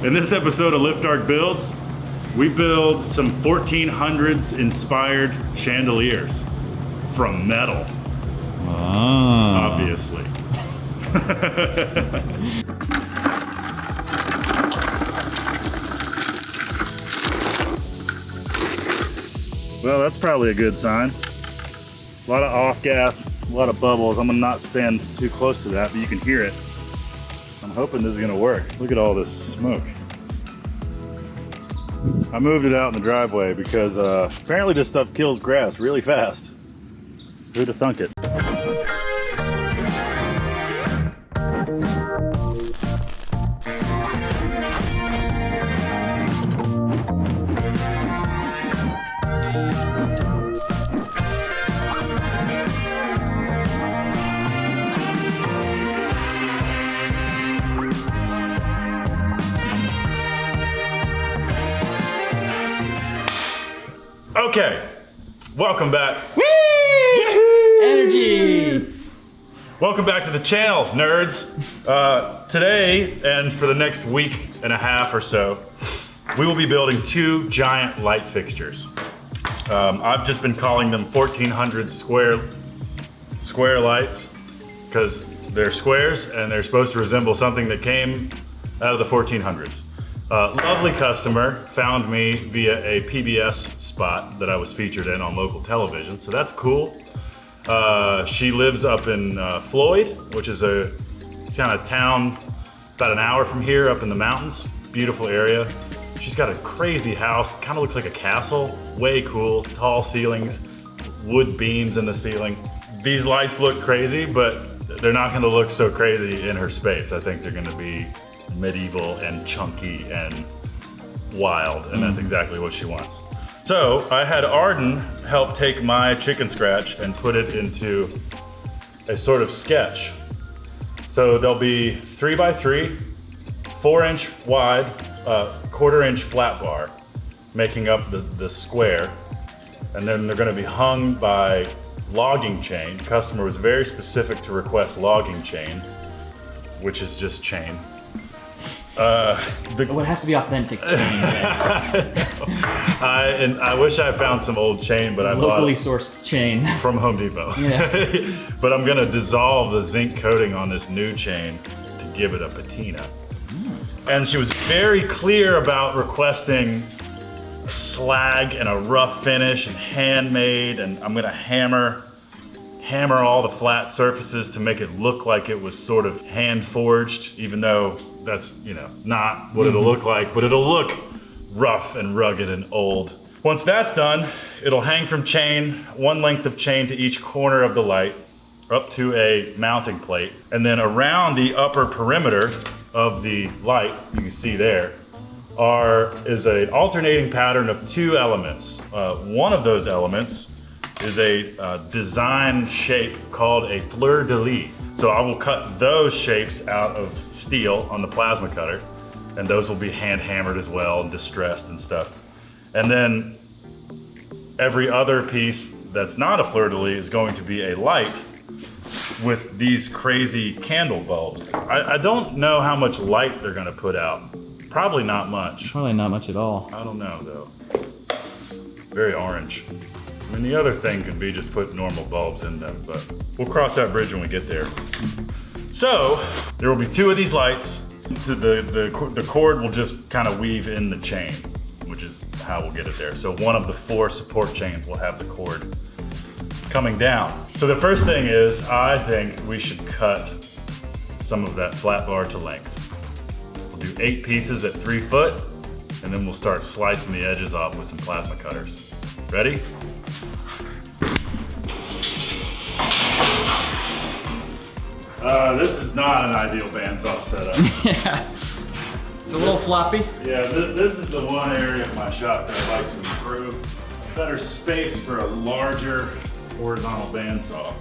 In this episode of Lift Arc Builds, we build some 1400s inspired chandeliers from metal. Obviously. Well, that's probably a good sign. A lot of off gas, a lot of bubbles. I'm gonna not stand too close to that, but you can hear it. I'm hoping this is gonna work. Look at all this smoke. I moved it out in the driveway because apparently this stuff kills grass really fast. Who'd have thunk it? Okay, welcome back. Woo! Energy! Welcome back to the channel, nerds. Today, and for the next week and a half or so, we will be building two giant light fixtures. I've just been calling them 1400 square lights because they're squares and they're supposed to resemble something that came out of the 1400s. Lovely customer found me via a PBS spot that I was featured in on local television, so that's cool. She lives up in Floyd, which is a kind of town about an hour from here up in the mountains. Beautiful area. She's got a crazy house, kind of looks like a castle. Way cool, tall ceilings, wood beams in the ceiling. These lights look crazy, but they're not gonna look so crazy in her space. I think they're gonna be medieval and chunky and wild, and that's exactly what she wants. So I had Arden help take my chicken scratch and put it into a sort of sketch. So there'll be 3x3, 4-inch wide, 1/4-inch flat bar making up the square, and then they're going to be hung by logging chain. The customer was very specific to request logging chain, which is just chain. It has to be authentic chain. I wish I found some old chain, but I bought locally sourced chain from Home Depot. Yeah. But I'm gonna dissolve the zinc coating on this new chain to give it a patina. And she was very clear about requesting slag and a rough finish and handmade, and I'm gonna hammer all the flat surfaces to make it look like it was sort of hand forged, even though that's, not what it'll look like, but it'll look rough and rugged and old. Once that's done, it'll hang from chain, one length of chain to each corner of the light, up to a mounting plate. And then around the upper perimeter of the light, you can see there, is an alternating pattern of two elements. One of those elements is a design shape called a fleur-de-lis. So I will cut those shapes out of steel on the plasma cutter, and those will be hand hammered as well and distressed and stuff. And then every other piece that's not a fleur-de-lis is going to be a light with these crazy candle bulbs. I don't know how much light they're gonna put out. Probably not much. Probably not much at all. I don't know though. Very orange. I mean, the other thing could be just put normal bulbs in them, but we'll cross that bridge when we get there. So, there will be two of these lights. The cord will just kind of weave in the chain, which is how we'll get it there. So one of the 4 support chains will have the cord coming down. So the first thing is, I think we should cut some of that flat bar to length. We'll do 8 pieces at 3 foot, and then we'll start slicing the edges off with some plasma cutters. Ready? This is not an ideal bandsaw setup. Yeah. It's a little floppy. Yeah, this is the one area of my shop that I'd like to improve. Better space for a larger horizontal bandsaw.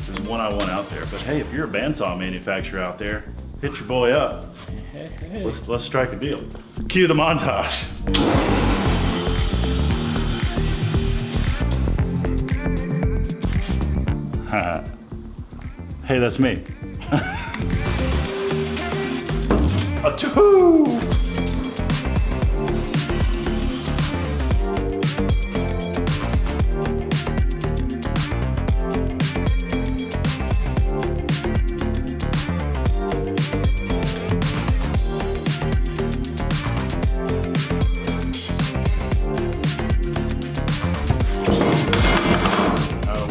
There's one I want out there, but hey, if you're a bandsaw manufacturer out there, hit your boy up. Hey. Let's strike a deal. Cue the montage. Hey, that's me. A two!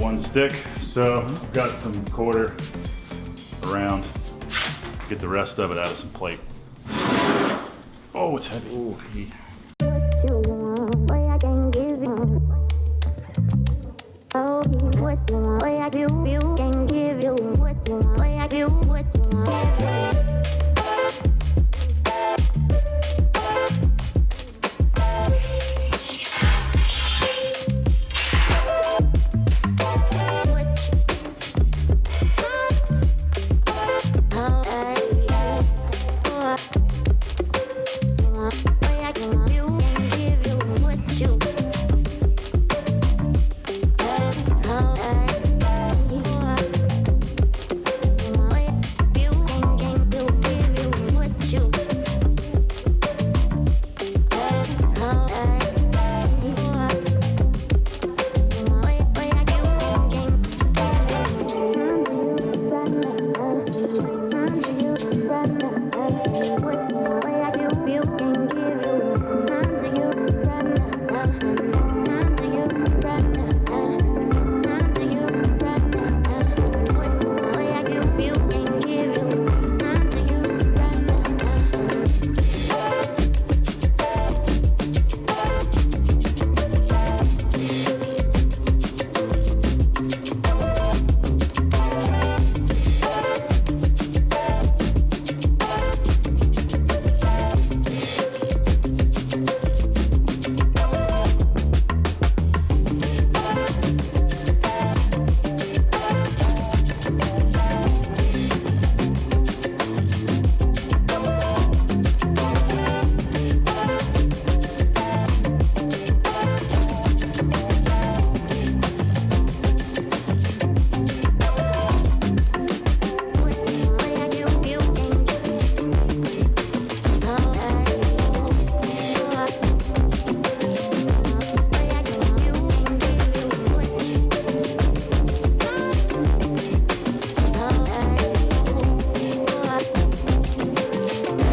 One stick, so I've got some quarter around. Get the rest of it out of some plate. Oh, it's heavy. Ooh, heavy.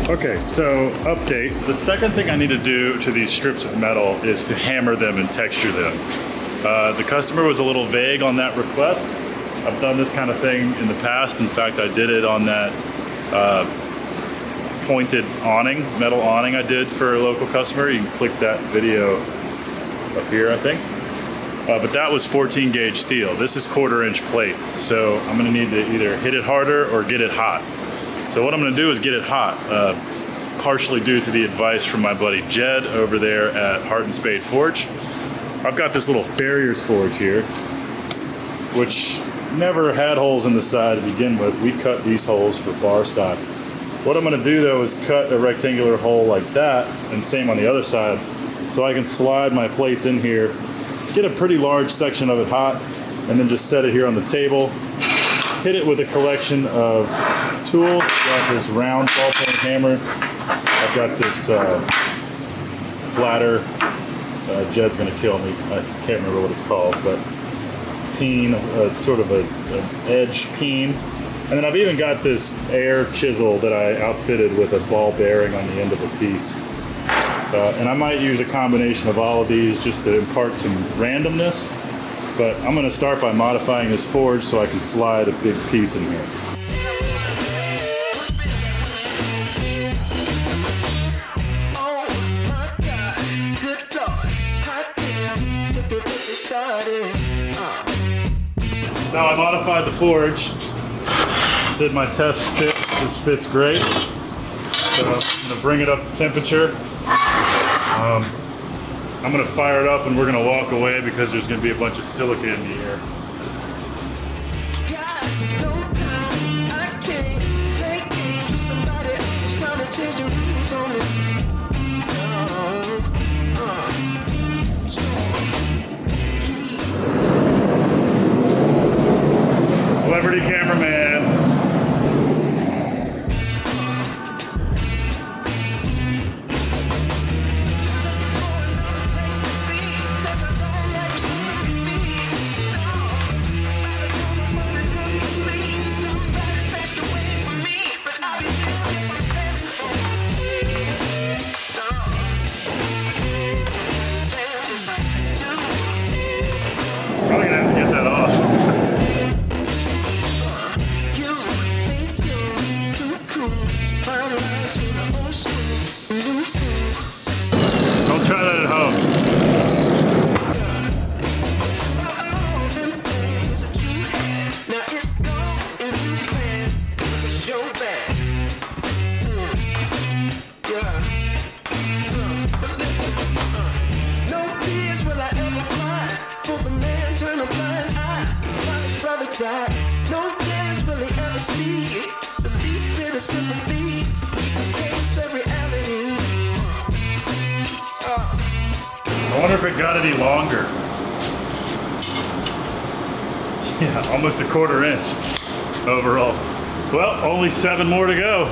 Okay, so update. The second thing I need to do to these strips of metal is to hammer them and texture them. The customer was a little vague on that request. I've done this kind of thing in the past. In fact, I did it on that pointed awning, metal awning I did for a local customer. You can click that video up here, I think. But that was 14 gauge steel. This is 1/4 inch plate. So I'm gonna need to either hit it harder or get it hot. So what I'm gonna do is get it hot, partially due to the advice from my buddy Jed over there at Heart and Spade Forge. I've got this little farrier's forge here, which never had holes in the side to begin with. We cut these holes for bar stock. What I'm gonna do though is cut a rectangular hole like that, and same on the other side, so I can slide my plates in here, get a pretty large section of it hot, and then just set it here on the table. Hit it with a collection of tools. I've got this round ballpoint hammer. I've got this flatter. Jed's gonna kill me. I can't remember what it's called, but peen, sort of an edge peen. And then I've even got this air chisel that I outfitted with a ball bearing on the end of a piece. And I might use a combination of all of these just to impart some randomness. But I'm gonna start by modifying this forge so I can slide a big piece in here. Now I modified the forge, did my test fit, this fits great. So I'm gonna bring it up to temperature. I'm gonna fire it up and we're gonna walk away because there's gonna be a bunch of silica in the air. Celebrity cameraman. sympathy to taste the reality. I wonder if it got any longer. Yeah, almost a 1/4 inch overall. Well, only 7 more to go.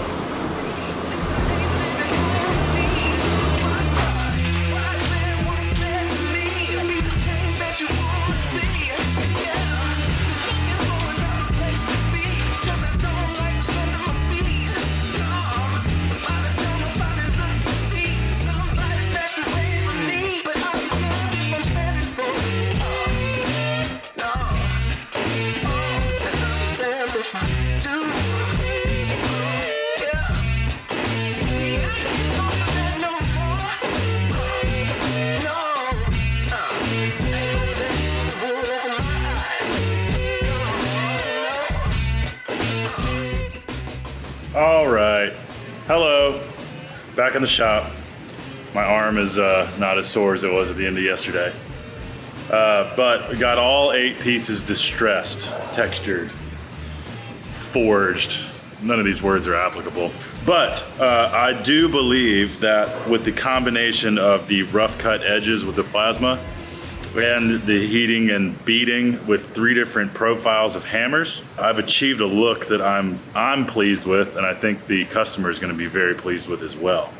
All right, hello, back in the shop. My arm is not as sore as it was at the end of yesterday. But we got all 8 pieces distressed, textured, forged. None of these words are applicable. But I do believe that with the combination of the rough cut edges with the plasma and the heating and beating with 3 different profiles of hammers, I've achieved a look that I'm pleased with, and I think the customer is going to be very pleased with as well.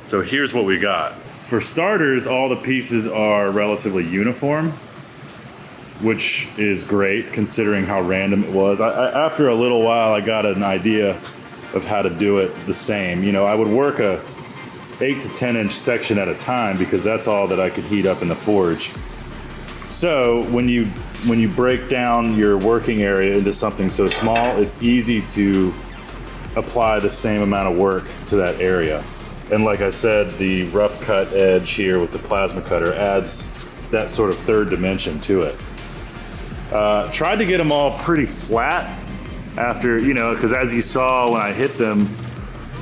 So here's what we got. For starters, all the pieces are relatively uniform, which is great considering how random it was. After a little while, I got an idea of how to do it the same. You know, I would work a 8 to 10 inch section at a time because that's all that I could heat up in the forge. So when you break down your working area into something so small, it's easy to apply the same amount of work to that area. And like I said, the rough cut edge here with the plasma cutter adds that sort of 3rd dimension to it. Tried to get them all pretty flat after, you know, because as you saw when I hit them,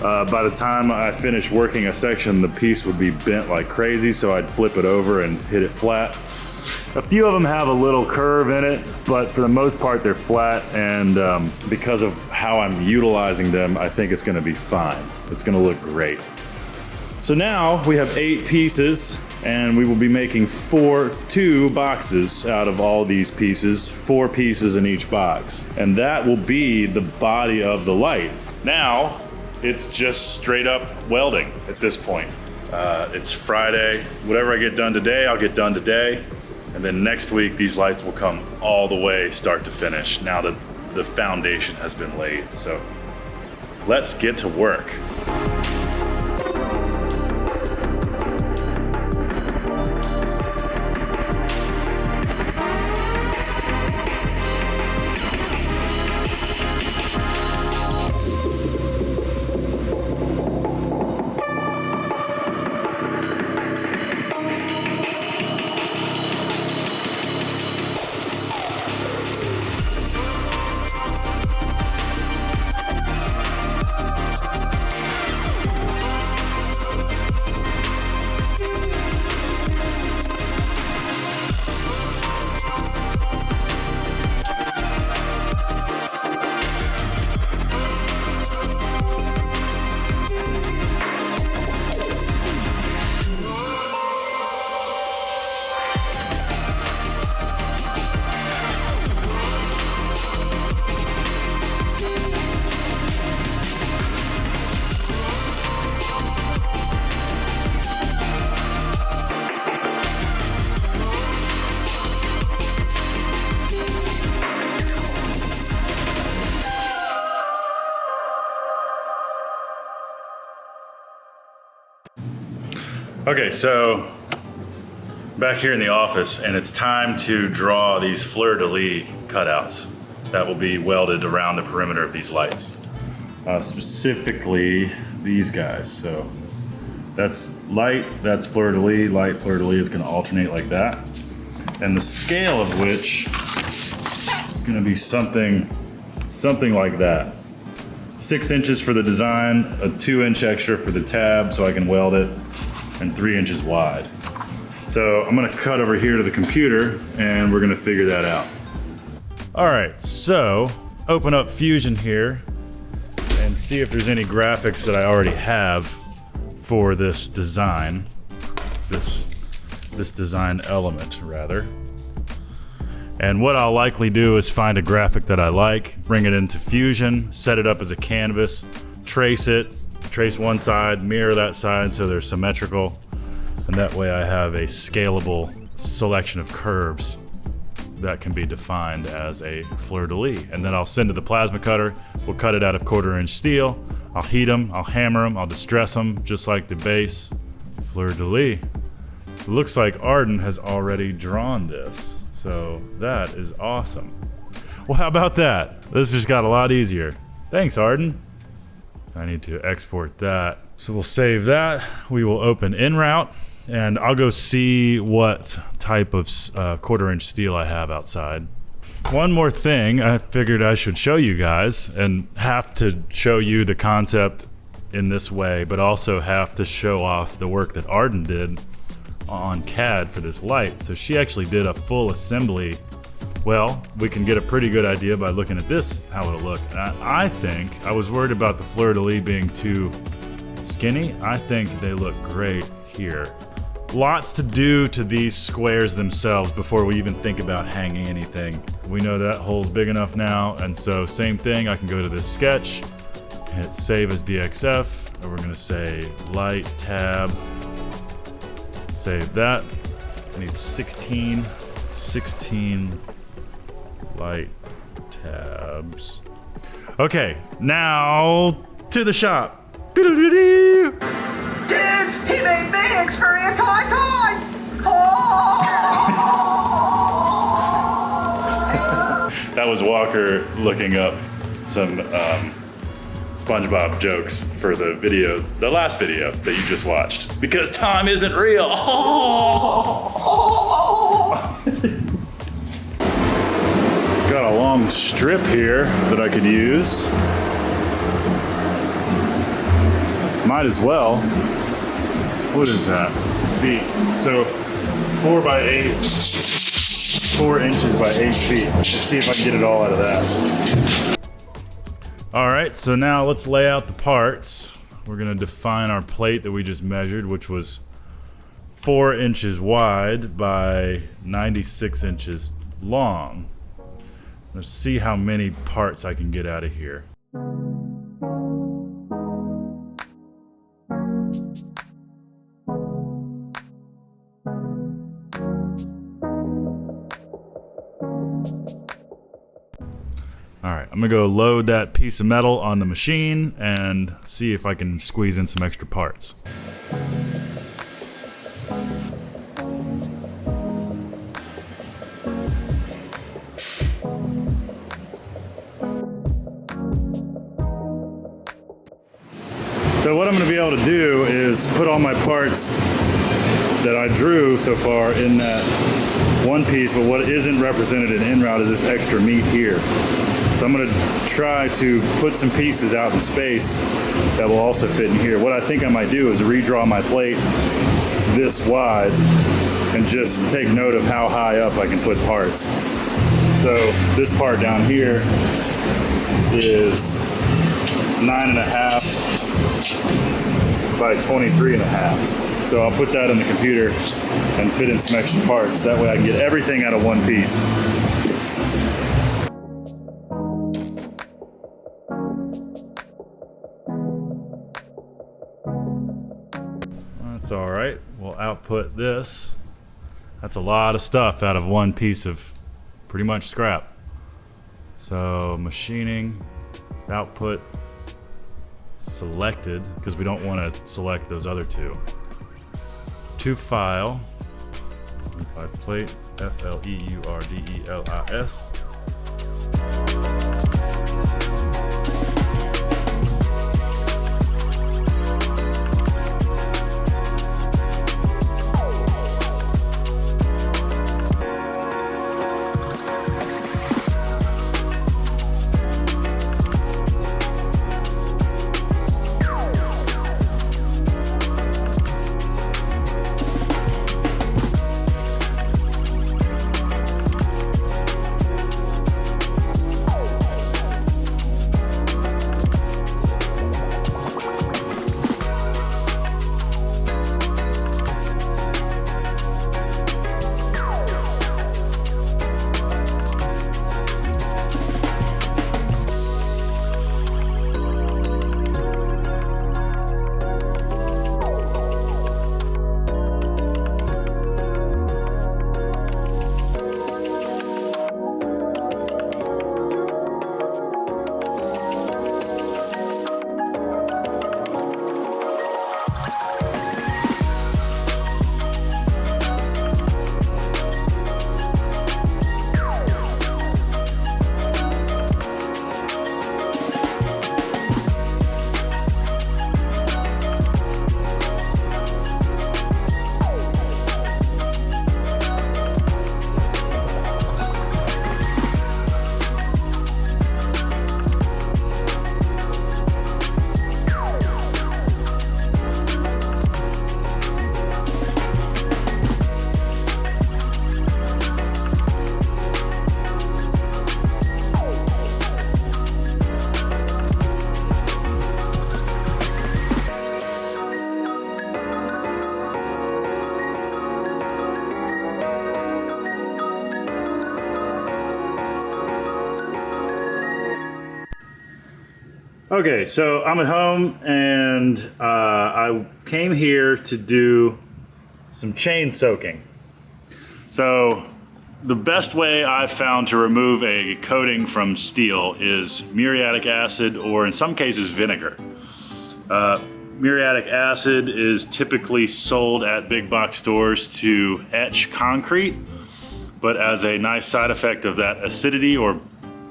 by the time I finished working a section, the piece would be bent like crazy, so I'd flip it over and hit it flat. A few of them have a little curve in it, but for the most part they're flat, and because of how I'm utilizing them, I think it's gonna be fine. It's gonna look great. So now we have 8 pieces, and we will be making 2 boxes out of all these pieces, 4 pieces in each box. And that will be the body of the light. Now, it's just straight up welding at this point. It's Friday. Whatever I get done today, I'll get done today. And then next week, these lights will come all the way start to finish now that the foundation has been laid. So let's get to work. Okay, so back here in the office, and it's time to draw these fleur-de-lis cutouts that will be welded around the perimeter of these lights. Specifically these guys. So that's light, that's fleur-de-lis, light, fleur-de-lis. It's gonna alternate like that. And the scale of which is gonna be something like that. 6 inches for the design, a 2-inch extra for the tab so I can weld it, and 3 inches wide. So I'm gonna cut over here to the computer and we're gonna figure that out. All right, so open up Fusion here and see if there's any graphics that I already have for this design. This design element, rather. And what I'll likely do is find a graphic that I like, bring it into Fusion, set it up as a canvas, trace it, trace one side, mirror that side so they're symmetrical, and that way I have a scalable selection of curves that can be defined as a fleur-de-lis. And then I'll send to the plasma cutter, we'll cut it out of 1/4 inch steel, I'll heat them, I'll hammer them, I'll distress them, just like the base fleur-de-lis. It looks like Arden has already drawn this, so that is awesome. Well, how about that? This just got a lot easier. Thanks, Arden. I need to export that. So we'll save that. We will open in route, and I'll go see what type of 1/4 inch steel I have outside. One more thing I figured I should show you guys, and have to show you the concept in this way, but also have to show off the work that Arden did on CAD for this light. So she actually did a full assembly. Well, we can get a pretty good idea by looking at this, how it'll look. And I think, I was worried about the fleur-de-lis being too skinny. I think they look great here. Lots to do to these squares themselves before we even think about hanging anything. We know that hole's big enough now, and so same thing, I can go to this sketch, hit save as DXF, and we're gonna say light tab, save that. I need 16 light tabs. Okay, now to the shop. Kids, he made me experience high tide! That was Walker looking up some SpongeBob jokes for the video, the last video that you just watched. Because time isn't real. Got a long strip here that I could use. Might as well. What is that? Feet. So 4 by 8, 4 inches by 8 feet. Let's see if I can get it all out of that. All right, so now let's lay out the parts. We're gonna define our plate that we just measured, which was 4 inches wide by 96 inches long. Let's see how many parts I can get out of here. All right, I'm gonna go load that piece of metal on the machine and see if I can squeeze in some extra parts. So what I'm gonna be able to do is put all my parts that I drew so far in that one piece, but what isn't represented in in-route is this extra meat here. So I'm gonna try to put some pieces out in space that will also fit in here. What I think I might do is redraw my plate this wide and just take note of how high up I can put parts. So this part down here is 9.5 by 23.5. So I'll put that in the computer and fit in some extra parts. That way I can get everything out of one piece. That's all right. We'll output this. That's a lot of stuff out of one piece of pretty much scrap. So machining, output, selected, because we don't want to select those other two. To file, 5 plate, FLEURDELIS. Okay, so I'm at home and I came here to do some chain soaking. So the best way I've found to remove a coating from steel is muriatic acid, or in some cases vinegar. Muriatic acid is typically sold at big box stores to etch concrete, but as a nice side effect of that acidity or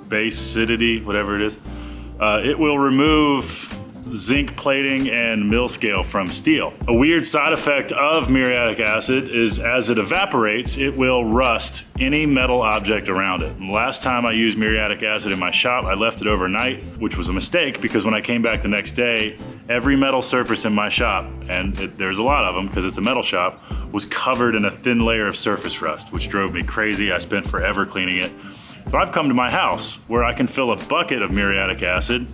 basidity, whatever it is, it will remove zinc plating and mill scale from steel. A weird side effect of muriatic acid is as it evaporates, it will rust any metal object around it. And last time I used muriatic acid in my shop, I left it overnight, which was a mistake because when I came back the next day, every metal surface in my shop, and there's a lot of them because it's a metal shop, was covered in a thin layer of surface rust, which drove me crazy. I spent forever cleaning it. So I've come to my house where I can fill a bucket of muriatic acid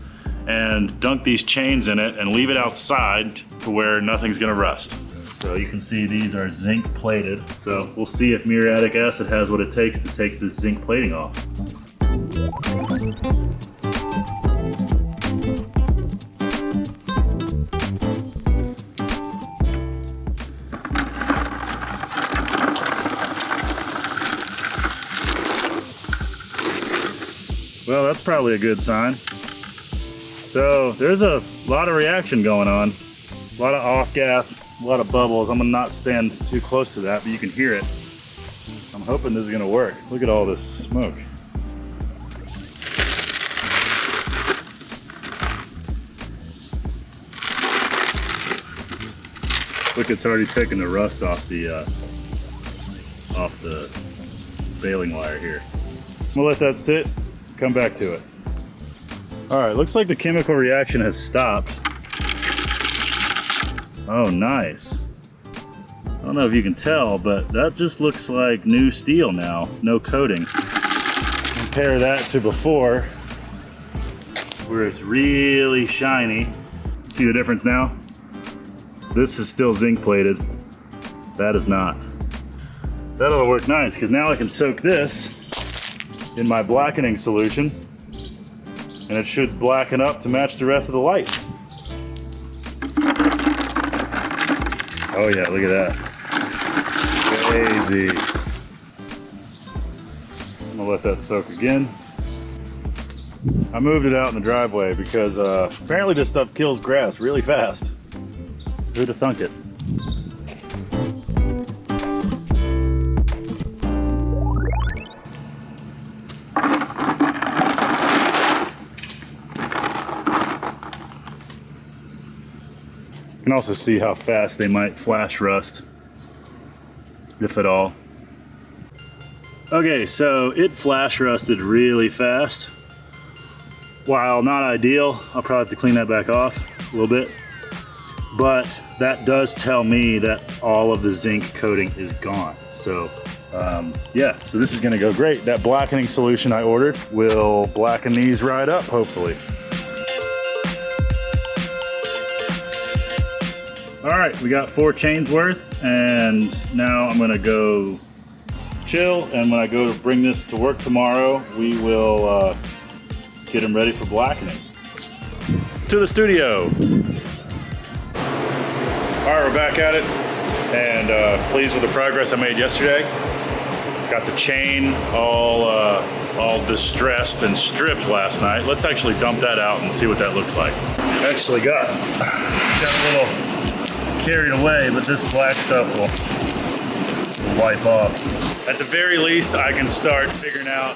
and dunk these chains in it and leave it outside to where nothing's gonna rust. So you can see these are zinc plated. So we'll see if muriatic acid has what it takes to take this zinc plating off. Well, that's probably a good sign. So there's a lot of reaction going on, a lot of off gas, a lot of bubbles. I'm gonna not stand too close to that, but you can hear it. I'm hoping this is gonna work. Look at all this smoke. Look, it's already taking the rust off the baling wire here. I'm gonna let that sit, come back to it. All right, looks like the chemical reaction has stopped. Oh, nice. I don't know if you can tell, but that just looks like new steel now, no coating. Compare that to before, where it's really shiny. See the difference now? This is still zinc plated. That is not. That'll work nice, because now I can soak this in my blackening solution, and it should blacken up to match the rest of the lights. Oh yeah, look at that. Crazy. I'm gonna let that soak again. I moved it out in the driveway because apparently this stuff kills grass really fast. Who'd have thunk it? You can also see how fast they might flash rust, if at all. Okay, so it flash rusted really fast. While not ideal, I'll probably have to clean that back off a little bit. But that does tell me that all of the zinc coating is gone. So yeah, so this is gonna go great. That blackening solution I ordered will blacken these right up, hopefully. All right, we got 4 chains worth, and now I'm gonna go chill, and when I go to bring this to work tomorrow, we will get them ready for blackening. To the studio. All right, we're back at it, and pleased with the progress I made yesterday. Got the chain all distressed and stripped last night. Let's actually dump that out and see what that looks like. Actually got a little carried away, but this black stuff will wipe off. At the very least, I can start figuring out,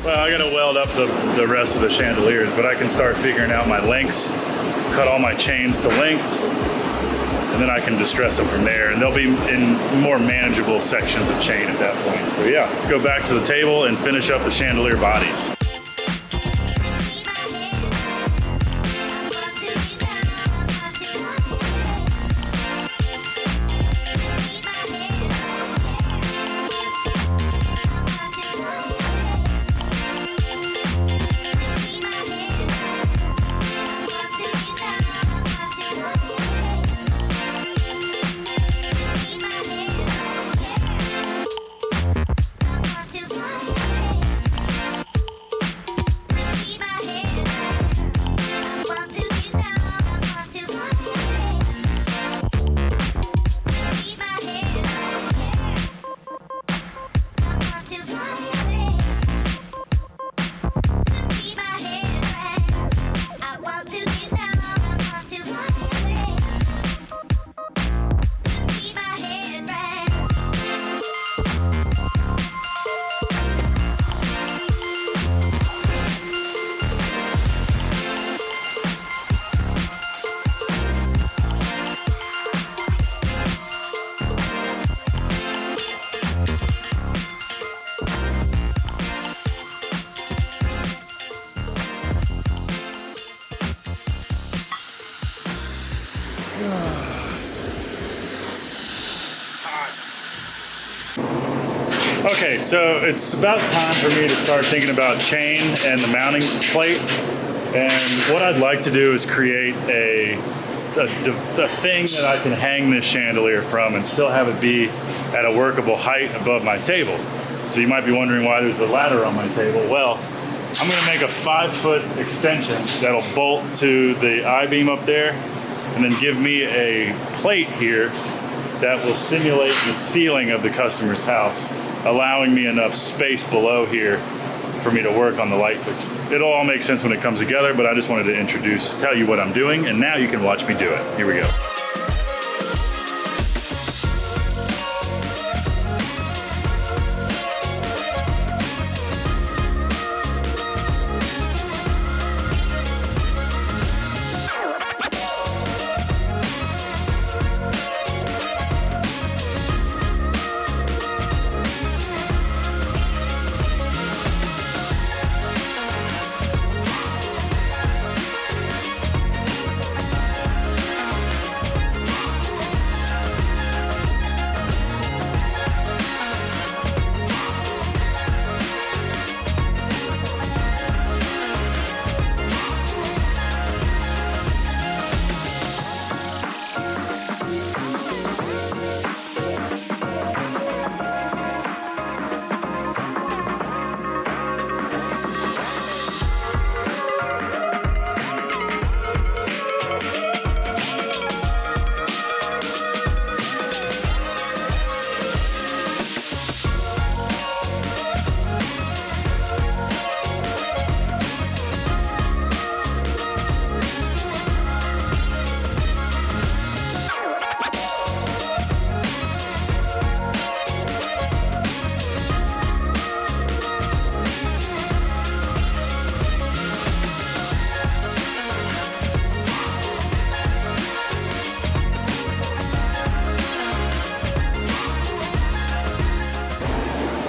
well, I gotta weld up the rest of the chandeliers, but I can start figuring out my lengths, cut all my chains to length, and then I can distress them from there, and they'll be in more manageable sections of chain at that point. But yeah, let's go back to the table and finish up the chandelier bodies. Okay, so it's about time for me to start thinking about chain and the mounting plate. And what I'd like to do is create a thing that I can hang this chandelier from and still have it be at a workable height above my table. So you might be wondering why there's a ladder on my table. Well, I'm gonna make a 5-foot extension that'll bolt to the I-beam up there and then give me a plate here that will simulate the ceiling of the customer's house, allowing me enough space below here for me to work on the light fixture. It'll all make sense when it comes together, but I just wanted to tell you what I'm doing, and now you can watch me do it. Here we go.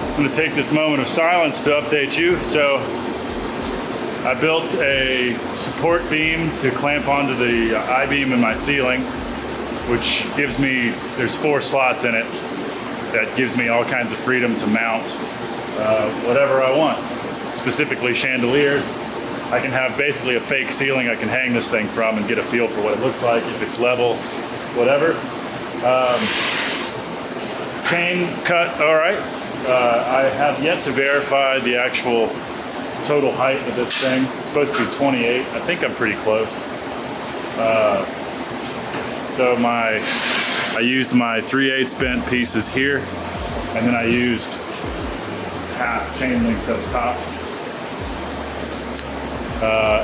I'm going to take this moment of silence to update you. So I built a support beam to clamp onto the I-beam in my ceiling, which gives me, there's 4 slots in it. That gives me all kinds of freedom to mount whatever I want, specifically chandeliers. I can have basically a fake ceiling I can hang this thing from and get a feel for what it looks like, if it's level, whatever. Chain cut, all right. I have yet to verify the actual total height of this thing. It's supposed to be 28. I think I'm pretty close. So I used my 3/8 bent pieces here, and then I used half chain links up top.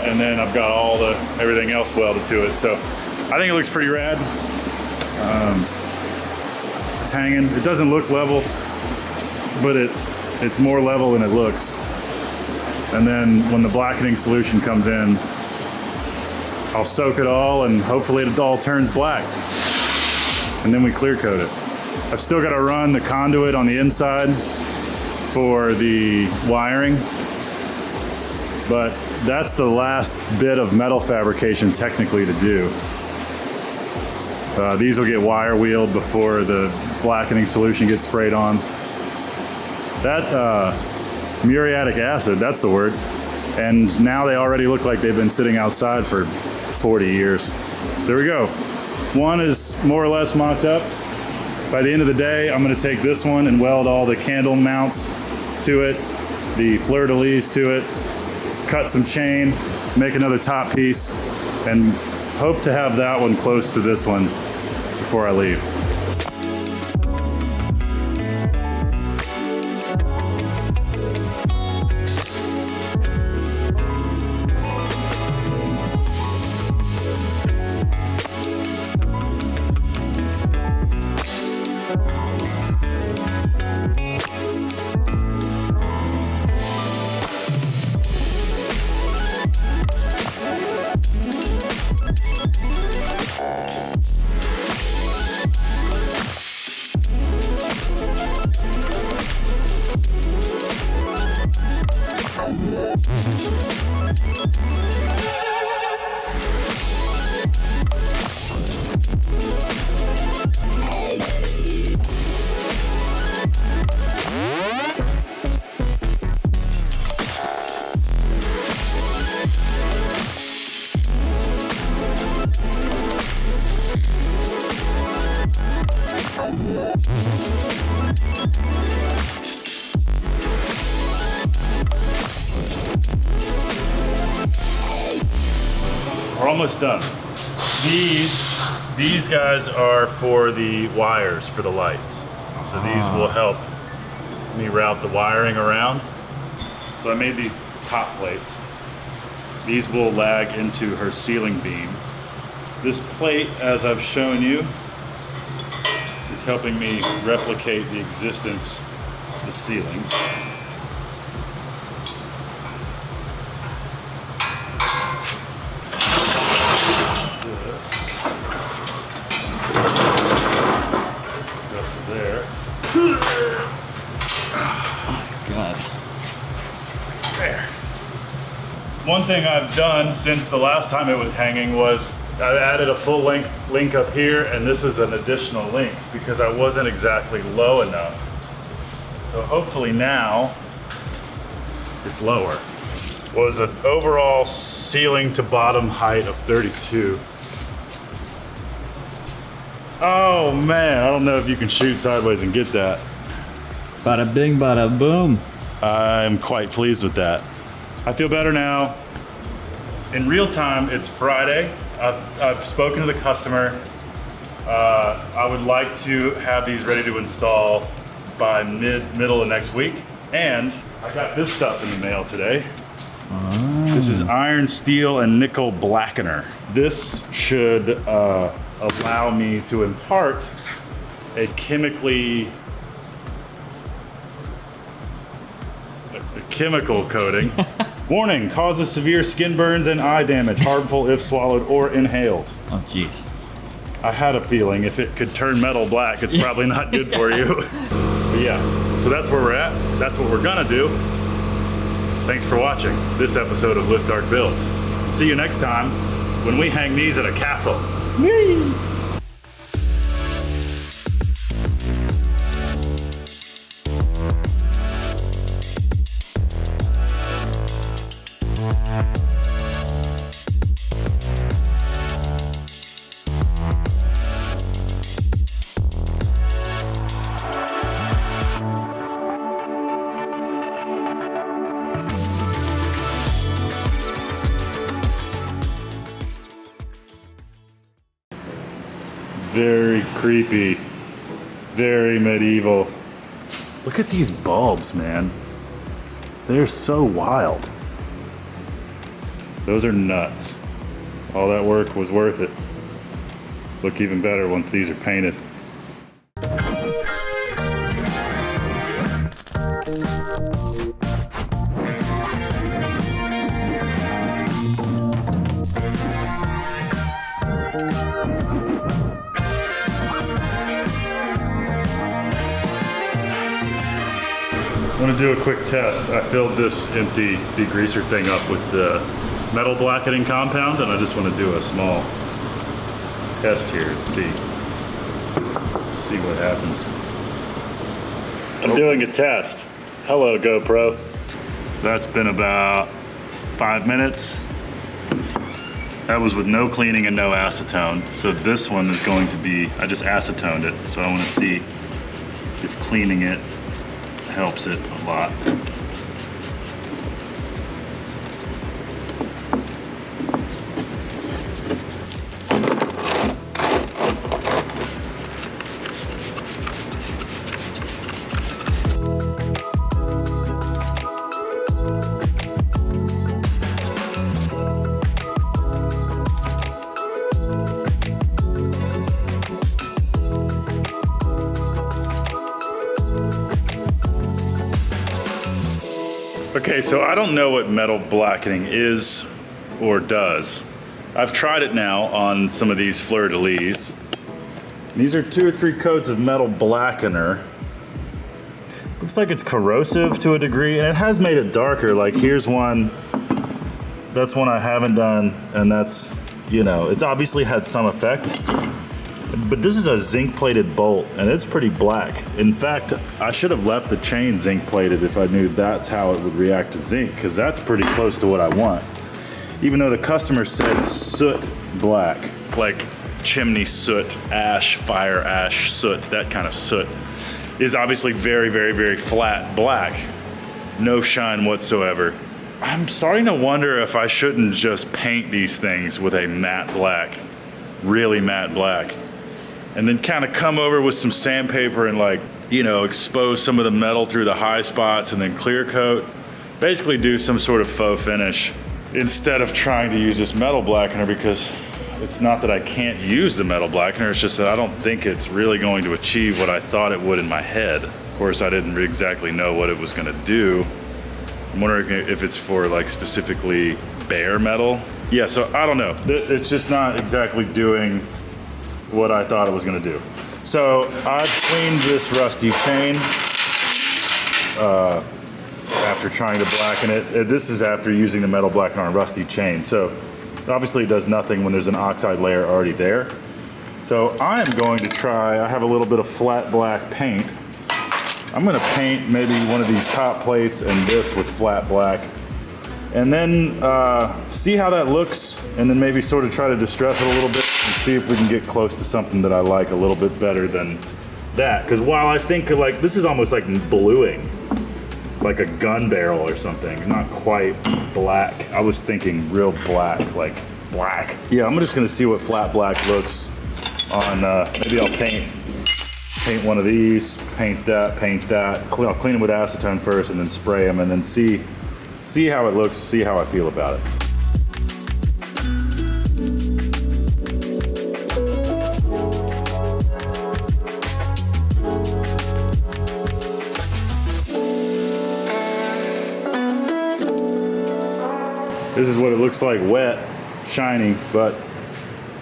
And then I've got everything else welded to it. So I think it looks pretty rad. It's hanging. It doesn't look level, but it's more level than it looks. And then when the blackening solution comes in, I'll soak it all and hopefully it all turns black. And then we clear coat it. I've still got to run the conduit on the inside for the wiring, but that's the last bit of metal fabrication technically to do. These will get wire wheeled before the blackening solution gets sprayed on. That muriatic acid, that's the word. And now they already look like they've been sitting outside for 40 years. There we go. One is more or less mocked up. By the end of the day, I'm gonna take this one and weld all the candle mounts to it, the fleur-de-lis to it, cut some chain, make another top piece, and hope to have that one close to this one before I leave. We're almost done. These guys are for the wires for the lights. So these will help me route the wiring around. So I made these top plates. These will lag into her ceiling beam. This plate, as I've shown you, is helping me replicate the existence of the ceiling. There. God. There. One thing I've done since the last time it was hanging was I added a full length link up here, and this is an additional link because I wasn't exactly low enough. So hopefully now it's lower. Was an overall ceiling to bottom height of 32. Oh man, I don't know if you can shoot sideways and get that. Bada bing, bada boom. I'm quite pleased with that. I feel better now. In real time, it's Friday. I've spoken to the customer. I would like to have these ready to install by middle of next week. And I got this stuff in the mail today. This is iron, steel, and nickel blackener. This should allow me to impart a chemical coating. Warning, causes severe skin burns and eye damage, harmful if swallowed or inhaled. Oh, jeez. I had a feeling if it could turn metal black, it's probably not good for you. But yeah, so that's where we're at. That's what we're gonna do. Thanks for watching this episode of Lift Dark Builds. See you next time when we hang these at a castle. Whee! Very creepy, very medieval. Look at these bulbs, man. They're so wild. Those are nuts. All that work was worth it. Look even better once these are painted. I'm gonna do a quick test. I filled this empty degreaser thing up with the metal blackening compound, and I just want to do a small test here and see what happens. I'm doing a test. Hello, GoPro. That's been about 5 minutes. That was with no cleaning and no acetone. So this one is going to be, I just acetoned it. So I want to see if cleaning it helps it a lot. Okay, so I don't know what metal blackening is or does. I've tried it now on some of these fleur-de-lis. These are 2 or 3 coats of metal blackener. Looks like it's corrosive to a degree, and it has made it darker. Like here's one, that's one I haven't done, and that's, you know, it's obviously had some effect. But this is a zinc plated bolt, and it's pretty black. In fact, I should have left the chain zinc plated if I knew that's how it would react to zinc, because that's pretty close to what I want. Even though the customer said soot black. Like, chimney soot, ash, fire ash, soot, that kind of soot, is obviously very, very, very flat black. No shine whatsoever. I'm starting to wonder if I shouldn't just paint these things with a matte black, really matte black, and then kind of come over with some sandpaper and like, you know, expose some of the metal through the high spots and then clear coat. Basically do some sort of faux finish instead of trying to use this metal blackener, because it's not that I can't use the metal blackener, it's just that I don't think it's really going to achieve what I thought it would in my head. Of course, I didn't exactly know what it was gonna do. I'm wondering if it's for like specifically bare metal. Yeah, so I don't know. It's just not exactly doing what I thought it was gonna do. So I've cleaned this rusty chain after trying to blacken it. This is after using the metal blackener on a rusty chain. So obviously it does nothing when there's an oxide layer already there. So I am going to try, I have a little bit of flat black paint. I'm gonna paint maybe one of these top plates and this with flat black, and then see how that looks, and then maybe sort of try to distress it a little bit and see if we can get close to something that I like a little bit better than that. Because while I think like this is almost like bluing, like a gun barrel or something, not quite black. I was thinking real black, like black. Yeah, I'm just gonna see what flat black looks on, maybe I'll paint one of these, paint that. I'll clean them with acetone first and then spray them and then see how it looks, see how I feel about it. This is what it looks like wet, shiny, but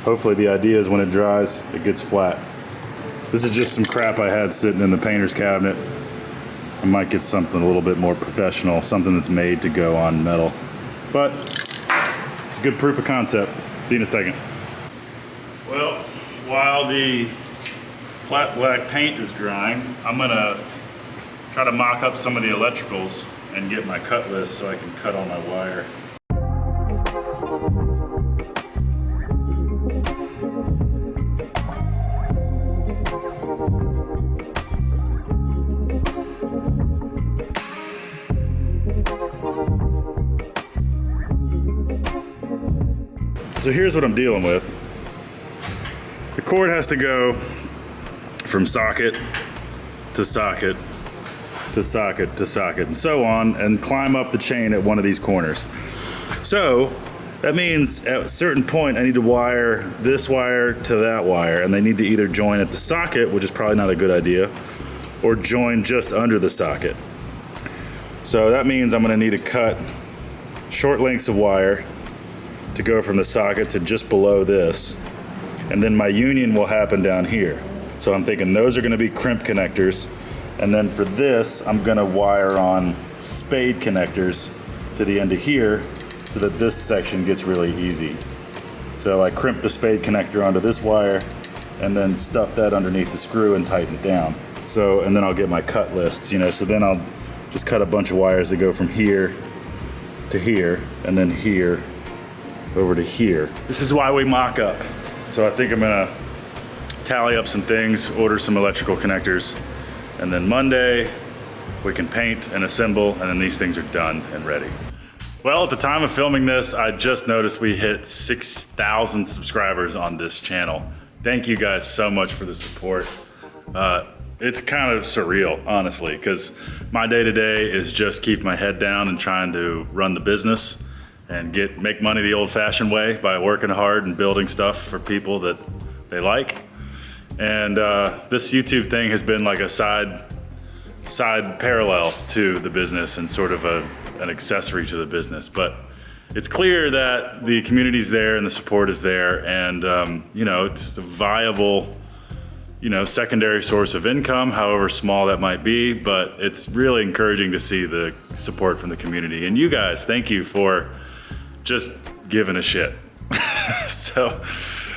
hopefully the idea is when it dries, it gets flat. This is just some crap I had sitting in the painter's cabinet. I might get something a little bit more professional, something that's made to go on metal. But it's a good proof of concept. See you in a second. Well, while the flat black paint is drying, I'm gonna try to mock up some of the electricals and get my cut list so I can cut all my wire. So here's what I'm dealing with. The cord has to go from socket to socket to socket to socket and so on, and climb up the chain at one of these corners. So that means at a certain point I need to wire this wire to that wire, and they need to either join at the socket, which is probably not a good idea, or join just under the socket. So that means I'm gonna need to cut short lengths of wire to go from the socket to just below this, and then my union will happen down here. So I'm thinking those are gonna be crimp connectors, and then for this I'm gonna wire on spade connectors to the end of here so that this section gets really easy. So I crimp the spade connector onto this wire and then stuff that underneath the screw and tighten it down. So, and then I'll get my cut lists, you know, so then I'll just cut a bunch of wires that go from here to here, and then here over to here. This is why we mock up. So I think I'm gonna tally up some things, order some electrical connectors, and then Monday we can paint and assemble, and then these things are done and ready. Well, at the time of filming this, I just noticed we hit 6,000 subscribers on this channel. Thank you guys so much for the support. It's kind of surreal, honestly, because my day-to-day is just keep my head down and trying to run the business and make money the old-fashioned way by working hard and building stuff for people that they like. And this YouTube thing has been like a side parallel to the business and sort of an accessory to the business. But it's clear that the community's there and the support is there, and you know, it's a viable, you know, secondary source of income, however small that might be. But it's really encouraging to see the support from the community. And you guys, thank you for just giving a shit. So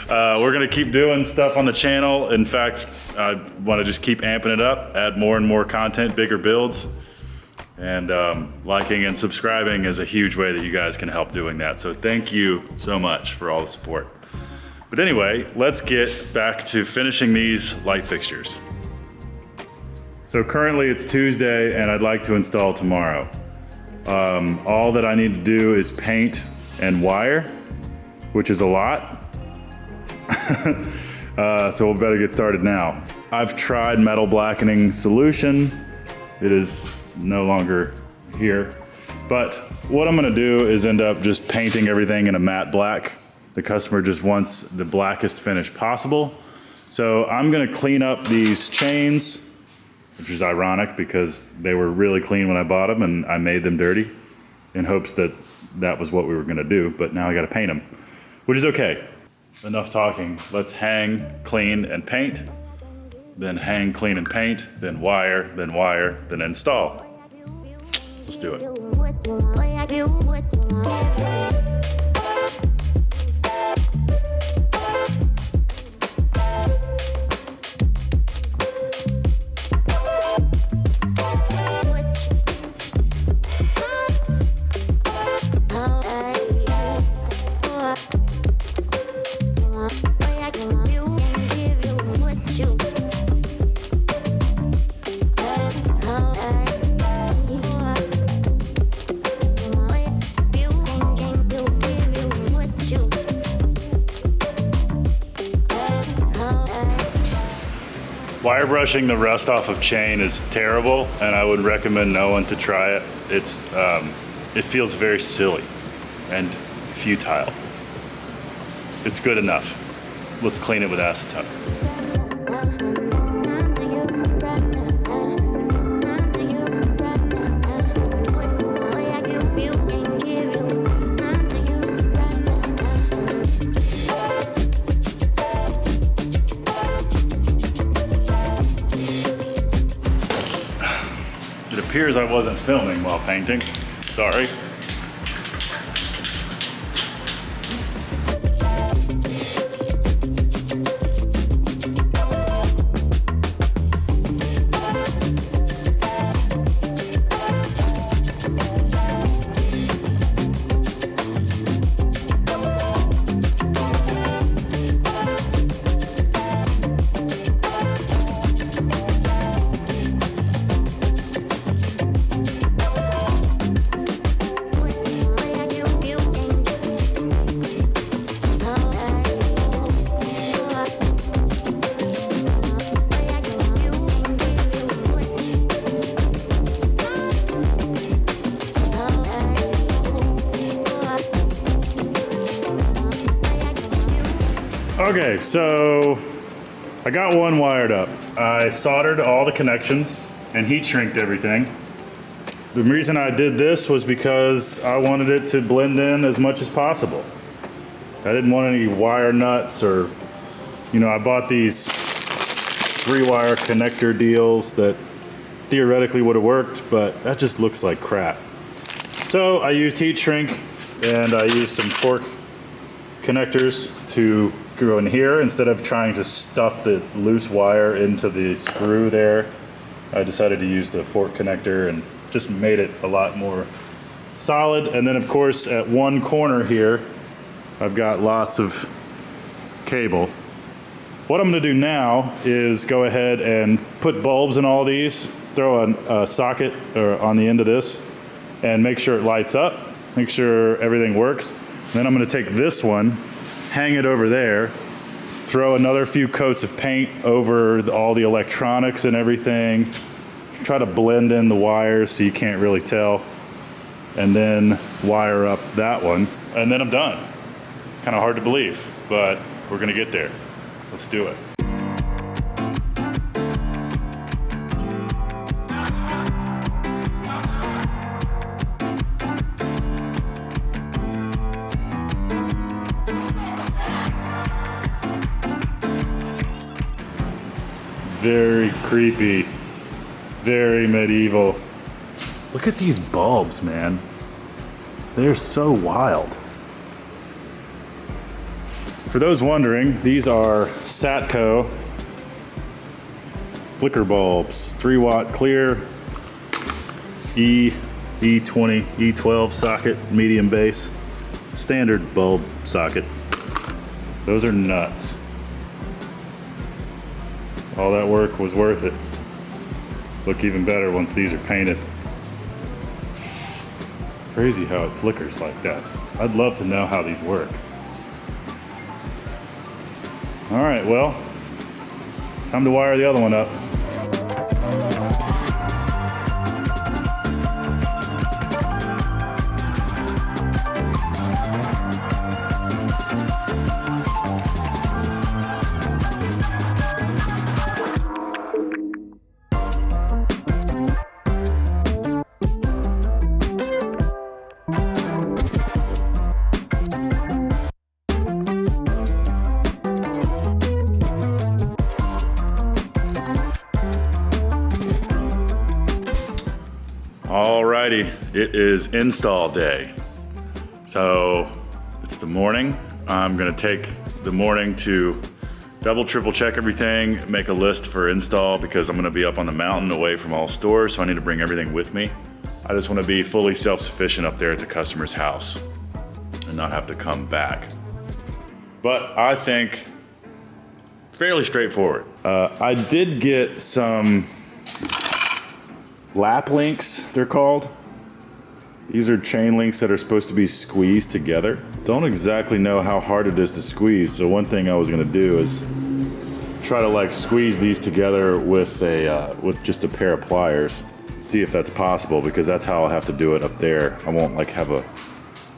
we're gonna keep doing stuff on the channel. In fact, I wanna just keep amping it up, add more and more content, bigger builds. And liking and subscribing is a huge way that you guys can help doing that. So thank you so much for all the support. But anyway, let's get back to finishing these light fixtures. So currently it's Tuesday and I'd like to install tomorrow. All that I need to do is paint and wire, which is a lot. So we'll better get started now. I've tried metal blackening solution. It is no longer here. But what I'm gonna do is end up just painting everything in a matte black. The customer just wants the blackest finish possible. So I'm gonna clean up these chains, which is ironic because they were really clean when I bought them and I made them dirty in hopes that that was what we were gonna do, but now I gotta paint them, which is okay. Enough talking. Let's hang, clean, and paint. Then hang, clean, and paint. Then wire, then install. Let's do it. Wire brushing the rust off of chain is terrible, and I would recommend no one to try it. It feels very silly and futile. It's good enough. Let's clean it with acetone. It appears I wasn't filming while painting. Sorry. Okay, so I got one wired up. I soldered all the connections and heat shrinked everything. The reason I did this was because I wanted it to blend in as much as possible. I didn't want any wire nuts or, I bought these 3-wire connector deals that theoretically would have worked, but that just looks like crap. So I used heat shrink and I used some fork connectors to go in here. Instead of trying to stuff the loose wire into the screw there, I decided to use the fork connector and just made it a lot more solid. And then of course at one corner here, I've got lots of cable. What I'm gonna do now is go ahead and put bulbs in all these, throw a socket on the end of this, and make sure it lights up, make sure everything works. And then I'm gonna take this one, hang it over there, throw another few coats of paint over all the electronics and everything, try to blend in the wires so you can't really tell, and then wire up that one, and then I'm done. Kind of hard to believe, but we're gonna get there. Let's do it. Very creepy, very medieval. Look at these bulbs, man. They're so wild. For those wondering, these are Satco flicker bulbs, 3-watt clear, E20, E12 socket, medium base, standard bulb socket. Those are nuts. All that work was worth it. Look even better once these are painted. Crazy how it flickers like that. I'd love to know how these work. All right, well, time to wire the other one up. Alrighty, it is install day. So it's the morning. I'm gonna take the morning to double, triple check everything, make a list for install because I'm gonna be up on the mountain away from all stores, so I need to bring everything with me. I just wanna be fully self-sufficient up there at the customer's house and not have to come back. But I think fairly straightforward. I did get some lap links, they're called. These are chain links that are supposed to be squeezed together. Don't exactly know how hard it is to squeeze, so one thing I was gonna do is try to like squeeze these together with just a pair of pliers. See if that's possible, because that's how I'll have to do it up there. I won't like have a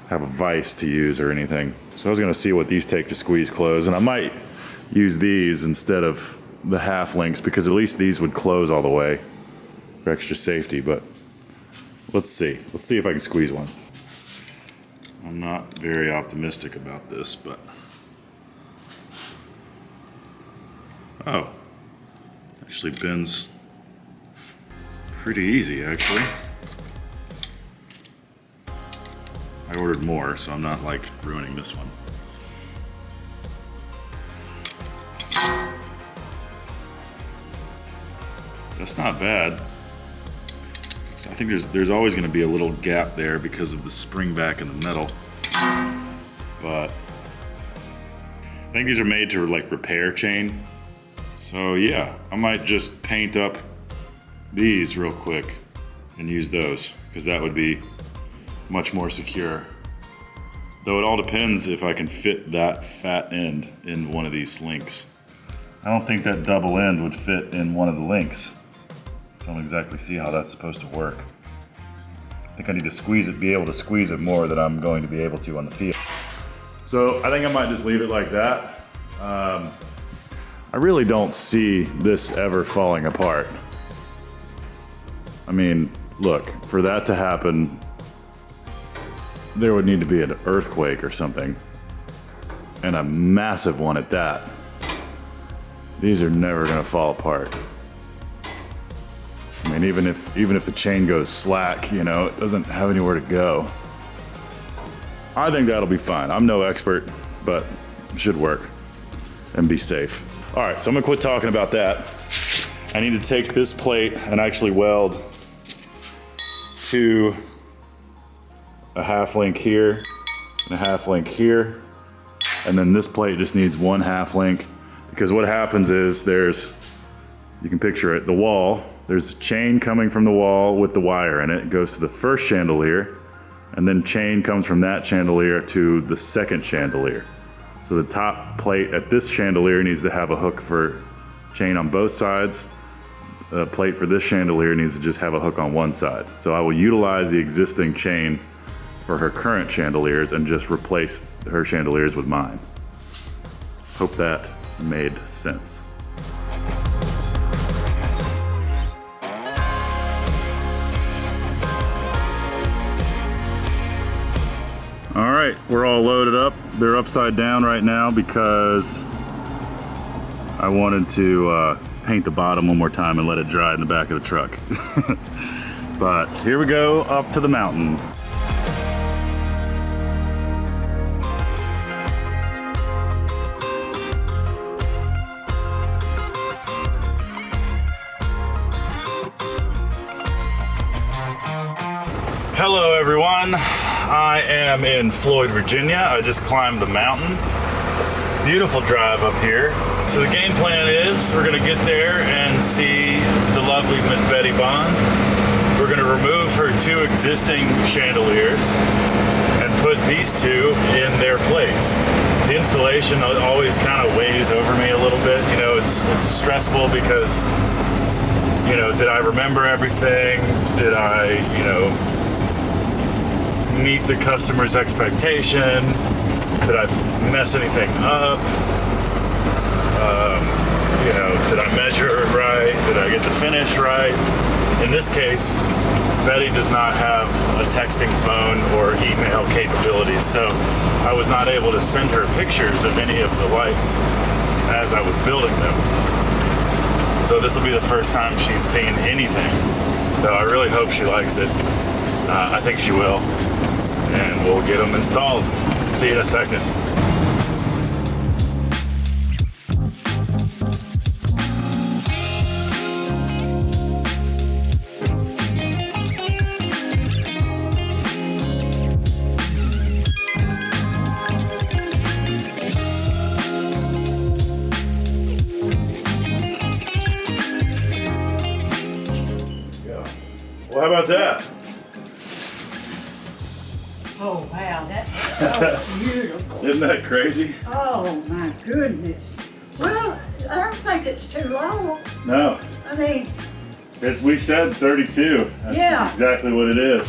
vise to use or anything. So I was gonna see what these take to squeeze close, and I might use these instead of the half links because at least these would close all the way for extra safety, but let's see. Let's see if I can squeeze one. I'm not very optimistic about this, but oh, actually bends pretty easy actually. I ordered more, so I'm not like ruining this one. That's not bad. So I think there's always going to be a little gap there because of the spring back in the metal. But I think these are made to like repair chain. So yeah, I might just paint up these real quick and use those because that would be much more secure. Though it all depends if I can fit that fat end in one of these links. I don't think that double end would fit in one of the links. Don't exactly see how that's supposed to work. I think I need to squeeze it, be able to squeeze it more than I'm going to be able to on the field. So I think I might just leave it like that. I really don't see this ever falling apart. I mean, look, for that to happen, there would need to be an earthquake or something. And a massive one at that. These are never gonna fall apart. I mean, even if the chain goes slack, you know, it doesn't have anywhere to go. I think that'll be fine. I'm no expert, but it should work and be safe. All right, so I'm gonna quit talking about that. I need to take this plate and actually weld to a half link here and a half link here. And then this plate just needs one half link because what happens is you can picture it, the wall, there's a chain coming from the wall with the wire in it. It goes to the first chandelier, and then chain comes from that chandelier to the second chandelier. So the top plate at this chandelier needs to have a hook for chain on both sides. The plate for this chandelier needs to just have a hook on one side. So I will utilize the existing chain for her current chandeliers and just replace her chandeliers with mine. Hope that made sense. All right, we're all loaded up. They're upside down right now because I wanted to paint the bottom one more time and let it dry in the back of the truck. But here we go, up to the mountain. Hello everyone, I am in Floyd, Virginia. I just climbed the mountain Beautiful drive up here. So the game plan is we're gonna get there and see the lovely Miss Betty Bond. We're gonna remove her 2 existing chandeliers and put these 2 in their place. The installation always kind of weighs over me a little bit. You know, it's stressful because, you know, did I remember everything? Did I, you know, meet the customer's expectation? Did I mess anything up? You know, did I measure it right? Did I get the finish right? In this case, Betty does not have a texting phone or email capabilities, so I was not able to send her pictures of any of the lights as I was building them. So this will be the first time she's seen anything. So I really hope she likes it. I think she will. And we'll get them installed. See you in a second. Well, how about that? Oh, wow, that's so beautiful. Isn't that crazy? Oh, my goodness. Well, I don't think it's too low. No. I mean, As we said, 32. That's Yeah. exactly what it is.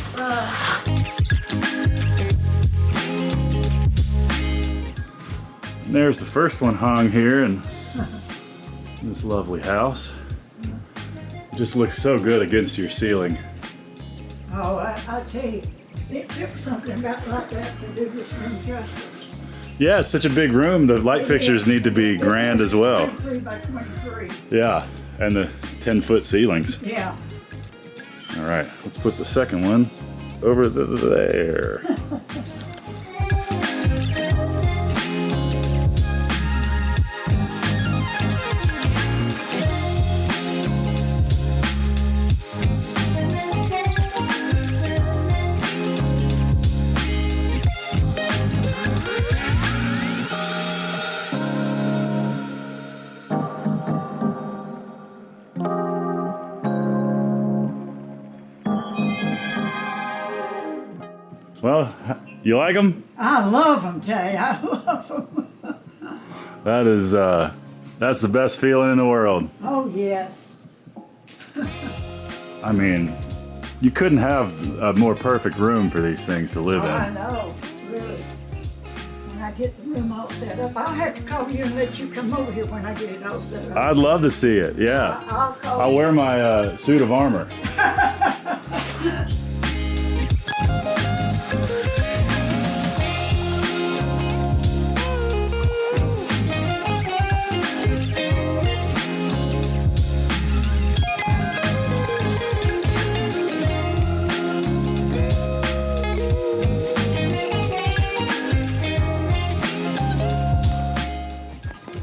And there's the first one hung here in this lovely house. It just looks so good against your ceiling. oh, I tell you, it took something about like that to do this room justice. Yeah, it's such a big room. The light fixtures need to be grand as well. 23 by 23. Yeah, and the 10-foot ceilings. Yeah. All right, let's put the second one over there. Well, you like them? I love them, Tay. I love them. That's the best feeling in the world. Oh, yes. I mean, you couldn't have a more perfect room for these things to live I in. know, really. When I get the room all set up, I'll have to call you and let you come over here when I get it all set up. I'd love to see it, yeah. I'll call I'll you. wear my suit of armor.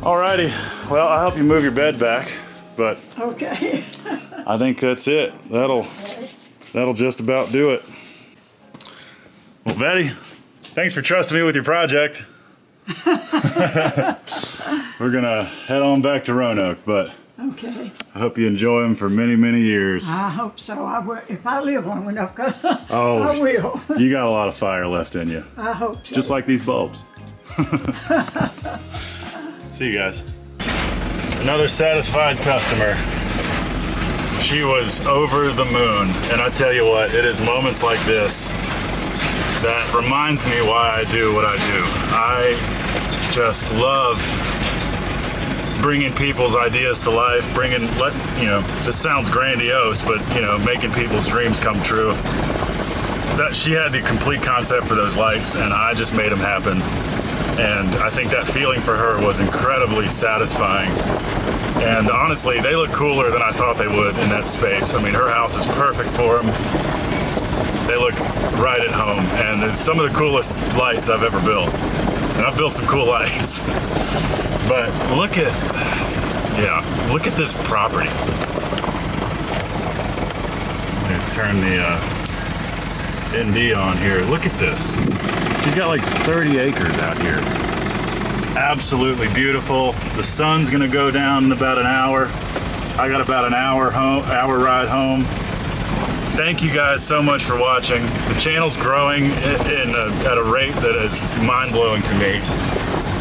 Alrighty, well, I hope you move your bed back, but Okay. I think that's it. That'll just about do it. Well, Betty, thanks for trusting me with your project. We're gonna head on back to Roanoke, but Okay. I hope you enjoy them for many, many years. I hope so. I will, if I live long enough, Oh, I will. You got a lot of fire left in you, I hope so. just like these bulbs. See you guys. Another satisfied customer. She was over the moon, and I tell you what, it is moments like this that reminds me why I do what I do. I just love bringing people's ideas to life, this sounds grandiose, but making people's dreams come true. That she had the complete concept for those lights, and I just made them happen. And I think that feeling for her was incredibly satisfying. And honestly, they look cooler than I thought they would in that space. I mean, her house is perfect for them. They look right at home, and it's some of the coolest lights I've ever built. And I've built some cool lights. But look at this property. I'm gonna turn the ND on here. Look at this. She's got like 30 acres out here. absolutely beautiful. The sun's gonna go down in about an hour. I got about an hour ride home. Thank you guys so much for watching. The channel's growing at a rate that is mind-blowing to me.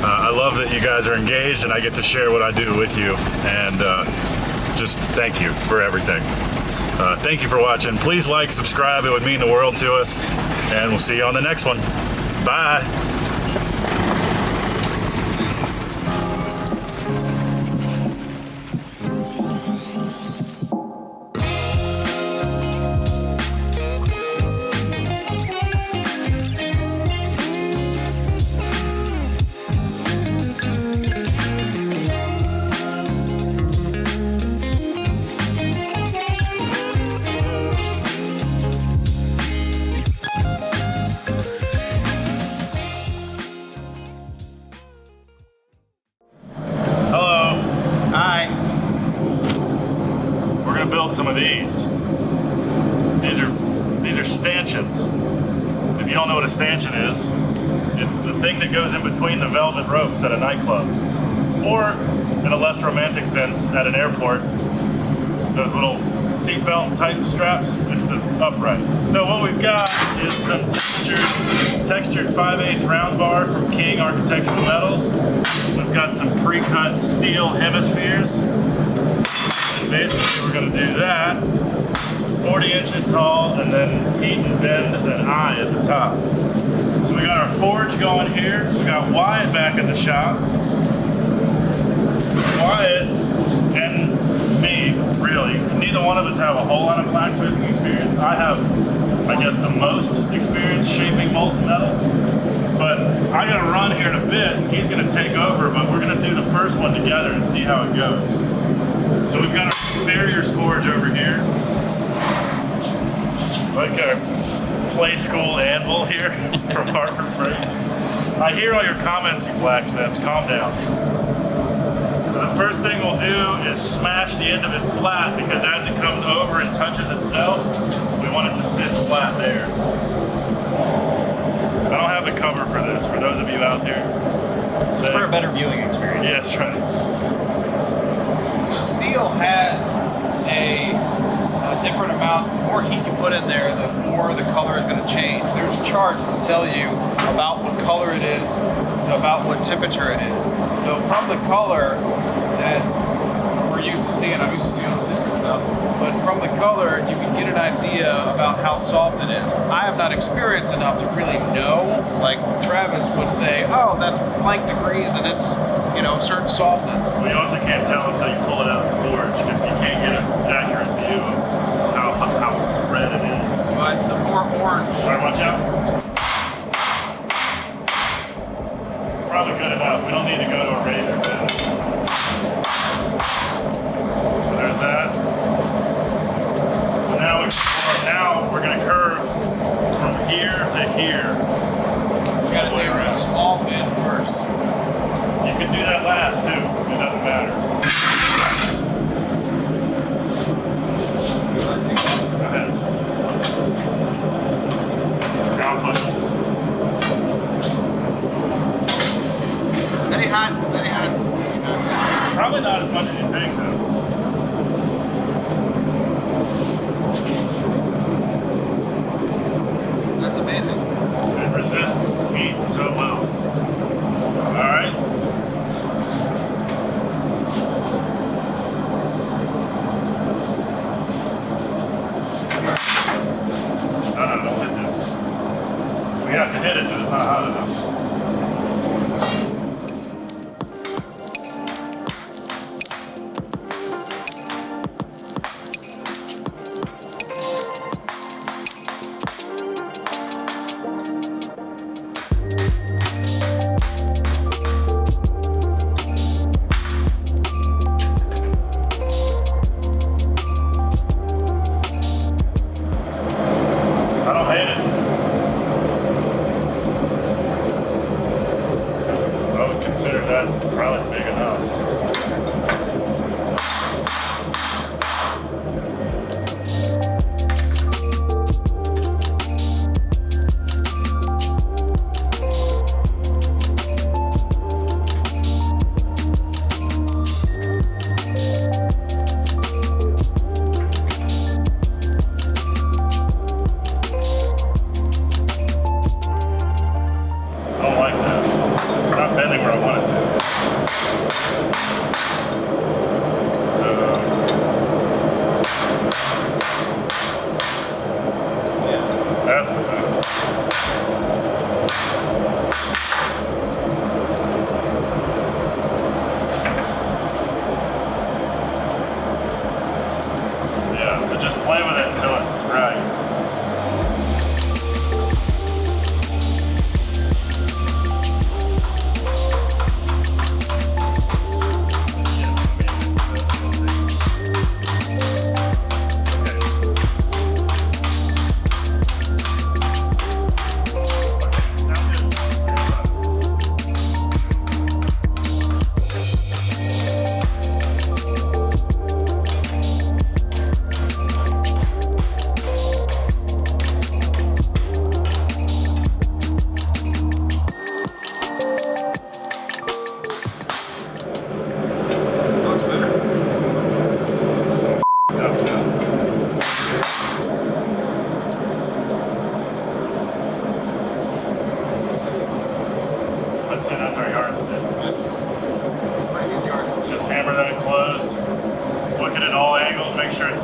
I love that you guys are engaged and I get to share what I do with you. And just thank you for everything. Thank you for watching. Please like, subscribe. It would mean the world to us. And we'll see you on the next one. Bye. Build some of these. These are stanchions. If you don't know what a stanchion is, it's the thing that goes in between the velvet ropes at a nightclub, or in a less romantic sense, at an airport. Those little seatbelt type straps. It's the uprights. So what we've got is some textured 5/8 round bar from King Architectural Metals. We've got some pre-cut steel hemispheres. Basically, we're going to do that, 40 inches tall, and then heat and bend an eye at the top. So we got our forge going here. We got Wyatt back in the shop. Wyatt and me, really, neither one of us have a whole lot of blacksmithing experience. I have, I guess, the most experience shaping molten metal. But I got to run here in a bit. He's going to take over, but we're going to do the first one together and see how it goes. So we've got our farrier's forge over here. Like our play school anvil here from Harbor Freight. I hear all your comments, you blacksmiths. Calm down. So the first thing we'll do is smash the end of it flat, because as it comes over and touches itself, we want it to sit flat there. I don't have the cover for this, for those of you out there. So, for a better viewing experience. Yeah, that's right. Steel has a different amount. The more heat you put in there, the more the color is going to change. There's charts to tell you about what color it is to about what temperature it is. So from the color that we're used to seeing, I'm used to seeing on different stuff, but from the color you can get an idea about how soft it is. I have not experienced enough to really know. Like Travis would say, oh, that's blank degrees and it's, you know, certain softness. Well, you also can't tell until you pull it out of the forge, because you can't get an accurate view of how red it is. But the more orange. All right, watch out. Probably good enough. We don't need to go to a razor bed. So there's that. So now we're going to curve from here to here. You got to do a small bend first. You can do that last too. It doesn't matter. Go ahead. Ground push. Very hot, very hot. Probably not as much as you think though. That's amazing. It resists heat so well. All right. No, don't hit this. If we have to hit it, then it's not hot enough. Probably big enough.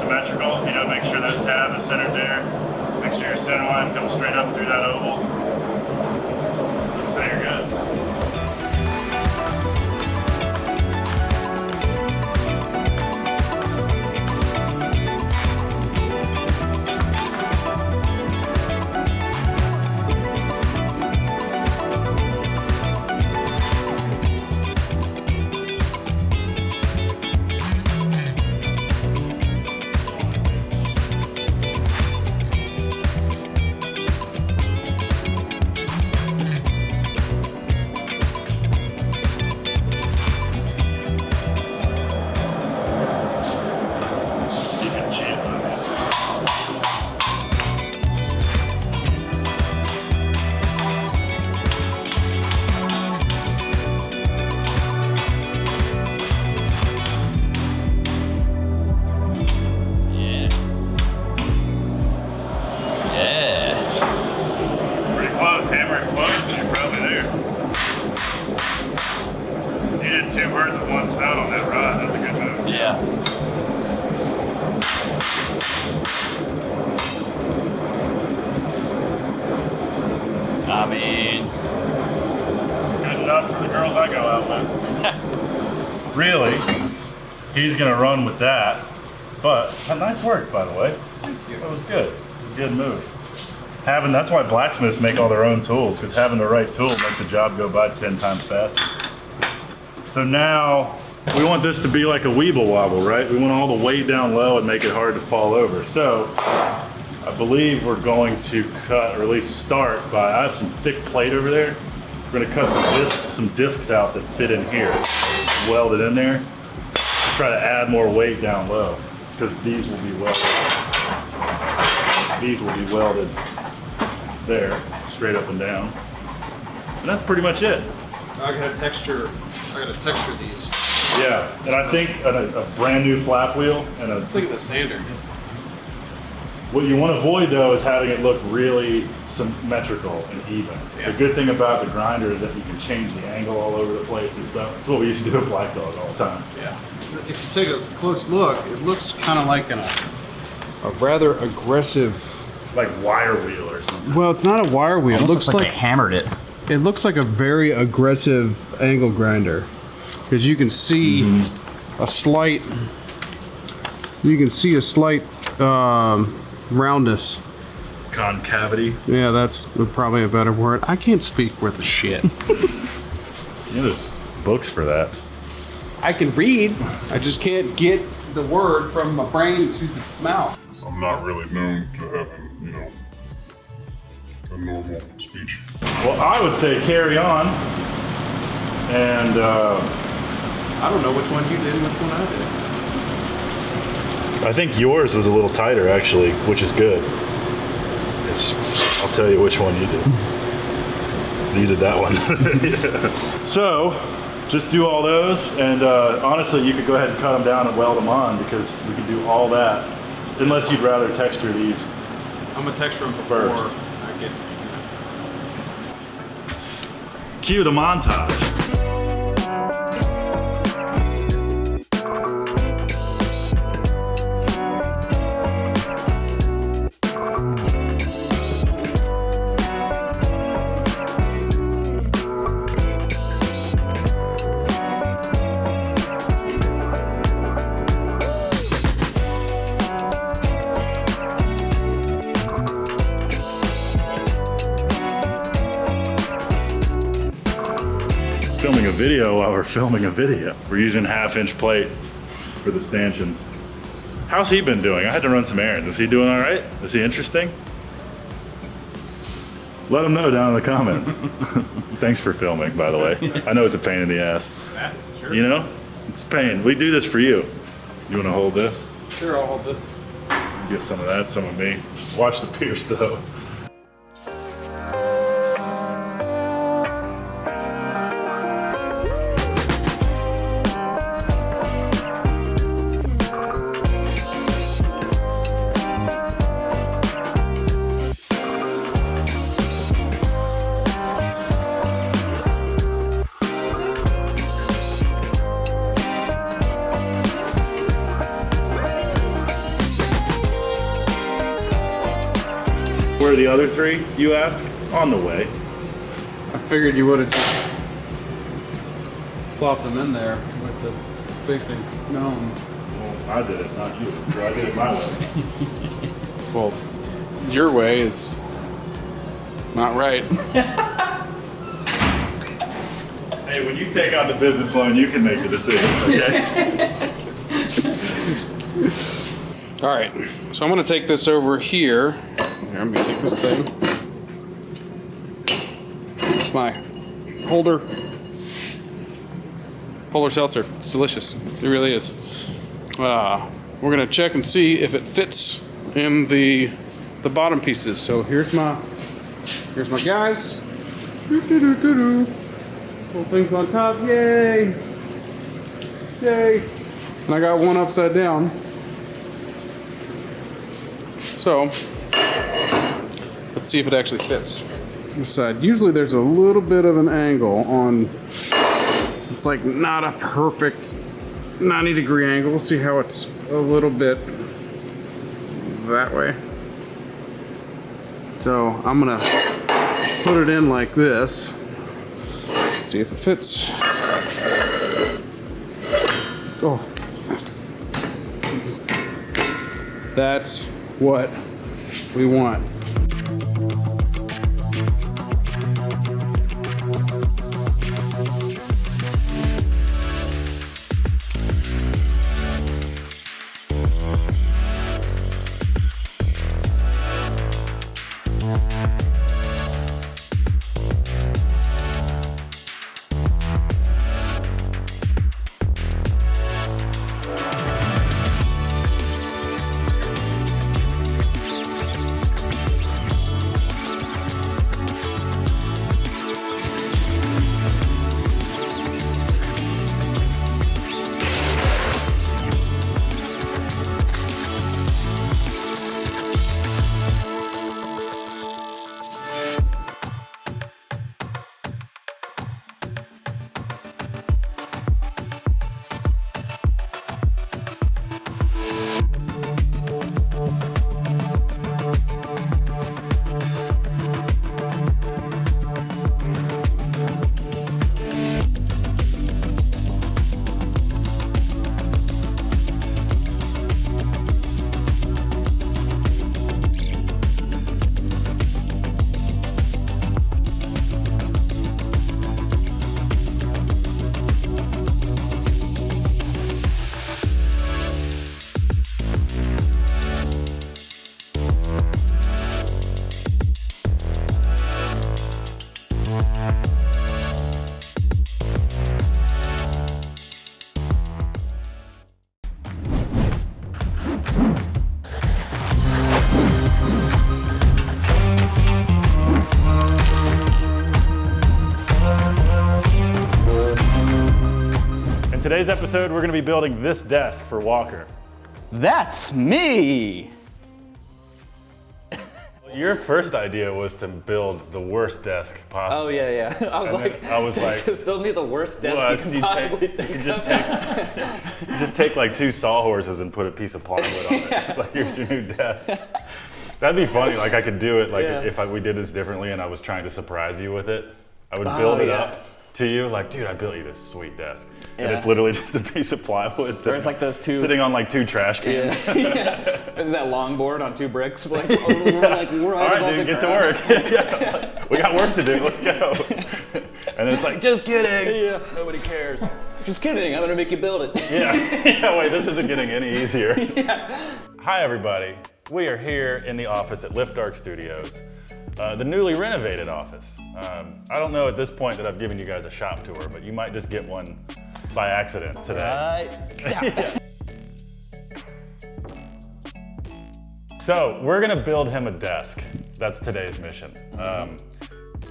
symmetrical. You know, make sure that tab is centered there. Make sure your center line comes straight up through that oval. Let's say you're good. I mean, good enough for the girls I go out with. Really, he's gonna run with that. But nice work, by the way. Thank you. That was good. Good move. That's why blacksmiths make all their own tools, because having the right tool makes a job go by 10 times faster. So now we want this to be like a weeble wobble, right? We want all the weight down low and make it hard to fall over. So I believe we're going to cut, or at least start by, I have some thick plate over there. We're gonna cut some discs out that fit in here, weld it in there. Try to add more weight down low, because these will be welded. These will be welded there, straight up and down. And that's pretty much it. I gotta texture these. Yeah, and I think a brand new flap wheel and a. Look at the sander. What you want to avoid though is having it look really symmetrical and even. Yeah. The good thing about the grinder is that you can change the angle all over the place and stuff. That's what we used to do at Black Dog all the time. Yeah. If you take a close look, it looks kind of like a rather aggressive. Like wire wheel or something. Well, it's not a wire wheel. It looks like they hammered it. it looks like a very aggressive angle grinder, because you can see a slight. You can see a slight roundness. Concavity. Yeah, that's probably a better word. I can't speak worth a shit. There's books for that. I can read. I just can't get the word from my brain to the mouth. I'm not really known to having, a normal speech. Well, I would say carry on. And I don't know which one you did and which one I did. I think yours was a little tighter actually, which is good. I'll tell you which one you did. You did that one. Yeah. So, just do all those, and honestly, you could go ahead and cut them down and weld them on, because we could do all that, unless you'd rather texture these. I'm gonna texture them before First. I get. Cue the montage. Filming a video while we're filming a video. We're using 1/2-inch plate for the stanchions. How's he been doing? I had to run some errands. Is he doing all right? Is he interesting? Let him know down in the comments. Thanks for filming, by the way. I know it's a pain in the ass. Yeah, sure. You know? It's pain. We do this for you. You want to hold this? Sure, I'll hold this. Get some of that, some of me. Watch the pierce though. the other 3, you ask? On the way. I figured you would have just plopped them in there with the spacing known. Well, I did it, not you. So I did it my way. Well, your way is not right. Hey, when you take out the business loan, you can make the decision, okay? All right, so I'm gonna take this over here. Here, I'm gonna take this thing. It's my holder seltzer. It's delicious. It really is. We're gonna check and see if it fits in the bottom pieces. So here's my guys. Little things on top. Yay! Yay! And I got one upside down. So let's see if it actually fits. This side. Usually there's a little bit of an angle on. It's like not a perfect 90-degree angle. We'll see how it's a little bit that way. So I'm gonna put it in like this. See if it fits. Oh. That's what we want. In today's episode, we're going to be building this desk for Walker. That's me! Your first idea was to build the worst desk possible. Oh, yeah. I was like, just build me the worst desk Well, you can possibly you think could of. just take like 2 sawhorses and put a piece of plywood on it. Like, here's your new desk. That'd be funny. Like, I could do it like if we did this differently and I was trying to surprise you with it. I would build it up to you, like, dude, I built you this sweet desk. And it's literally just a piece of plywood There's like those 2 sitting on like 2 trash cans. Is that longboard on 2 bricks? Like, we're right All right, dude, get to work. We got work to do. Let's go. And then it's like, just kidding. Nobody cares. Just kidding. I'm gonna make you build it. Wait, this isn't getting any easier. Hi, everybody. We are here in the office at Lift Dark Studios, the newly renovated office. I don't know at this point that I've given you guys a shop tour, but you might just get one by accident today. So we're gonna build him a desk. That's today's mission.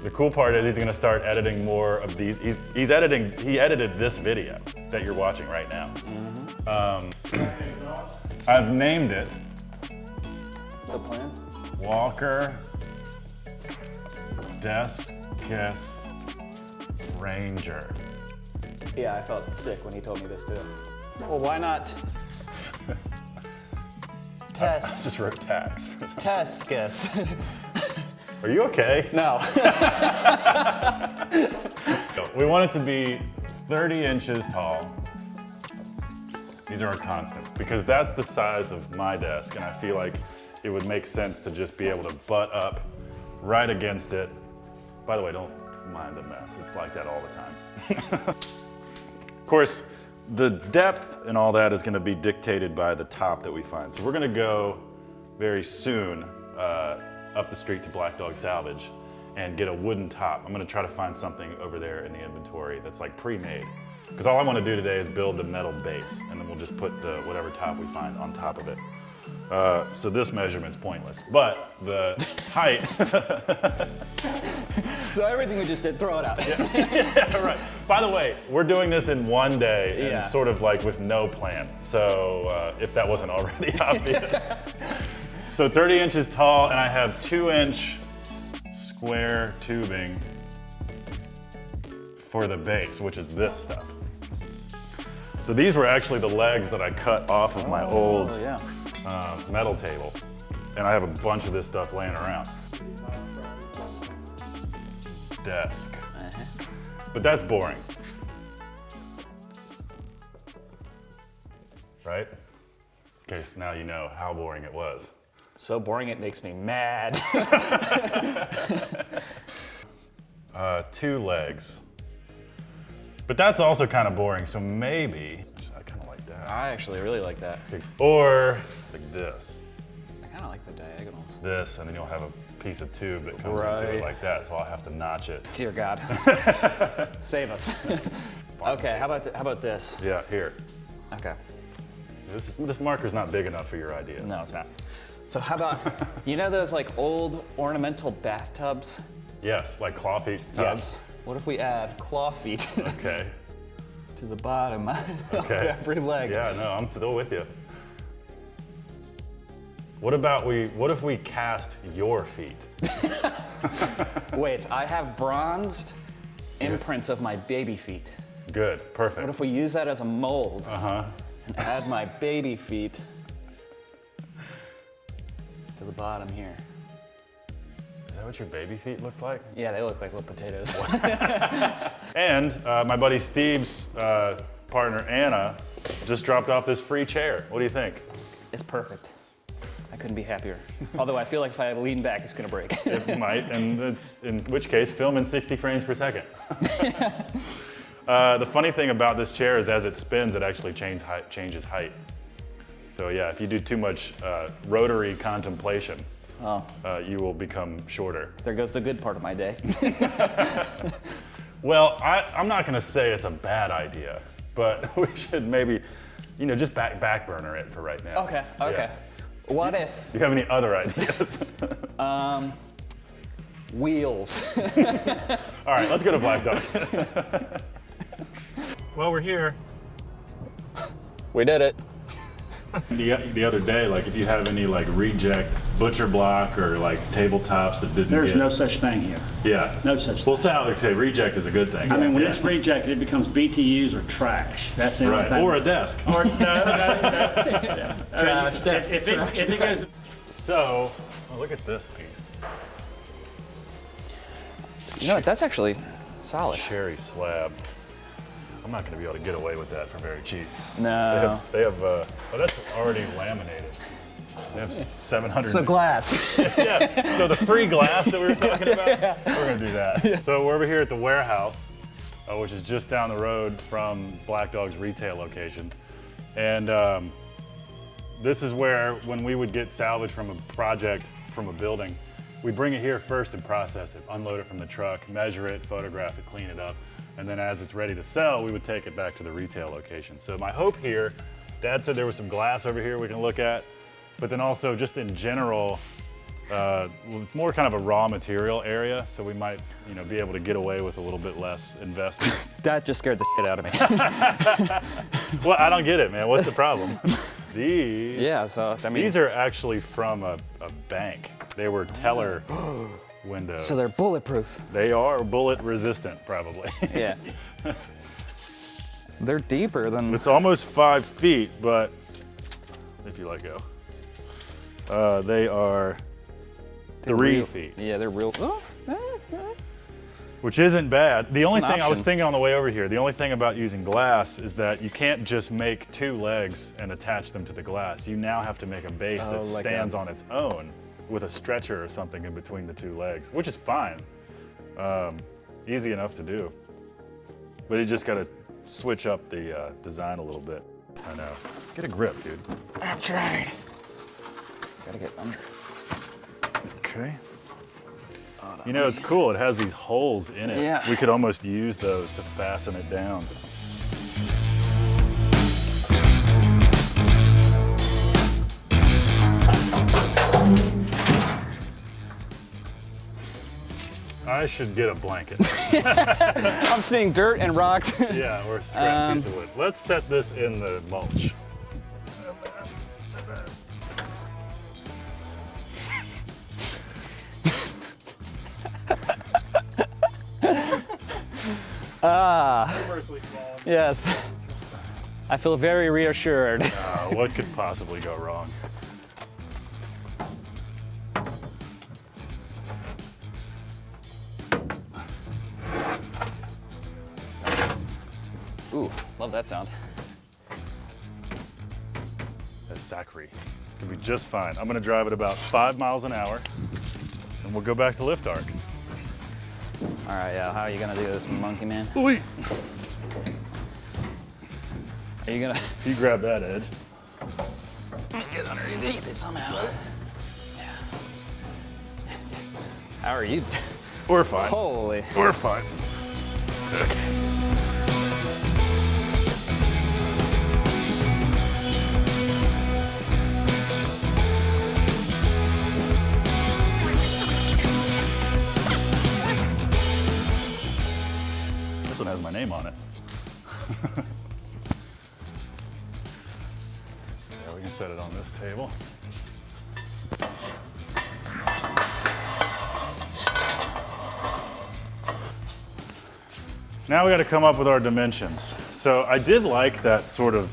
The cool part is he's gonna start editing more of these. He edited this video that you're watching right now. I've named it The plan? Walker Deskus Ranger. Yeah, I felt sick when he told me this too. Well, why not I just wrote tax. Tescus? Are you okay? No. We want it to be 30 inches tall. These are our constants because that's the size of my desk, and I feel like it would make sense to just be able to butt up right against it. By the way, don't mind the mess. It's like that all the time. Of course, the depth and all that is going to be dictated by the top that we find. So we're going to go very soon up the street to Black Dog Salvage and get a wooden top. I'm going to try to find something over there in the inventory that's like pre-made. Because all I want to do today is build the metal base, and then we'll just put the whatever top we find on top of it. So this measurement's pointless, but the height. So everything we just did, throw it out. Yeah, right. By the way, we're doing this in one day and Yeah. sort of like with no plan. So if that wasn't already obvious. So 30 inches tall, and I have 2-inch square tubing for the base, which is this stuff. So these were actually the legs that I cut off of my old yeah. metal table. And I have a bunch of this stuff laying around. Desk. But that's boring. Right? In case now you know how boring it was. So boring it makes me mad. 2 legs. But that's also kind of boring, so maybe, I kind of like that. I actually really like that. Or like this. I kind of like the diagonals. This, and then you'll have a piece of tube that comes into it Right. like that, so I'll have to notch it. Dear God. Save us. Okay, how about this? Yeah, here. Okay. This marker's not big enough for your ideas. No, it's not. So how about, you know those like old ornamental bathtubs? Yes, like claw feet tubs. What if we add claw feet Okay. to the bottom of Okay. every leg? Yeah, no, I'm still with you. What if we cast your feet? Wait, I have bronzed imprints of my baby feet. Good, perfect. What if we use that as a mold and add my baby feet to the bottom here? Is that what your baby feet look like? Yeah, they look like little potatoes. And my buddy Steve's partner Anna just dropped off this free chair. What do you think? It's perfect. I couldn't be happier. Although I feel like if I lean back, it's gonna break. It might, and it's, in which case, film in 60 frames per second. The funny thing about this chair is as it spins, it actually changes height. So yeah, if you do too much rotary contemplation, you will become shorter. There goes the good part of my day. Well, I'm not gonna say it's a bad idea, but we should maybe, just back burner it for right now. Okay. Yeah. What if Do you have any other ideas? wheels? All right, let's go to Black Dog. Well, we're here. We did it. The other day, like if you have any like reject butcher block or like tabletops that didn't There's get, no such thing here. yeah, No such Well, sound like say reject is a good thing. I mean, when Yeah. it's rejected, it becomes BTUs or trash. That's the only Right, thing. or a desk. Or no. Trash. If it goes. So, look at this piece. You know what? That's actually solid. Cherry slab. I'm not going to be able to get away with that for very cheap. No. They have oh, that's already laminated. They have 700. It's the glass. Yeah, so the free glass that we were talking about, we're gonna do that. So we're over here at the warehouse, which is just down the road from Black Dog's retail location. And this is where, when we would get salvage from a project, from a building, we bring it here first and process it, unload it from the truck, measure it, photograph it, clean it up. And then as it's ready to sell, we would take it back to the retail location. So my hope here, Dad said there was some glass over here we can look at, but then also just in general, more kind of a raw material area, so we might, be able to get away with a little bit less investment. That just scared the shit out of me. Well, I don't get it, man. What's the problem? These. Yeah, so I mean. These are actually from a bank. They were teller windows. So they're bulletproof. They are bullet resistant, probably. Yeah. They're deeper than. It's almost 5 feet, but if you let go, they are 3 feet. Yeah, they're real. Oh, Which isn't bad. The only an thing I was option. thinking on the way over here, the only thing about using glass is that you can't just make 2 legs and attach them to the glass. You now have to make a base that like stands on its own with a stretcher or something in between the 2 legs, which is fine. Easy enough to do. But you just gotta switch up the design a little bit. I know. Get a grip, dude. I'm trying. Gotta get under. Okay. You know, it's cool. It has these holes in it. Yeah. We could almost use those to fasten it down. I should get a blanket. I'm seeing dirt and rocks. Yeah, or a scrap piece of wood. Let's set this in the mulch. Humorously small. Yes. I feel very reassured. What could possibly go wrong? Ooh, love that sound. That's sacri. It'll be just fine. I'm gonna drive at about 5 miles an hour, and we'll go back to lift arc. All right, yeah. How are you gonna do this, monkey man? Wait. Are you gonna You grab that edge. get underneath it somehow? Yeah. How are you? We're fine. Holy. We're fine. Okay. This one has my name on it. Yeah, we can set it on this table. Now we got to come up with our dimensions. So I did like that sort of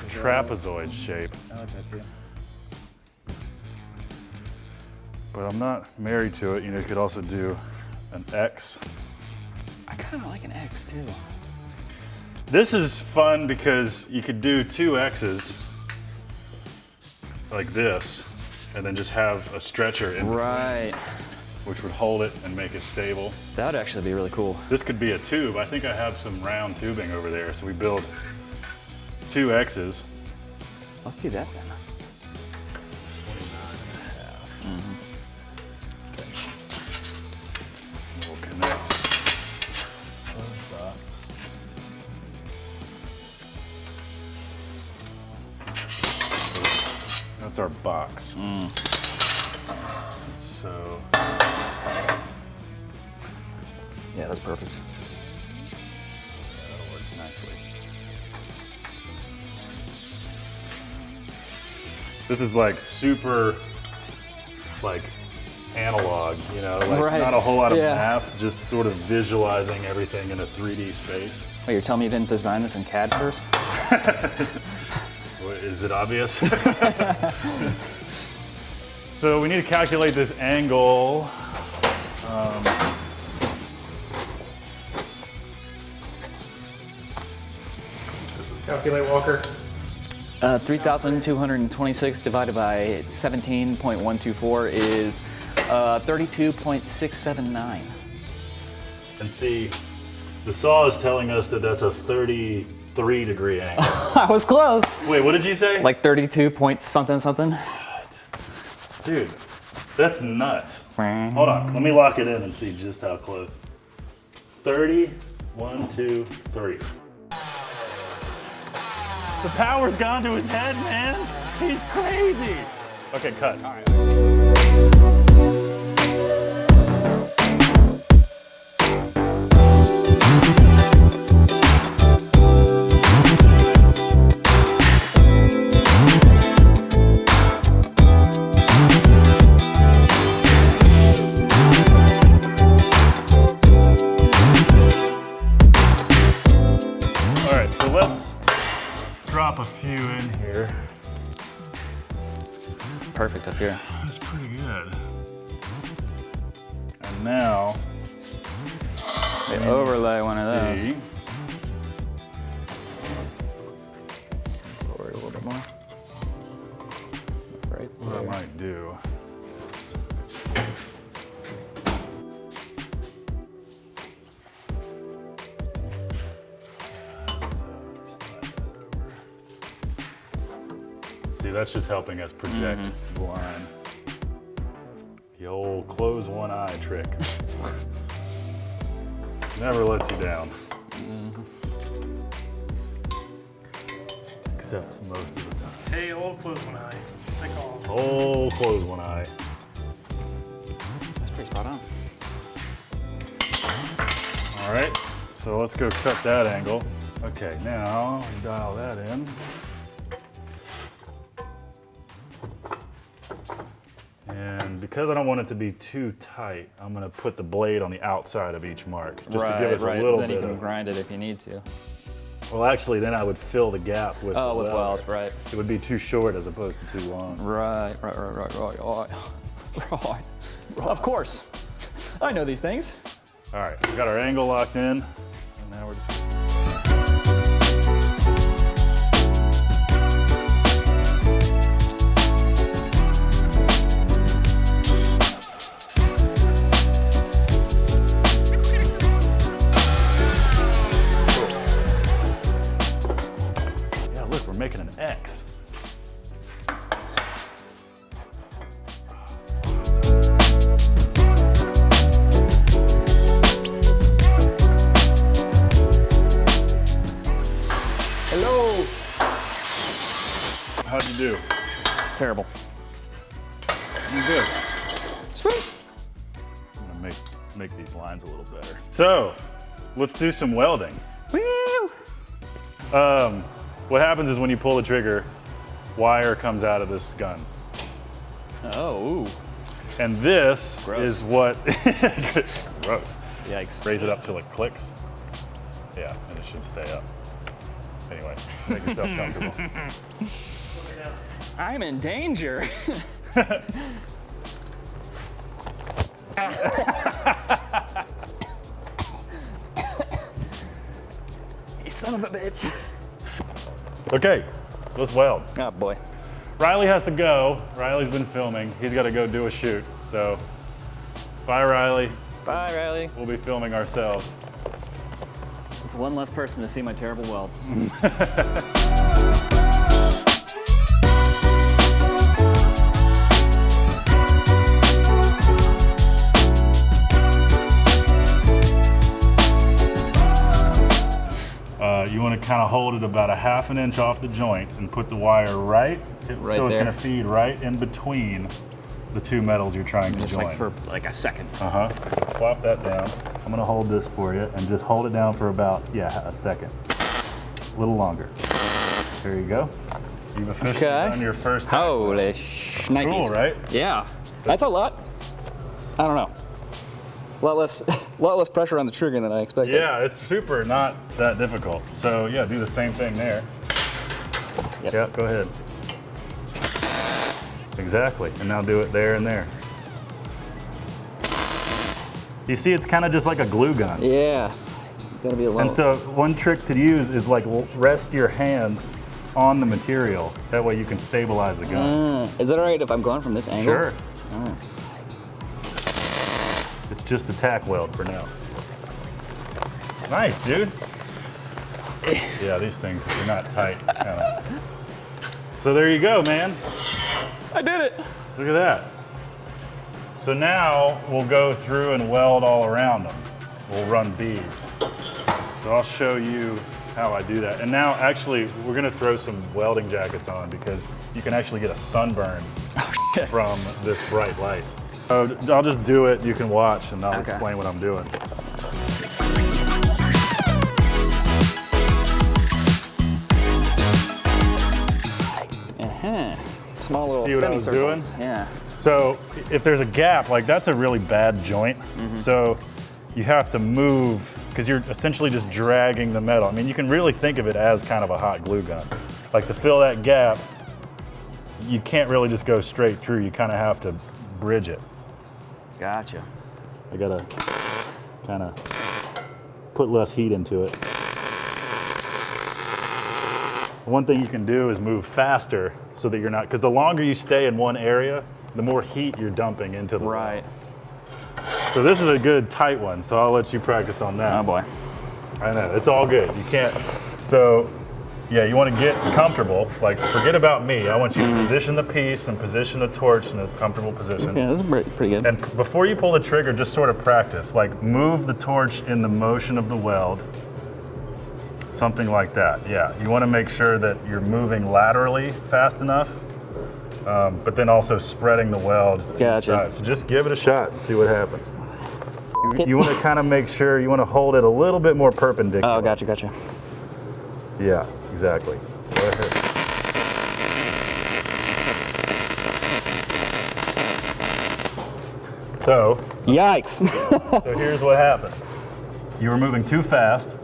trapezoid shape, I like that too. but I'm not married to it. You know, you could also do an X. I kind of like an X too. This is fun because you could do 2 X's like this, and then just have a stretcher in between, Right. which would hold it and make it stable. That would actually be really cool. This could be a tube. I think I have some round tubing over there, so we build 2 X's. Let's do that then. We'll connect those dots. That's our box. So Yeah, that's perfect. that'll work nicely. This is like super, like analog, you know, like Right. not a whole lot of Yeah. math, just sort of visualizing everything in a 3D space. Wait, you're telling me you didn't design this in CAD first? Is it obvious? So we need to calculate this angle. Calculate, Walker. 3,226 divided by 17.124 is 32.679. And see, the saw is telling us that that's a 33-degree angle. I was close. Wait, what did you say? Like 32 point something something. Dude, that's nuts. Hold on, let me lock it in and see just how close. 30, 1, 2, 3. The power's gone to his head, man. He's crazy. Okay, cut. All right. All right, so let's drop a few in here. perfect up here. That's pretty good. And now, They overlay one of those. see, Forward a little bit more. Right what I there. might do. See, that's just helping us project the line. The old close one eye trick. Never lets you down. Except most of the time. Hey, old close one eye. They call them. Oh, close one eye. That's pretty spot on. All right, so let's go cut that angle. Okay, now dial that in. And because I don't want it to be too tight, I'm gonna put the blade on the outside of each mark, just to give us a little Then bit you can of, grind it if you need to. well, actually, then I would fill the gap with Oh, the with weld. weld, right. It would be too short as opposed to too long. Right. Of course. I know these things. All right, we got our angle locked in, and now we're just we're making an X. Hello. How'd you do? Terrible. You good. Sweet. I'm gonna make these lines a little better. So, let's do some welding. Woo! What happens is when you pull the trigger, wire comes out of this gun. Oh, ooh. And this Gross. is what, gross. Yikes. Raise it up till it clicks. Yeah, and it should stay up. Anyway, make yourself comfortable. I'm in danger. You son of a bitch. Okay, let's weld. Oh boy. Riley has to go. Riley's been filming. He's got to go do a shoot. So, bye, Riley. Bye, Riley. We'll be filming ourselves. It's one less person to see my terrible welds. You want to kind of hold it about a ½ an inch off the joint and put the wire right Right so it's there. going to feed right in between the two metals you're trying to Just join. like for like a second. So flop that down. I'm going to hold this for you and just hold it down for about, a second. A little longer. There you go. You've officially done your first. Holy shnikes. Cool, right? Yeah. That's a lot. I don't know. A lot less pressure on the trigger than I expected. Yeah, it's super not that difficult. So yeah, do the same thing there. Yep. Yeah, go ahead. Exactly, and now do it there and there. You see, it's kind of just like a glue gun. Yeah. Gotta be a little. And so one trick to use is like rest your hand on the material. That way you can stabilize the gun. Is it all right if I'm going from this angle? Sure. It's just a tack weld for now. Nice, dude. Yeah, these things, they're not tight. So there you go, man. I did it. Look at that. So now we'll go through and weld all around them. We'll run beads. So I'll show you how I do that. And now actually we're gonna throw some welding jackets on because you can actually get a sunburn from this bright light. So I'll just do it, you can watch, and I'll explain what I'm doing. Small little See what I was doing? semicircles. Yeah. So if there's a gap, like that's a really bad joint. So you have to move, because you're essentially just dragging the metal. I mean, you can really think of it as kind of a hot glue gun. Like to fill that gap, you can't really just go straight through. You kind of have to bridge it. Gotcha. I gotta kind of put less heat into it. One thing you can do is move faster so that you're not, because the longer you stay in one area, the more heat you're dumping into the Right. weld. So this is a good tight one, so I'll let you practice on that. Oh boy. I know, it's all good. You can't, so yeah, you want to get comfortable. Like, forget about me. I want you to position the piece and position the torch in a comfortable position. Yeah, this is pretty good. And before you pull the trigger, just sort of practice. Like, move the torch in the motion of the weld. Something like that, yeah. You want to make sure that you're moving laterally fast enough, but then also spreading the weld. Gotcha. So just give it a shot and see what happens. You want to kind of make sure, you want to hold it a little bit more perpendicular. Oh, gotcha. Yeah, exactly. Go ahead. So, Yikes. so here's what happened. You were moving too fast.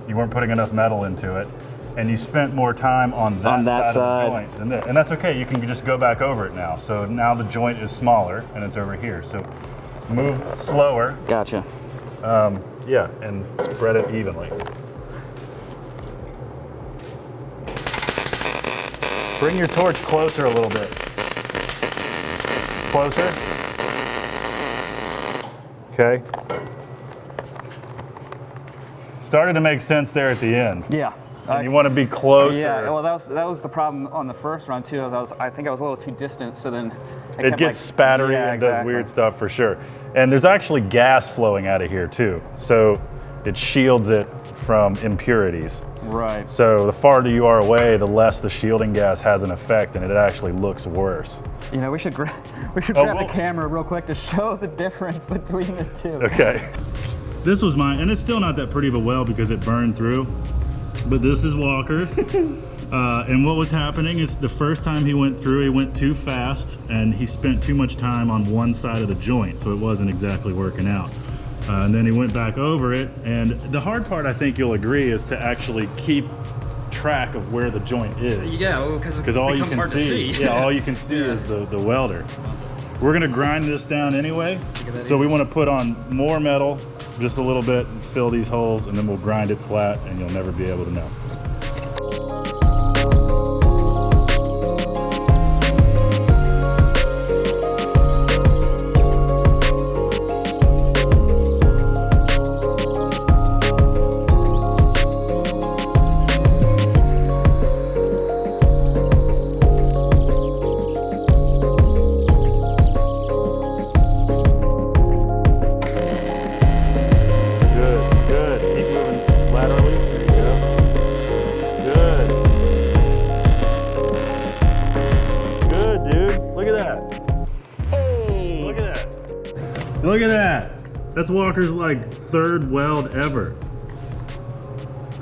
You weren't putting enough metal into it, and you spent more time on that side of the joint than this. And that's okay. You can just go back over it now. So now the joint is smaller, and it's over here. So move slower. Gotcha. Yeah, and spread it evenly. Bring your torch closer a little bit. Closer. Okay. Started to make sense there at the end. Yeah. And you want to be closer. Yeah, well, that was the problem on the first run too. I think I was a little too distant, so then It gets spattery and does weird stuff for sure. And there's actually gas flowing out of here too, so it shields it from impurities. Right. So the farther you are away, the less the shielding gas has an effect, and it actually looks worse. You know, we should grab the camera real quick to show the difference between the two. Okay. This was mine, and it's still not that pretty of a weld because it burned through, but this is Walker's. And what was happening is the first time he went through, he went too fast, and he spent too much time on one side of the joint, so it wasn't exactly working out. And then he went back over it, and the hard part, I think you'll agree, is to actually keep track of where the joint is. Yeah, because it all you becomes can hard to see. Yeah, all you can see is the welder. We're gonna grind this down anyway, so we want to put on more metal, just a little bit, and fill these holes, and then we'll grind it flat, and you'll never be able to know. Look at that. That's Walker's like third weld ever.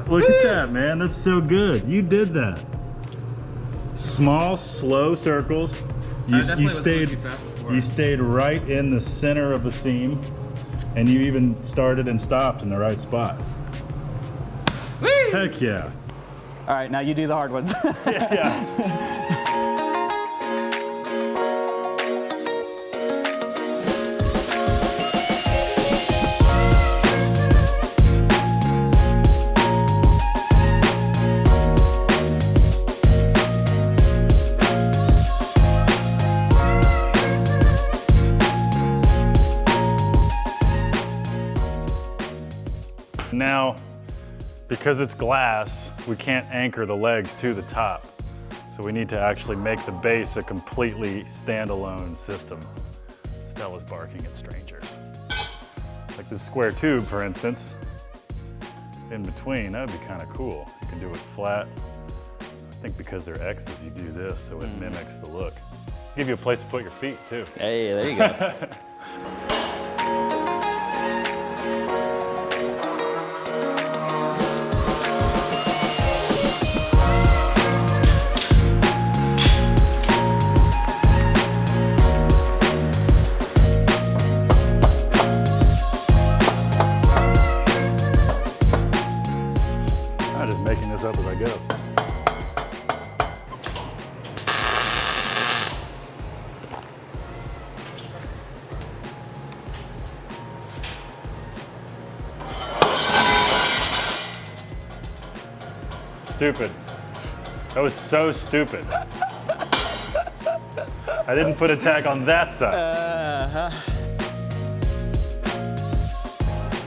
Look at that, man. That's so good. You did that. Small, slow circles. You stayed right in the center of the seam, and you even started and stopped in the right spot. Whee! Heck yeah. All right, now you do the hard ones. Yeah. Now, because it's glass, we can't anchor the legs to the top. So we need to actually make the base a completely standalone system. Stella's barking at strangers. Like this square tube, for instance, in between, that would be kind of cool. You can do it flat. I think because they're X's, you do this, so it mimics the look. Give you a place to put your feet, too. Hey, there you go. I'm just making this up as I go. stupid. That was so stupid. I didn't put a tag on that side.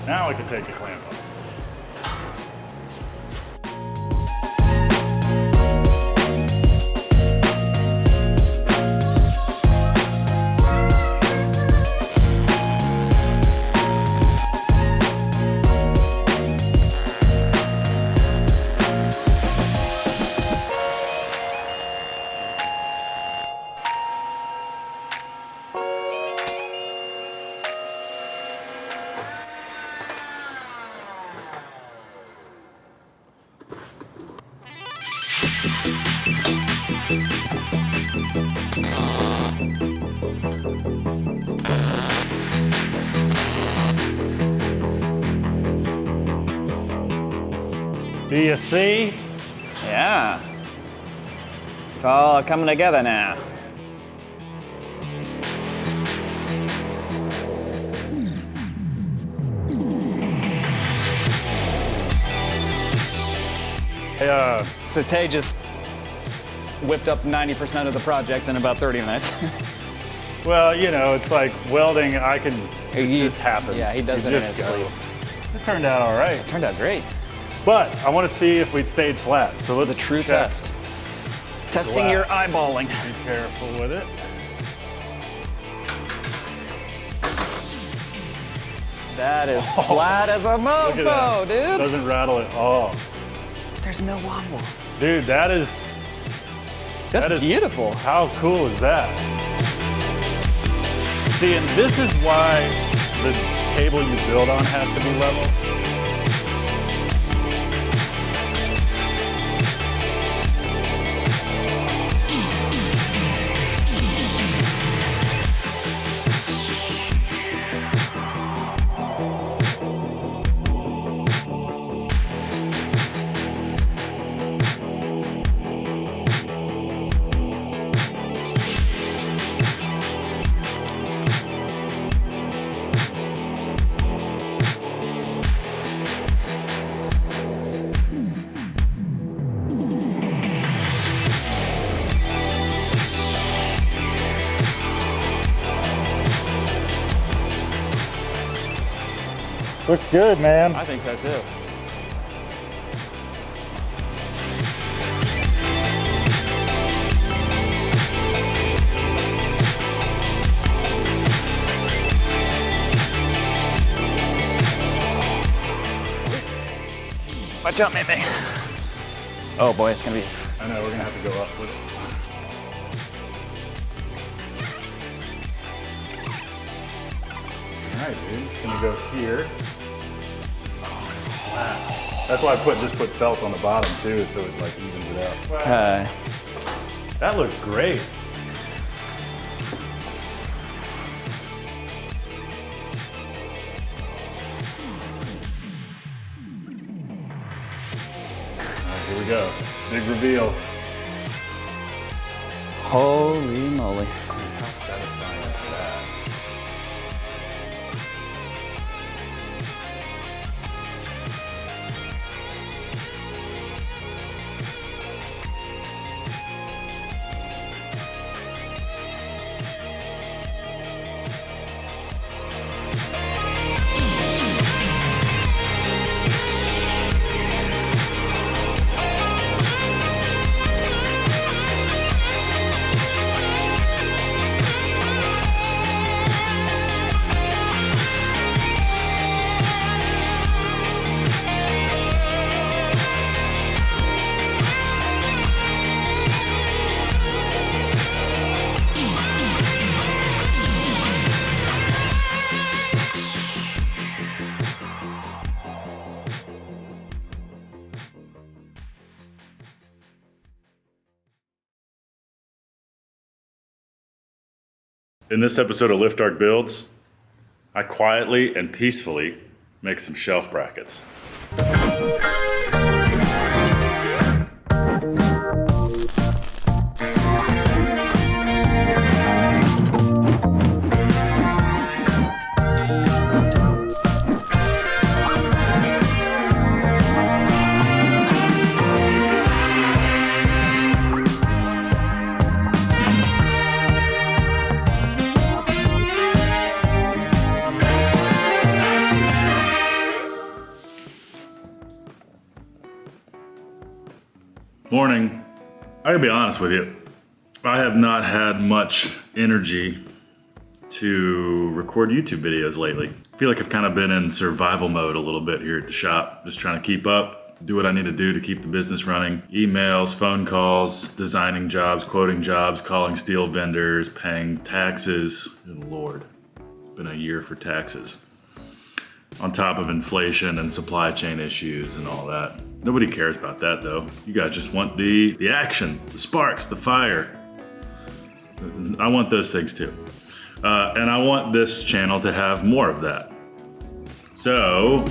Now I can take the clamp off. Do you see? Yeah. It's all coming together now. Hey, So Tay just whipped up 90% of the project in about 30 minutes. well, you know, it's like welding. It just happens. Yeah, he does You it in just his go. sleep. It turned out all right. Turned out great. But I want to see if we'd stayed flat. So let's The true check. test. Testing your eyeballing. Be careful with it. That is flat as a Look at mofo, that. dude. Doesn't rattle at all. There's no wobble. Dude, That's that is beautiful. How cool is that? See, and this is why the table you build on has to be level. Looks good, man. I think so too. Watch out, maybe. Oh boy, it's gonna be. I know, we're gonna have to go up with it. All right, dude, it's gonna go here. Oh, it's flat. That's why I just put felt on the bottom too, so it like evens it out. That looks great. All right, here we go. Big reveal. Holy moly. How satisfying is that? In this episode of Lift Arc Builds, I quietly and peacefully make some shelf brackets. Morning. I gotta be honest with you. I have not had much energy to record YouTube videos lately. I feel like I've kind of been in survival mode a little bit here at the shop. Just trying to keep up, do what I need to do to keep the business running. Emails, phone calls, designing jobs, quoting jobs, calling steel vendors, paying taxes. Good Lord, it's been a year for taxes. On top of inflation and supply chain issues and all that. Nobody cares about that though. You guys just want the action, the sparks, the fire. I want those things too. And I want this channel to have more of that. So,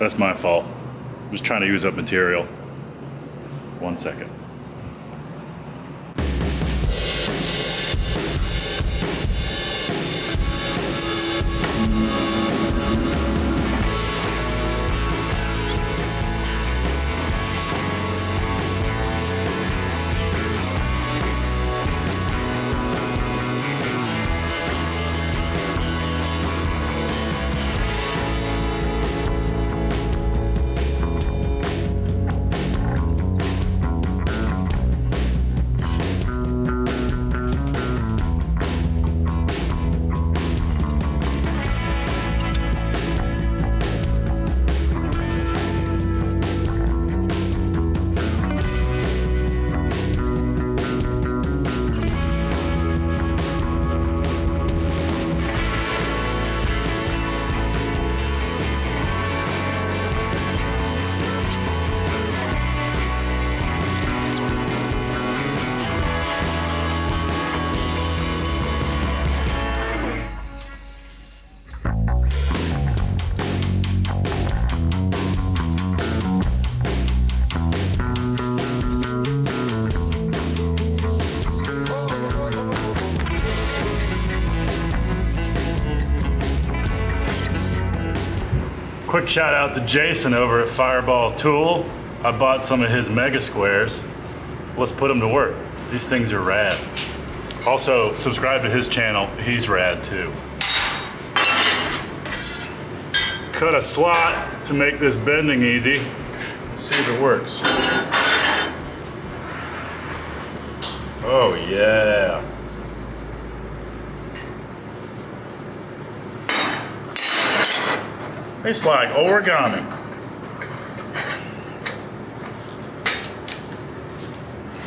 that's my fault. I'm just trying to use up material. 1 second. Quick shout out to Jason over at Fireball Tool. I bought some of his mega squares. Let's put them to work. These things are rad. Also, subscribe to his channel. He's rad too. Cut a slot to make this bending easy. Let's see if it works. Oh yeah. It's like origami.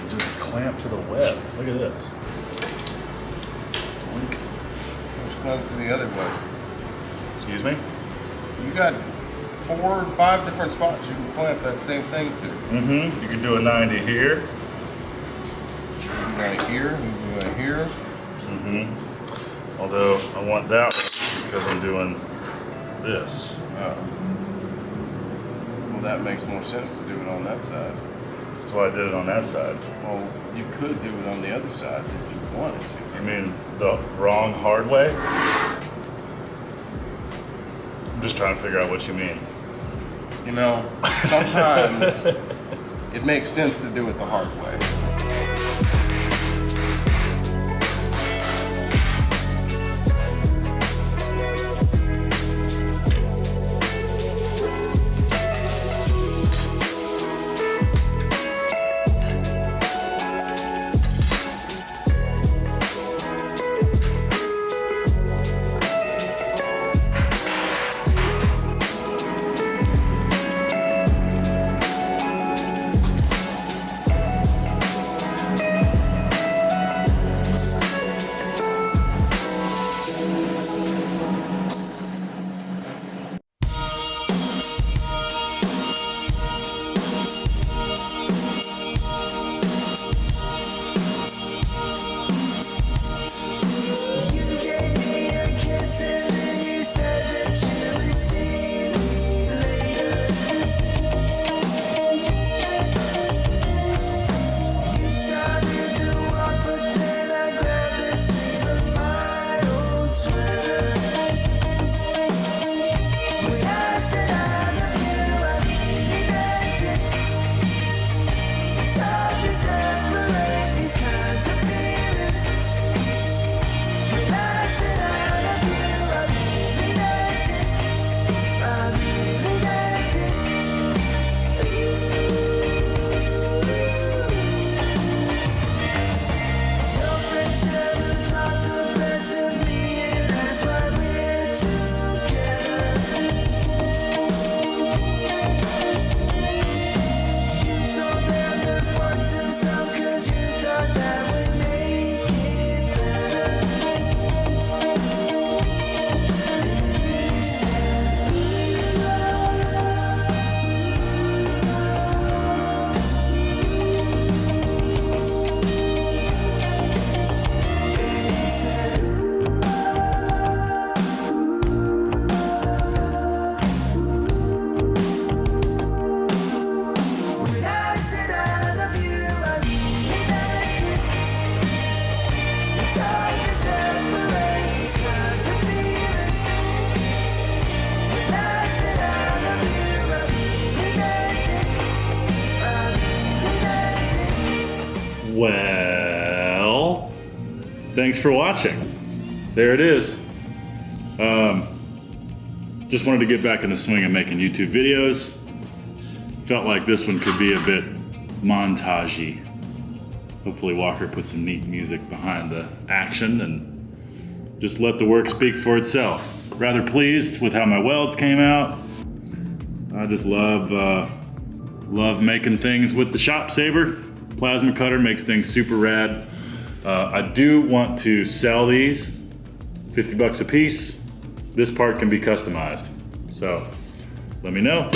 Just clamp to the web. Look at this. Let's clamp to the other way. Excuse me? You got 4 or 5 different spots you can clamp that same thing to. Mm-hmm. You can do a 90 here. down here, and down here. Although I want that one because I'm doing this. Oh. Well, that makes more sense to do it on that side. That's why I did it on that side. Well, you could do it on the other sides if you wanted to. You mean the wrong hard way? I'm just trying to figure out what you mean. You know, sometimes it makes sense to do it the hard way. Well, thanks for watching. There it is. Just wanted to get back in the swing of making YouTube videos. Felt like this one could be a bit montagey. Hopefully Walker put some neat music behind the action and just let the work speak for itself. Rather pleased with how my welds came out. I just love making things with the shop saber. Plasma cutter makes things super rad. I do want to sell these, 50 bucks a piece. This part can be customized. So let me know,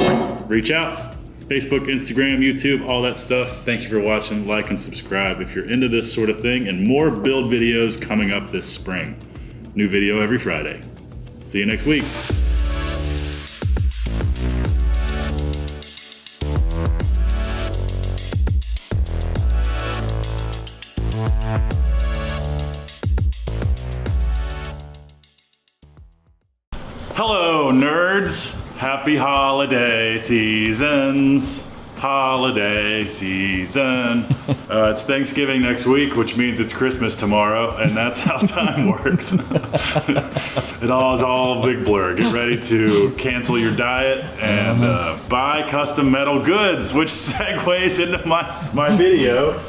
reach out. Facebook, Instagram, YouTube, all that stuff. Thank you for watching. Like and subscribe if you're into this sort of thing, and more build videos coming up this spring. New video every Friday. See you next week. Hello, nerds. Happy holiday seasons. Holiday season. It's Thanksgiving next week, which means it's Christmas tomorrow, and that's how time works. It all is all a big blur. Get ready to cancel your diet and buy custom metal goods, which segues into my video.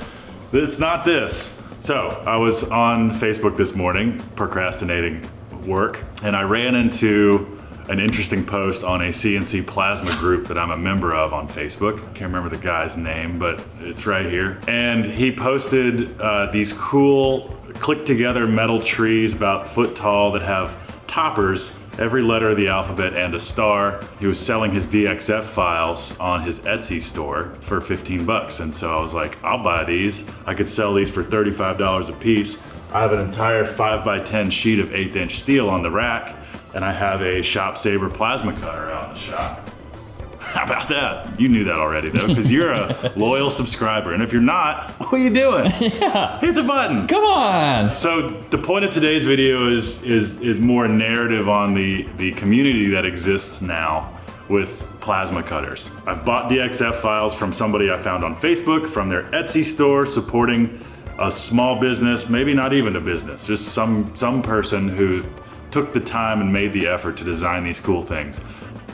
It's not this. So I was on Facebook this morning, procrastinating work, and I ran into an interesting post on a CNC plasma group that I'm a member of on Facebook. I can't remember the guy's name, but it's right here. And he posted these cool click together metal trees about foot tall that have toppers every letter of the alphabet and a star. He was selling his DXF files on his Etsy store for 15 bucks. And so I was like, I'll buy these. I could sell these for $35 a piece. I have an entire 5x10 sheet of 1/8" steel on the rack, and I have a Shop Saber plasma cutter out in the shop. How about that? You knew that already though, because you're a loyal subscriber. And if you're not, what are you doing? Yeah. Hit the button. Come on. So the point of today's video is more narrative on the community that exists now with plasma cutters. I've bought DXF files from somebody I found on Facebook, from their Etsy store, supporting a small business, maybe not even a business, just some person who took the time and made the effort to design these cool things.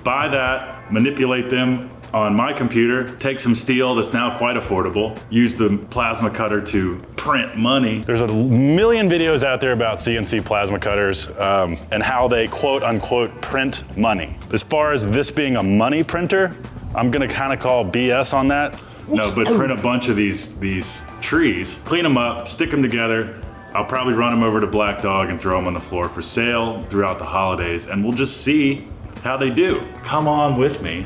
Buy that, manipulate them on my computer, take some steel that's now quite affordable, use the plasma cutter to print money. There's a million videos out there about CNC plasma cutters and how they quote unquote print money. As far as this being a money printer, I'm gonna kind of call BS on that. No, but print a bunch of these trees, clean them up, stick them together. I'll probably run them over to Black Dog and throw them on the floor for sale throughout the holidays, and we'll just see how they do. Come on with me,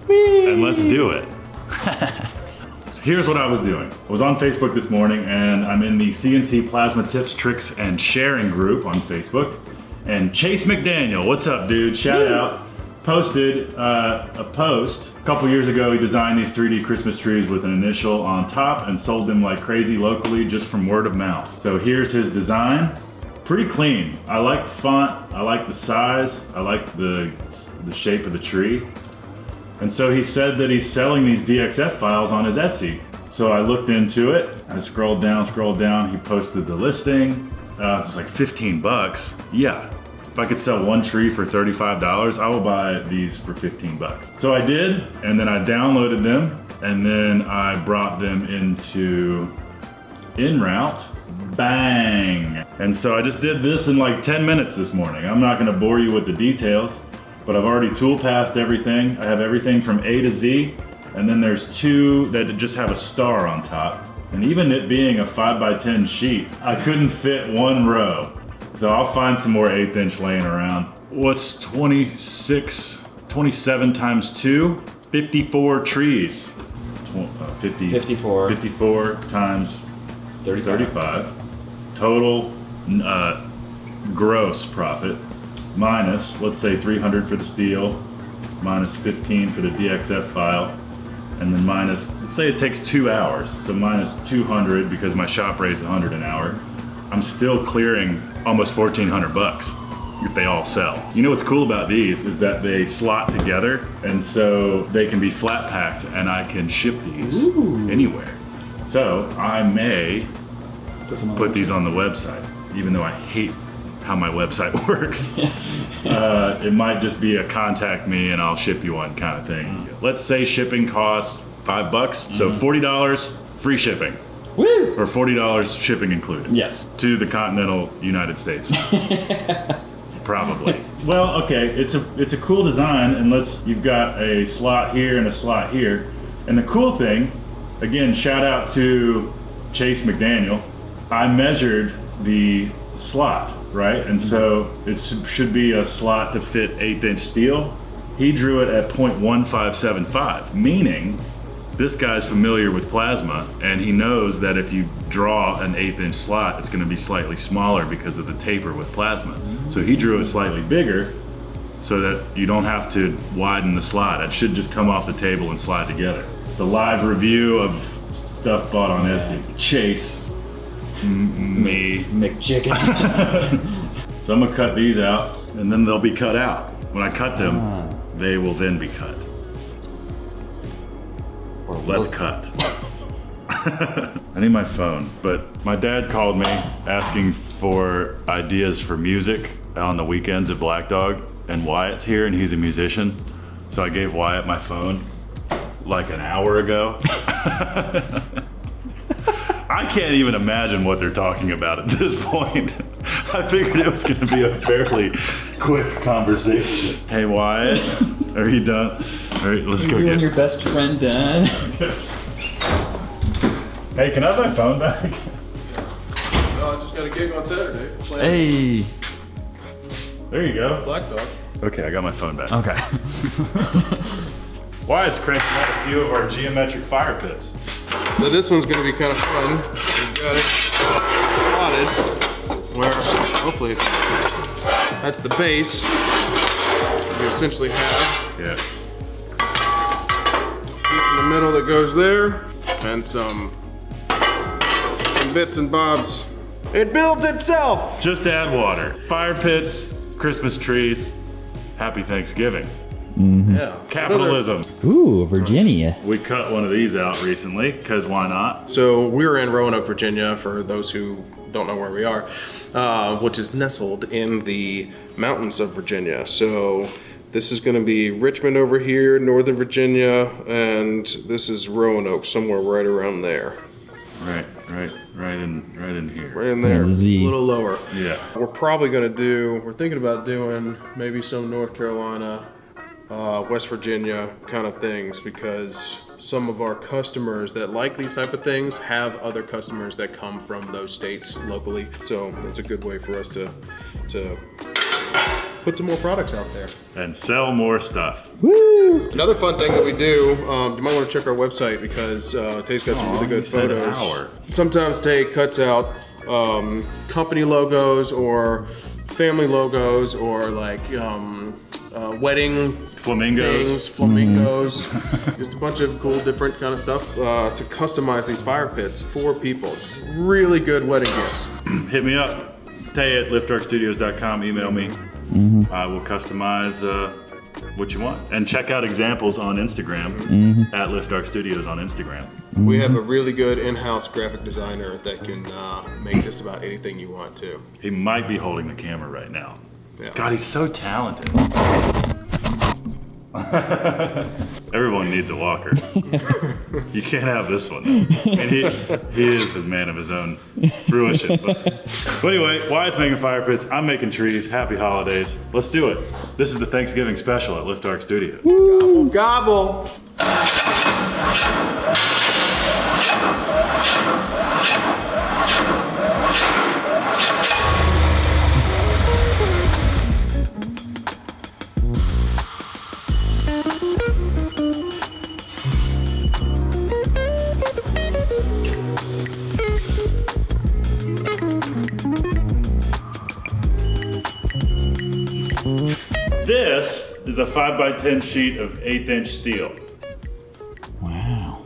and let's do it. So here's what I was doing. I was on Facebook this morning, and I'm in the CNC Plasma Tips, Tricks, and Sharing group on Facebook. And Chase McDaniel, what's up, dude? Shout out. Posted a post a couple years ago. He designed these 3D Christmas trees with an initial on top and sold them like crazy locally just from word of mouth. So here's his design. Pretty clean. I like the font, I like the size, I like the shape of the tree. And so he said that he's selling these DXF files on his Etsy. So I looked into it, I scrolled down, he posted the listing. It's like 15 bucks. Yeah. If I could sell one tree for $35, I will buy these for 15 bucks. So I did, and then I downloaded them, and then I brought them into InRoute. Bang! And so I just did this in like 10 minutes this morning. I'm not gonna bore you with the details, but I've already toolpathed everything. I have everything from A to Z, and then there's two that just have a star on top. And even it being a 5x10 sheet, I couldn't fit one row. So I'll find some more 1/8" laying around. What's 27 times 2? 54 trees. 54 times 35. Total gross profit minus, let's say 300 for the steel, minus 15 for the DXF file, and then minus, let's say it takes 2 hours, so minus 200 because my shop rate's 100 an hour. I'm still clearing almost 1,400 bucks if they all sell. You know what's cool about these is that they slot together, and so they can be flat packed, and I can ship these anywhere. So I may put these on the website, even though I hate how my website works. It might just be a contact me and I'll ship you one kind of thing. Let's say shipping costs $5, so $40 free shipping. Woo! Or $40 shipping included. Yes. To the continental United States. Probably. Well, okay, it's a cool design, and you've got a slot here and a slot here. And the cool thing, again, shout out to Chase McDaniel, I measured the slot, right? And so it should be a slot to fit 1/8" steel. He drew it at 0.1575, meaning this guy's familiar with plasma, and he knows that if you draw an 1/8" slot, it's gonna be slightly smaller because of the taper with plasma. So he drew it slightly bigger so that you don't have to widen the slot. It should just come off the table and slide together. It's a live review of stuff bought on Etsy. Chase, me. McChicken. So I'm gonna cut these out, and then they'll be cut out. When I cut them, they will then be cut. Let's cut. I need my phone, but my dad called me asking for ideas for music on the weekends at Black Dog, and Wyatt's here and he's a musician. So I gave Wyatt my phone like an hour ago. I can't even imagine what they're talking about at this point. I figured it was gonna be a fairly quick conversation. Hey Wyatt, are you done? All right, let's go You get and your best friend done. Hey, can I have my phone back? No, I just got a gig on Saturday. Hey. There you go. Black Dog. Okay, I got my phone back. Okay. Wyatt's cranking out a few of our geometric fire pits. So this one's gonna be kind of fun. We've got it slotted where hopefully that's the base. You essentially have Yeah. piece in the middle that goes there, and some bits and bobs. It builds itself! Just add water. Fire pits, Christmas trees, happy Thanksgiving. Yeah. Capitalism. Ooh, Virginia. We cut one of these out recently, because why not? So we're in Roanoke, Virginia, for those who don't know where we are, which is nestled in the mountains of Virginia. So this is gonna be Richmond over here, Northern Virginia, and this is Roanoke, somewhere right around there. Right in here. Right in there, a Z. little lower. Yeah. We're thinking about doing maybe some North Carolina, West Virginia kind of things, because some of our customers that like these type of things have other customers that come from those states locally. So that's a good way for us to put some more products out there. And sell more stuff. Woo! Another fun thing that we do, you might want to check our website because Tay's got some really good said photos. our. Sometimes Tay cuts out company logos or family logos or like wedding Flamingos. things, flamingos, just a bunch of cool different kind of stuff to customize these fire pits for people. Really good wedding gifts. Hit me up. Tay at liftdarkstudios.com. Email me. I will customize what you want. And check out examples on Instagram at liftdarkstudios on Instagram. We have a really good in-house graphic designer that can make just about anything you want to. He might be holding the camera right now. Yeah. God, he's so talented. Everyone needs a walker. You can't have this one. And he is a man of his own fruition. But anyway, Wyatt's making fire pits. I'm making trees. Happy holidays. Let's do it. This is the Thanksgiving special at Lift Dark Studios. Gobble, gobble. This is a 5x10 sheet of 1/8" steel. Wow.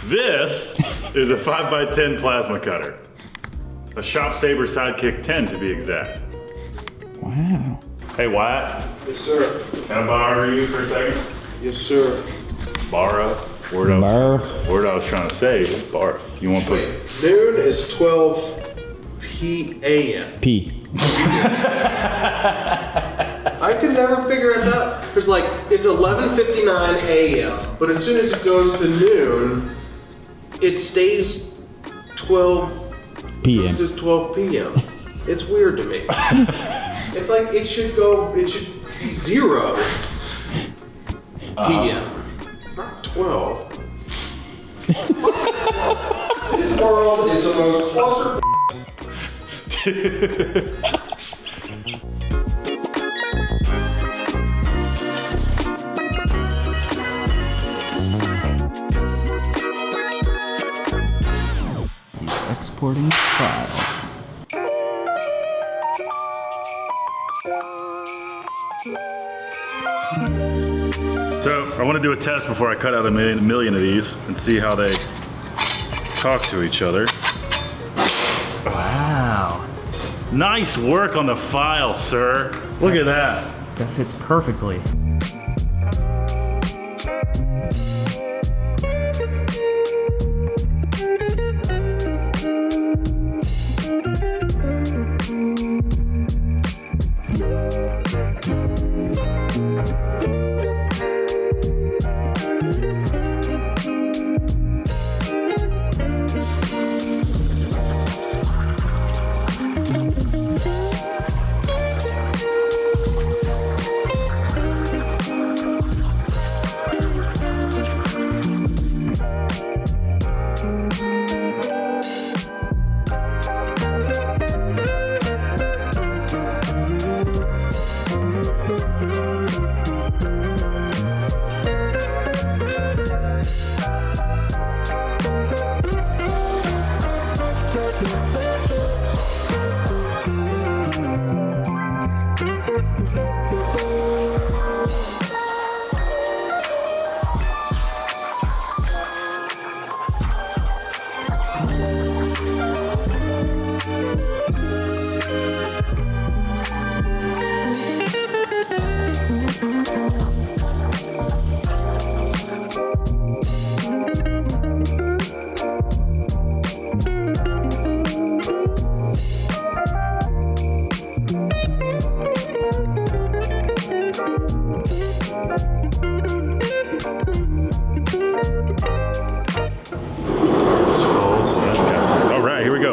This is a 5x10 plasma cutter. A Shop Saber Sidekick 10 to be exact. Wow. Hey Wyatt, Yes, sir. can I borrow you for a second? Yes, sir. Borrow? Word I was trying to say is borrow. You want to put... Wait, noon is 12 p.a.m. P. I could never figure it out. Because like, it's 11:59 a.m. But as soon as it goes to noon, it stays 12 PM. just 12 p.m. It's weird to me. It's like it should be 0 p.m. Not 12. This world is the most cluster. Exporting files. So I want to do a test before I cut out a million of these and see how they talk to each other. Wow. Nice work on the file, sir. Look at that. That fits perfectly.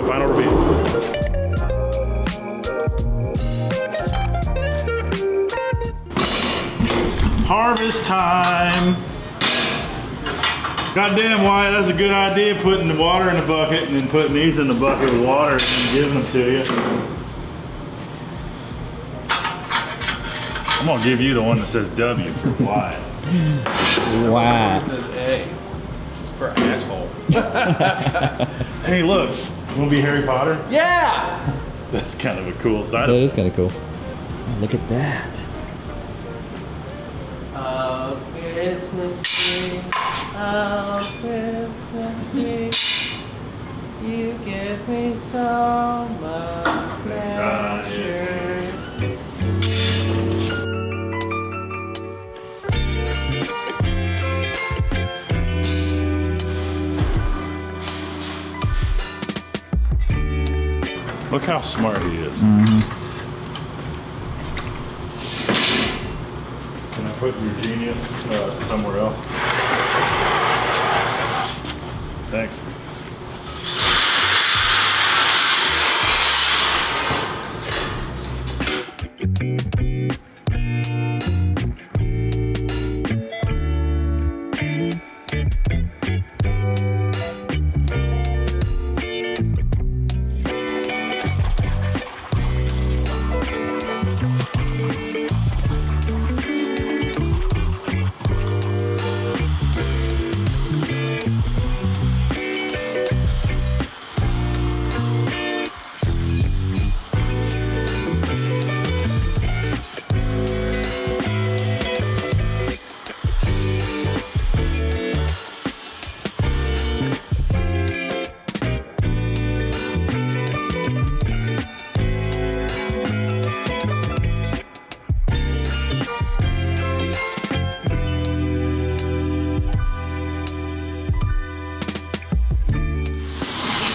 go, final reveal. Harvest time. Goddamn, Wyatt, that's a good idea, putting the water in the bucket and then putting these in the bucket with water and then giving them to you. I'm gonna give you the one that says W for Wyatt. Wow. It says A for asshole. Hey, look, you wanna be Harry Potter? Yeah! That's kind of a cool side That of is kind of cool. Oh, look at that. Oh, Christmas tree. Oh, Christmas tree. You give me so much pleasure. Look how smart he is. Can I put your genius somewhere else? Thanks.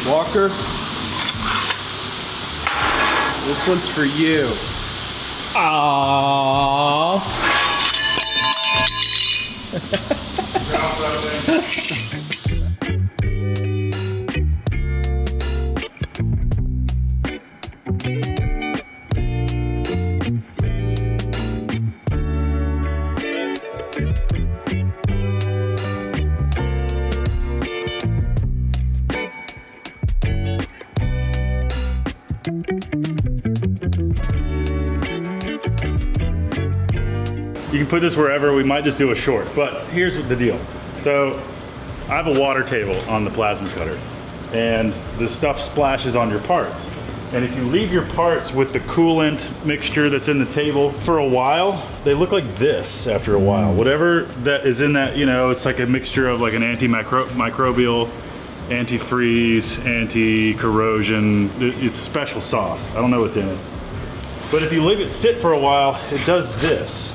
Walker, this one's for you. Aww. You can put this wherever. We might just do a short, but here's the deal. So I have a water table on the plasma cutter and the stuff splashes on your parts. And if you leave your parts with the coolant mixture that's in the table for a while, they look like this after a while. Whatever that is in that, you know, it's like a mixture of like an antimicrobial, antifreeze, anti-corrosion. It's a special sauce. I don't know what's in it. But if you leave it sit for a while, it does this.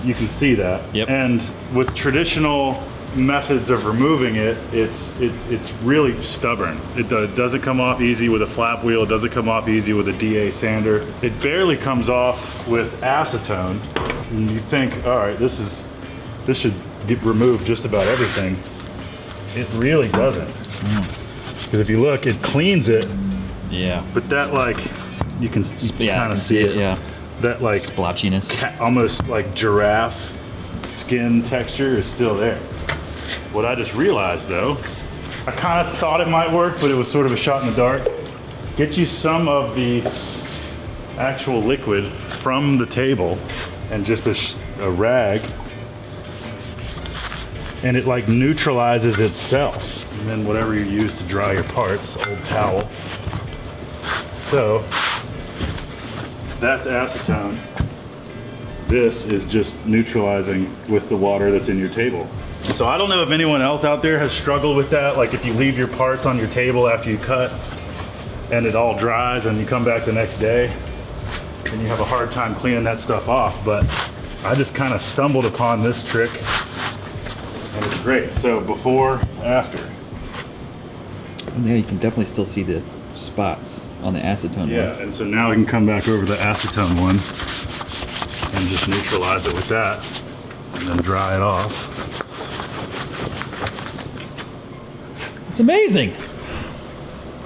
You can see that. Yep. And with traditional methods of removing it, it's really stubborn. It doesn't come off easy with a flap wheel. It doesn't come off easy with a DA sander. It barely comes off with acetone. And you think, all right, this should get removed just about everything. It really doesn't. Because if you look, it cleans it. Yeah. But that, like, you can kind of see it. Yeah. That like splotchiness, almost like giraffe skin texture is still there. What I just realized though, I kind of thought it might work, but it was sort of a shot in the dark. Get you some of the actual liquid from the table and just a rag, and it like neutralizes itself. And then whatever you use to dry your parts, old towel. So that's acetone. This is just neutralizing with the water that's in your table. So I don't know if anyone else out there has struggled with that. Like if you leave your parts on your table after you cut and it all dries and you come back the next day and you have a hard time cleaning that stuff off. But I just kind of stumbled upon this trick and it's great. So before, after. Yeah, you can definitely still see the spots on the acetone Yeah, one. and so now I can come back over the acetone one and just neutralize it with that and then dry it off. It's amazing.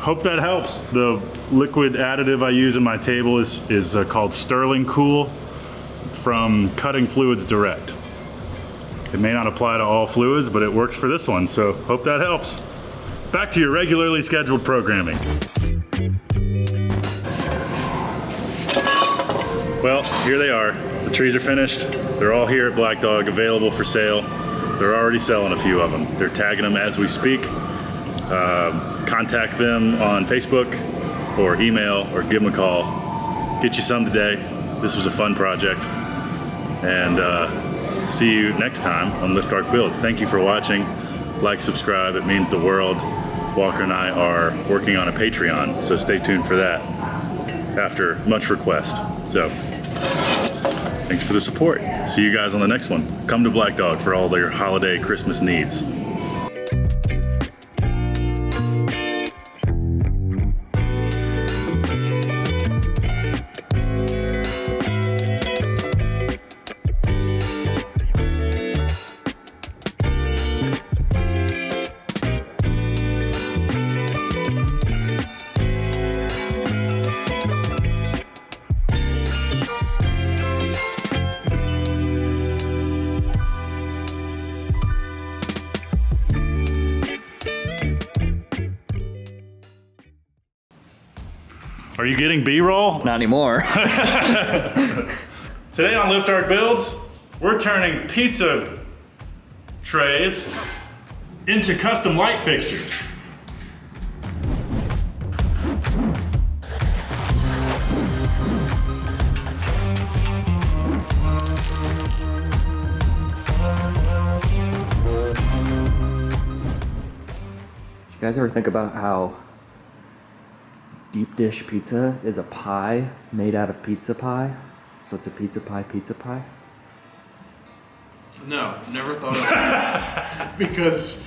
hope that helps. The liquid additive I use in my table is called Sterling Cool from Cutting Fluids Direct. It may not apply to all fluids, but it works for this one, so hope that helps. Back to your regularly scheduled programming. Well, here they are. The trees are finished. They're all here at Black Dog, available for sale. They're already selling a few of them. They're tagging them as we speak. Contact them on Facebook or email or give them a call. Get you some today. This was a fun project. And see you next time on Lift Arc Builds. Thank you for watching. Like, subscribe, it means the world. Walker and I are working on a Patreon, so stay tuned for that after much request. So, thanks for the support. See you guys on the next one. Come to Black Dog for all your holiday Christmas needs. Are you getting B-roll? Not anymore. Today on Lift Arc Builds, we're turning pizza trays into custom light fixtures. You guys ever think about how deep dish pizza is a pie made out of pizza pie? So it's a pizza pie, pizza pie? No, never thought of that. Because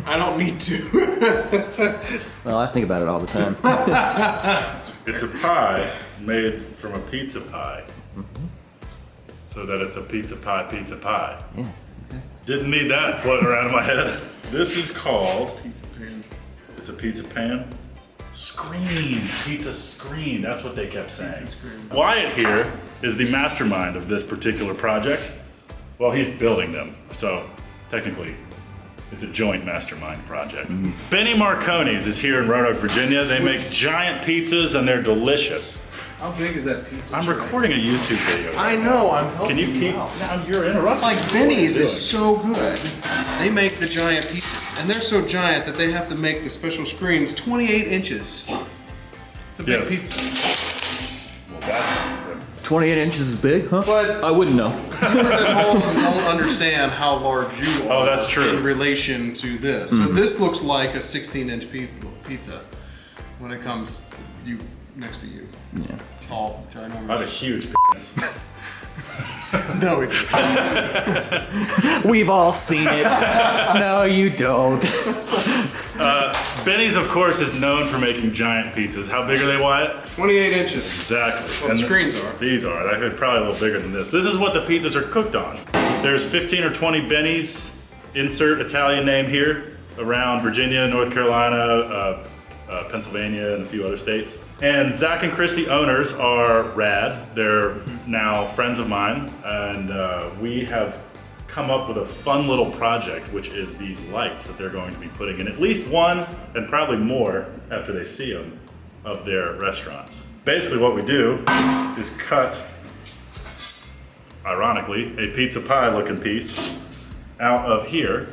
I don't need to. Well, I think about it all the time. It's a pie made from a pizza pie. So that it's a pizza pie, pizza pie. Yeah, exactly. Didn't need that floating around in my head. This is called, it's a pizza pan. Screen, pizza screen, that's what they kept saying. Wyatt here is the mastermind of this particular project. Well, he's building them, so technically it's a joint mastermind project. Benny Marconi's is here in Roanoke, Virginia. They make giant pizzas and they're delicious. How big is that pizza? I'm recording a YouTube video. I know, I'm helping Can you keep, out. now you're interrupting. Like Benny's is so good. They make the giant pizzas, and they're so giant that they have to make the special screens 28 inches. It's a big Yes. pizza. Well, that's 28 inches is big, huh? But I wouldn't know. viewers at home don't understand how large you are that's true. in relation to this. So this looks like a 16-inch pizza when it comes to you next to you. Yeah. Tall, I have a ginormous. huge penis. No, it isn't. We've all seen it. No, you don't. Benny's, of course, is known for making giant pizzas. How big are they, Wyatt? 28 inches. Exactly. Well, the screens are. These are. I heard probably a little bigger than this. This is what the pizzas are cooked on. There's 15 or 20 Benny's, insert Italian name here, around Virginia, North Carolina, Pennsylvania, and a few other states. And Zach and Chris, the owners, are rad. They're now friends of mine, and we have come up with a fun little project, which is these lights that they're going to be putting in at least one, and probably more after they see them, of their restaurants. Basically what we do is cut, ironically, a pizza pie looking piece out of here,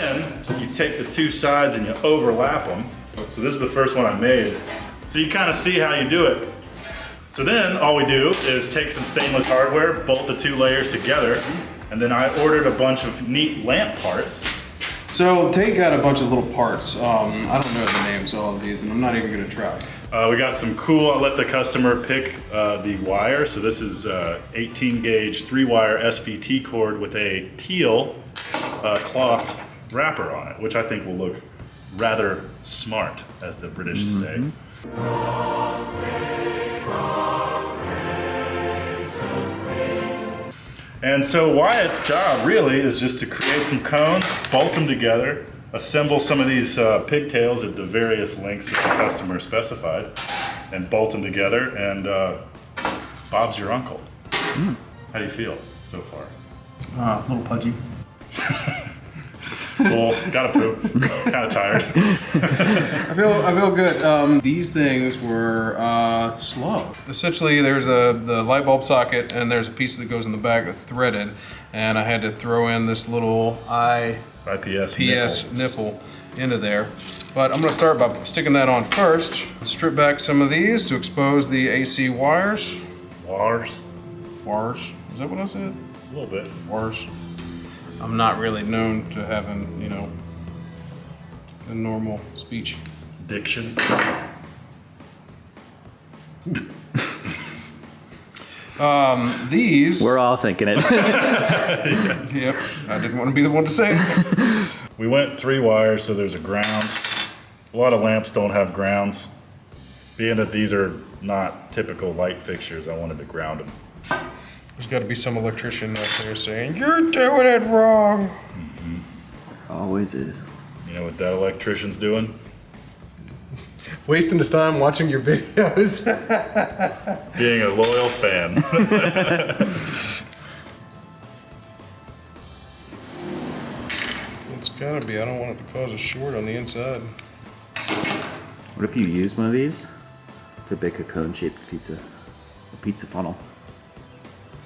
and then you take the two sides and you overlap them. So this is the first one I made. So you kind of see how you do it. So then all we do is take some stainless hardware, bolt the two layers together, and then I ordered a bunch of neat lamp parts. So Tate got a bunch of little parts. I don't know the names of all of these, and I'm not even gonna try. We got some cool, I'll let the customer pick the wire. So this is 18 gauge 3-wire SVT cord with a teal cloth wrapper on it, which I think will look rather smart, as the British say. And so Wyatt's job really is just to create some cones, bolt them together, assemble some of these pigtails at the various lengths that the customer specified and bolt them together, and Bob's your uncle. How do you feel so far? A little pudgy. Full, gotta poop, kind of tired. I feel good. These things were slow. Essentially, there's the light bulb socket, and there's a piece that goes in the back that's threaded, and I had to throw in this little IPS nipple into there. But I'm going to start by sticking that on first. Strip back some of these to expose the AC wires. Wires. Is that what I said? A little bit. Wires. I'm not really known to having, you know, a normal speech. Diction. These. We're all thinking it. Yep. I didn't want to be the one to say it. We went 3 wires, so there's a ground. A lot of lamps don't have grounds. Being that these are not typical light fixtures, I wanted to ground them. There's got to be some electrician out there saying, "You're doing it wrong." Always is. You know what that electrician's doing? Wasting his time watching your videos. Being a loyal fan. It's gotta be. I don't want it to cause a short on the inside. What if you use one of these to bake a cone-shaped pizza? A pizza funnel.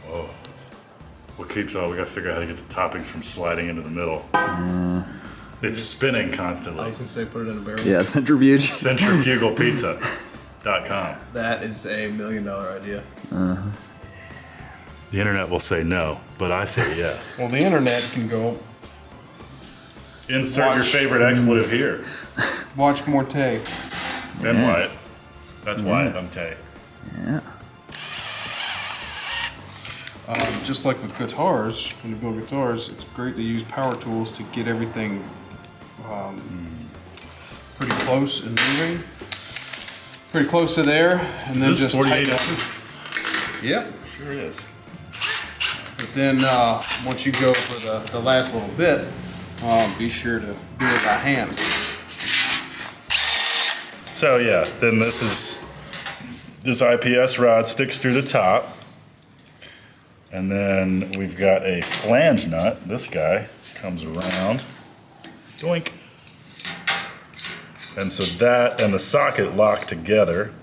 Oh. What keeps on? We gotta figure out how to get the toppings from sliding into the middle. It's spinning constantly. I was gonna say put it in a barrel. Yeah, centrifuge. Centrifugalpizza.com. That is a $1 million idea. Uh-huh. The internet will say no, but I say yes. Well, the internet can go. Insert your favorite expletive here. Watch more Tay. And Wyatt. That's Wyatt, I'm Tay. Yeah. Just like with guitars, when you build guitars, it's great to use power tools to get everything pretty close and moving. Pretty close to there, and then just 48 tighten up. inches? Yep, sure is. But then once you go for the last little bit, be sure to do it by hand. So yeah, then this IPS rod sticks through the top. And then we've got a flange nut. This guy comes around. Doink. And so that and the socket lock together.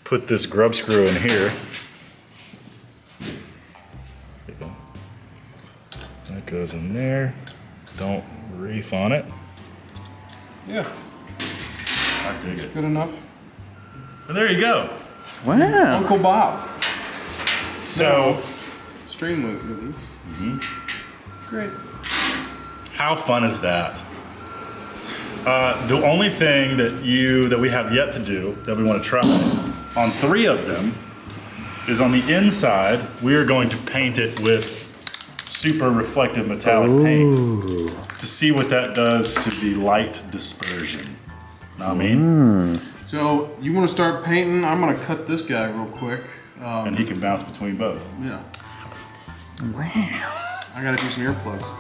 Put this grub screw in here. That goes in there. Don't reef on it. Yeah, I dig it. good enough. And there you go. Wow. Uncle Bob. So, Stream relief. Great. how fun is that? The only thing that we have yet to do that we want to try on 3 of them is on the inside. We are going to paint it with super reflective metallic paint to see what that does to the light dispersion. Know what I mean? So you want to start painting? I'm gonna cut this guy real quick. And he can bounce between both. Yeah. Wow. I gotta do some earplugs.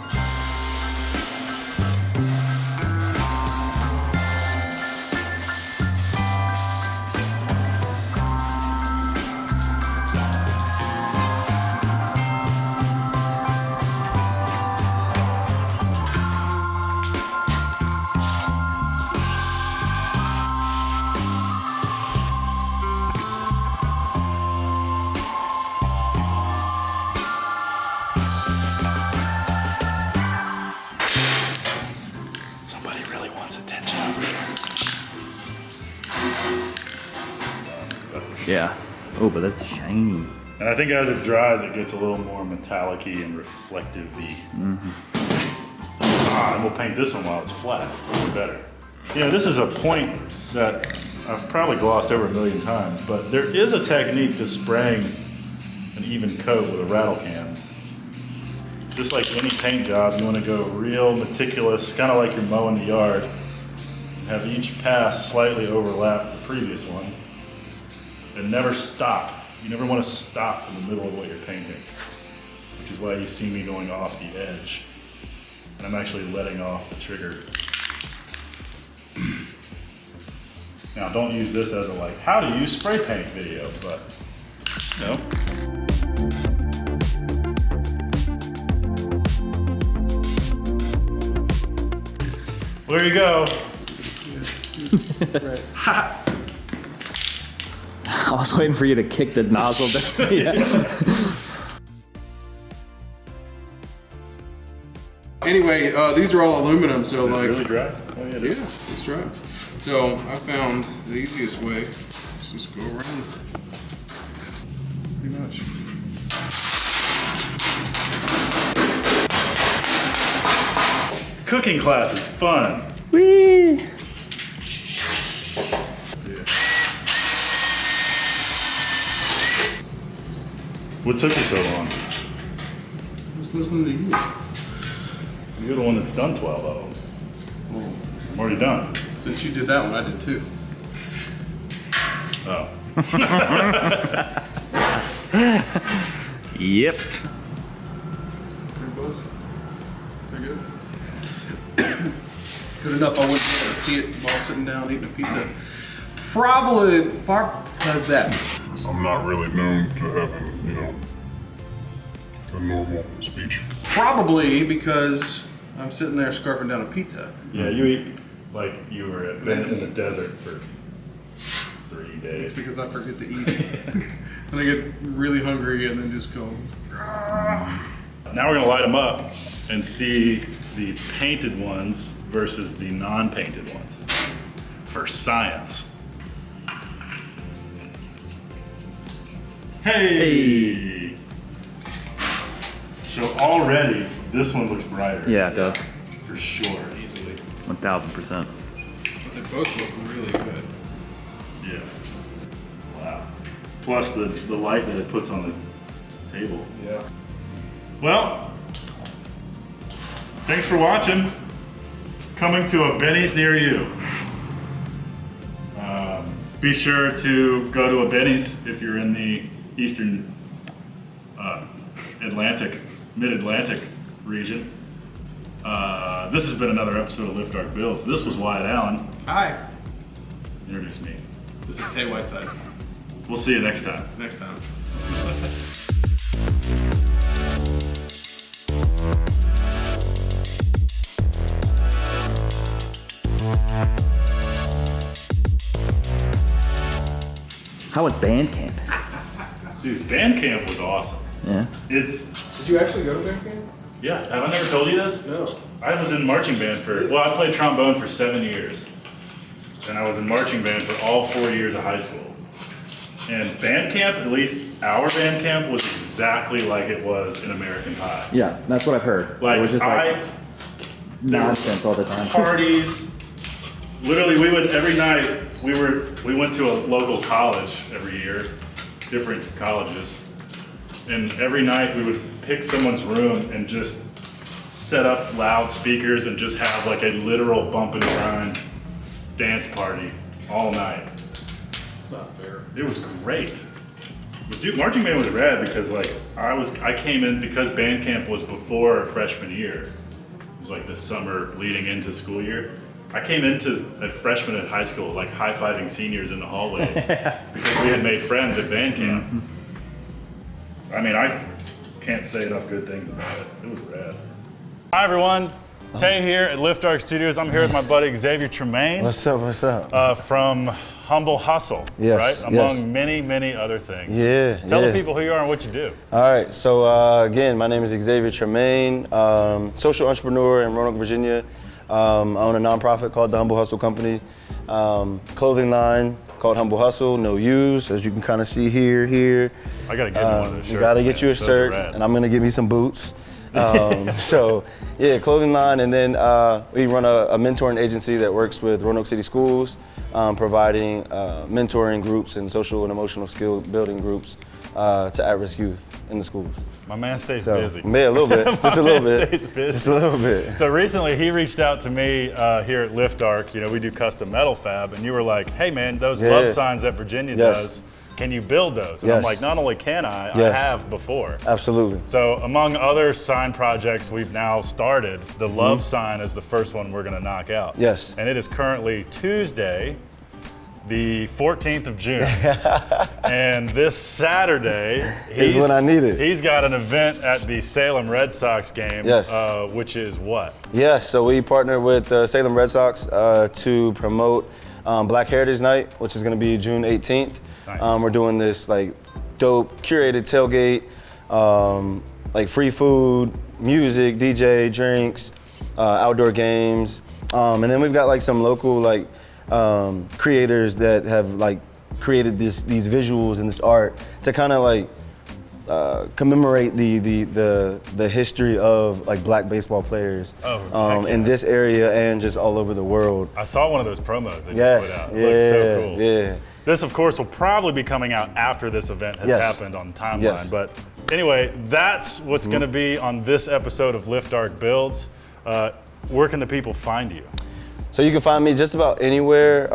Somebody really wants attention over here. Yeah. Oh, but that's shiny. And I think as it dries, it gets a little more metallic-y and reflective-y. And we'll paint this one while it's flat, even better. You know, this is a point that I've probably glossed over 1 million times, but there is a technique to spraying an even coat with a rattle can. Just like any paint job, you want to go real meticulous, kind of like you're mowing the yard. Have each pass slightly overlap the previous one, and never stop. You never want to stop in the middle of what you're painting, which is why you see me going off the edge. And I'm actually letting off the trigger. Now don't use this as a like, how to use spray paint video, but no. Well, there you go. I was waiting for you to kick the nozzle. Anyway, these are all aluminum, so Is it like. really dry? Oh yeah, it Yeah, is. that's right. So I found the easiest way is just go around. Pretty much. Cooking class is fun. Whee! What took you so long? Just listening to you. You're the one that's done 12 of them. Well, I'm already done. since you did that one, I did too. Oh. Yep. Pretty close. Pretty good. Good enough. I wouldn't be able to see it while sitting down eating a pizza. Probably that. I'm not really known to having, you know, a normal speech. Probably because I'm sitting there scarfing down a pizza. Yeah, you eat like you were been in the desert for 3 days. It's because I forget to eat. And I get really hungry and then just go. Now we're gonna light them up and see the painted ones versus the non-painted ones for science. Hey! So already this one looks brighter. Yeah, it does. For sure. Easily. 1000%. But they both look really good. Yeah. Wow. Plus the light that it puts on the table. Yeah. Well, thanks for watching. Coming to a Benny's near you. Be sure to go to a Benny's if you're in the eastern mid-Atlantic region. This has been another episode of Lift Dark Builds. This was Wyatt Allen. Hi. Introduce me. This is Tay Whiteside. We'll see you next time. Next time. How was band camp? Dude, band camp was awesome. Yeah. It's, Did you actually go to band camp? yeah, have I never told you this? No. I was in marching band I played trombone for 7 years. And I was in marching band for all 4 years of high school. And band camp, at least our band camp, was exactly like it was in American Pie. Yeah, that's what I've heard. Like, it was just like nonsense all the time. Parties. Literally, we would, every night, we went to a local college every year, different colleges. And every night we would pick someone's room and just set up loudspeakers and just have like a literal bump and grind dance party all night. It's not fair. It was great. But dude, marching band was rad because like I came in because band camp was before freshman year. It was like the summer leading into school year. I came into a freshman at high school like high-fiving seniors in the hallway because we had made friends at band camp. I mean, I can't say enough good things about it. It was rad. Hi everyone, Tay here at Lift Dark Studios. I'm here with my buddy Xavier Tremaine. What's up? What's up? From Humble Hustle, Yes, right? yes. Among many, many other things. Yeah. Tell the yeah. people who you are and what you do. All right. So again, my name is Xavier Tremaine, social entrepreneur in Roanoke, Virginia. I own a nonprofit called the Humble Hustle Company. Clothing line called Humble Hustle, no use, as you can kind of see here. I gotta get one of those shirts. You gotta get you a Those are shirt, rad. and I'm gonna get me some boots. So yeah, clothing line, and then we run a mentoring agency that works with Roanoke City Schools, providing mentoring groups and social and emotional skill building groups to at-risk youth in the schools. My man stays So, busy. Yeah, a little bit, just a little bit, Stays busy. just a little bit. So recently he reached out to me here at Lift Dark. You know, we do custom metal fab, and you were like, hey man, those Yeah. love signs that Virginia Yes. does, can you build those? And I'm like, not only can I have before. Absolutely. So among other sign projects we've now started, the love sign is the first one we're gonna knock out. Yes. And it is currently Tuesday, the 14th of June. And this Saturday, is when I need it. He's got an event at the Salem Red Sox game, Yes. Which is what? Yes, so we partner with the Salem Red Sox to promote Black Heritage Night, which is gonna be June 18th. Nice. We're doing this like dope curated tailgate, like free food, music, DJ, drinks, outdoor games. And then we've got like some local like creators that have like created these visuals and this art to kind of like commemorate the history of like Black baseball players in this area and just all over the world. I saw one of those promos they Yes, just put out. yeah, It looks so cool. yeah. This, of course, will probably be coming out after this event has happened on the timeline. Yes. But anyway, that's what's going to be on this episode of Lift Arc Builds. Where can the people find you? So you can find me just about anywhere.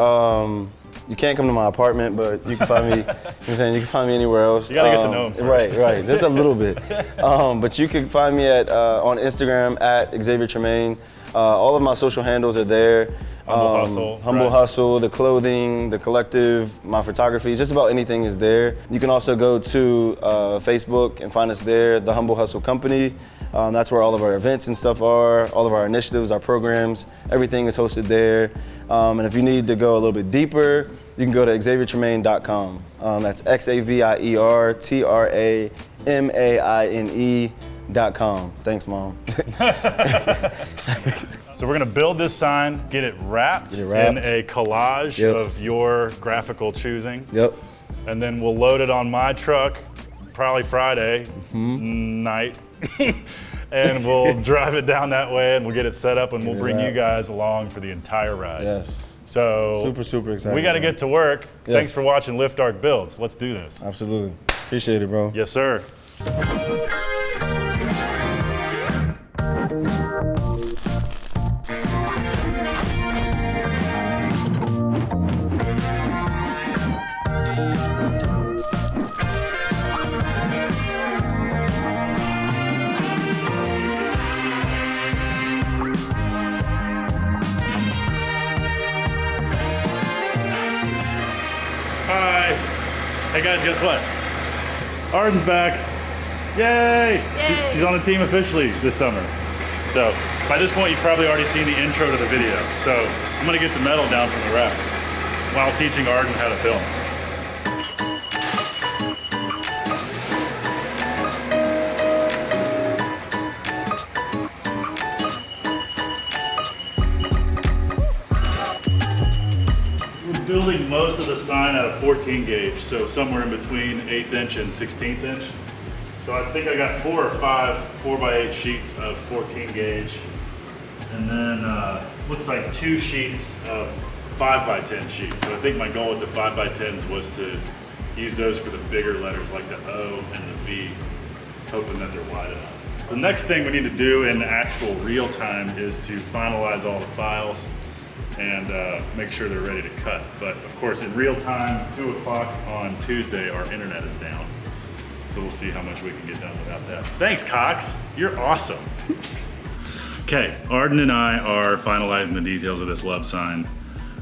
You can't come to my apartment, but you can find me. You know what I'm saying? You can find me anywhere else. You gotta get to know him first. Right, just a little bit. But you can find me at on Instagram at Xavier Tremaine. All of my social handles are there. Humble Hustle. Humble Hustle, the clothing, the collective, my photography, just about anything is there. You can also go to Facebook and find us there, The Humble Hustle Company. That's where all of our events and stuff are, all of our initiatives, our programs, everything is hosted there. And if you need to go a little bit deeper, you can go to XavierTremaine.com. That's XavierTremaine.com. Thanks, Mom. So we're gonna build this sign, get it wrapped in a collage of your graphical choosing. Yep. And then we'll load it on my truck, probably Friday night. And we'll drive it down that way and we'll get it set up and we'll bring you guys along for the entire ride. Yes. So super excited. We got to get to work. Yes. Thanks for watching Lift Arc Builds. Let's do this. Absolutely. Appreciate it, bro. Yes, sir. Hi. Hey guys, guess what? Arden's back. Yay! She's on the team officially this summer. So by this point, you've probably already seen the intro to the video. So I'm gonna get the metal down from the rack while teaching Arden how to film. Building most of the sign out of 14 gauge, so somewhere in between 1/8 inch and 16th inch. So I think I got 4 or 5 4x8 sheets of 14 gauge, and then looks like 2 sheets of 5x10 sheets. So I think my goal with the 5x10s was to use those for the bigger letters like the O and the V, hoping that they're wide enough. The next thing we need to do in actual real time is to finalize all the files and make sure they're ready to cut. But of course, in real time, 2 o'clock on Tuesday, our internet is down. So we'll see how much we can get done without that. Thanks, Cox. You're awesome. Okay, Arden and I are finalizing the details of this love sign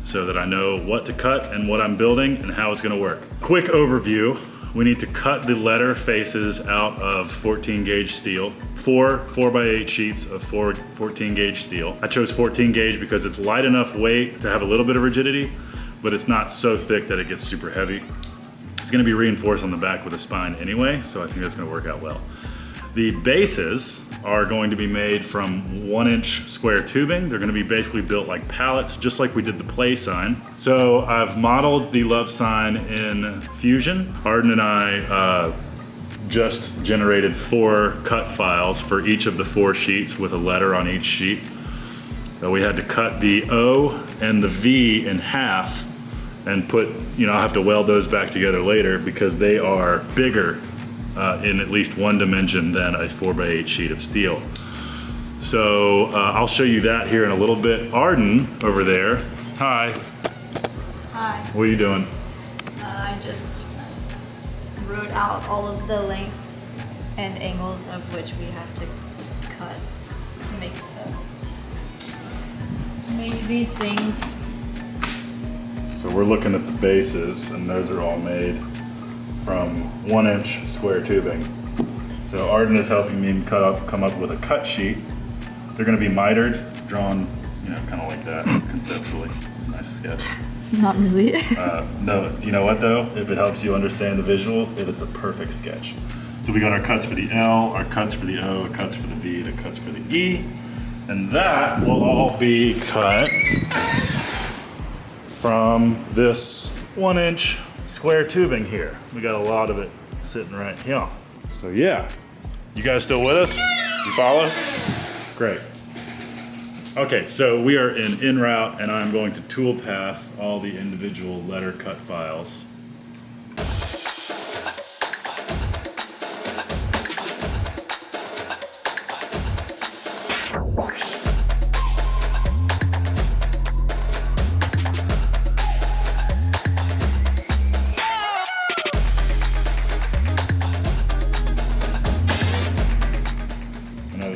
so that I know what to cut and what I'm building and how it's gonna work. Quick overview. We need to cut the letter faces out of 14 gauge steel. 4 4x8 sheets of 14 gauge steel. I chose 14 gauge because it's light enough weight to have a little bit of rigidity, but it's not so thick that it gets super heavy. It's gonna be reinforced on the back with a spine anyway, so I think that's gonna work out well. The bases are going to be made from 1-inch square tubing. They're gonna be basically built like pallets, just like we did the play sign. So I've modeled the love sign in Fusion. Arden and I just generated 4 cut files for each of the 4 sheets with a letter on each sheet. We had to cut the O and the V in half and put, I'll have to weld those back together later because they are bigger in at least one dimension than a 4x8 sheet of steel. So I'll show you that here in a little bit. Arden over there, hi. Hi. What are you doing? I just wrote out all of the lengths and angles of which we have to cut to make these things. So we're looking at the bases, and those are all made from 1-inch square tubing. So Arden is helping me come up with a cut sheet. They're going to be mitered, drawn, kind of like that conceptually. It's a nice sketch. Not really. No, you know what though? If it helps you understand the visuals, it's a perfect sketch. So we got our cuts for the L, our cuts for the O, our cuts for the V, and our cuts for the E. And that will all be cut from this 1-inch square tubing here. We got a lot of it sitting right here. So yeah, you guys still with us? You follow? Great. Okay, so we are in route, and I'm going to toolpath all the individual letter cut files.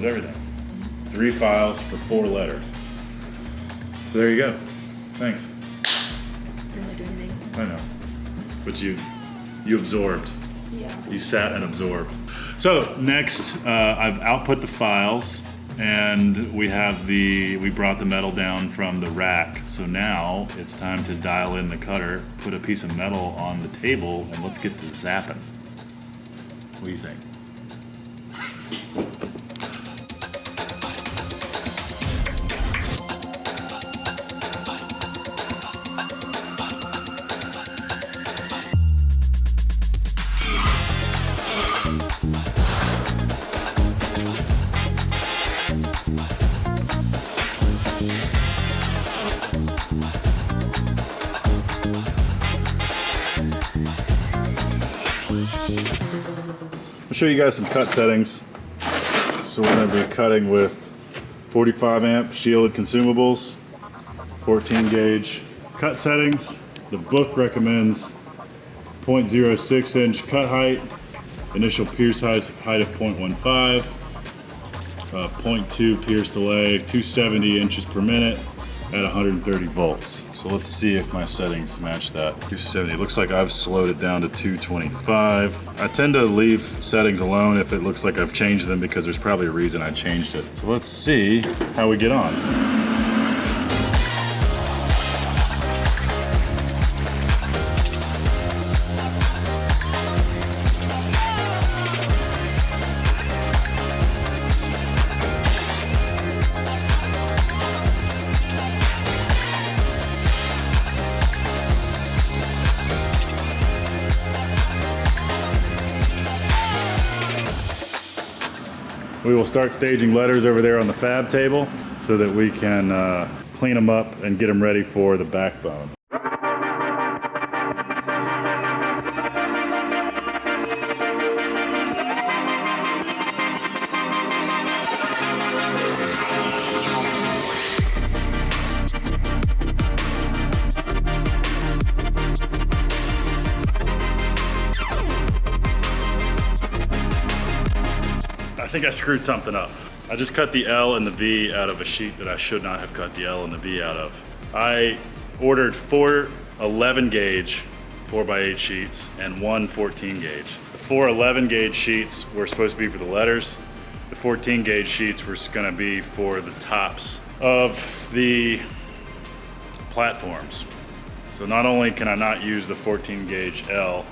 Everything. 3 files for 4 letters. So there you go. Thanks. Didn't really do anything. I know. But you absorbed. Yeah. You sat and absorbed. So next, I've output the files, and we brought the metal down from the rack. So now it's time to dial in the cutter, put a piece of metal on the table, and let's get to zapping. What do you think? I'll show you guys some cut settings. So we're going to be cutting with 45 amp shielded consumables, 14 gauge cut settings. The book recommends 0.06 inch cut height, initial pierce height of 0.15, 0.2 pierce delay, 270 inches per minute at 130 volts. So let's see if my settings match that. 270, looks like I've slowed it down to 225. I tend to leave settings alone if it looks like I've changed them, because there's probably a reason I changed it. So let's see how we get on. We will start staging letters over there on the fab table so that we can clean them up and get them ready for the backbone. I think I screwed something up. I just cut the L and the V out of a sheet that I should not have cut the L and the V out of. I ordered 4 11 gauge 4x8 sheets and 1 14 gauge. The 4 11 gauge sheets were supposed to be for the letters. The 14 gauge sheets were gonna be for the tops of the platforms. So not only can I not use the 14 gauge L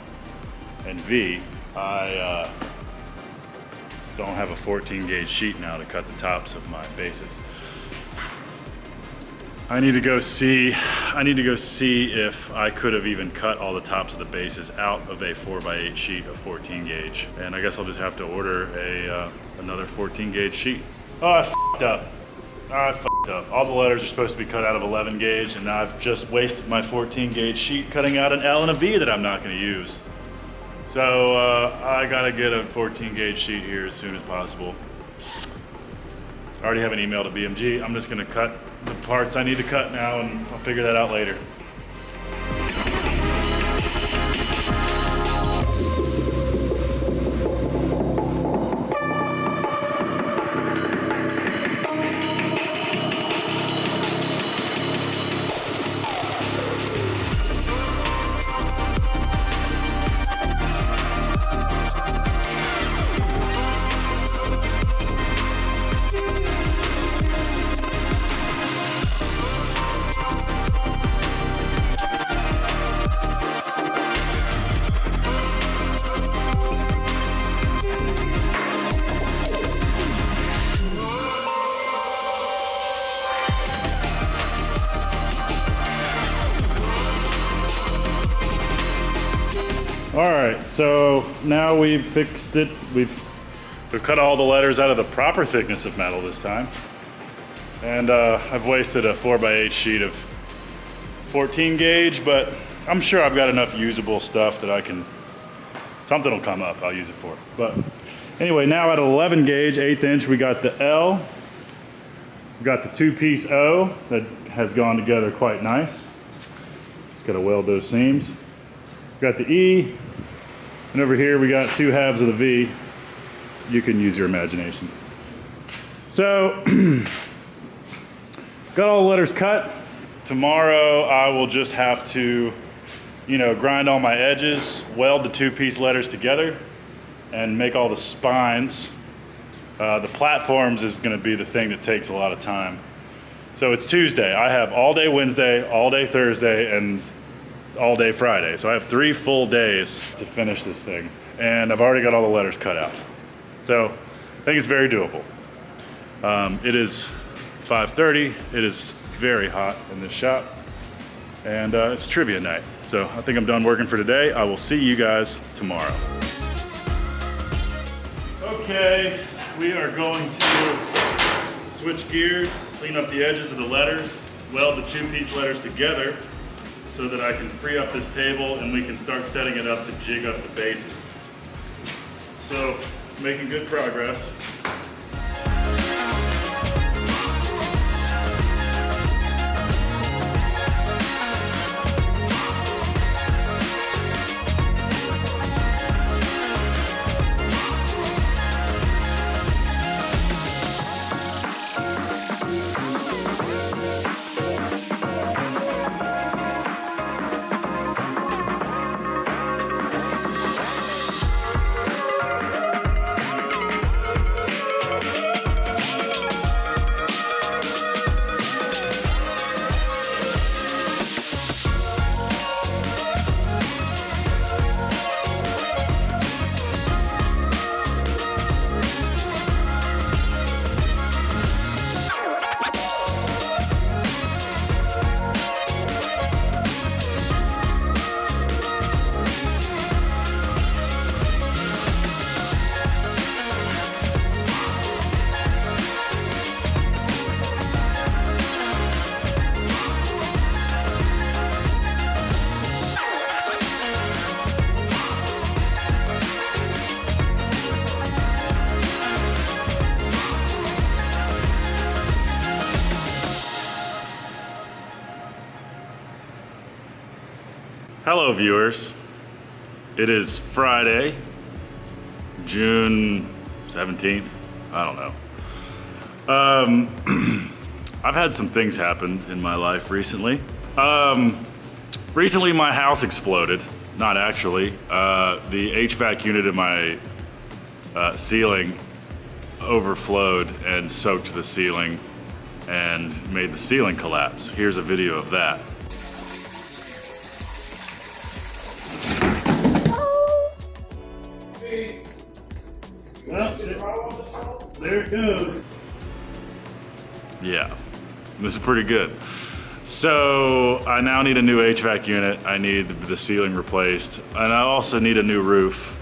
and V, I don't have a 14 gauge sheet now to cut the tops of my bases. I need to go see if I could have even cut all the tops of the bases out of a 4x8 sheet of 14 gauge. And I guess I'll just have to order another 14 gauge sheet. Oh, I fucked up. All the letters are supposed to be cut out of 11 gauge, and now I've just wasted my 14 gauge sheet cutting out an L and a V that I'm not gonna use. So I gotta get a 14 gauge sheet here as soon as possible. I already have an email to BMG. I'm just gonna cut the parts I need to cut now, and I'll figure that out later. All right, so now we've fixed it. We've cut all the letters out of the proper thickness of metal this time. And I've wasted a 4x8 sheet of 14 gauge, but I'm sure I've got enough usable stuff that I can, something will come up I'll use it for. But anyway, now at 11 gauge, 1/8 inch, we got the L. We got the 2-piece O that has gone together quite nice. Just gotta weld those seams. We got the E, and over here we got 2 halves of the V. You can use your imagination. So, got all the letters cut. Tomorrow I will just have to, grind all my edges, weld the 2-piece letters together, and make all the spines. The platforms is gonna be the thing that takes a lot of time. So it's Tuesday. I have all day Wednesday, all day Thursday, and all day Friday. So I have 3 full days to finish this thing. And I've already got all the letters cut out. So I think it's very doable. It is 5:30. It is very hot in this shop. And it's trivia night. So I think I'm done working for today. I will see you guys tomorrow. Okay, we are going to switch gears, clean up the edges of the letters, weld the 2-piece letters together so that I can free up this table and we can start setting it up to jig up the bases. So, making good progress. Hello viewers, it is Friday, June 17th, I don't know. I've had some things happen in my life recently. Recently my house exploded, not actually. The HVAC unit in my ceiling overflowed and soaked the ceiling and made the ceiling collapse. Here's a video of that. Well, there it goes. Yeah, this is pretty good. So I now need a new HVAC unit. I need the ceiling replaced, and I also need a new roof.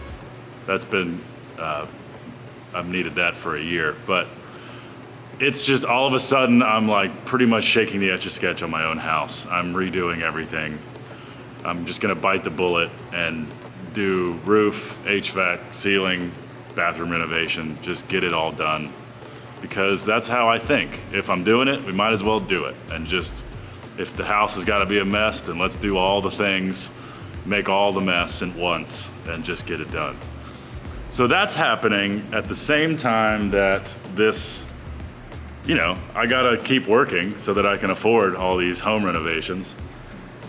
That's been, I've needed that for a year, but it's just all of a sudden I'm like pretty much shaking the Etch-a-Sketch on my own house. I'm redoing everything. I'm just gonna bite the bullet and do roof, HVAC, ceiling, bathroom renovation, just get it all done. Because that's how I think. If I'm doing it, we might as well do it. And just, if the house has gotta be a mess, then let's do all the things, make all the mess at once, and just get it done. So that's happening at the same time that this, I gotta keep working so that I can afford all these home renovations.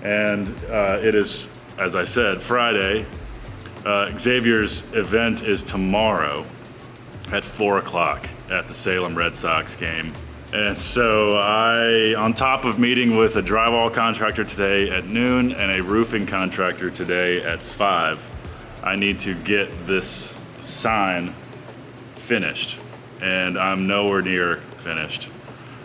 And it is, as I said, Friday. Xavier's event is tomorrow at 4 o'clock at the Salem Red Sox game. And so on top of meeting with a drywall contractor today at noon and a roofing contractor today at 5, I need to get this sign finished. And I'm nowhere near finished.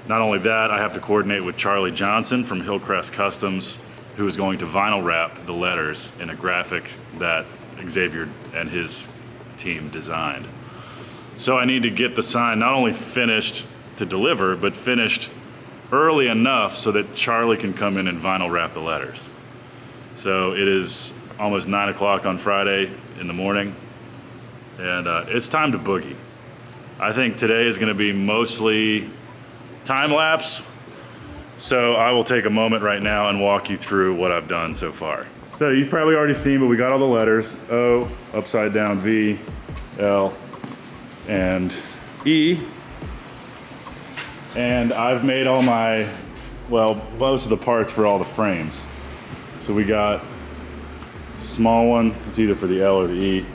Not only that, I have to coordinate with Charlie Johnson from Hillcrest Customs, who is going to vinyl wrap the letters in a graphic that Xavier and his team designed. So I need to get the sign not only finished to deliver, but finished early enough so that Charlie can come in and vinyl wrap the letters. So it is almost 9 o'clock on Friday in the morning, and it's time to boogie. I think today is going to be mostly time lapse, so I will take a moment right now and walk you through what I've done so far. So you've probably already seen, but we got all the letters: O, upside down, V, L, and E. And I've made all my, well, most of the parts for all the frames. So we got small one, it's either for the L or the E,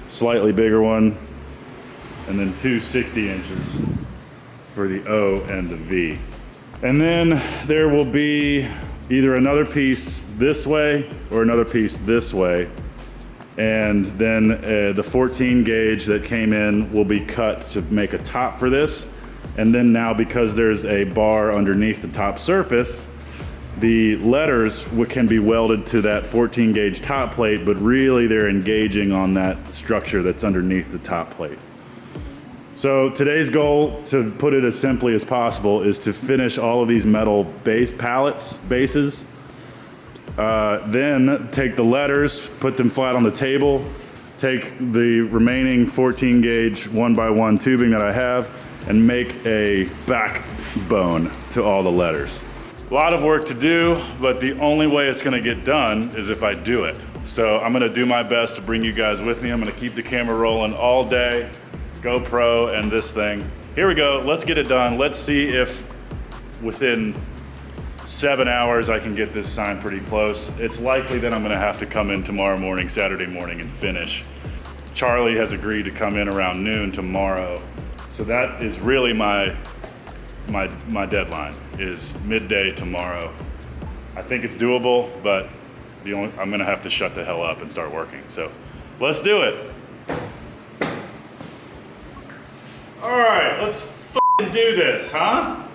slightly bigger one, and then two 60 inches for the O and the V. And then there will be either another piece this way or another piece this way. And then the 14 gauge that came in will be cut to make a top for this. And then now, because there's a bar underneath the top surface, the letters can be welded to that 14 gauge top plate, but really they're engaging on that structure that's underneath the top plate. So today's goal, to put it as simply as possible, is to finish all of these metal bases. Then take the letters, put them flat on the table, take the remaining 14 gauge 1x1 tubing that I have, and make a backbone to all the letters. A lot of work to do, but the only way it's gonna get done is if I do it. So I'm gonna do my best to bring you guys with me. I'm gonna keep the camera rolling all day, GoPro and this thing. Here we go, let's get it done. Let's see if within 7 hours I can get this sign pretty close. It's likely that I'm gonna have to come in tomorrow morning, Saturday morning, and finish. Charlie has agreed to come in around noon tomorrow. So that is really my deadline, is midday tomorrow. I think it's doable, but I'm gonna have to shut the hell up and start working. So let's do it. All right, let's f***ing do this, huh?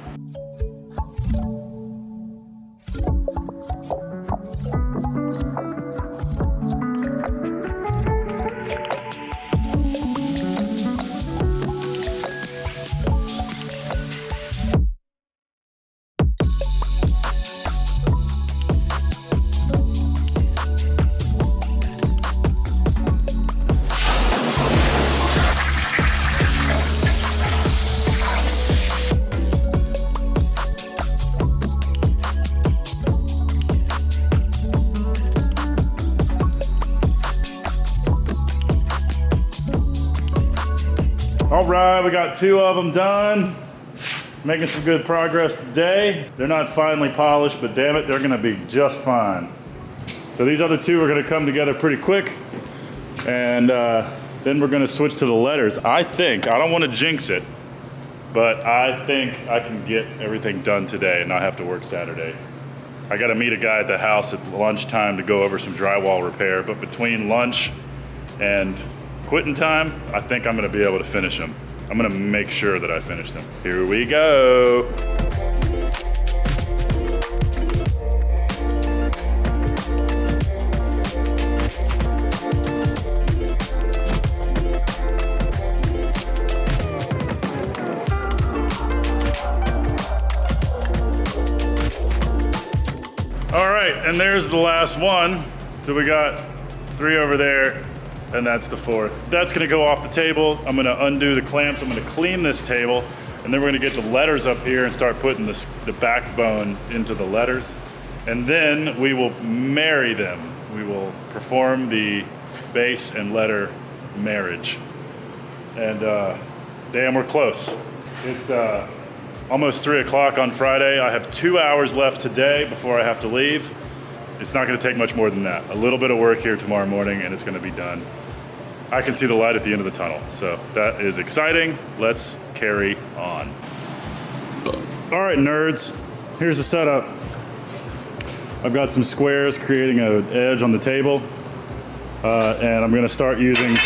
All right, we got 2 of them done. Making some good progress today. They're not finely polished, but damn it, they're gonna be just fine. So these other 2 are gonna come together pretty quick, and then we're gonna switch to the letters. I don't wanna jinx it, but I think I can get everything done today and not have to work Saturday. I gotta meet a guy at the house at lunchtime to go over some drywall repair, but between lunch and quitting time, I think I'm gonna be able to finish them. I'm gonna make sure that I finish them. Here we go. All right, and there's the last one. So we got 3 over there, and that's the 4th. That's gonna go off the table. I'm gonna undo the clamps. I'm gonna clean this table, and then we're gonna get the letters up here and start putting the backbone into the letters. And then we will marry them. We will perform the base and letter marriage. And damn, we're close. It's almost 3 o'clock on Friday. I have 2 hours left today before I have to leave. It's not gonna take much more than that. A little bit of work here tomorrow morning and it's gonna be done. I can see the light at the end of the tunnel. So that is exciting. Let's carry on. All right, nerds, here's the setup. I've got some squares creating an edge on the table. And I'm gonna start using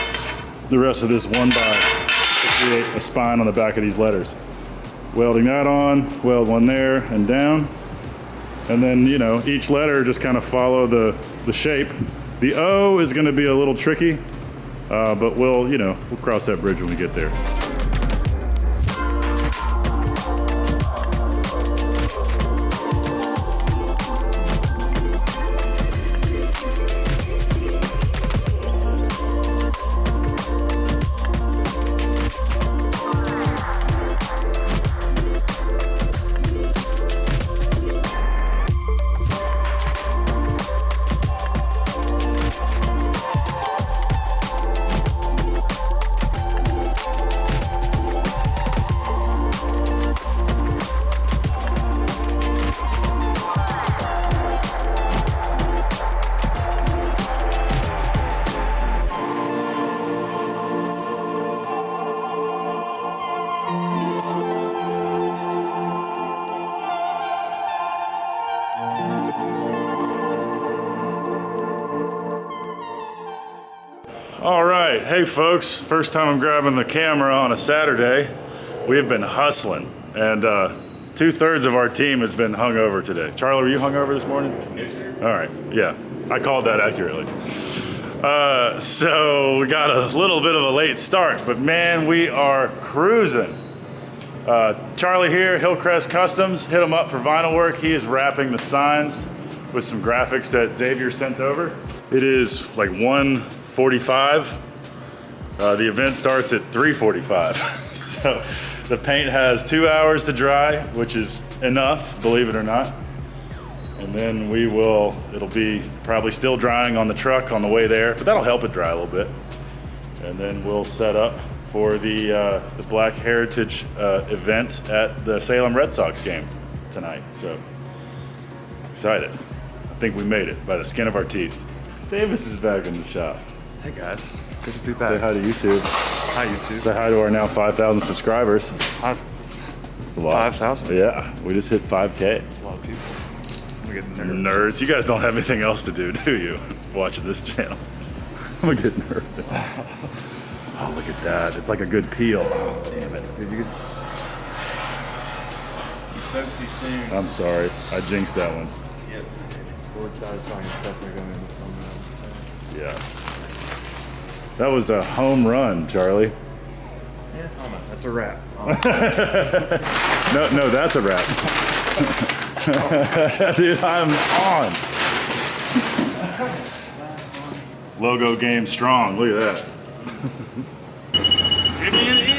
the rest of this 1x to create a spine on the back of these letters. Welding that on, weld one there and down. And then, you know, each letter just kind of follow the shape The O is gonna be a little tricky, but we'll cross that bridge when we get there. All right, hey folks, first time I'm grabbing the camera on a Saturday. We have been hustling, and 2/3 of our team has been hungover today. Charlie, were you hungover this morning? Yes, sir. All right, yeah, I called that accurately. So we got a little bit of a late start, but man, we are cruising. Charlie here, Hillcrest Customs, hit him up for vinyl work. He is wrapping the signs with some graphics that Xavier sent over. It is like 1:45. The event starts at 3:45. So the paint has 2 hours to dry, which is enough, believe it or not. And then it'll be probably still drying on the truck on the way there, but that'll help it dry a little bit. And then we'll set up for the Black Heritage event at the Salem Red Sox game tonight. So excited. I think we made it by the skin of our teeth. Davis is back in the shop. Hey guys, good to be back. Say hi to YouTube. Hi YouTube. Say hi to our now 5,000 subscribers. Hi. It's a lot. 5,000? Yeah, we just hit 5K. That's a lot of people. Nerds. You guys don't have anything else to do you? Watching this channel. I'm gonna get nervous. Oh, look at that. It's like a good peel. Oh, damn it. Did you spoke too soon. I'm sorry. I jinxed that one. Yep. Board satisfying is definitely going in the thumbnail. Yeah. That was a home run, Charlie. Yeah, almost. That's a wrap. No, that's a wrap. Dude, I'm on. Logo game strong. Look at that. Give me an E.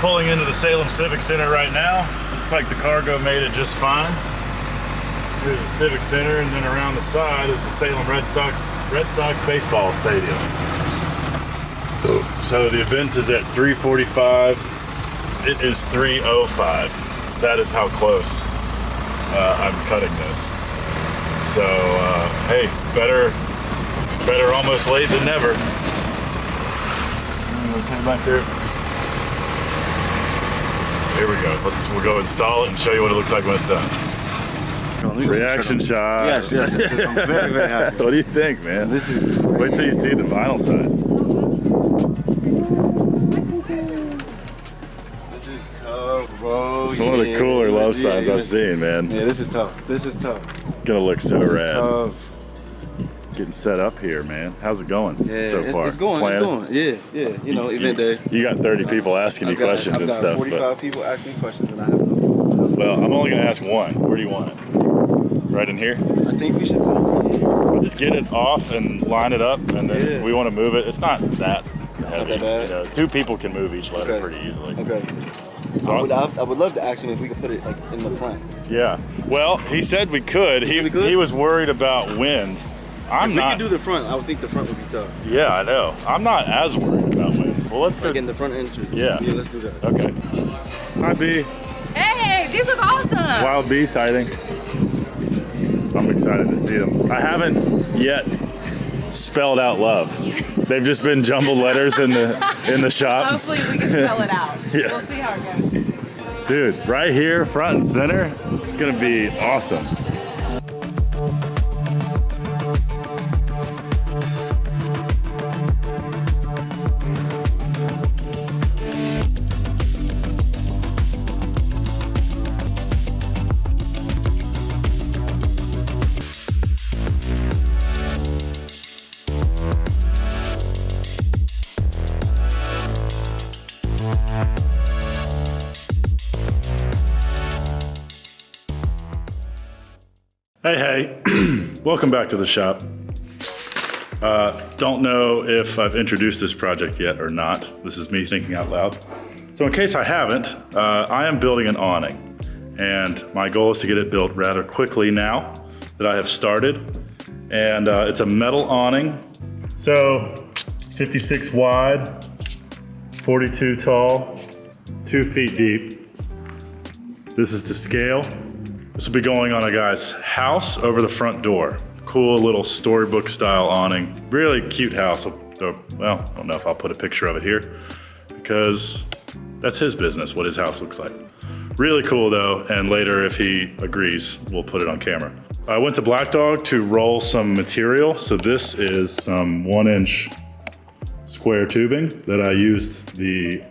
Pulling into the Salem Civic Center right now. Looks like the cargo made it just fine. Here's the Civic Center, and then around the side is the Salem Red Sox baseball stadium. So the event is at 3:45. It is 3:05. That is how close I'm cutting this. So hey, better almost late than never. Okay, back there. Here we go. We'll go install it and show you what it looks like when it's done. Reaction shot. Yes. I'm very, very happy. What do you think, man? This is Wait till you see the vinyl side. This is tough, bro. It's one of the cooler love signs I've seen, man. Yeah, this is tough. This is tough. It's gonna look so This rad. is tough. Getting set up here, man. How's it going so far? It's going. Yeah. You know, event day. You got 30 people asking you questions and stuff. I've got 45 people asking me questions, and I have no. Well, I'm only gonna ask one. Where do you want it? Right in here? I think we should. We'll just get it off and line it up, and then we want to move it. It's not that heavy. that bad? You know, 2 people can move each letter pretty easily. Okay. So I would love to ask him if we could put it like in the front. Yeah. Well, he said we could. He was worried about wind. If we could do the front, I would think the front would be tough. Yeah, I know. I'm not as worried about wind. Well, let's go. Like in the front entrance. Yeah. Yeah, let's do that. Okay. Hi, B. Hey, these look awesome. Wild bee sighting. I'm excited to see them. I haven't yet spelled out love. They've just been jumbled letters in the shop. Hopefully we can spell it out. Yeah. We'll see how it goes. Dude, right here, front and center, it's gonna be awesome. Hey, welcome back to the shop. Don't know if I've introduced this project yet or not. This is me thinking out loud. So in case I haven't, I am building an awning, and my goal is to get it built rather quickly now that I have started. And it's a metal awning. So 56 wide, 42 tall, 2 feet deep. This is to scale. This will be going on a guy's house over the front door. Cool little storybook style awning. Really cute house. Well, I don't know if I'll put a picture of it here because that's his business, what his house looks like. Really cool though, and later if he agrees, we'll put it on camera. I went to Black Dog to roll some material. So this is some 1-inch square tubing that I used the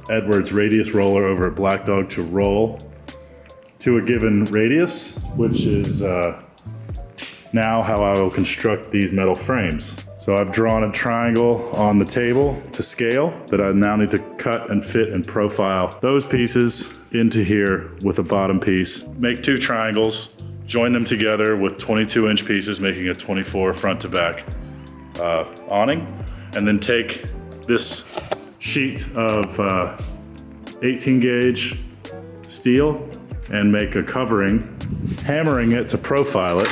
Edwards radius roller over at Black Dog to roll to a given radius, which is now how I will construct these metal frames. So I've drawn a triangle on the table to scale that I now need to cut and fit and profile those pieces into here with a bottom piece. Make 2 triangles, join them together with 22-inch pieces, making a 24 front to back awning, and then take this sheet of 18 gauge steel and make a covering, hammering it to profile it,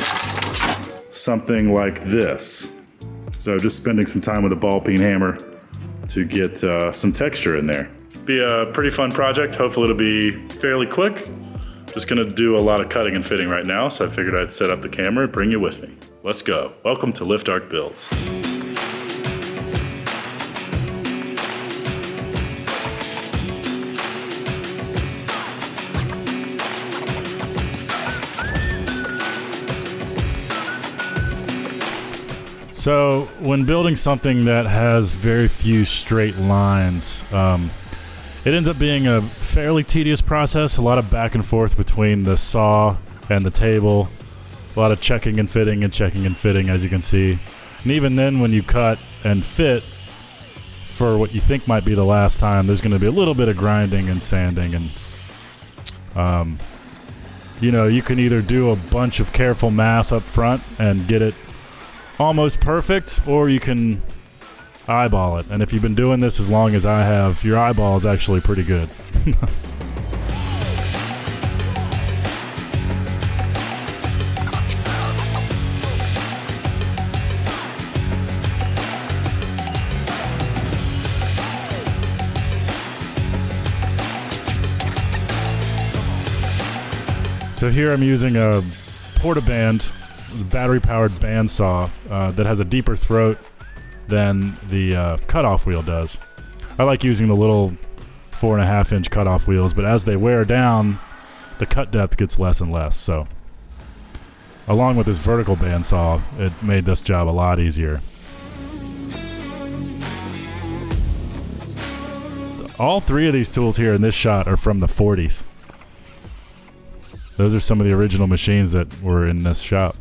something like this. So just spending some time with a ball peen hammer to get some texture in there. Be a pretty fun project. Hopefully it'll be fairly quick. Just gonna do a lot of cutting and fitting right now, so I figured I'd set up the camera and bring you with me. Let's go. Welcome to Lift Arc Builds. So when building something that has very few straight lines, it ends up being a fairly tedious process, a lot of back and forth between the saw and the table, a lot of checking and fitting, as you can see. And even then when you cut and fit for what you think might be the last time, there's going to be a little bit of grinding and sanding, and you know, you can either do a bunch of careful math up front and get it almost perfect, or you can eyeball it. And if you've been doing this as long as I have, your eyeball is actually pretty good. So here I'm using a Portaband, battery-powered bandsaw that has a deeper throat than the cutoff wheel does. I like using the little 4.5-inch cutoff wheels, but as they wear down, the cut depth gets less and less. So, along with this vertical bandsaw, it made this job a lot easier. All 3 of these tools here in this shot are from the 40s. Those are some of the original machines that were in this shop.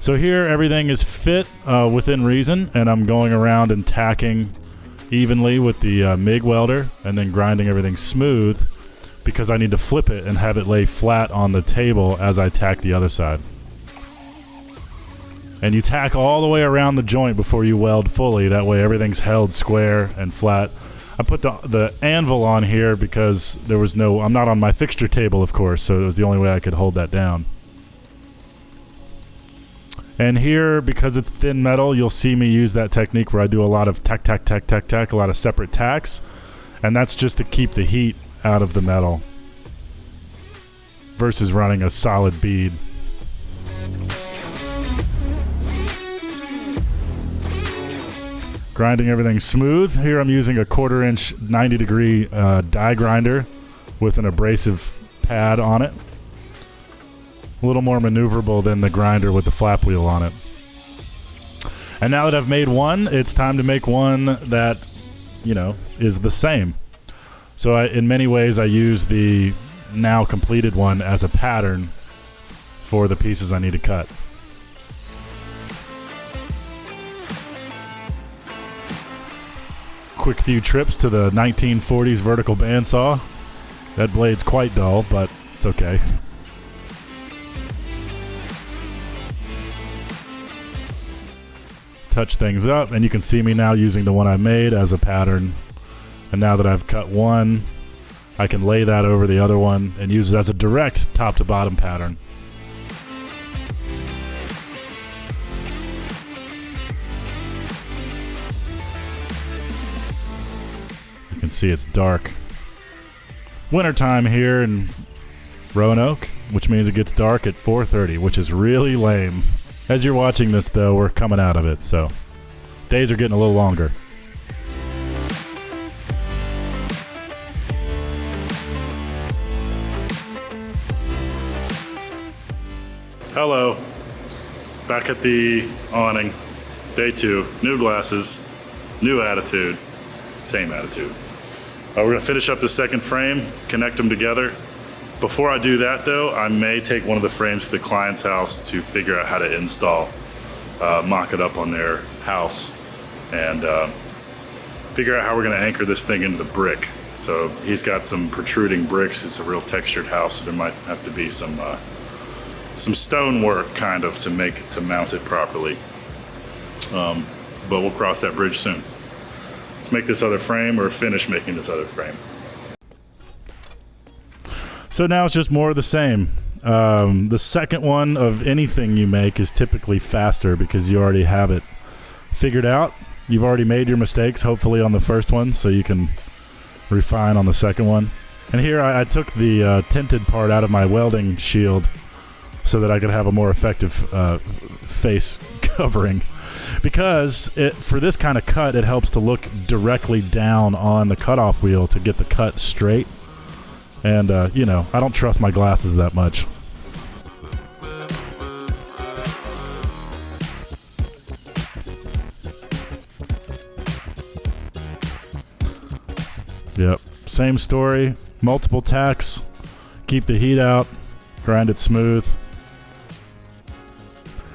So here everything is fit within reason, and I'm going around and tacking evenly with the MIG welder and then grinding everything smooth because I need to flip it and have it lay flat on the table as I tack the other side. And you tack all the way around the joint before you weld fully, that way everything's held square and flat. I put the anvil on here because there was no, I'm not on my fixture table of course, so it was the only way I could hold that down. And here, because it's thin metal, you'll see me use that technique where I do a lot of tack, a lot of separate tacks. And that's just to keep the heat out of the metal versus running a solid bead. Grinding everything smooth. Here I'm using a 1/4 inch 90-degree die grinder with an abrasive pad on it. A little more maneuverable than the grinder with the flap wheel on it. And now that I've made one, it's time to make one that, you know, is the same. So in many ways, I use the now completed one as a pattern for the pieces I need to cut. Quick few trips to the 1940s vertical bandsaw. That blade's quite dull, but it's okay. Touch things up, and you can see me now using the one I made as a pattern. And now that I've cut one, I can lay that over the other one and use it as a direct top to bottom pattern. You can see it's dark. Wintertime here in Roanoke, which means it gets dark at 4:30, which is really lame. As you're watching this, though, we're coming out of it, so days are getting a little longer. Hello, back at the awning, day 2, new glasses, new attitude, same attitude. We're gonna finish up the second frame, connect them together. Before I do that though, I may take one of the frames to the client's house to figure out how to install, mock it up on their house, and figure out how we're gonna anchor this thing into the brick. So he's got some protruding bricks. It's a real textured house, so there might have to be some stone work kind of to mount it properly. But we'll cross that bridge soon. Let's make this other frame, or finish making this other frame. So now it's just more of the same. The second one of anything you make is typically faster because you already have it figured out. You've already made your mistakes, hopefully, on the first one, so you can refine on the second one. And here I took the tinted part out of my welding shield so that I could have a more effective face covering. Because for this kind of cut, it helps to look directly down on the cutoff wheel to get the cut straight. And, you know, I don't trust my glasses that much. Yep, same story, multiple tacks, keep the heat out, grind it smooth.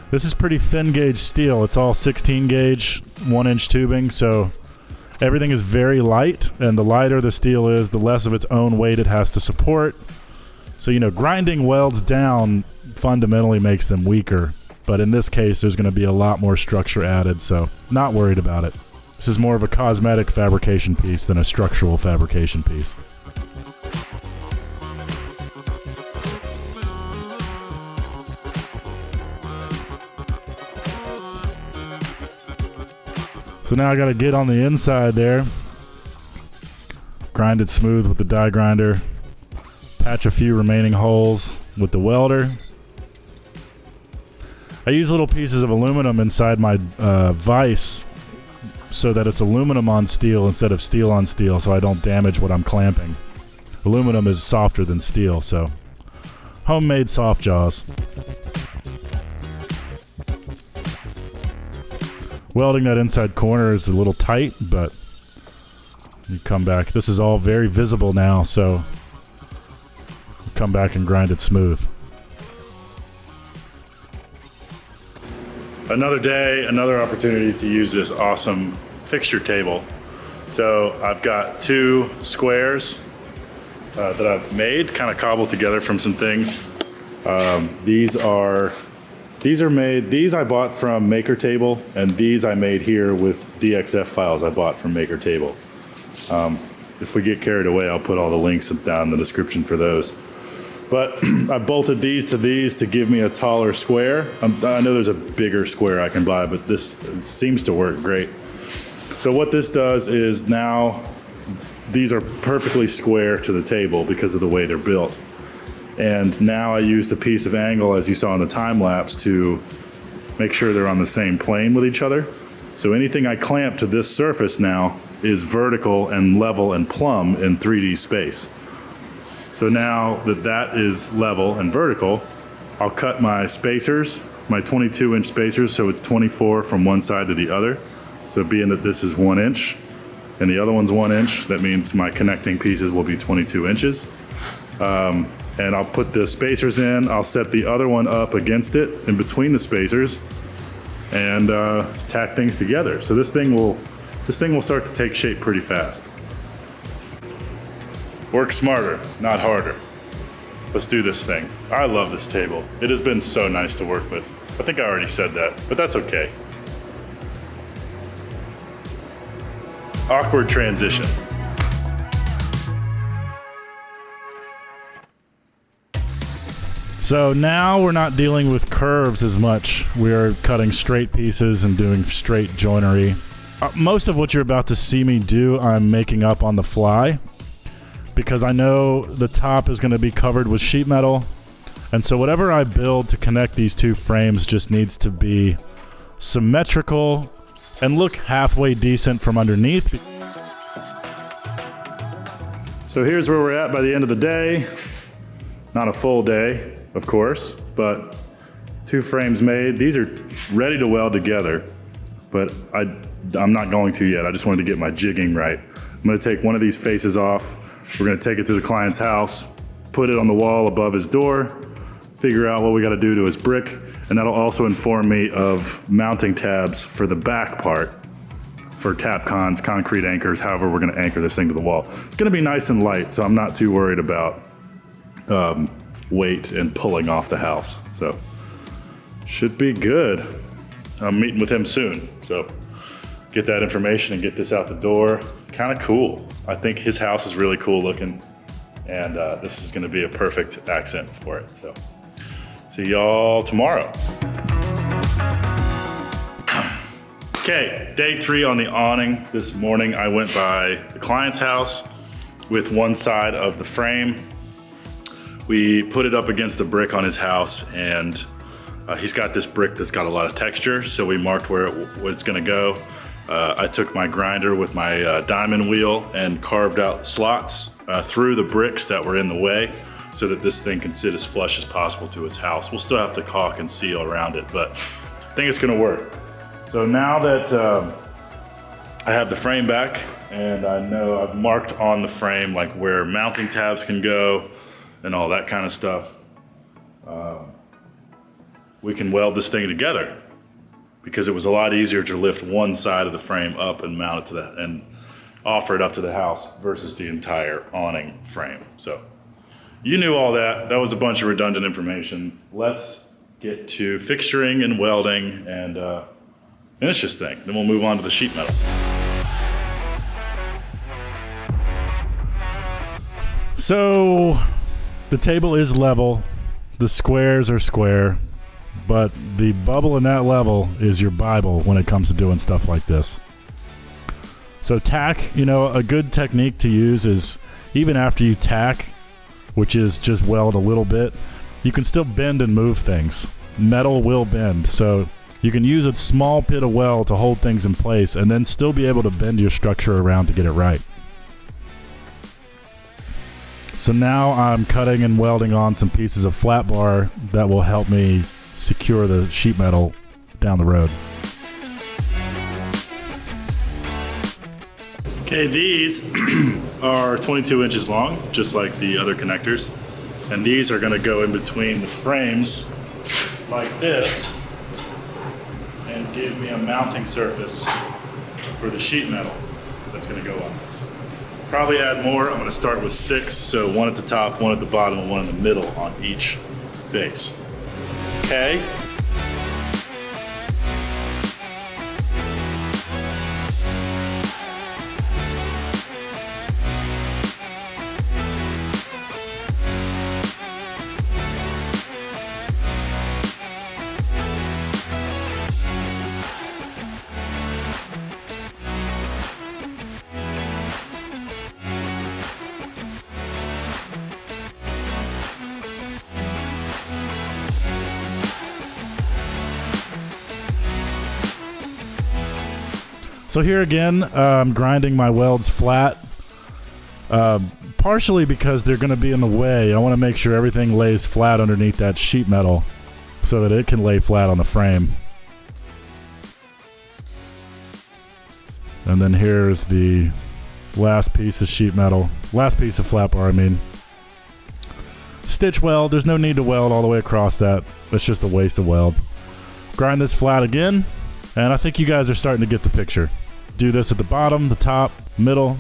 This is pretty thin gauge steel. It's all 16 gauge, 1-inch tubing, so everything is very light, and the lighter the steel is, the less of its own weight it has to support. So, you know, grinding welds down fundamentally makes them weaker, but in this case, there's going to be a lot more structure added, so not worried about it. This is more of a cosmetic fabrication piece than a structural fabrication piece. So now I got to get on the inside there, grind it smooth with the die grinder, patch a few remaining holes with the welder. I use little pieces of aluminum inside my vise so that it's aluminum on steel instead of steel on steel, so I don't damage what I'm clamping. Aluminum is softer than steel, so homemade soft jaws. Welding that inside corner is a little tight, but you come back. This is all very visible now, so you come back and grind it smooth. Another day, another opportunity to use this awesome fixture table. So I've got 2 squares that I've made, kind of cobbled together from some things. These I bought from Maker Table, and these I made here with DXF files I bought from Maker Table. If we get carried away, I'll put all the links down in the description for those. But I bolted these to give me a taller square. I know there's a bigger square I can buy, but this seems to work great. So what this does is now these are perfectly square to the table because of the way they're built. And now I used a piece of angle, as you saw in the time lapse, to make sure they're on the same plane with each other. So anything I clamp to this surface now is vertical and level and plumb in 3D space. So now that that is level and vertical, I'll cut my spacers, my 22-inch spacers, so it's 24 from one side to the other. So being that this is 1 inch and the other one's 1 inch, that means my connecting pieces will be 22 inches. And I'll put the spacers in, I'll set the other one up against it in between the spacers and tack things together. So this thing will start to take shape pretty fast. Work smarter, not harder. Let's do this thing. I love this table. It has been so nice to work with. I think I already said that, but that's okay. Awkward transition. So now we're not dealing with curves as much. We're cutting straight pieces and doing straight joinery. Most of what you're about to see me do, I'm making up on the fly because I know the top is going to be covered with sheet metal. And so whatever I build to connect these two frames just needs to be symmetrical and look halfway decent from underneath. So here's where we're at by the end of the day. Not a full day, of course, but 2 frames made. These are ready to weld together, but I'm not going to yet. I just wanted to get my jigging right. I'm gonna take one of these faces off. We're gonna take it to the client's house, put it on the wall above his door, figure out what we gotta do to his brick, and that'll also inform me of mounting tabs for the back part for tapcons, concrete anchors, however we're gonna anchor this thing to the wall. It's gonna be nice and light, so I'm not too worried about weight and pulling off the house. So, should be good. I'm meeting with him soon, so get that information and get this out the door. Kind of cool. I think his house is really cool looking, and this is gonna be a perfect accent for it. So, see y'all tomorrow. Okay, day 3 on the awning. This morning I went by the client's house with one side of the frame. We put it up against the brick on his house, and he's got this brick that's got a lot of texture, so we marked where it's gonna go. I took my grinder with my diamond wheel and carved out slots through the bricks that were in the way so that this thing can sit as flush as possible to his house. We'll still have to caulk and seal around it, but I think it's gonna work. So now that I have the frame back, and I know I've marked on the frame like where mounting tabs can go and all that kind of stuff, we can weld this thing together, because it was a lot easier to lift one side of the frame up and mount it to that and offer it up to the house versus the entire awning frame. So you knew all that. That was a bunch of redundant information. Let's get to fixturing and welding and finish this thing. Then we'll move on to the sheet metal. So the table is level, the squares are square, but the bubble in that level is your Bible when it comes to doing stuff like this. So tack, a good technique to use is even after you tack, which is just weld a little bit, you can still bend and move things. Metal will bend, so you can use a small pit of weld to hold things in place and then still be able to bend your structure around to get it right. So now I'm cutting and welding on some pieces of flat bar that will help me secure the sheet metal down the road. Okay, these are 22 inches long, just like the other connectors. And these are gonna go in between the frames like this and give me a mounting surface for the sheet metal that's gonna go on this. Probably add more. I'm gonna start with 6, so 1 at the top, 1 at the bottom, and 1 in the middle on each face. Okay. So here again, I'm grinding my welds flat, partially because they're going to be in the way. I want to make sure everything lays flat underneath that sheet metal so that it can lay flat on the frame. And then here's the last piece of sheet metal, last piece of flat bar, I mean. Stitch weld, there's no need to weld all the way across that. That's just a waste of weld. Grind this flat again, and I think you guys are starting to get the picture. Do this at the bottom, the top, middle.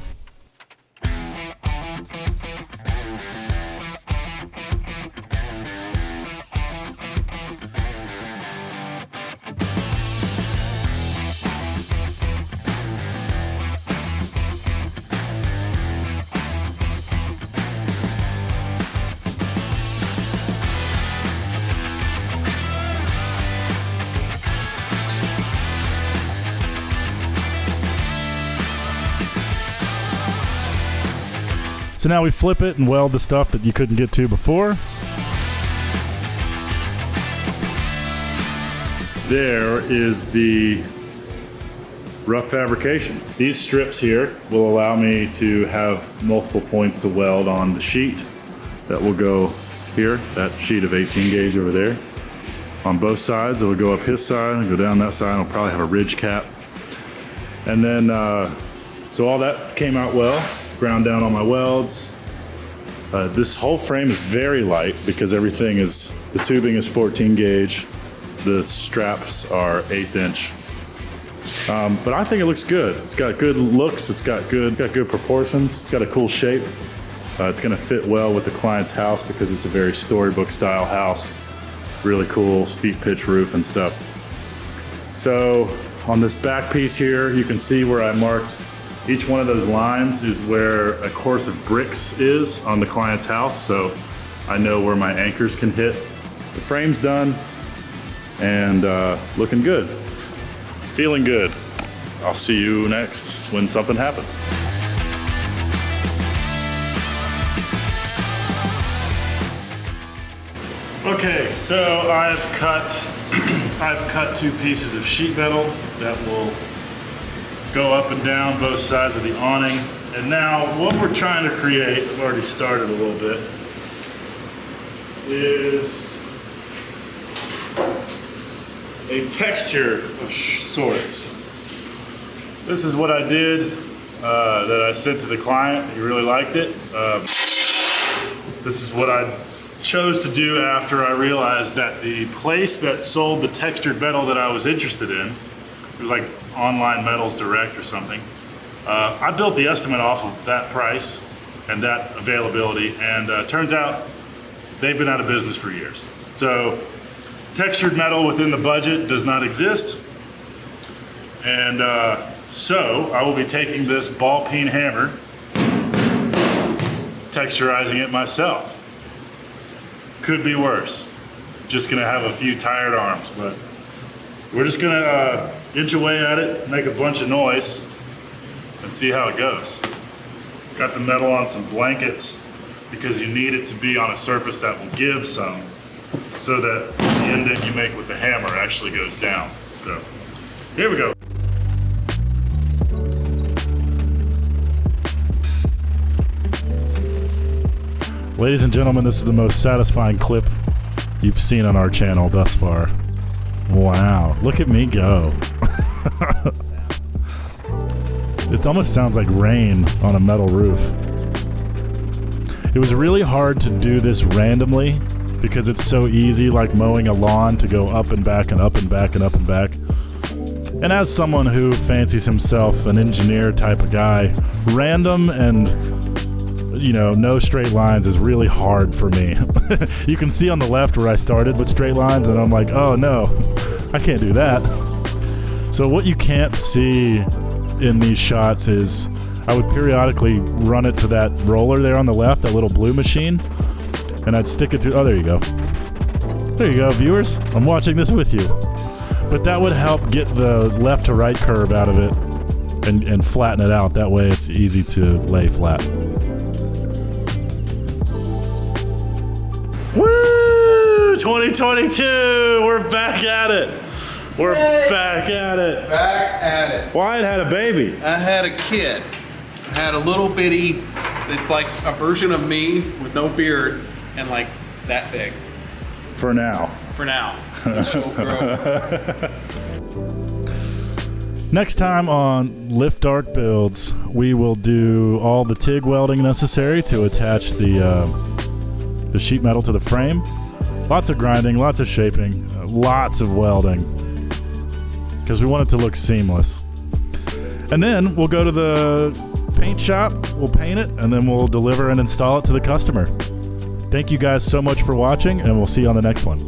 So now we flip it and weld the stuff that you couldn't get to before. There is the rough fabrication. These strips here will allow me to have multiple points to weld on the sheet that will go here, that sheet of 18 gauge over there. On both sides, it'll go up his side and go down that side. It'll probably have a ridge cap. And then, so all that came out well. Ground down all my welds. This whole frame is very light because everything is, the tubing is 14 gauge. The straps are 1/8 inch. But I think it looks good. It's got good looks. It's got good proportions. It's got a cool shape. It's gonna fit well with the client's house because it's a very storybook style house. Really cool steep pitch roof and stuff. So on this back piece here, you can see where I marked each one of those lines is where a course of bricks is on the client's house, so I know where my anchors can hit. The frame's done and looking good. Feeling good. I'll see you next when something happens. Okay, so I've cut 2 pieces of sheet metal that will go up and down both sides of the awning. And now what we're trying to create, I've already started a little bit, is a texture of sorts. This is what I did that I sent to the client. He really liked it. This is what I chose to do after I realized that the place that sold the textured metal that I was interested in, it was like Online Metals Direct or something. I built the estimate off of that price and that availability, and turns out they've been out of business for years. So textured metal within the budget does not exist. And so I will be taking this ball peen hammer, texturizing it myself. Could be worse. Just gonna have a few tired arms, but we're just gonna inch away at it, make a bunch of noise, and see how it goes. Got the metal on some blankets because you need it to be on a surface that will give some, so that the indent you make with the hammer actually goes down. So, here we go. Ladies and gentlemen, this is the most satisfying clip you've seen on our channel thus far. Wow, look at me go. It almost sounds like rain on a metal roof. It was really hard to do this randomly because it's so easy, like mowing a lawn, to go up and back and up and back and up and back. And as someone who fancies himself an engineer type of guy, random and, you know, no straight lines is really hard for me. You can see on the left where I started with straight lines, and I'm like, oh no, I can't do that. So what you can't see in these shots is I would periodically run it to that roller there on the left, that little blue machine, and I'd stick it to, oh, there you go. There you go, viewers. I'm watching this with you. But that would help get the left to right curve out of it and flatten it out. That way it's easy to lay flat. Woo! 2022! We're back at it! We're back at it. Back at it. Wyatt had a baby. I had a kid. I had a little bitty, it's like a version of me with no beard and like that big. For now. For now. She'll grow. Next time on Lift Arc Builds, we will do all the TIG welding necessary to attach the sheet metal to the frame. Lots of grinding, lots of shaping, lots of welding, because we want it to look seamless. And then we'll go to the paint shop, we'll paint it, and then we'll deliver and install it to the customer. Thank you guys so much for watching, and we'll see you on the next one.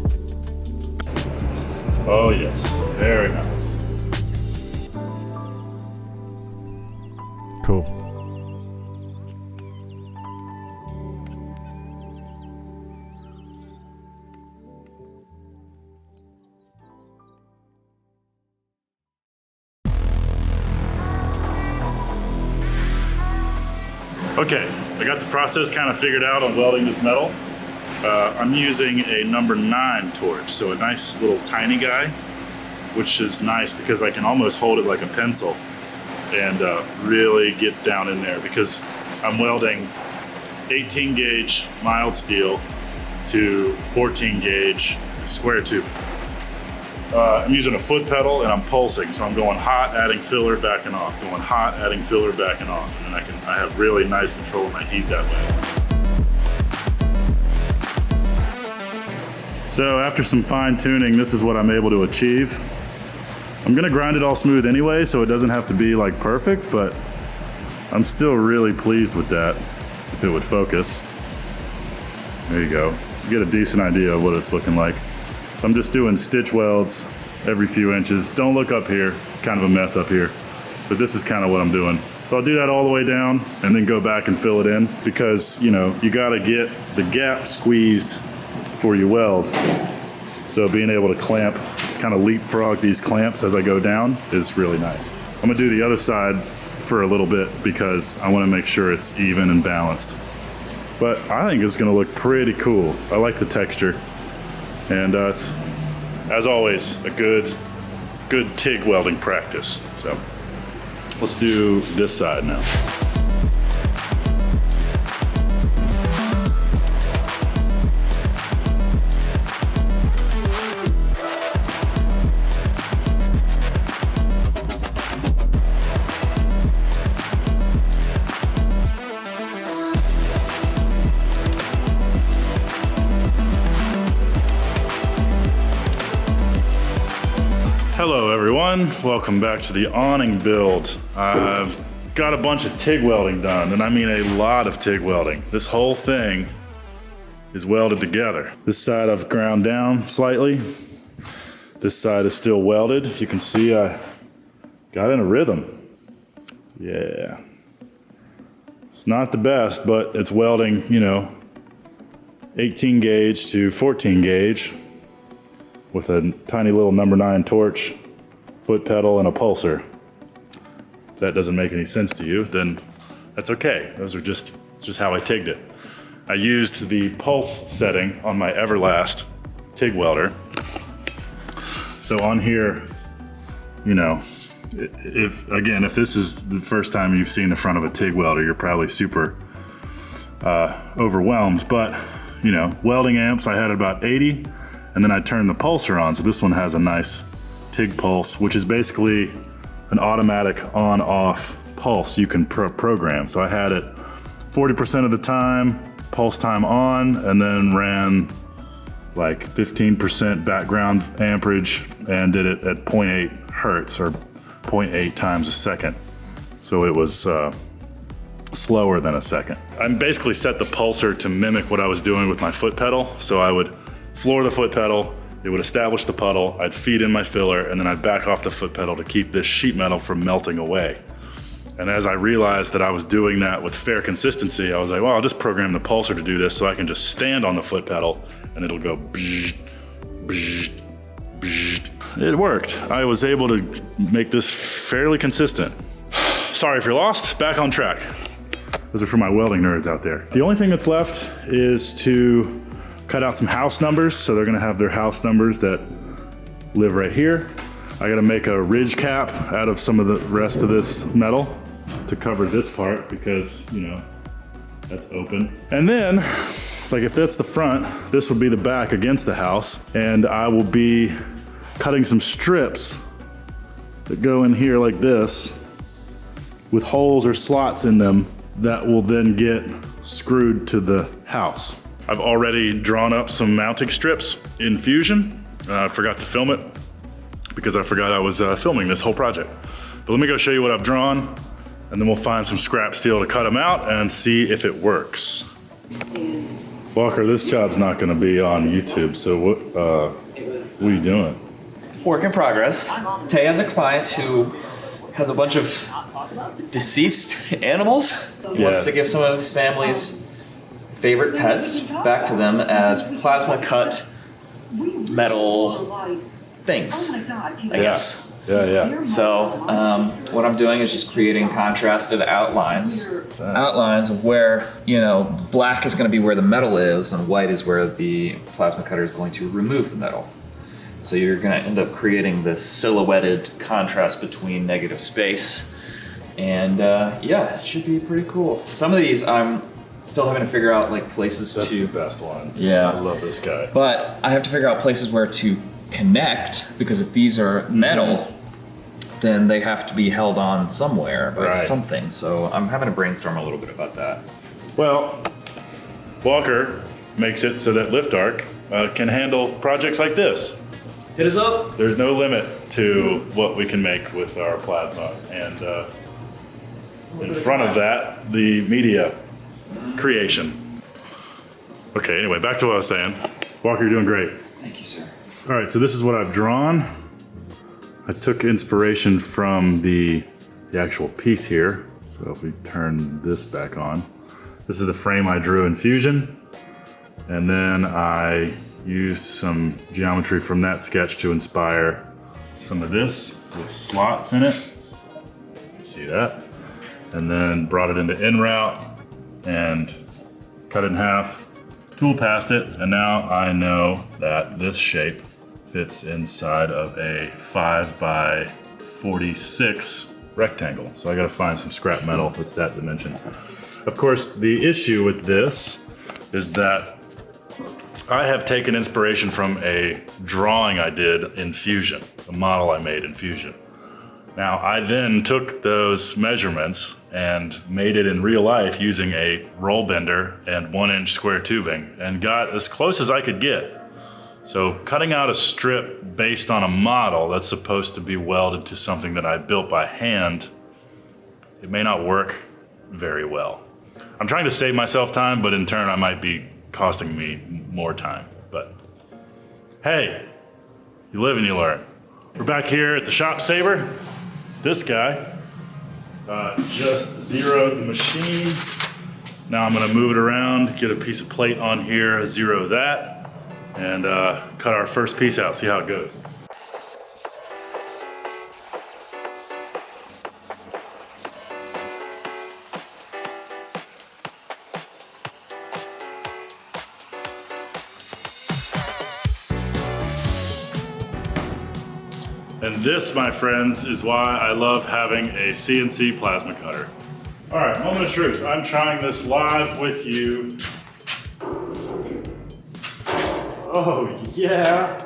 Oh yes, very nice. Cool. Okay, I got the process kind of figured out on welding this metal. I'm using a number 9 torch, so a nice little tiny guy, which is nice because I can almost hold it like a pencil and really get down in there, because I'm welding 18 gauge mild steel to 14 gauge square tube. I'm using a foot pedal and I'm pulsing, so I'm going hot, adding filler, backing off, going hot, adding filler, backing off, and then I have really nice control of my heat that way. So after some fine tuning, this is what I'm able to achieve. I'm gonna grind it all smooth anyway, so it doesn't have to be like perfect, but I'm still really pleased with that, if it would focus. There you go. You get a decent idea of what it's looking like. I'm just doing stitch welds every few inches. Don't look up here, kind of a mess up here, but this is kind of what I'm doing. So I'll do that all the way down and then go back and fill it in, because you know, you gotta get the gap squeezed before you weld. So being able to clamp, kind of leapfrog these clamps as I go down is really nice. I'm gonna do the other side for a little bit because I wanna make sure it's even and balanced. But I think it's gonna look pretty cool. I like the texture. And it's, as always, a good TIG welding practice. So let's do this side now. Hello everyone, welcome back to the awning build. I've got a bunch of TIG welding done, and I mean a lot of TIG welding. This whole thing is welded together. This side I've ground down slightly. This side is still welded. You can see I got in a rhythm. Yeah. It's not the best, but it's welding, you know, 18 gauge to 14 gauge. With a tiny little number 9 torch, foot pedal, and a pulser. If that doesn't make any sense to you, then that's okay. It's just how I TIGged it. I used the pulse setting on my Everlast TIG welder. So on here, you know, if this is the first time you've seen the front of a TIG welder, you're probably super overwhelmed. But, you know, welding amps, I had about 80. And then I turned the pulser on, so this one has a nice TIG pulse, which is basically an automatic on-off pulse you can program. So I had it 40% of the time, pulse time on, and then ran like 15% background amperage and did it at 0.8 hertz or 0.8 times a second. So it was slower than a second. I basically set the pulser to mimic what I was doing with my foot pedal. So I would floor the foot pedal, it would establish the puddle, I'd feed in my filler, and then I'd back off the foot pedal to keep this sheet metal from melting away. And as I realized that I was doing that with fair consistency, I was like, well, I'll just program the pulser to do this so I can just stand on the foot pedal and it'll go bzz, bzz, bzz. It worked. I was able to make this fairly consistent. Sorry if you're lost, back on track. Those are for my welding nerds out there. The only thing that's left is to cut out some house numbers. So they're gonna have their house numbers that live right here. I gotta make a ridge cap out of some of the rest of this metal to cover this part because, you know, that's open. And then, like if that's the front, this will be the back against the house, and I will be cutting some strips that go in here like this with holes or slots in them that will then get screwed to the house. I've already drawn up some mounting strips in Fusion. I forgot to film it because I forgot I was filming this whole project. But let me go show you what I've drawn, and then we'll find some scrap steel to cut them out and see if it works. Walker, this job's not gonna be on YouTube, so what are you doing? Work in progress. Tay has a client who has a bunch of deceased animals. He wants to give some of his family's favorite pets back to them as plasma cut metal things, I guess. Yeah. So what I'm doing is just creating contrasted outlines of where, you know, black is going to be where the metal is and white is where the plasma cutter is going to remove the metal. So you're going to end up creating this silhouetted contrast between negative space. And yeah, it should be pretty cool. Some of these I'm still having to figure out like places That's to... the best one. Yeah. I love this guy. But I have to figure out places where to connect, because if these are metal, then they have to be held on somewhere by something. So I'm having to brainstorm a little bit about that. Well, Walker makes it so that Lift Arc can handle projects like this. Hit us up. There's no limit to what we can make with our plasma. And in front of that, the media creation. Okay, anyway, back to what I was saying. Walker, you're doing great. Thank you, sir. All right, so this is what I've drawn. I took inspiration from the actual piece here. So if we turn this back on, this is the frame I drew in Fusion. And then I used some geometry from that sketch to inspire some of this with slots in it. You can see that. And then brought it into in route and cut it in half, tool pathed it, and now I know that this shape fits inside of a 5x46 rectangle. So I gotta find some scrap metal that's that dimension. Of course, the issue with this is that I have taken inspiration from a drawing I did in Fusion, a model I made in Fusion. Now, I then took those measurements and made it in real life using a roll bender and 1-inch square tubing and got as close as I could get. So cutting out a strip based on a model that's supposed to be welded to something that I built by hand, it may not work very well. I'm trying to save myself time, but in turn I might be costing me more time. But hey, you live and you learn. We're back here at the Shop Saver. This guy just zeroed the machine. Now I'm gonna move it around, get a piece of plate on here, zero that, and cut our first piece out, see how it goes. And this, my friends, is why I love having a CNC plasma cutter. All right, moment of truth. I'm trying this live with you. Oh, yeah.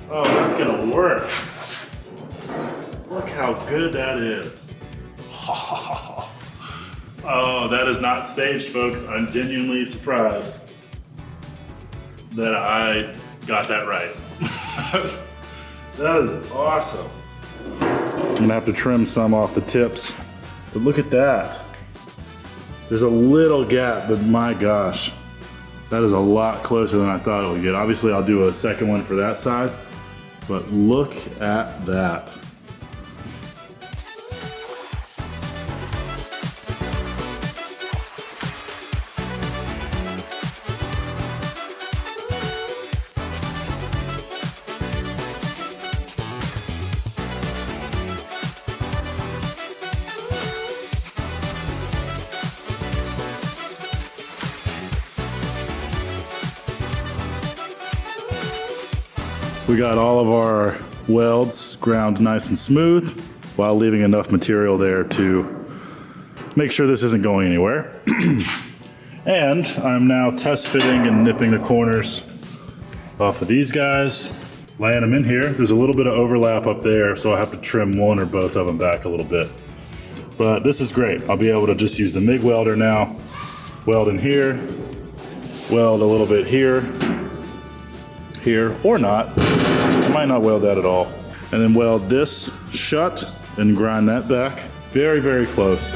Oh, that's gonna work. Look how good that is. Oh, that is not staged, folks. I'm genuinely surprised that I got that right. That is awesome. I'm gonna have to trim some off the tips, but look at that. There's a little gap, but my gosh, that is a lot closer than I thought it would get. Obviously, I'll do a second one for that side, but look at that. We got all of our welds ground nice and smooth while leaving enough material there to make sure this isn't going anywhere. And I'm now test fitting and nipping the corners off of these guys, laying them in here. There's a little bit of overlap up there, so I have to trim one or both of them back a little bit. But this is great. I'll be able to just use the MIG welder now. Weld in here, weld a little bit here, or not. I might not weld that at all. And then weld this shut and grind that back. Very, very close.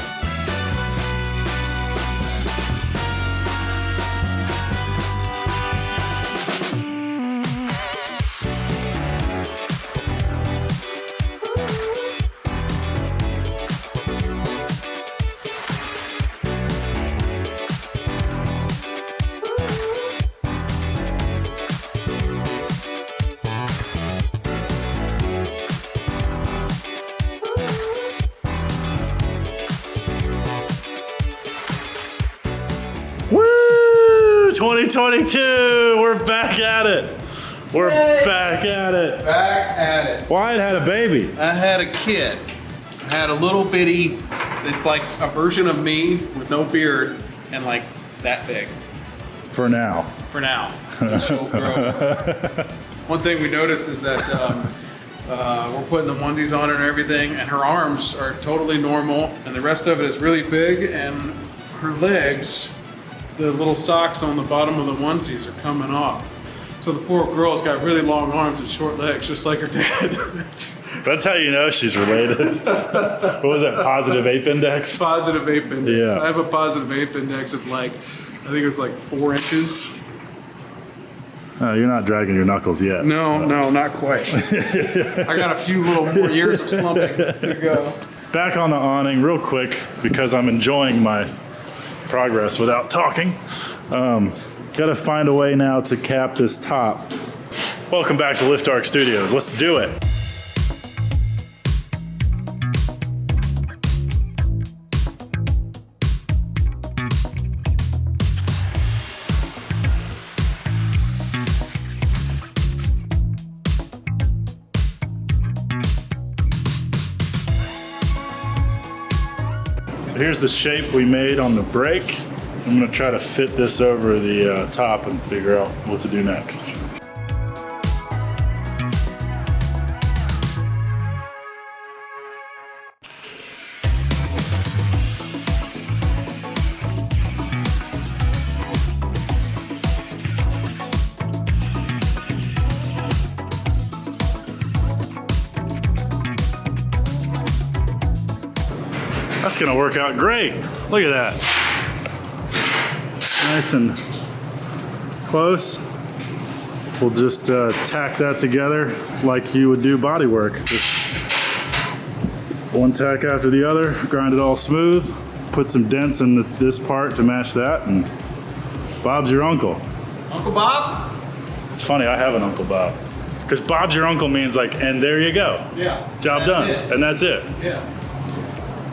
Woo! 2022! We're back at it! We're back at it! Back at it. Wyatt had a baby. I had a kid. I had a little bitty, it's like a version of me with no beard and like that big. For now. For now. She'll grow. One thing we noticed is that we're putting the onesies on her and everything, and her arms are totally normal, and the rest of it is really big, and her legs, the little socks on the bottom of the onesies are coming off. So the poor girl's got really long arms and short legs, just like her dad. That's how you know she's related. What was that, positive ape index? Positive ape index. Yeah. I have a positive ape index of like, I think it's like 4 inches. You're not dragging your knuckles yet. No, not quite. I got a few little more years of slumping to go. Back on the awning real quick, because I'm enjoying my progress without talking. Gotta find a way now to cap this top. Welcome back to Lift Arc Studios. Let's do it. Here's the shape we made on the brake. I'm gonna try to fit this over the top and figure out what to do next. That's gonna work out great. Look at that. Nice and close. We'll just tack that together like you would do body work. Just one tack after the other, grind it all smooth, put some dents in this part to match that, and Bob's your uncle. Uncle Bob? It's funny, I have an Uncle Bob. Because Bob's your uncle means like, and there you go. Yeah. Job done. It. And that's it. Yeah.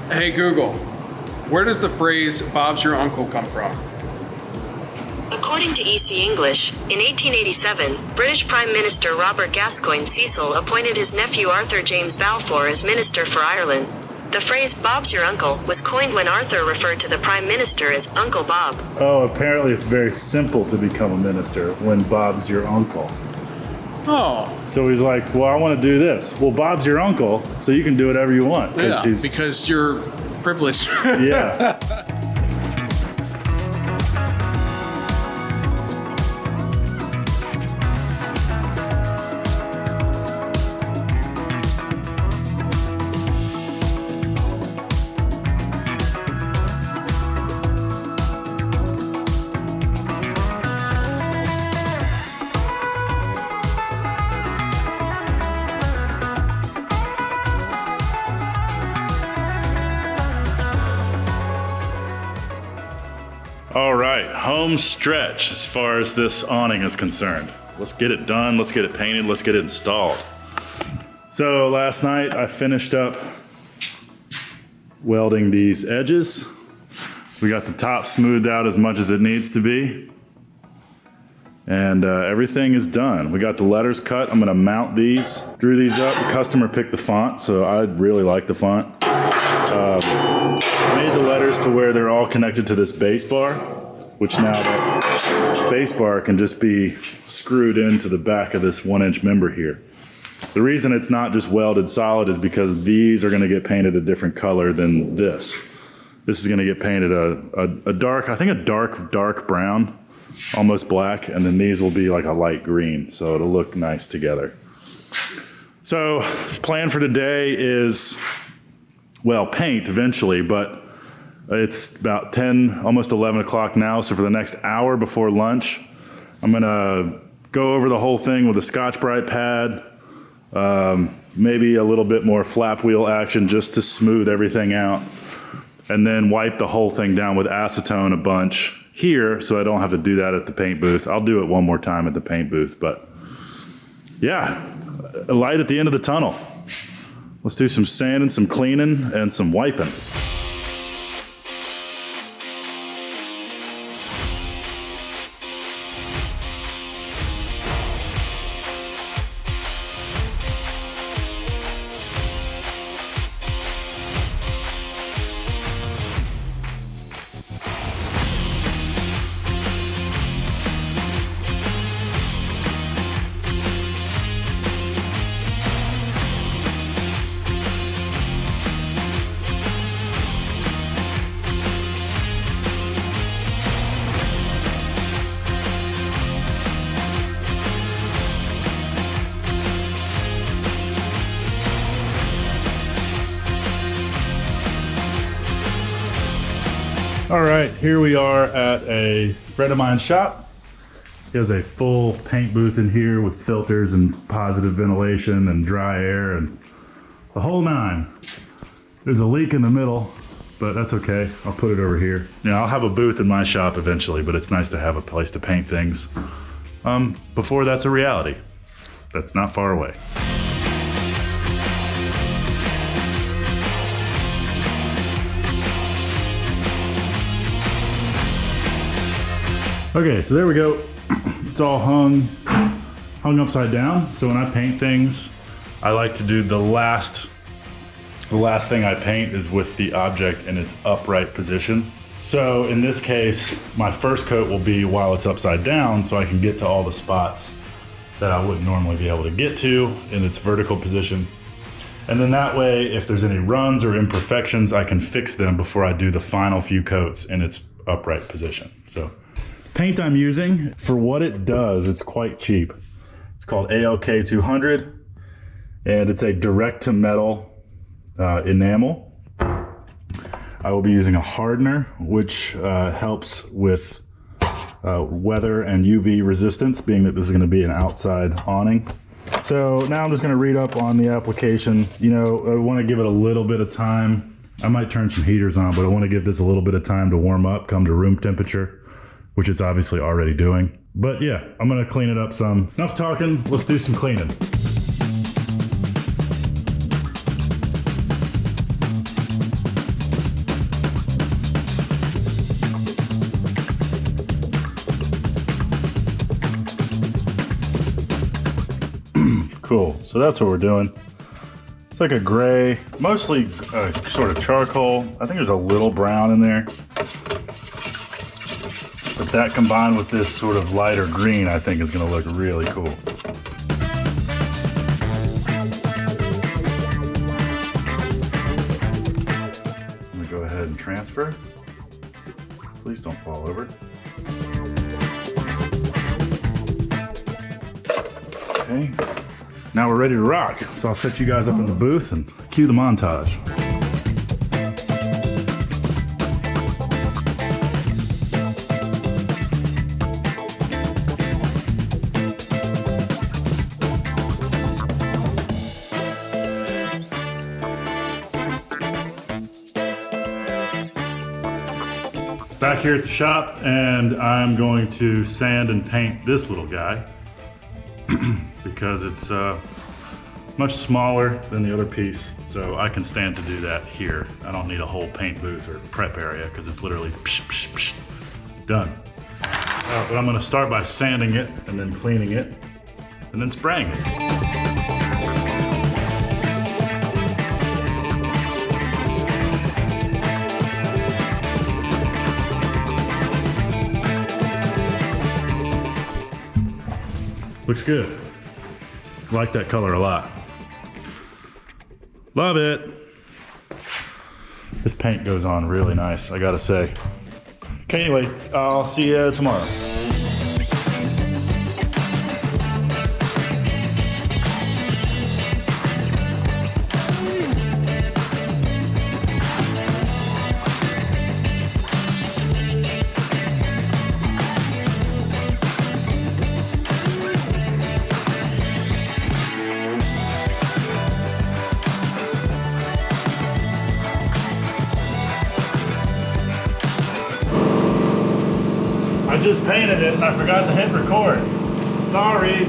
Hey Google, where does the phrase Bob's your uncle come from? According to EC English, in 1887, British Prime Minister Robert Gascoigne Cecil appointed his nephew Arthur James Balfour as Minister for Ireland. The phrase Bob's your uncle was coined when Arthur referred to the Prime Minister as Uncle Bob. Oh, apparently it's very simple to become a minister when Bob's your uncle. Oh. So he's like, well, I want to do this. Well, Bob's your uncle, so you can do whatever you want. Yeah, because you're privileged. Yeah. All right, home stretch as far as this awning is concerned. Let's get it done, let's get it painted, let's get it installed. So last night I finished up welding these edges. We got the top smoothed out as much as it needs to be. And everything is done. We got the letters cut. I'm gonna mount these. Drew these up. The customer picked the font, so I really like the font. Made the letters to where they're all connected to this base bar, which now that base bar can just be screwed into the back of this 1-inch member here. The reason it's not just welded solid is because these are gonna get painted a different color than this. This is gonna get painted a dark, I think a dark brown, almost black, and then these will be like a light green, so it'll look nice together. So, plan for today is, well, paint eventually, but it's about 10, almost 11 o'clock now, so for the next hour before lunch, I'm gonna go over the whole thing with a Scotch-Brite pad, maybe a little bit more flap wheel action just to smooth everything out, and then wipe the whole thing down with acetone a bunch here so I don't have to do that at the paint booth. I'll do it one more time at the paint booth, but yeah, a light at the end of the tunnel. Let's do some sanding, some cleaning, and some wiping. All right, here we are at a friend of mine's shop. He has a full paint booth in here with filters and positive ventilation and dry air and the whole nine. There's a leak in the middle, but that's okay. I'll put it over here. Yeah, I'll have a booth in my shop eventually, but it's nice to have a place to paint things before that's a reality. That's not far away. Okay, so there we go. It's all hung upside down. So when I paint things, I like to do the last thing I paint is with the object in its upright position. So in this case, my first coat will be while it's upside down so I can get to all the spots that I wouldn't normally be able to get to in its vertical position. And then that way, if there's any runs or imperfections, I can fix them before I do the final few coats in its upright position. So paint I'm using, for what it does, it's quite cheap. It's called ALK 200, and it's a direct to metal enamel. I will be using a hardener, which helps with weather and UV resistance, being that this is going to be an outside awning. So now I'm just going to read up on the application. You know, I want to give it a little bit of time. I might turn some heaters on, but I want to give this a little bit of time to warm up, come to room temperature, which it's obviously already doing. But yeah, I'm gonna clean it up some. Enough talking, let's do some cleaning. Cool, so that's what we're doing. It's like a gray, mostly sort of charcoal. I think there's a little brown in there. But that combined with this sort of lighter green, I think is gonna look really cool. I'm gonna go ahead and transfer. Please don't fall over. Okay, now we're ready to rock. So I'll set you guys up in the booth and cue the montage. Back here at the shop, and I'm going to sand and paint this little guy because it's much smaller than the other piece, so I can stand to do that here. I don't need a whole paint booth or prep area because it's literally psh, psh, psh, done. But I'm gonna start by sanding it and then cleaning it and then spraying it. Looks good. I like that color a lot. Love it. This paint goes on really nice, I gotta say. Okay, anyway, I'll see you tomorrow. I just painted it and I forgot to hit record. Sorry.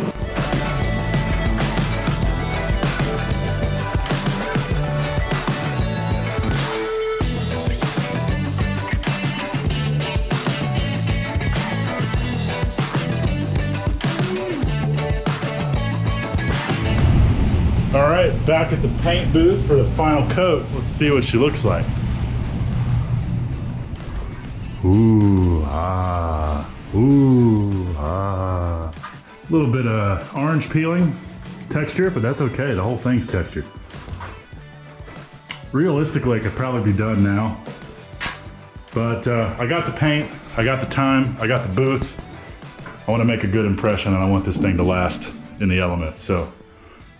All right, back at the paint booth for the final coat. Let's see what she looks like. Ooh, ah, ooh, ah. A little bit of orange peeling texture, but that's okay. The whole thing's textured. Realistically, it could probably be done now. But I got the paint, I got the time, I got the booth. I want to make a good impression and I want this thing to last in the elements. So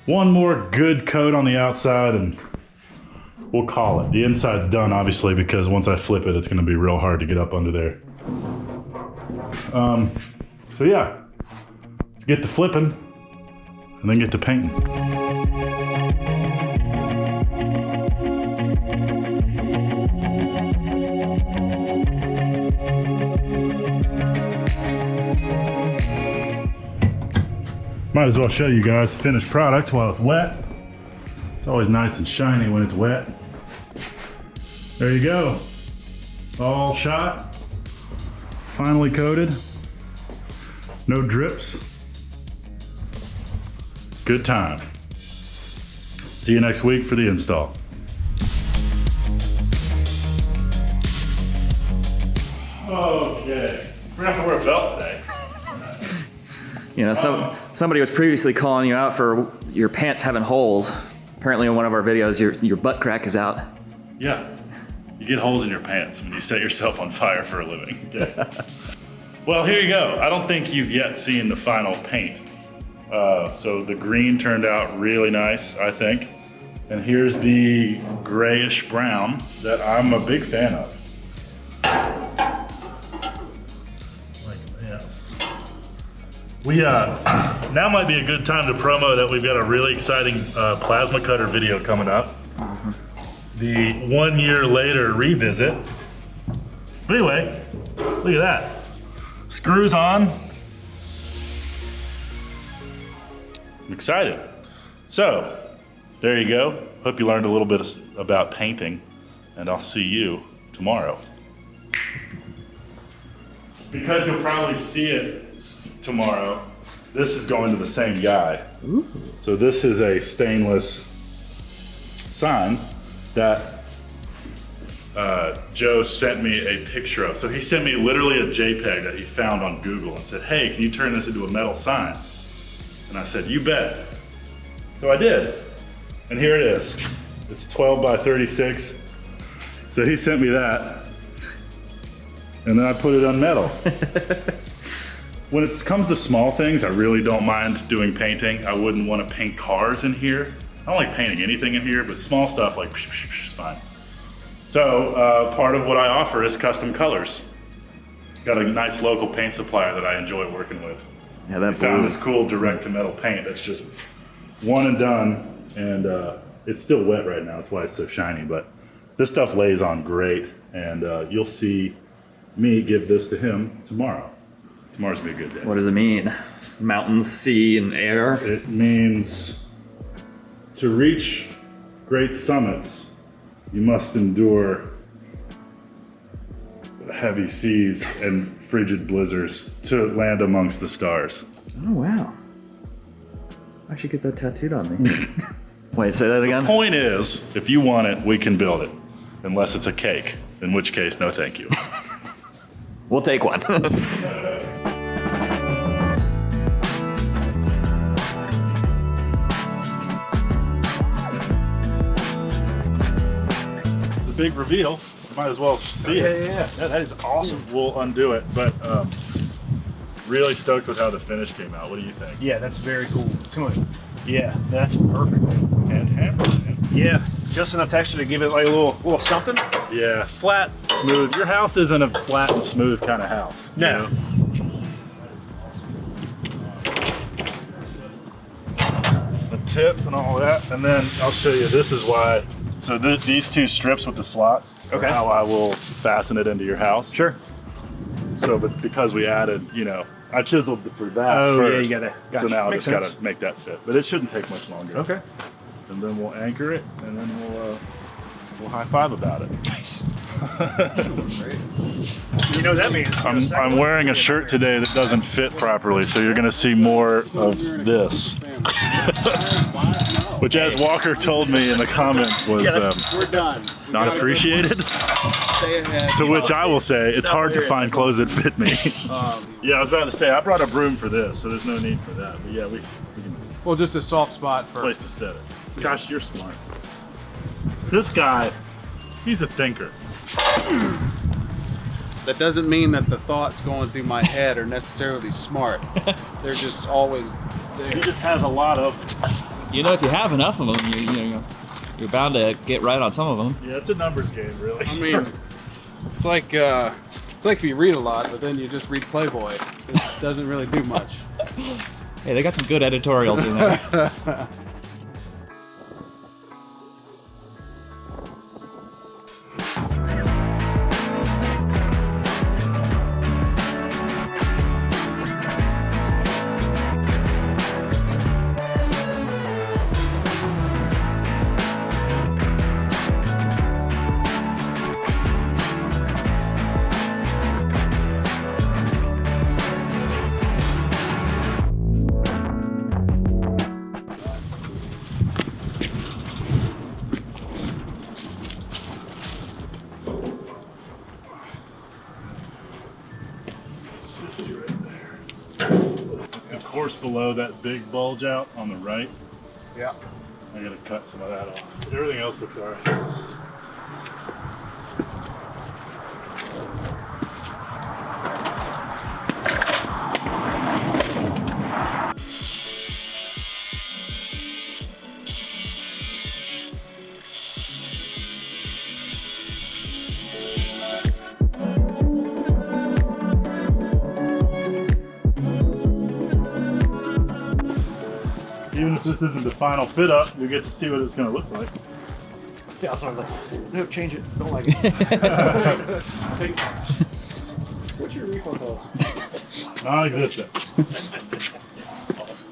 one more good coat on the outside and we'll call it. The inside's done, obviously, because once I flip it, it's gonna be real hard to get up under there. So yeah, let's get to flipping and then get to painting. Might as well show you guys the finished product while it's wet. It's always nice and shiny when it's wet. There you go. All shot. Finally coated. No drips. Good time. See you next week for the install. Okay. We're gonna have to wear a belt today. You know, somebody was previously calling you out for your pants having holes. Apparently in one of our videos, your butt crack is out. Yeah, you get holes in your pants when you set yourself on fire for a living. Okay. Well, here you go. I don't think you've yet seen the final paint. So the green turned out really nice, I think. And here's the grayish brown that I'm a big fan of. Like this. We, now might be a good time to promo that we've got a really exciting plasma cutter video coming up. The 1 year later revisit. But anyway, look at that. Screws on. I'm excited. So, there you go. Hope you learned a little bit about painting, and I'll see you tomorrow. Because you'll probably see it tomorrow, this is going to the same guy. Ooh. So this is a stainless sign that Joe sent me a picture of. So he sent me literally a JPEG that he found on Google and said, hey, can you turn this into a metal sign? And I said, you bet. So I did. And here it is. It's 12 by 36. So he sent me that. And then I put it on metal. When it comes to small things, I really don't mind doing painting. I wouldn't want to paint cars in here. I don't like painting anything in here, but small stuff like is fine. So part of what I offer is custom colors. Got a nice local paint supplier that I enjoy working with. Yeah, that found this cool direct to metal paint that's just one and done, and it's still wet right now. That's why it's so shiny, but this stuff lays on great, and you'll see me give this to him tomorrow. Tomorrow's gonna be a good day. What does it mean? Mountains, sea, and air? It means to reach great summits, you must endure heavy seas and frigid blizzards to land amongst the stars. Oh, wow. I should get that tattooed on me. Wait, say that again? The point is, if you want it, we can build it. Unless it's a cake, in which case, no thank you. We'll take one. The big reveal, might as well see it. Yeah, that is awesome. We'll undo it, but really stoked with how the finish came out. What do you think? Yeah, that's very cool. It's going, yeah, that's perfect. And hammered. Yeah, just enough texture to give it like a little something. Yeah. Flat. Smooth. Your house isn't a flat and smooth kind of house. No. You know? The tip and all that, and then I'll show you. This is why. So these two strips with the slots are how I will fasten it into your house. Sure. So, but because we added, you know, I chiseled for that Yeah, first. you gotta. So now I Makes just sense. gotta make that fit. But it shouldn't take much longer. Okay. And then we'll anchor it, and then we'll high five about it. Nice. You know what that means? I'm wearing a shirt today that doesn't fit properly, so you're gonna see more of this. Which, as Walker told me in the comments, was we're done. not appreciated. Stay ahead. To which I will say, it's hard to find clothes that fit me. Yeah, I was about to say, I brought a broom for this, so there's no need for that. But yeah, we can Well, just a soft spot for place to set it. Gosh, you're smart. This guy, he's a thinker. That doesn't mean that the thoughts going through my head are necessarily smart. They're just always there. He just has a lot of them. You know, if you have enough of them, you're bound to get right on some of them. Yeah, it's a numbers game, really. I mean, it's like if you read a lot, but then you just read Playboy. It doesn't really do much. Hey, they got some good editorials in there. Of course, below that big bulge out on the right. Yeah. I gotta cut some of that off. But everything else looks all right. Even if this isn't the final fit up, you get to see what it's going to look like. Yeah, I was sort of like, no, change it. Don't like it. What's your refund policy? Non-existent. Awesome.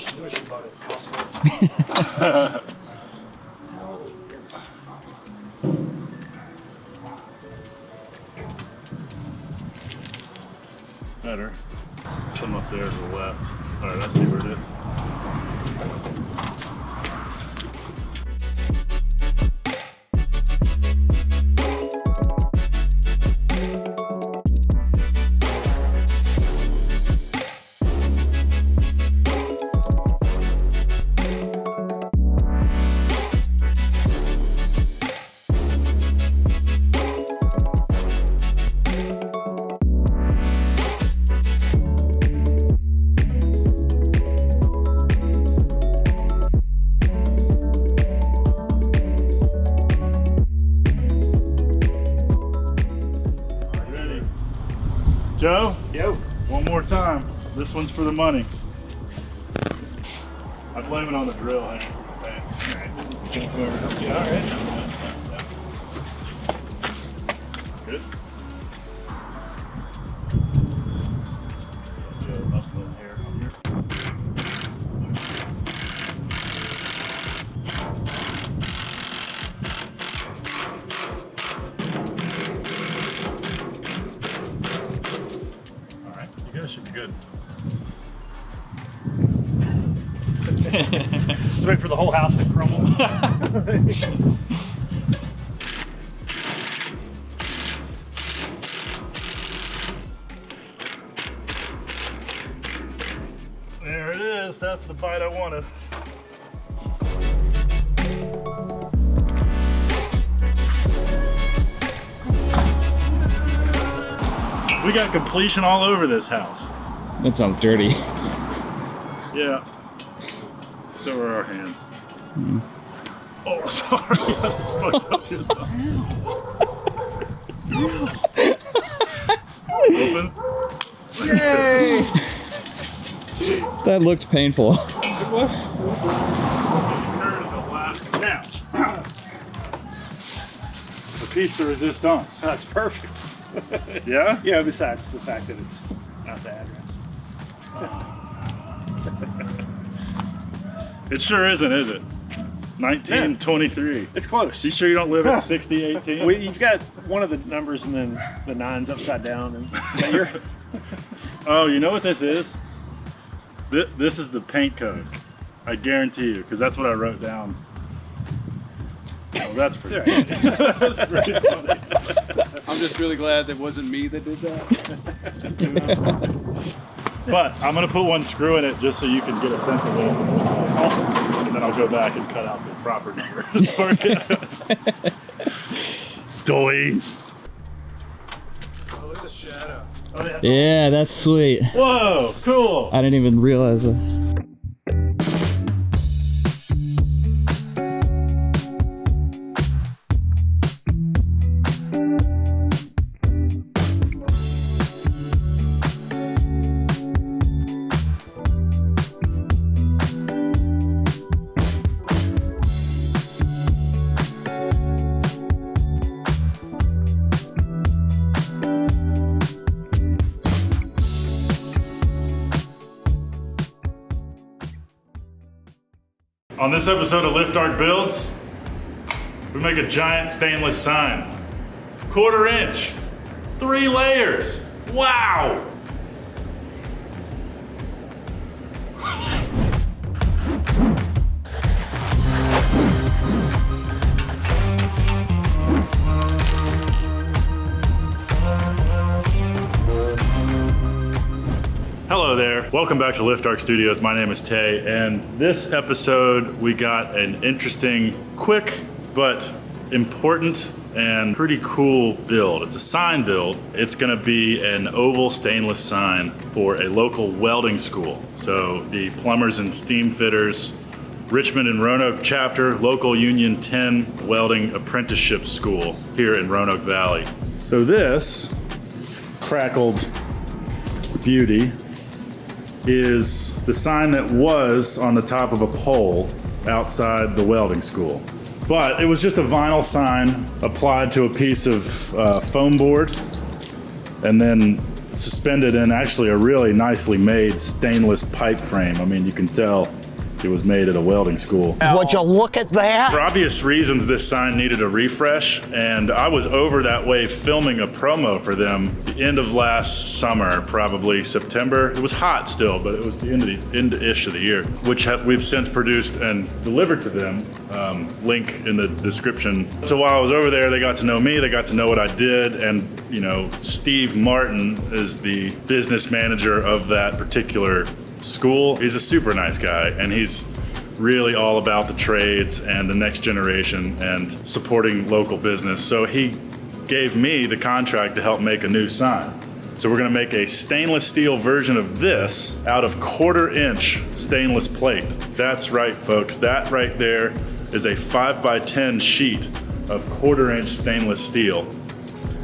I wish I bought it at Costco. Better. Some up there to the left. All right, let's see where it is. Joe? Yo. One more time. This one's for the money. I blame it on the drill. Thanks. Yeah, all right. Good. Just wait for the whole house to crumble. There it is. That's the bite I wanted. We got completion all over this house. That sounds dirty. Yeah. So are our hands. Oh, sorry. I just fucked up your thumb. Open. Yay! That looked painful. It was. Now, a piece de resistance. That's perfect. Yeah? Yeah, besides the fact that it's not the address. It sure isn't, is it? 1923. It's close. You sure you don't live at 6018? You've got one of the numbers and then the 9's upside down. And yeah, you're... Oh, you know what this is? This is the paint code. I guarantee you, because that's what I wrote down. Oh, that's pretty funny. That's pretty funny. I'm just really glad that wasn't me that did that. But I'm going to put one screw in it just so you can get a sense of what it's going to look like. Awesome. And then I'll go back and cut out the proper number. Doy. Oh, look at the shadow. Oh, yeah, Yeah, that's sweet. whoa, cool. I didn't even realize that. On this episode of Lift Arc Builds, we make a giant stainless sign. 1/4 inch, 3 layers. Wow! Hello there, welcome back to Lift Arc Studios. My name is Tay, and this episode we got an interesting, quick, but important and pretty cool build. It's a sign build. It's gonna be an oval stainless sign for a local welding school. So the Plumbers and Steamfitters Richmond and Roanoke chapter, local Union 10 welding apprenticeship school here in Roanoke Valley. So this crackled beauty is the sign that was on the top of a pole outside the welding school. But it was just a vinyl sign applied to a piece of foam board and then suspended in actually a really nicely made stainless pipe frame. I mean, you can tell it was made at a welding school. Would you look at that? For obvious reasons, this sign needed a refresh, and I was over that way filming a promo for them the end of last summer, probably September. It was hot still, but it was the end-ish of the year, which we've since produced and delivered to them. Link in the description. So while I was over there, they got to know me, they got to know what I did, and you know, Steve Martin is the business manager of that particular school. He's a super nice guy, and he's really all about the trades and the next generation and supporting local business. So he gave me the contract to help make a new sign. So we're gonna make a stainless steel version of this out of 1/4 inch stainless plate. That's right, folks. That right there is a 5x10 sheet of 1/4 inch stainless steel.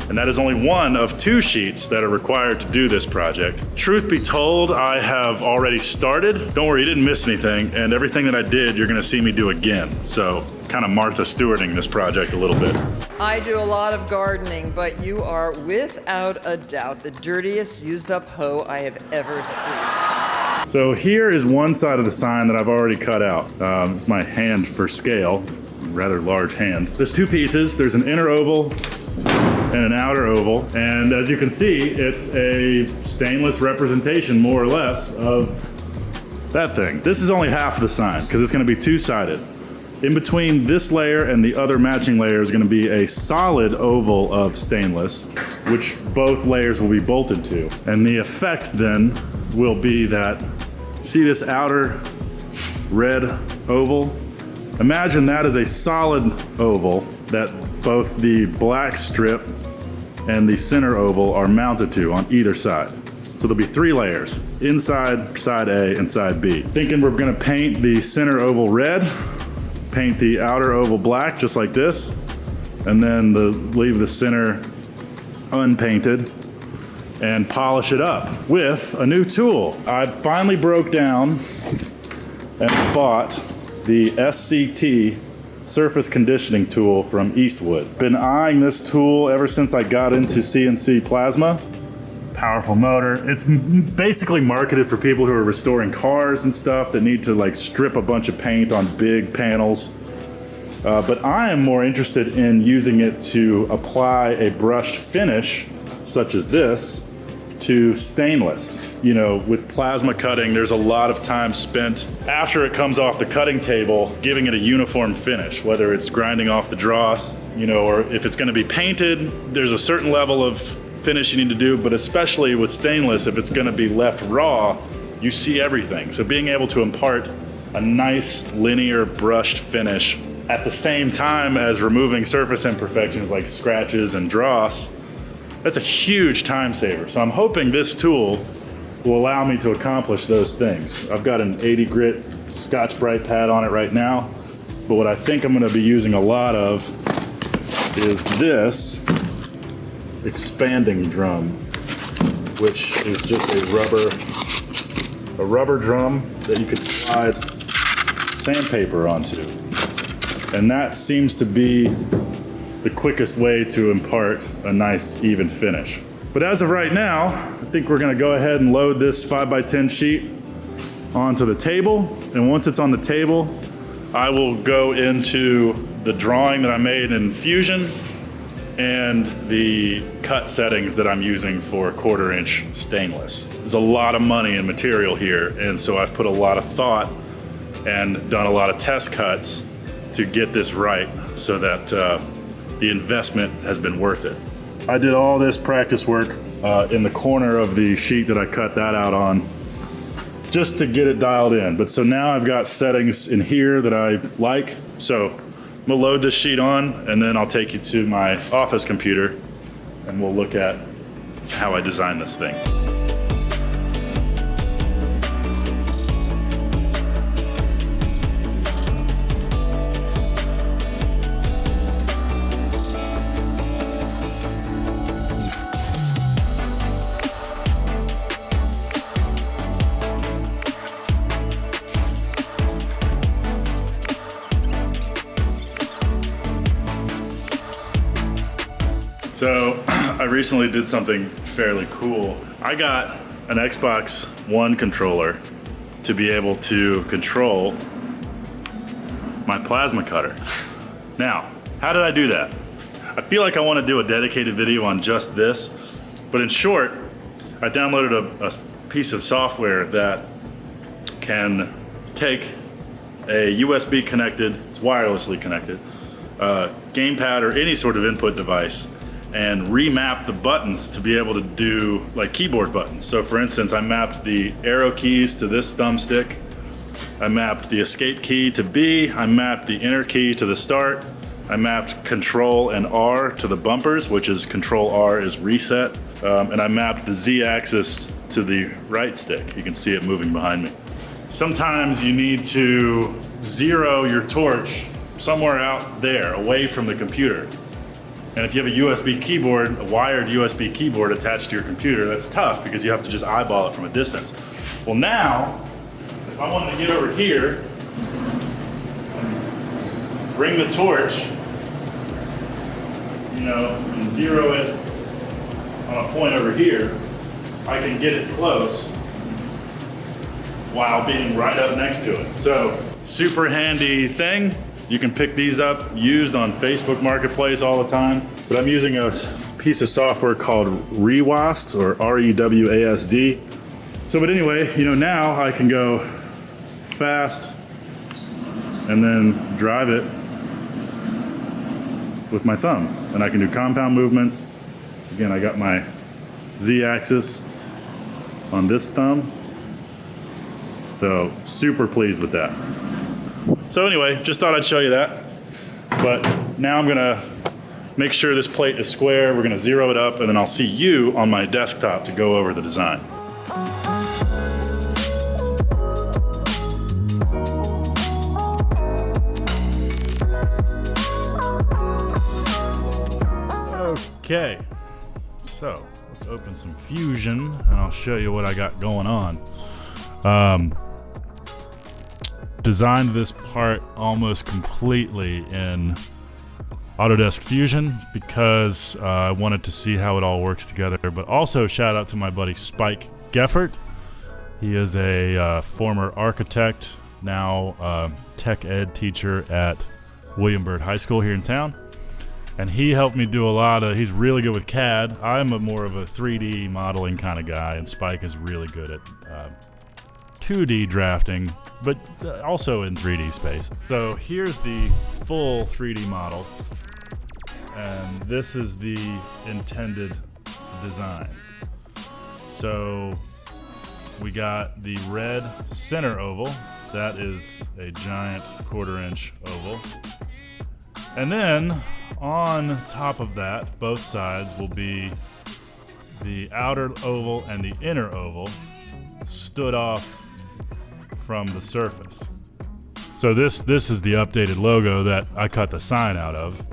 And that is only one of 2 sheets that are required to do this project. Truth be told, I have already started. Don't worry, you didn't miss anything, and everything that I did, you're gonna see me do again. So, kind of Martha Stewarting this project a little bit. I do a lot of gardening, but you are without a doubt the dirtiest used up hoe I have ever seen. So here is one side of the sign that I've already cut out. It's my hand for scale, rather large hand. There's 2 pieces. There's an inner oval and an outer oval. And as you can see, it's a stainless representation, more or less, of that thing. This is only half of the sign because it's gonna be two-sided. In between this layer and the other matching layer is gonna be a solid oval of stainless, which both layers will be bolted to. And the effect then will be that, see this outer red oval? Imagine that as a solid oval that both the black strip and the center oval are mounted to on either side. So there'll be 3 layers, inside side A and side B. Thinking we're gonna paint the center oval red, paint the outer oval black just like this, and then leave the center unpainted and polish it up with a new tool. I finally broke down and bought the SCT surface conditioning tool from Eastwood. Been eyeing this tool ever since I got into CNC plasma. Powerful motor. It's basically marketed for people who are restoring cars and stuff that need to like strip a bunch of paint on big panels. But I am more interested in using it to apply a brushed finish, such as this, to stainless. You know, with plasma cutting, there's a lot of time spent after it comes off the cutting table, giving it a uniform finish, whether it's grinding off the dross, you know, or if it's gonna be painted, there's a certain level of finish you need to do, but especially with stainless, if it's gonna be left raw, you see everything. So being able to impart a nice linear brushed finish at the same time as removing surface imperfections like scratches and dross, that's a huge time saver. So I'm hoping this tool will allow me to accomplish those things. I've got an 80 grit Scotch-Brite pad on it right now, but what I think I'm gonna be using a lot of is this expanding drum, which is just a rubber drum that you could slide sandpaper onto. And that seems to be the quickest way to impart a nice even finish. But as of right now, I think we're gonna go ahead and load this 5x10 sheet onto the table. And once it's on the table, I will go into the drawing that I made in Fusion and the cut settings that I'm using for 1/4 inch stainless. There's a lot of money and material here, and so I've put a lot of thought and done a lot of test cuts to get this right so that the investment has been worth it. I did all this practice work in the corner of the sheet that I cut that out on just to get it dialed in. But so now I've got settings in here that I like. So I'm gonna load this sheet on and then I'll take you to my office computer and we'll look at how I designed this thing. So I recently did something fairly cool. I got an Xbox One controller to be able to control my plasma cutter. Now, how did I do that? I feel like I want to do a dedicated video on just this, but in short, I downloaded a piece of software that can take a USB connected, it's wirelessly connected, gamepad or any sort of input device and remap the buttons to be able to do like keyboard buttons. So for instance, I mapped the arrow keys to this thumbstick. I mapped the escape key to B. I mapped the enter key to the start. I mapped Control and R to the bumpers, which is Control R is reset. And I mapped the Z axis to the right stick. You can see it moving behind me. Sometimes you need to zero your torch somewhere out there, away from the computer. And if you have a USB keyboard, a wired USB keyboard attached to your computer, that's tough because you have to just eyeball it from a distance. Well now, if I wanted to get over here, bring the torch, you know, and zero it on a point over here, I can get it close while being right up next to it. So, super handy thing. You can pick these up used on Facebook Marketplace all the time. But I'm using a piece of software called Rewasd, or R-E-W-A-S-D. So, but anyway, you know, now I can go fast and then drive it with my thumb. And I can do compound movements. Again, I got my Z-axis on this thumb. So super pleased with that. So anyway, just thought I'd show you that. But now I'm gonna make sure this plate is square. We're gonna zero it up, and then I'll see you on my desktop to go over the design. Okay, so let's open some Fusion and I'll show you what I got going on. Designed this part almost completely in Autodesk Fusion because I wanted to see how it all works together, but also shout out to my buddy Spike Geffert. He is a former architect, now tech ed teacher at William Byrd High School here in town. And he helped me do a lot of, he's really good with CAD. I'm more of a 3D modeling kind of guy, and Spike is really good at 2D drafting, but also in 3D space. So here's the full 3D model, and this is the intended design. So we got the red center oval. That is a giant 1/4 inch oval. And then on top of that, both sides will be the outer oval and the inner oval stood off from the surface. So this is the updated logo that I cut the sign out of.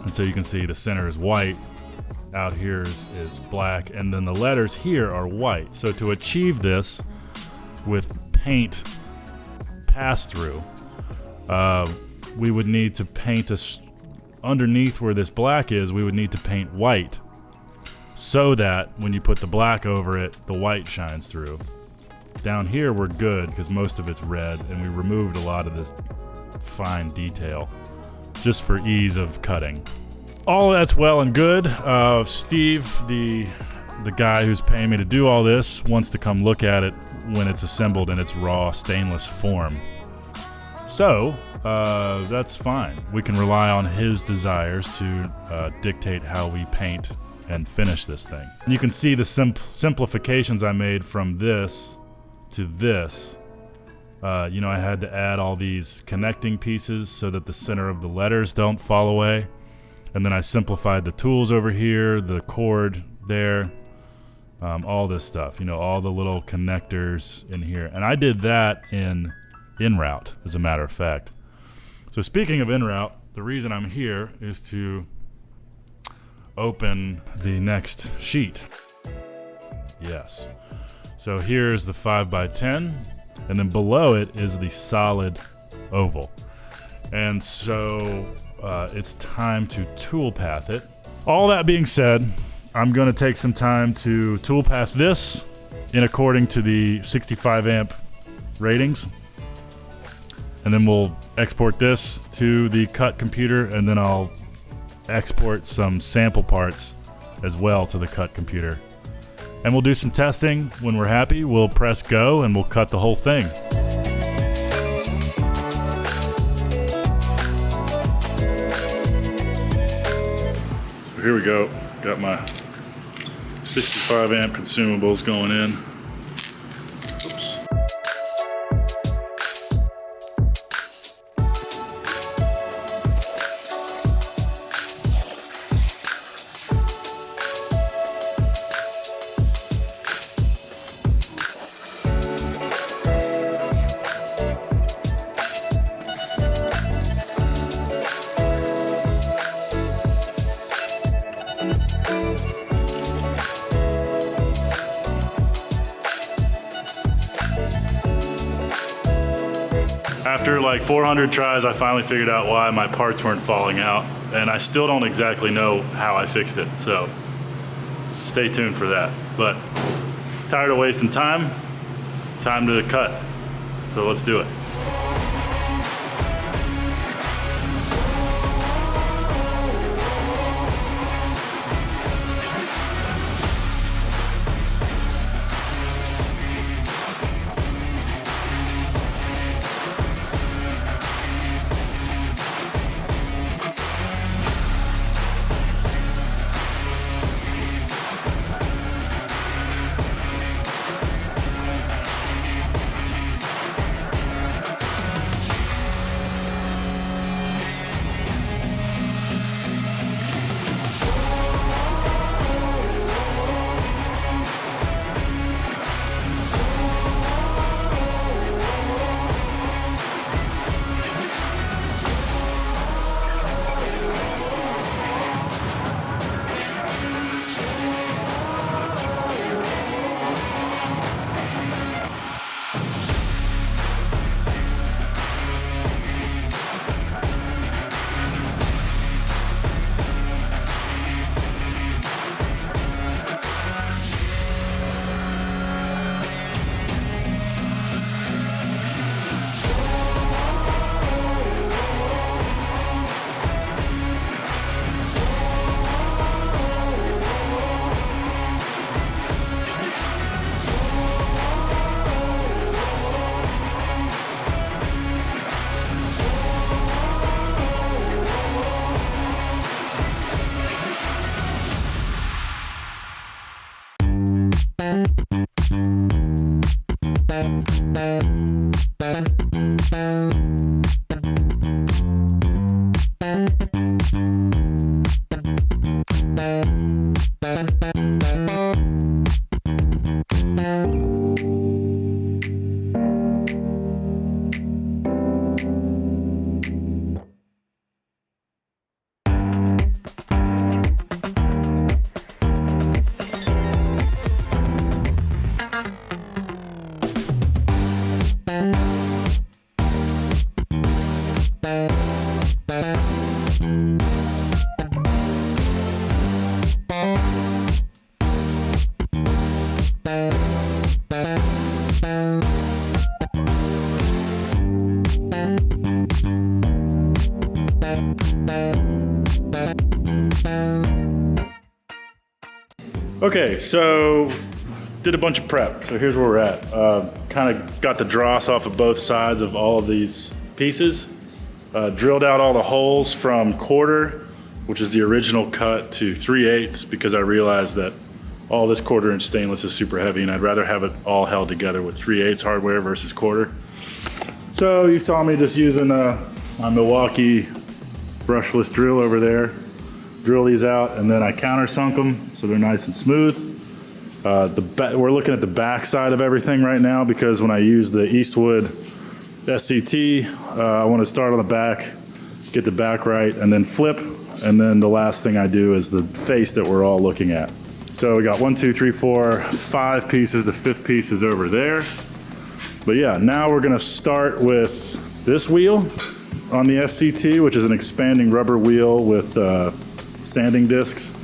And so you can see the center is white, out here is black, and then the letters here are white. So to achieve this with paint pass-through, we would need to paint underneath where this black is, we would need to paint white so that when you put the black over it, the white shines through. Down here we're good because most of it's red, and we removed a lot of this fine detail just for ease of cutting. All that's well and good. Steve, the guy who's paying me to do all this, wants to come look at it when it's assembled in its raw stainless form. So that's fine. We can rely on his desires to dictate how we paint and finish this thing. You can see the simplifications I made from this to this. You know, I had to add all these connecting pieces so that the center of the letters don't fall away. And then I simplified the tools over here, the cord there, all this stuff, you know, all the little connectors in here. And I did that in route, as a matter of fact. So speaking of in route, the reason I'm here is to open the next sheet. Yes. So here's the 5x10, and then below it is the solid oval. And so it's time to toolpath it. All that being said, I'm going to take some time to toolpath this in according to the 65 amp ratings. And then we'll export this to the cut computer, and then I'll export some sample parts as well to the cut computer. And we'll do some testing. When we're happy, we'll press go and we'll cut the whole thing. So here we go. Got my 65 amp consumables going in. Oops. After like 400 tries, I finally figured out why my parts weren't falling out, and I still don't exactly know how I fixed it, so stay tuned for that. But tired of wasting time to cut, so let's do it. Okay, so did a bunch of prep. So here's where we're at. Kind of got the dross off of both sides of all of these pieces. Drilled out all the holes from 1/4, which is the original cut, to 3/8 because I realized that all this 1/4" stainless is super heavy and I'd rather have it all held together with 3/8 hardware versus 1/4. So you saw me just using my Milwaukee brushless drill over there. Drill these out and then I countersunk them so they're nice and smooth. We're looking at the back side of everything right now because when I use the Eastwood SCT, I want to start on the back, get the back right, and then flip. And then the last thing I do is the face that we're all looking at. So we got 1, 2, 3, 4, 5 pieces. The 5th piece is over there. But yeah, now we're gonna start with this wheel on the SCT, which is an expanding rubber wheel with sanding discs.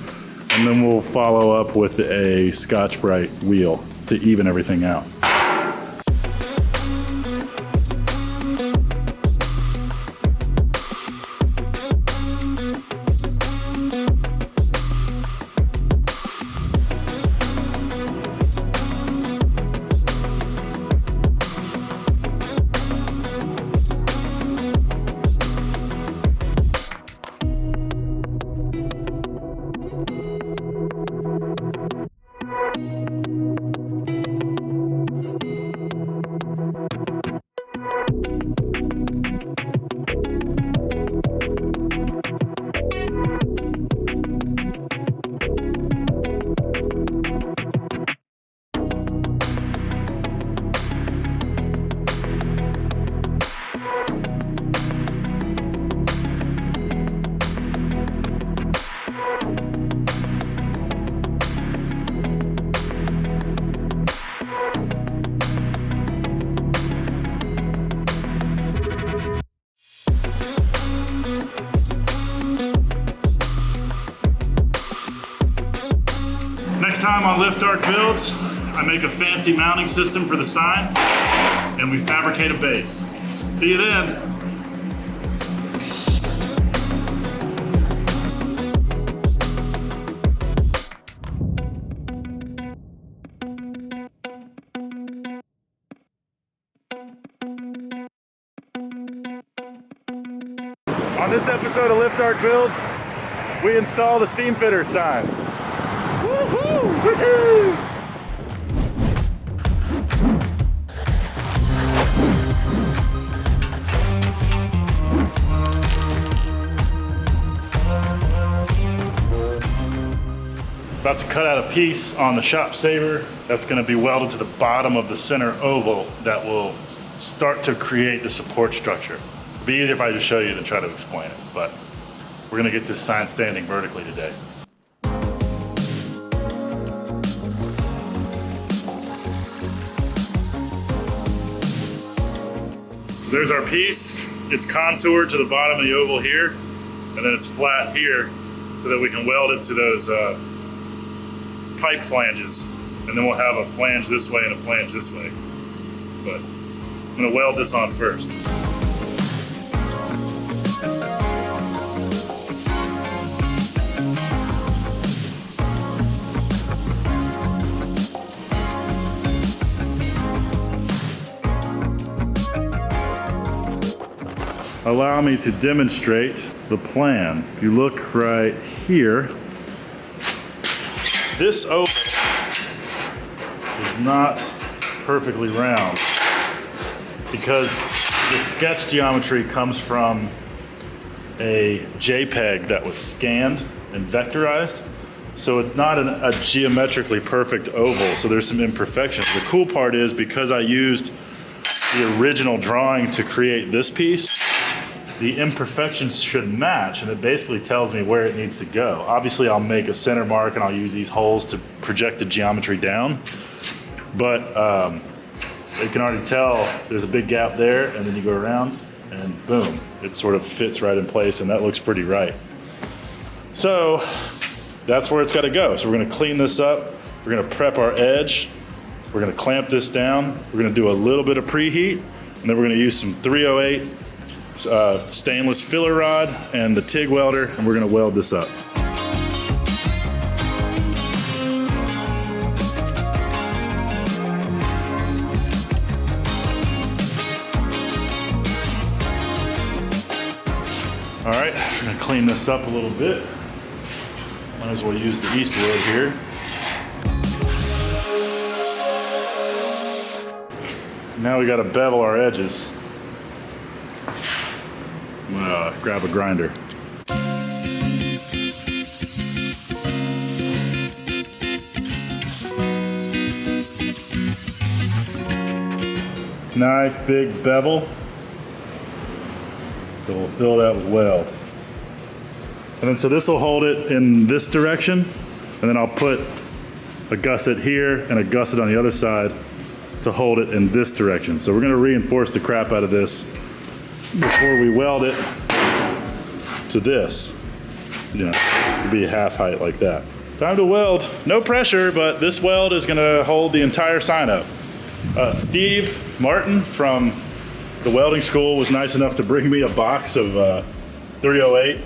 And then we'll follow up with a Scotch-Brite wheel to even everything out. Next time on Lift Arc Builds, I make a fancy mounting system for the sign, and we fabricate a base. See you then. On this episode of Lift Arc Builds, we install the Steamfitters sign. Woohoo! Woohoo! About to cut out a piece on the shop saver that's going to be welded to the bottom of the center oval that will start to create the support structure. It'd be easier if I just show you than try to explain it, but we're going to get this sign standing vertically today. So there's our piece. It's contoured to the bottom of the oval here, and then it's flat here so that we can weld it to those pipe flanges. And then we'll have a flange this way and a flange this way. But I'm gonna weld this on first. Allow me to demonstrate the plan. If you look right here, this oval is not perfectly round because the sketch geometry comes from a JPEG that was scanned and vectorized. So it's not a geometrically perfect oval, so there's some imperfections. The cool part is because I used the original drawing to create this piece, the imperfections should match, and it basically tells me where it needs to go. Obviously, I'll make a center mark and I'll use these holes to project the geometry down, but you can already tell there's a big gap there, and then you go around and boom, it sort of fits right in place, and that looks pretty right. So that's where it's got to go. So we're going to clean this up. We're going to prep our edge. We're going to clamp this down. We're going to do a little bit of preheat, and then we're going to use some 308 stainless filler rod and the TIG welder, and we're going to weld this up. All right, I'm going to clean this up a little bit. Might as well use the Eastwood here. Now we got to bevel our edges. I'm gonna grab a grinder. Nice big bevel. So we'll fill that with weld. And then so this will hold it in this direction, and then I'll put a gusset here and a gusset on the other side to hold it in this direction. So we're gonna reinforce the crap out of this before we weld it to this. You know, it'll be half height like that. Time to weld. No pressure, but this weld is gonna hold the entire sign up. Steve Martin from the welding school was nice enough to bring me a box of 308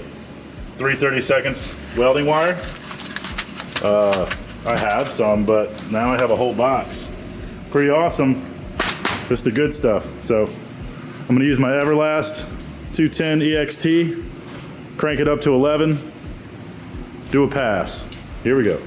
3/32 welding wire. I have some, but now I have a whole box. Pretty awesome. Just the good stuff. So I'm gonna use my Everlast 210 EXT, crank it up to 11, do a pass. Here we go.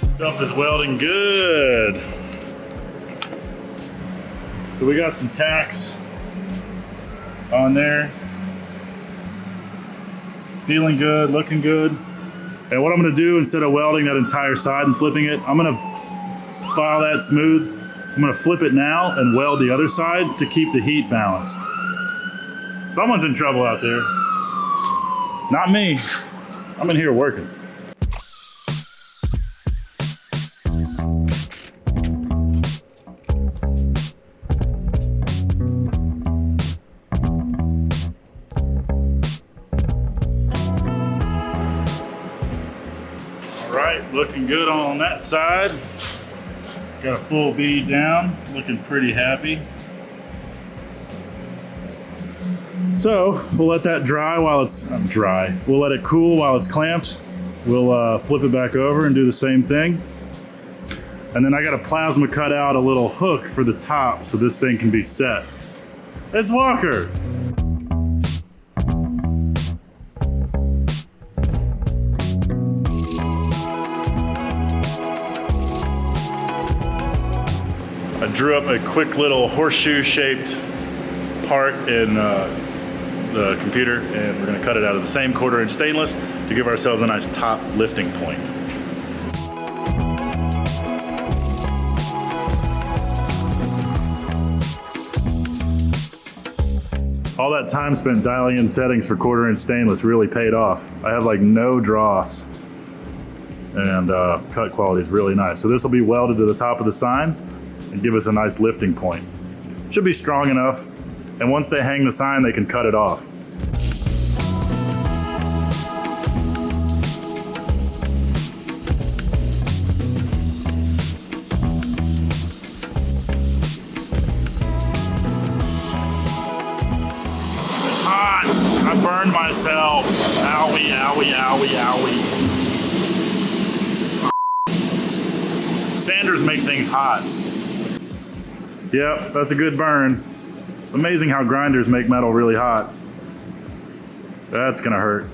Stuff is welding good. So we got some tacks on there. Feeling good, looking good. And what I'm gonna do, instead of welding that entire side and flipping it, I'm gonna file that smooth. I'm gonna flip it now and weld the other side to keep the heat balanced. Someone's in trouble out there. Not me. I'm in here working. Looking good on that side. Got a full bead down, looking pretty happy. So we'll let that dry while it's dry. We'll let it cool while it's clamped. We'll flip it back over and do the same thing. And then I got a plasma cut out a little hook for the top so this thing can be set. It's Walker. I drew up a quick little horseshoe-shaped part in the computer, and we're gonna cut it out of the same 1/4" stainless to give ourselves a nice top lifting point. All that time spent dialing in settings for 1/4" stainless really paid off. I have like no dross, and cut quality is really nice. So this will be welded to the top of the sign and give us a nice lifting point. Should be strong enough, and once they hang the sign, they can cut it off. It's hot! I burned myself. Owie, owie, owie, owie. Sanders make things hot. Yep, that's a good burn. Amazing how grinders make metal really hot. That's gonna hurt.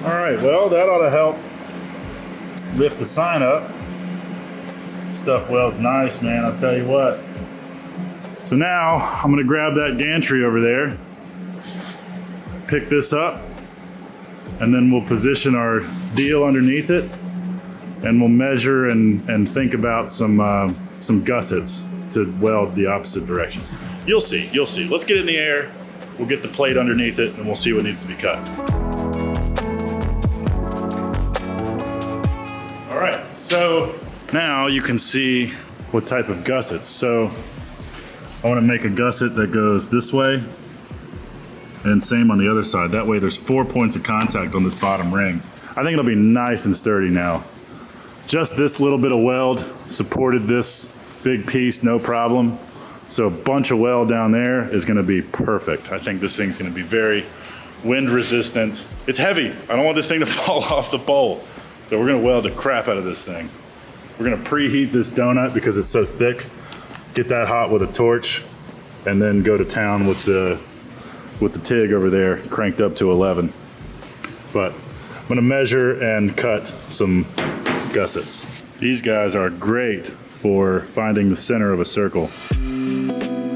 All right, well, that ought to help lift the sign up. Stuff welds nice, man, I'll tell you what. So now I'm gonna grab that gantry over there, pick this up, and then we'll position our deal underneath it, and we'll measure and think about some gussets to weld the opposite direction. You'll see, you'll see. Let's get in the air, we'll get the plate underneath it, and we'll see what needs to be cut. All right, so now you can see what type of gussets. So I want to make a gusset that goes this way and same on the other side. That way there's 4 points of contact on this bottom ring. I think it'll be nice and sturdy now. Just this little bit of weld supported this big piece, no problem. So a bunch of weld down there is going to be perfect. I think this thing's going to be very wind resistant. It's heavy. I don't want this thing to fall off the pole. So we're gonna weld the crap out of this thing. We're gonna preheat this donut because it's so thick. Get that hot with a torch, and then go to town with the TIG over there, cranked up to 11. But I'm gonna measure and cut some gussets. These guys are great for finding the center of a circle. Now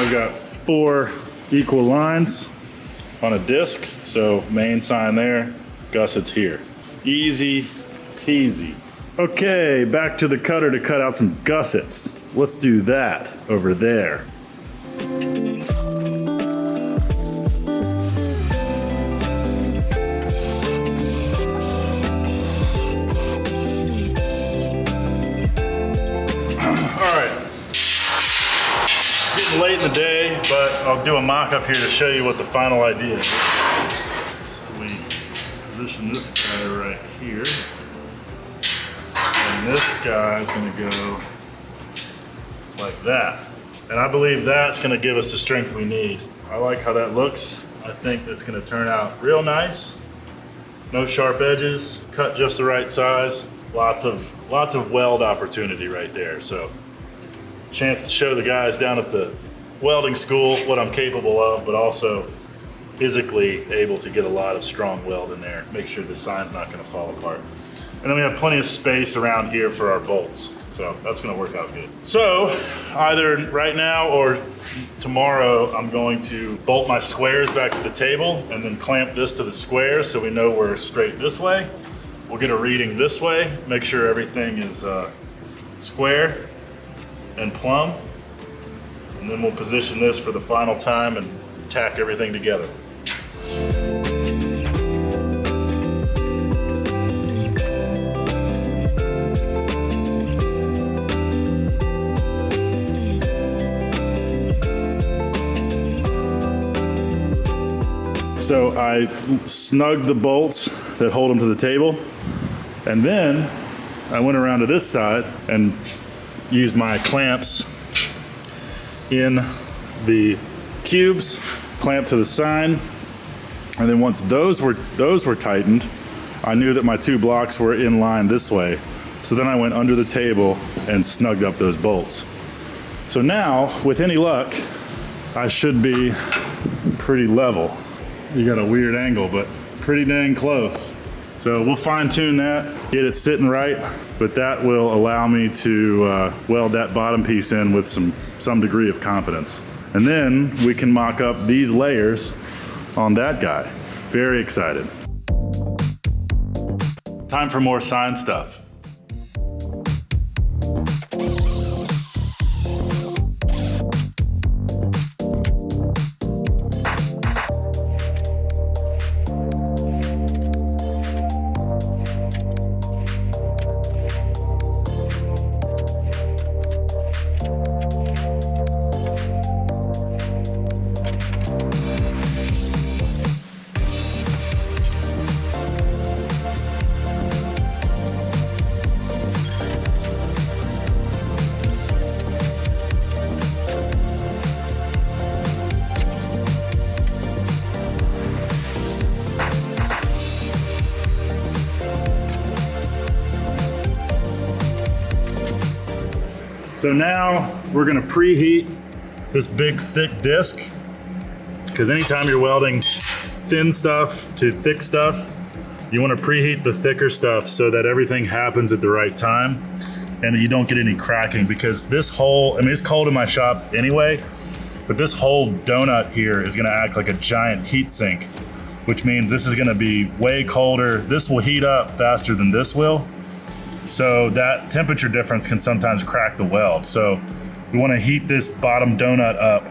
we've got 4 equal lines on a disc, so main sign there, gussets here. Easy peasy. Okay, back to the cutter to cut out some gussets. Let's do that over there. All right. Getting late in the day, but I'll do a mock-up here to show you what the final idea is. So we position this guy right here, and this guy is going to go like that. And I believe that's going to give us the strength we need. I like how that looks. I think that's going to turn out real nice. No sharp edges, cut just the right size. Lots of weld opportunity right there. So chance to show the guys down at the welding school what I'm capable of, but also physically able to get a lot of strong weld in there. Make sure the sign's not gonna fall apart. And then we have plenty of space around here for our bolts. So that's gonna work out good. So either right now or tomorrow, I'm going to bolt my squares back to the table and then clamp this to the squares so we know we're straight this way. We'll get a reading this way, make sure everything is square and plumb. And then we'll position this for the final time and tack everything together. So I snugged the bolts that hold them to the table, and then I went around to this side and used my clamps in the cubes, clamped to the sign, and then once those were tightened, I knew that my 2 blocks were in line this way. So then I went under the table and snugged up those bolts. So now, with any luck, I should be pretty level. You got a weird angle, but pretty dang close. So we'll fine tune that, get it sitting right, but that will allow me to weld that bottom piece in with some degree of confidence. And then we can mock up these layers on that guy. Very excited. Time for more sign stuff. So now we're gonna preheat this big thick disc, because anytime you're welding thin stuff to thick stuff, you want to preheat the thicker stuff so that everything happens at the right time and that you don't get any cracking, because this whole, I mean, it's cold in my shop anyway, but this whole donut here is gonna act like a giant heat sink, which means this is gonna be way colder. This will heat up faster than this will. So that temperature difference can sometimes crack the weld. So we wanna heat this bottom donut up,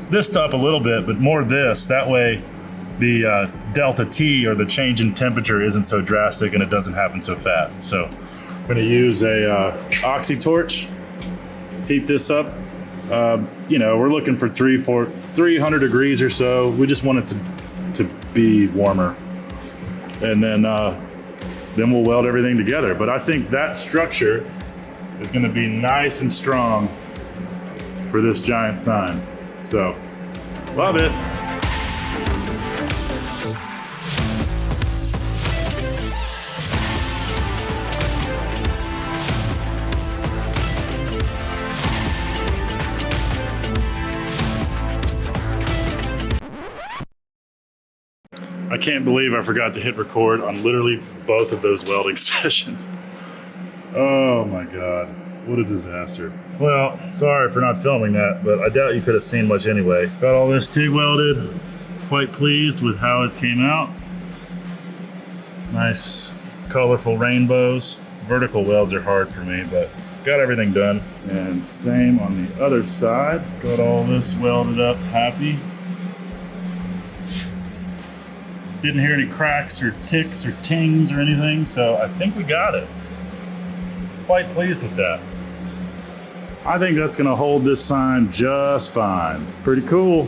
this up a little bit, but more this, that way the delta T, or the change in temperature, isn't so drastic and it doesn't happen so fast. So I'm gonna use a oxy torch, heat this up. You know, we're looking for 300 degrees or so. We just want it to be warmer. And then we'll weld everything together. But I think that structure is gonna be nice and strong for this giant sign. So, love it. I can't believe I forgot to hit record on literally both of those welding sessions. Oh my God, what a disaster. Well, sorry for not filming that, but I doubt you could have seen much anyway. Got all this TIG welded, quite pleased with how it came out. Nice, colorful rainbows. Vertical welds are hard for me, but got everything done. And same on the other side. Got all this welded up, happy. Didn't hear any cracks or ticks or tings or anything, so I think we got it. Quite pleased with that. I think that's gonna hold this sign just fine. Pretty cool.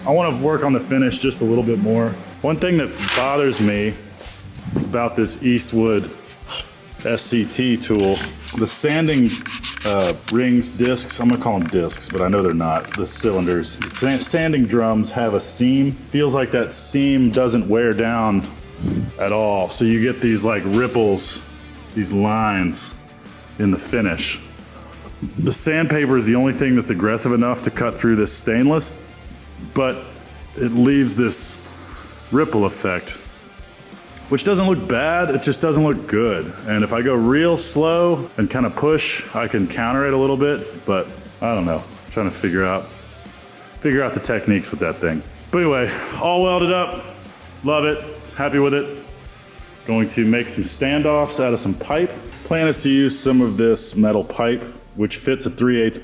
I wanna work on the finish just a little bit more. One thing that bothers me about this Eastwood SCT tool, the sanding rings, discs, I'm gonna call them discs, but I know they're not, the cylinders. The sanding drums have a seam. Feels like that seam doesn't wear down at all. So you get these like ripples, these lines in the finish. The sandpaper is the only thing that's aggressive enough to cut through this stainless, but it leaves this ripple effect, which doesn't look bad, it just doesn't look good. And if I go real slow and kind of push, I can counter it a little bit, but I don't know. I'm trying to figure out the techniques with that thing. But anyway, all welded up, love it, happy with it. Going to make some standoffs out of some pipe. Plan is to use some of this metal pipe, which fits a 3/8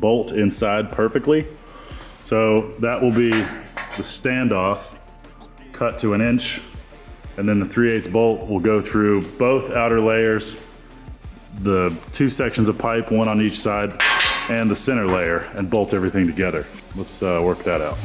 bolt inside perfectly. So that will be the standoff cut to 1 inch. And then the 3/8 bolt will go through both outer layers, the 2 sections of pipe, 1 on each side, and the center layer, and bolt everything together. Let's work that out.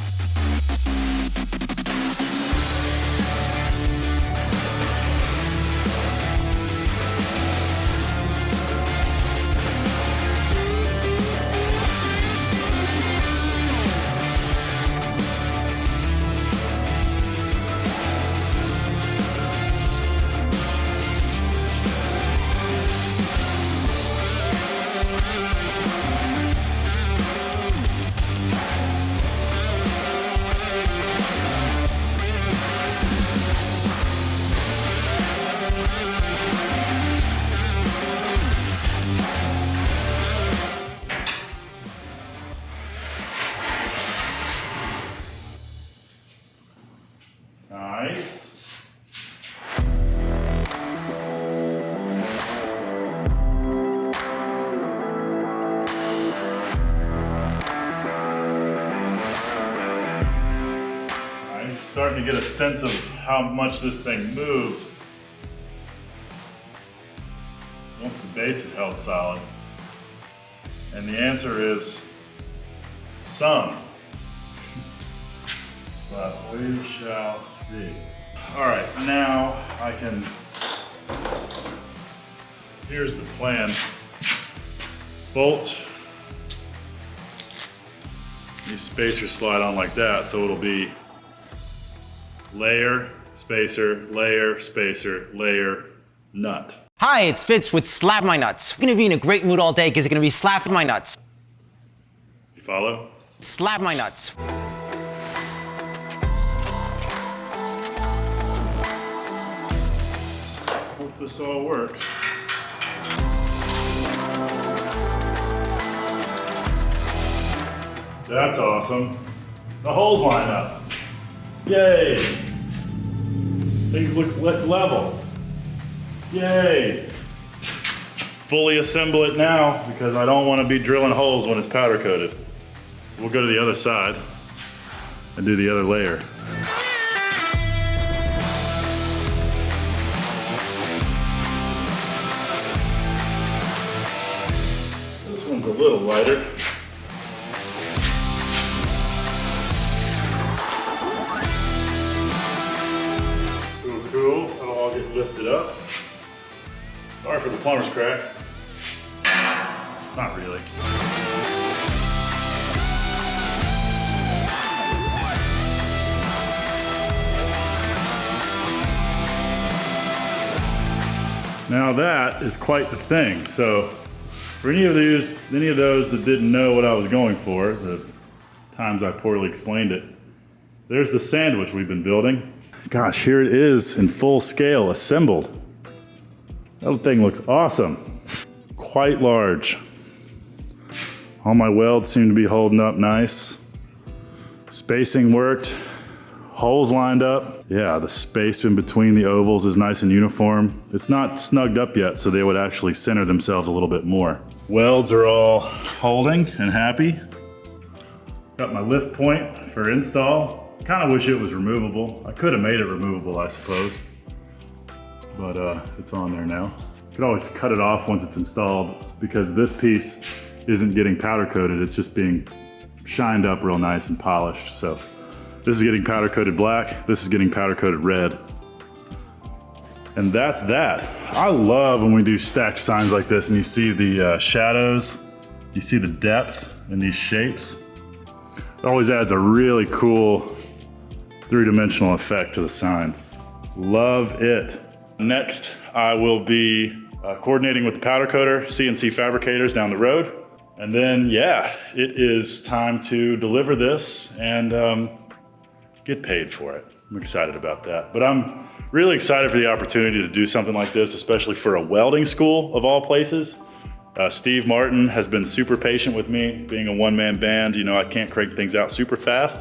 Nice. I'm starting to get a sense of how much this thing moves once the base is held solid. And the answer is some. But we shall see. All right, now I can, here's the plan. Bolt, these spacers slide on like that, so it'll be layer, spacer, layer, spacer, layer, nut. Hi, it's Fitz with Slap My Nuts. We're gonna be in a great mood all day because it's gonna be slapping my nuts. You follow? Slap my nuts. Hope this all works. That's awesome. The holes line up. Yay! Things look level. Yay! Fully assemble it now because I don't want to be drilling holes when it's powder coated. We'll go to the other side and do the other layer. This one's a little lighter. Cool, that'll all get lifted up. Sorry for the plumber's crack. Not really. Now that is quite the thing. So for any of those that didn't know what I was going for, the times I poorly explained it, there's the sandwich we've been building. Gosh, here it is in full scale, assembled. That thing looks awesome. Quite large. All my welds seem to be holding up nice. Spacing worked. Holes lined up. Yeah, the space in between the ovals is nice and uniform. It's not snugged up yet, so they would actually center themselves a little bit more. Welds are all holding and happy. Got my lift point for install. Kind of wish it was removable. I could have made it removable, I suppose. But it's on there now. You could always cut it off once it's installed because this piece isn't getting powder coated. It's just being shined up real nice and polished. So this is getting powder coated black. This is getting powder coated red. And that's that. I love when we do stacked signs like this and you see the shadows, you see the depth in these shapes. It always adds a really cool three-dimensional effect to the sign. Love it. Next, I will be coordinating with the powder coater, CNC fabricators down the road. And then, yeah, it is time to deliver this and get paid for it. I'm excited about that. But I'm really excited for the opportunity to do something like this, especially for a welding school of all places. Steve Martin has been super patient with me. Being a one-man band, you know, I can't crank things out super fast.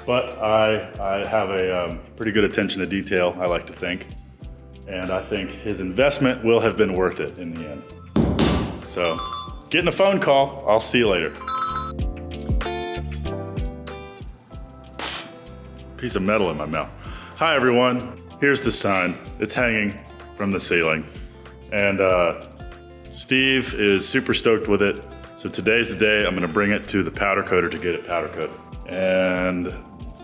But I have a pretty good attention to detail, I like to think. And I think his investment will have been worth it in the end. So, getting a phone call. I'll see you later. Piece of metal in my mouth. Hi everyone, here's the sign. It's hanging from the ceiling. And Steve is super stoked with it. So today's the day I'm gonna bring it to the powder coater to get it powder coated. And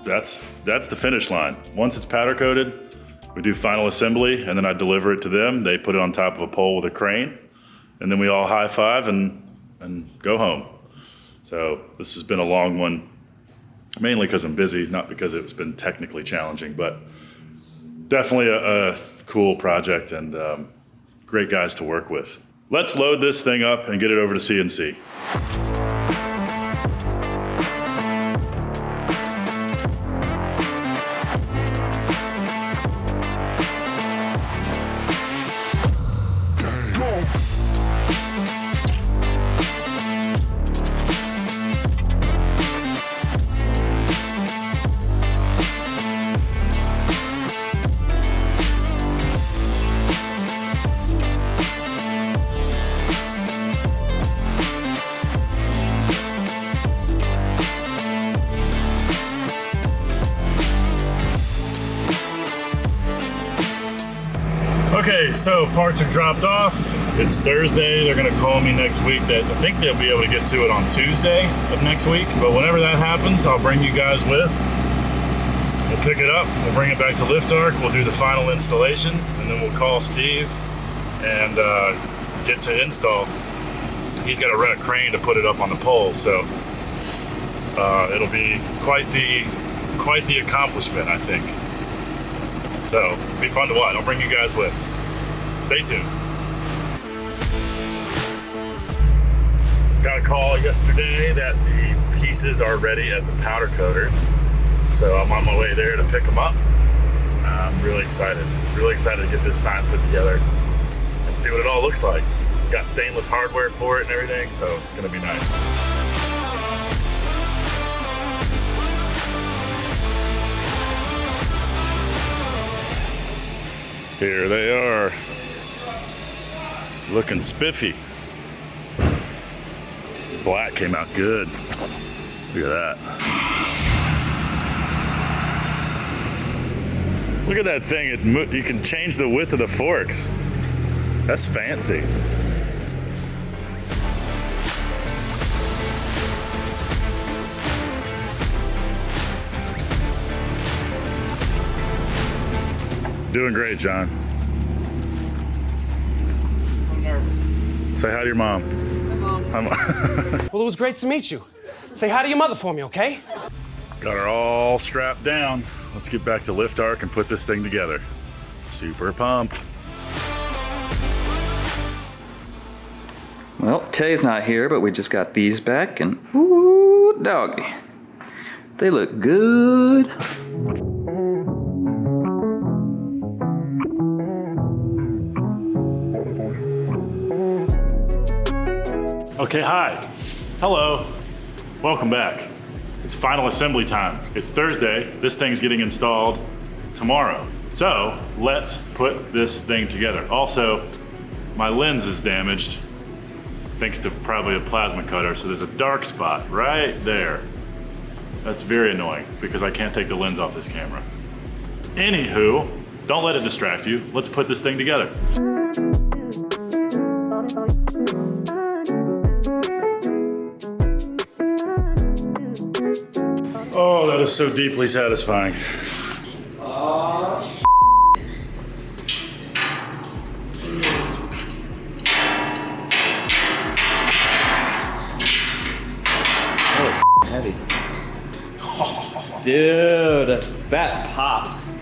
that's the finish line. Once it's powder coated, we do final assembly and then I deliver it to them. They put it on top of a pole with a crane and then we all high five and go home. So this has been a long one, mainly because I'm busy, not because it's been technically challenging, but definitely a cool project and great guys to work with. Let's load this thing up and get it over to CNC. Okay, so parts are dropped off. It's Thursday. They're gonna call me next week. I think they'll be able to get to it on Tuesday of next week. But whenever that happens, I'll bring you guys with. We'll pick it up, we'll bring it back to Lift Arc, we'll do the final installation, and then we'll call Steve and get to install. He's gotta rent a crane to put it up on the pole, so it'll be quite the accomplishment, I think. So, it'll be fun to watch. I'll bring you guys with. Stay tuned. Got a call yesterday that the pieces are ready at the powder coaters. So I'm on my way there to pick them up. I'm really excited to get this sign put together and see what it all looks like. Got stainless hardware for it and everything, so it's gonna be nice. Here they are, looking spiffy. Black came out good. Look at that. Look at that thing. You can change the width of the forks. That's fancy. Doing great, John. I'm nervous. Say hi to your mom. Hi, Mom. Well, it was great to meet you. Say hi to your mother for me, okay? Got her all strapped down. Let's get back to Lift Arc and put this thing together. Super pumped. Well, Tay's not here, but we just got these back, and ooh, doggy. They look good. Okay, hi. Hello. Welcome back. It's final assembly time. It's Thursday. This thing's getting installed tomorrow. So let's put this thing together. Also, my lens is damaged thanks to probably a plasma cutter. So there's a dark spot right there. That's very annoying because I can't take the lens off this camera. Anywho, don't let it distract you. Let's put this thing together. Oh, that is so deeply satisfying. That was heavy. Dude, that pops.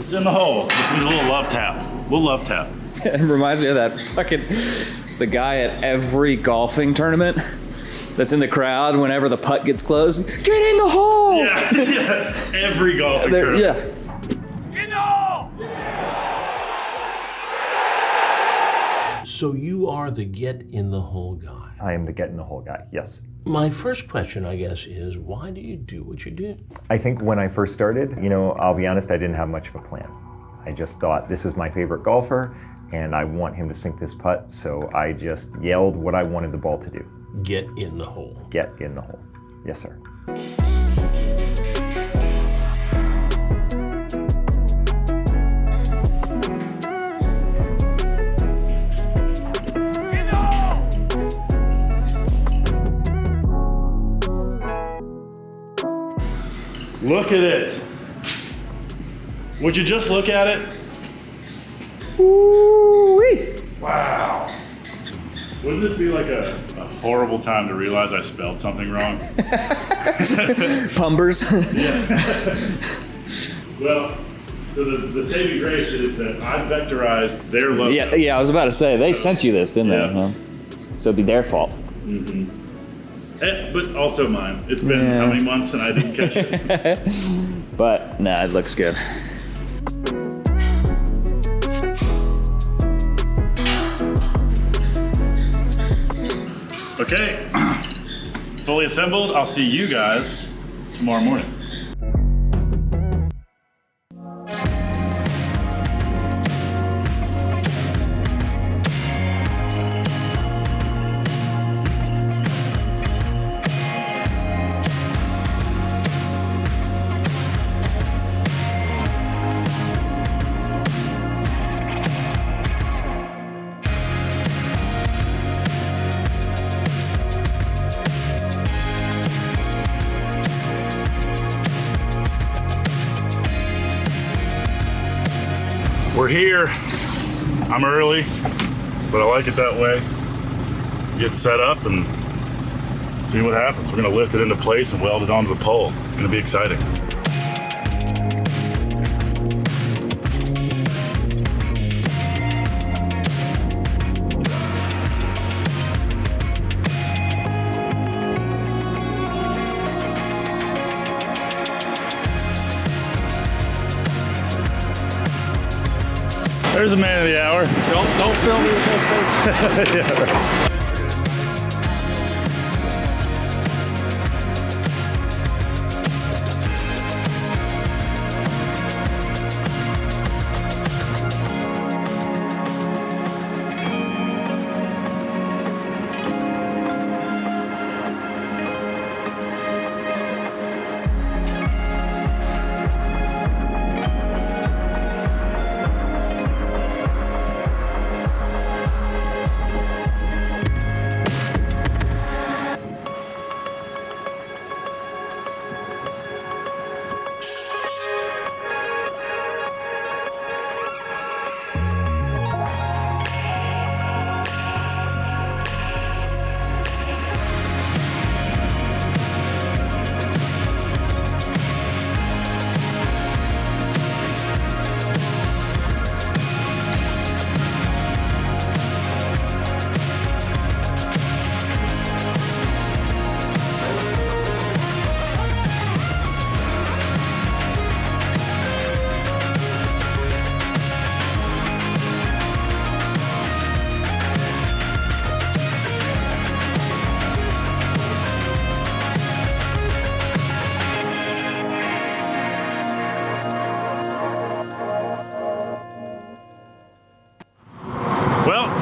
It's in the hole. Just needs a little love tap. Little love tap. It reminds me of that fucking, the guy at every golfing tournament that's in the crowd whenever the putt gets close. Get in the hole! Yeah. Every golfing tournament. Yeah. So you are the get in the hole guy. I am the get in the hole guy, yes. My first question, I guess, is why do you do what you do? I think when I first started, I'll be honest, I didn't have much of a plan. I just thought, this is my favorite golfer, and I want him to sink this putt, so I just yelled what I wanted the ball to do. Get in the hole. Get in the hole. Yes, sir. Look at it. Would you just look at it? Ooh-wee. Wow. Wouldn't this be like a horrible time to realize I spelled something wrong? Pumbers. Yeah. Well, so the saving grace is that I vectorized their logo. Yeah, I was about to say, they sent you this, didn't they? Huh? So it'd be their fault. Mm-hmm. But also mine. It's been how many months and I didn't catch it? But, nah, it looks good. Okay, fully assembled. I'll see you guys tomorrow morning. We're here. I'm early, but I like it that way. get set up and see what happens. We're gonna lift it into place and weld it onto the pole. It's gonna be exciting. There's a man of the hour. Don't film me with that face. Yeah, right.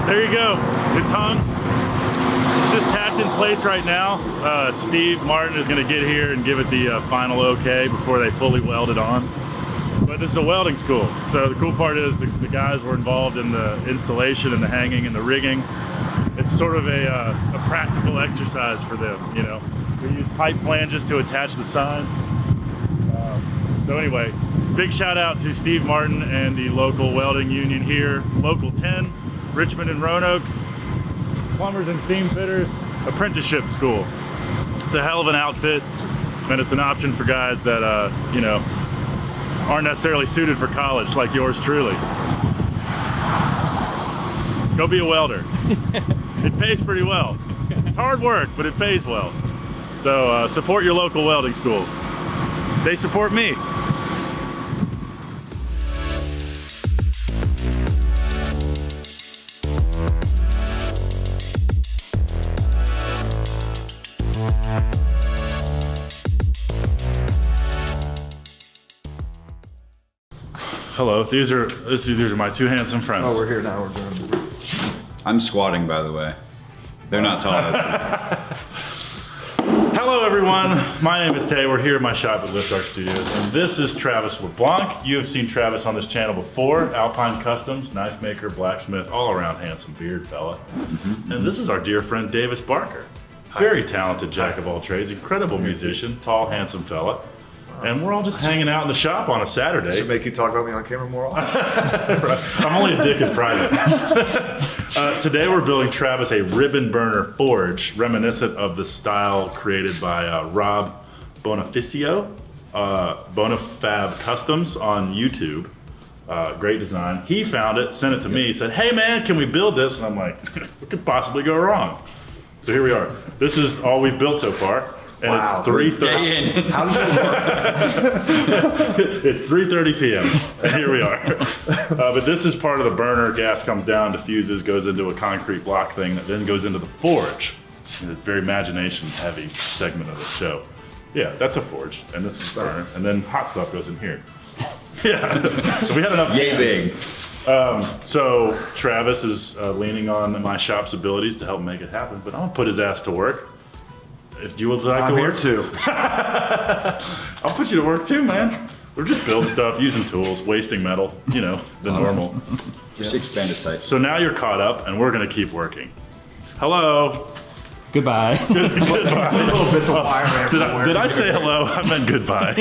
There you go. It's hung. It's just tacked in place right now. Steve Martin is going to get here and give it the final okay before they fully weld it on. But this is a welding school, so the cool part is the guys were involved in the installation and the hanging and the rigging. It's sort of a practical exercise for them, you know. We use pipe flanges to attach the sign. So anyway, big shout out to Steve Martin and the local welding union here, Local 10, Richmond and Roanoke, Plumbers and Steamfitters Apprenticeship School. It's a hell of an outfit, and it's an option for guys that, you know, aren't necessarily suited for college like yours truly. Go be a welder. It pays pretty well. It's hard work, but it pays well. So support your local welding schools. They support me. Hello, these are my two handsome friends. Oh, we're here now. We're doing. I'm squatting, by the way. They're not tall. Hello, everyone. My name is Tay. We're here at my shop at Lift Arc Studios, and this is Travis LeBlanc. You have seen Travis on this channel before. Alpine Customs, knife maker, blacksmith, all around handsome beard fella. And this is our dear friend Davis Barker. Very talented jack of all trades, incredible musician, tall, handsome fella. And we're all just hanging out in the shop on a Saturday. Should make you talk about me on camera more often. Right. I'm only a dick in private. Today we're building Travis a ribbon burner forge, reminiscent of the style created by Rob Bonificio, Bonafab Customs on YouTube. Great design. He found it, sent it to me, said, "Hey man, can we build this?" And I'm like, what could possibly go wrong? So here we are. This is all we've built so far. And wow. It's 3:30. How does it work? It's 3:30 p.m. and here we are. But this is part of the burner. Gas comes down, diffuses, goes into a concrete block thing that then goes into the forge. It's a very imagination-heavy segment of the show. Yeah, that's a forge, and this is burner, and then hot stuff goes in here. Yeah, so we had enough. Yay big. So Travis is leaning on my shop's abilities to help make it happen, but I'm gonna put his ass to work. If you would like to work too. I'll put you to work too, man. We're just building stuff, using tools, wasting metal, you know, the normal. Just expand it tight. So now you're caught up and we're gonna keep working. Hello. Goodbye. Goodbye. Little bits of wire everywhere. Did I say hello? I meant goodbye.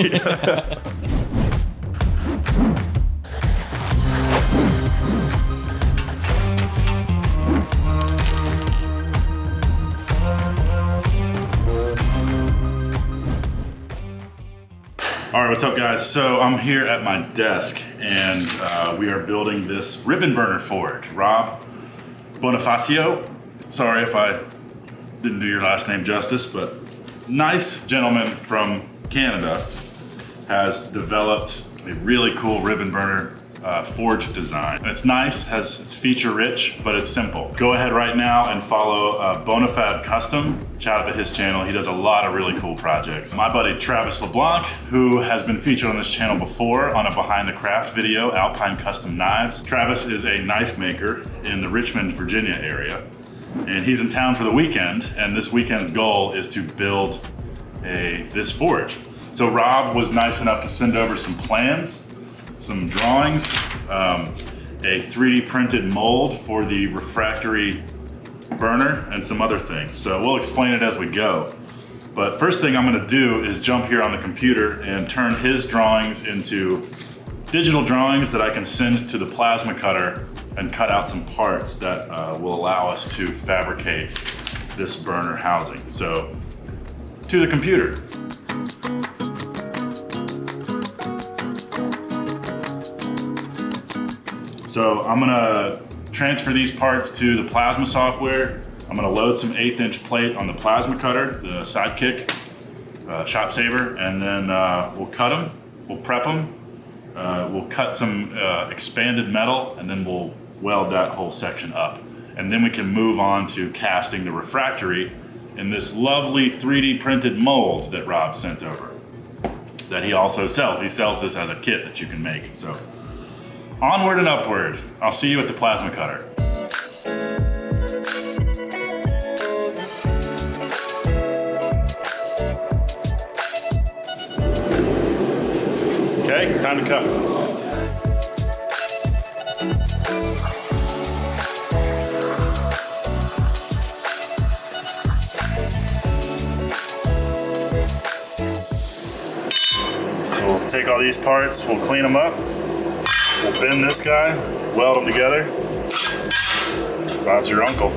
All right, what's up guys? So I'm here at my desk and we are building this ribbon burner forge. Rob Bonifacio, sorry if I didn't do your last name justice, but nice gentleman from Canada has developed a really cool ribbon burner forge design. And it's nice, it's feature rich, but it's simple. Go ahead right now and follow Bonafab Custom. Shout out to his channel. He does a lot of really cool projects. My buddy Travis LeBlanc, who has been featured on this channel before on a behind the craft video, Alpine Custom Knives. Travis is a knife maker in the Richmond, Virginia area. And he's in town for the weekend, and this weekend's goal is to build this forge. So Rob was nice enough to send over some plans, some drawings, a 3D printed mold for the refractory burner, and some other things. So we'll explain it as we go. But first thing I'm gonna do is jump here on the computer and turn his drawings into digital drawings that I can send to the plasma cutter and cut out some parts that will allow us to fabricate this burner housing. So to the computer. So I'm gonna transfer these parts to the plasma software. I'm gonna load some 1/8 inch plate on the plasma cutter, the Sidekick Shop Saver, and then we'll cut them, we'll prep them, we'll cut some expanded metal, and then we'll weld that whole section up. And then we can move on to casting the refractory in this lovely 3D printed mold that Rob sent over, that he also sells. He sells this as a kit that you can make. So onward and upward. I'll see you at the plasma cutter. Okay, time to cut. So we'll take all these parts, we'll clean them up. We'll bend this guy, weld them together. Bob's your uncle.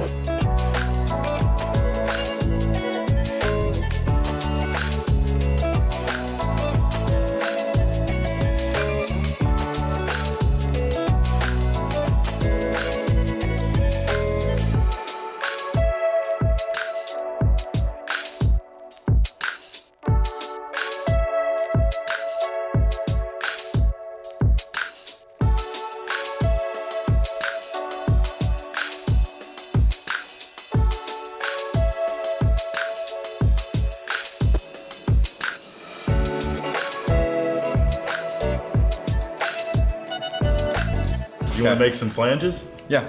You want to make some flanges? Yeah.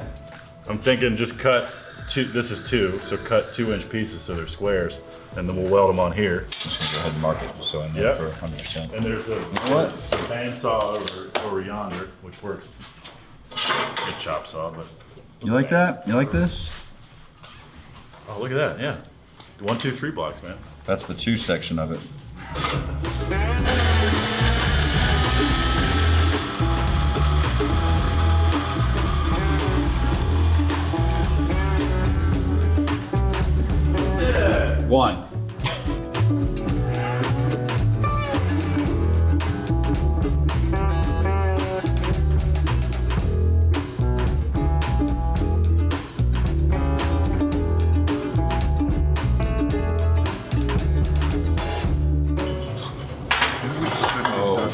I'm thinking just cut two, this is 2, so cut 2-inch pieces so they're squares, and then we'll weld them on here. Just gonna go ahead and mark it just so I know for 100%. And there's a bandsaw over yonder, which works. Good chop saw, but. You like that? You like this? Oh, look at that, yeah. 1, 2, 3 blocks, man. That's the 2 section of it. One.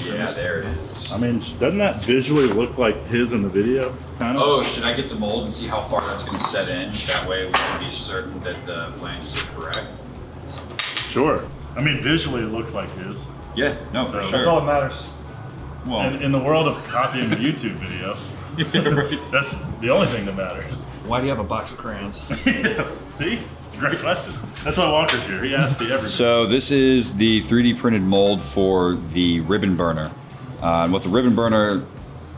Yeah, there it is. I mean, doesn't that visually look like his in the video? Kind of? Oh, should I get the mold and see how far that's going to set in? That way we can be certain that the flanges are correct. Sure. I mean, visually it looks like his. Yeah, no, for sure. That's all that matters. Well, in the world of copying a YouTube video, yeah, right. That's the only thing that matters. Why do you have a box of crayons? Yeah, see? It's a great question. That's why Walker's here. He asked the everything. So this is the 3D printed mold for the ribbon burner. And what the ribbon burner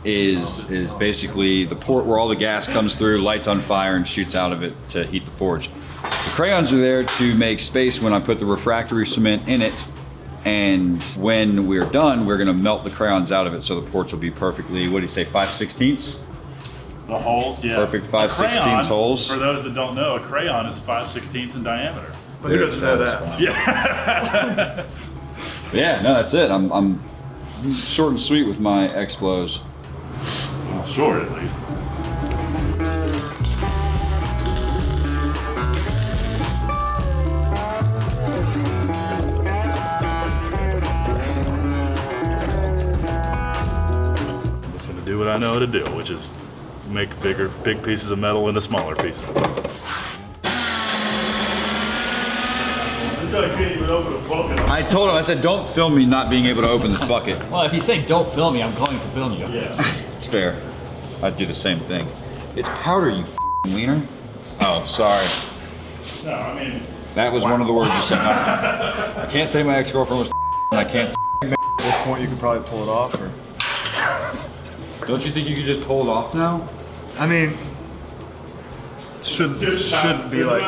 is basically the port where all the gas comes through, lights on fire, and shoots out of it to heat the forge. The crayons are there to make space when I put the refractory cement in it. And when we're done, we're gonna melt the crayons out of it so the ports will be perfectly, what do you say, 5/16? The holes, yeah. Perfect 5/16 holes. For those that don't know, a crayon is 5/16 in diameter. But who doesn't know that? Yeah. Yeah, no, that's it. I'm short and sweet with my explos. Well, short at least. I'm just gonna do what I know how to do, which is make big pieces of metal into smaller pieces of metal. I told him, I said, don't film me not being able to open this bucket. Well, if you say don't film me, I'm going to film you. Yeah. It's fair. I'd do the same thing. It's powder, you wiener. Oh, sorry. No, I mean... That was one of the words you said. I can't say my ex-girlfriend was and I can't At this point, you could probably pull it off, or... Don't you think you could just pull it off now? I mean... Should be like...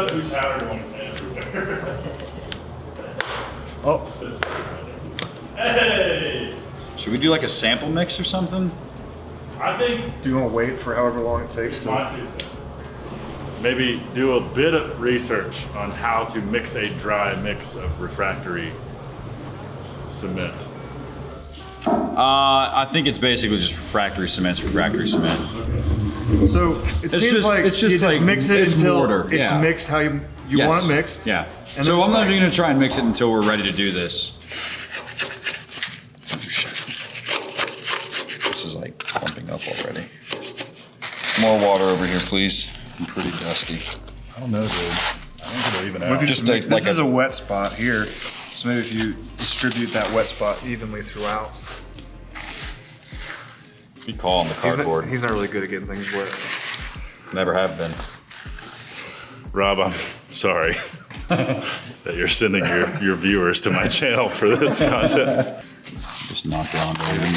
Oh. Hey! Should we do like a sample mix or something? I think... Do you want to wait for however long it takes to... Maybe do a bit of research on how to mix a dry mix of refractory cement. I think it's basically just refractory cement. So it seems like you just mix it until mortar. it's mixed how you Yes. want it mixed. Yeah. And So then I'm not it's even gonna mixed. try and mix it until we're ready to do this. This is like clumping up already. More water over here, please. I'm pretty dusty. I don't know, dude. I think it'll even What out. if you Just just takes this like is a wet spot here, so maybe if you distribute that wet spot evenly throughout. Good call on the He's cardboard. not really good at getting things wet. Never have been. Rob, I'm sorry that you're sending your viewers to my channel for this content. Just knock it on, baby.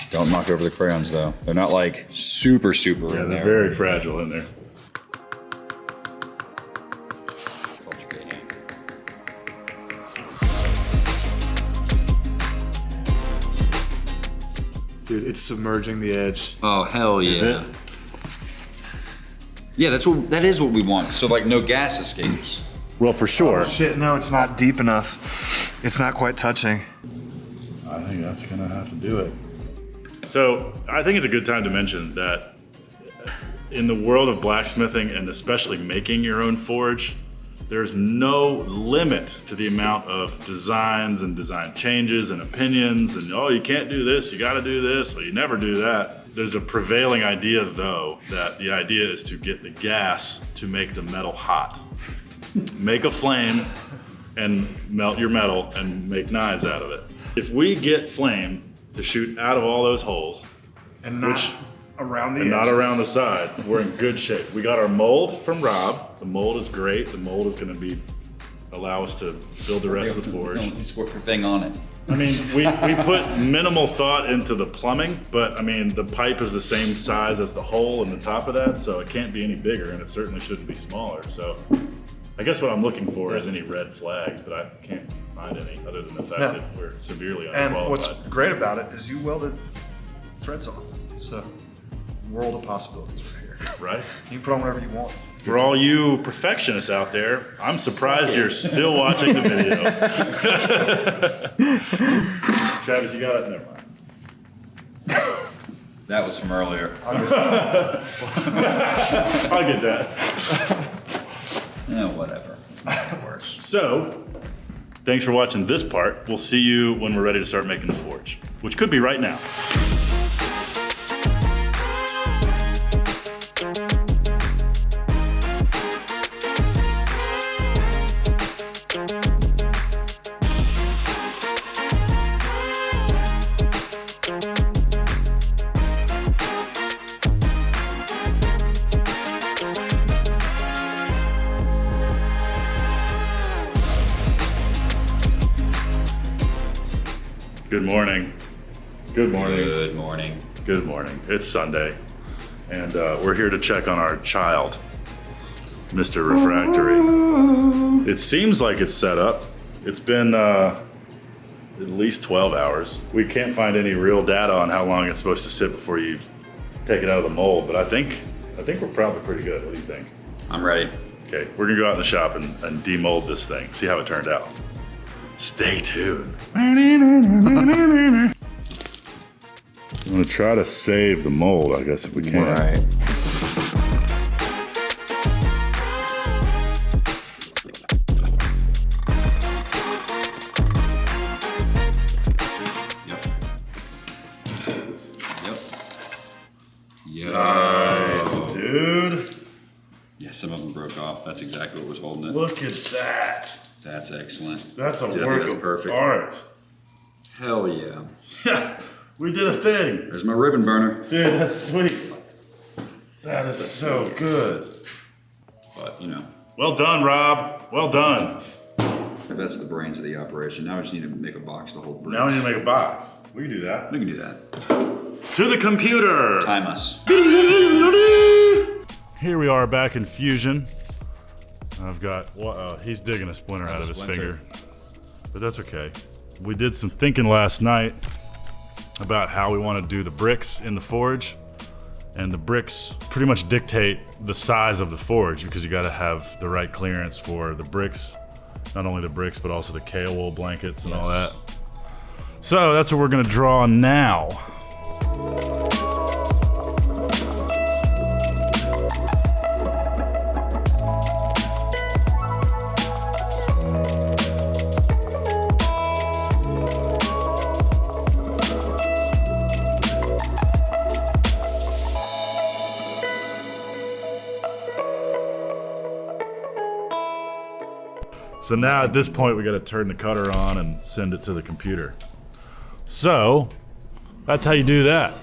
Don't knock over the crayons though. They're not like super Yeah, in they're there. very fragile in there. Dude, it's submerging the edge. Oh hell yeah! Is it? Yeah, that is what we want. So like no gas escapes. Well, for sure. Oh, shit, no, it's not deep enough. It's not quite touching. I think that's gonna have to do it. So I think it's a good time to mention that in the world of blacksmithing and especially making your own forge, there's no limit to the amount of designs and design changes and opinions and, oh, you can't do this, you gotta do this, or you never do that. There's a prevailing idea though, that the idea is to get the gas to make the metal hot. Make a flame and melt your metal and make knives out of it. If we get flame to shoot out of all those holes, And not around the and not edges. around the side, we're in good shape. We got our mold from Rob. The mold is great. The mold is gonna allow us to build the rest of the forge. Don't just work the thing on it. I mean, we put minimal thought into the plumbing, but I mean, the pipe is the same size as the hole in the top of that, so it can't be any bigger, and it certainly shouldn't be smaller. So I guess what I'm looking for is any red flags, but I can't find any other than the fact No. that we're severely And underqualified. what's great about it is you welded threads on. So, world of possibilities right here. Right? You can put on whatever you want. For all you perfectionists out there, I'm surprised you're still watching the video. Travis, you got it? Never mind. That was from earlier. I'll get that. Whatever. So, thanks for watching this part. We'll see you when we're ready to start making the forge, which could be right now. Good morning. Good morning. Good morning. Good morning. It's Sunday, and we're here to check on our child, Mr. Refractory. It seems like it's set up. It's been at least 12 hours. We can't find any real data on how long it's supposed to sit before you take it out of the mold, but I think we're probably pretty good. What do you think? I'm ready. Okay, we're gonna go out in the shop and demold this thing, see how it turned out. Stay tuned. I'm gonna try to save the mold, I guess, if we can. Right. Nice, dude. Yeah, some of them broke off. That's exactly what was holding it. Look at that. That's excellent. That's a Dude, I work think of that's perfect. art. Hell yeah. Yeah, we did a thing. There's my ribbon burner. Dude, that's sweet. That is so good. But, you know. Well done, Rob. Well done. That's the brains of the operation. Now we just need to make a box to hold bricks. Now we need to make a box. We can do that. We can do that. To the computer. Time us. Here we are back in Fusion. I've got, he's digging a splinter out of his finger. But that's okay. We did some thinking last night about how we want to do the bricks in the forge. And the bricks pretty much dictate the size of the forge because you got to have the right clearance for the bricks. Not only the bricks, but also the kale wool blankets and all that. So that's what we're gonna draw now. So now at this point, we got to turn the cutter on and send it to the computer. So that's how you do that.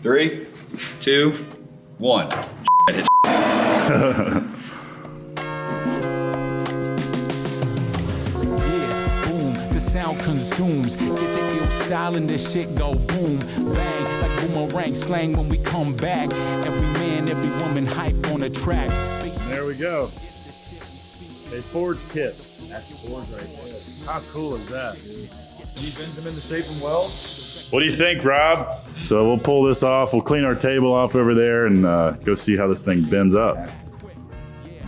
Three, 2, 1. Sound consumes, get the ill style and this shit go boom, bang, like boomerang slang when we come back. Every man, every woman hype on the track. There we go. A forge kit. That's the forge right there. How cool is that? He bends them into shape and welds. What do you think, Rob? So we'll pull this off. We'll clean our table off over there and go see how this thing bends up.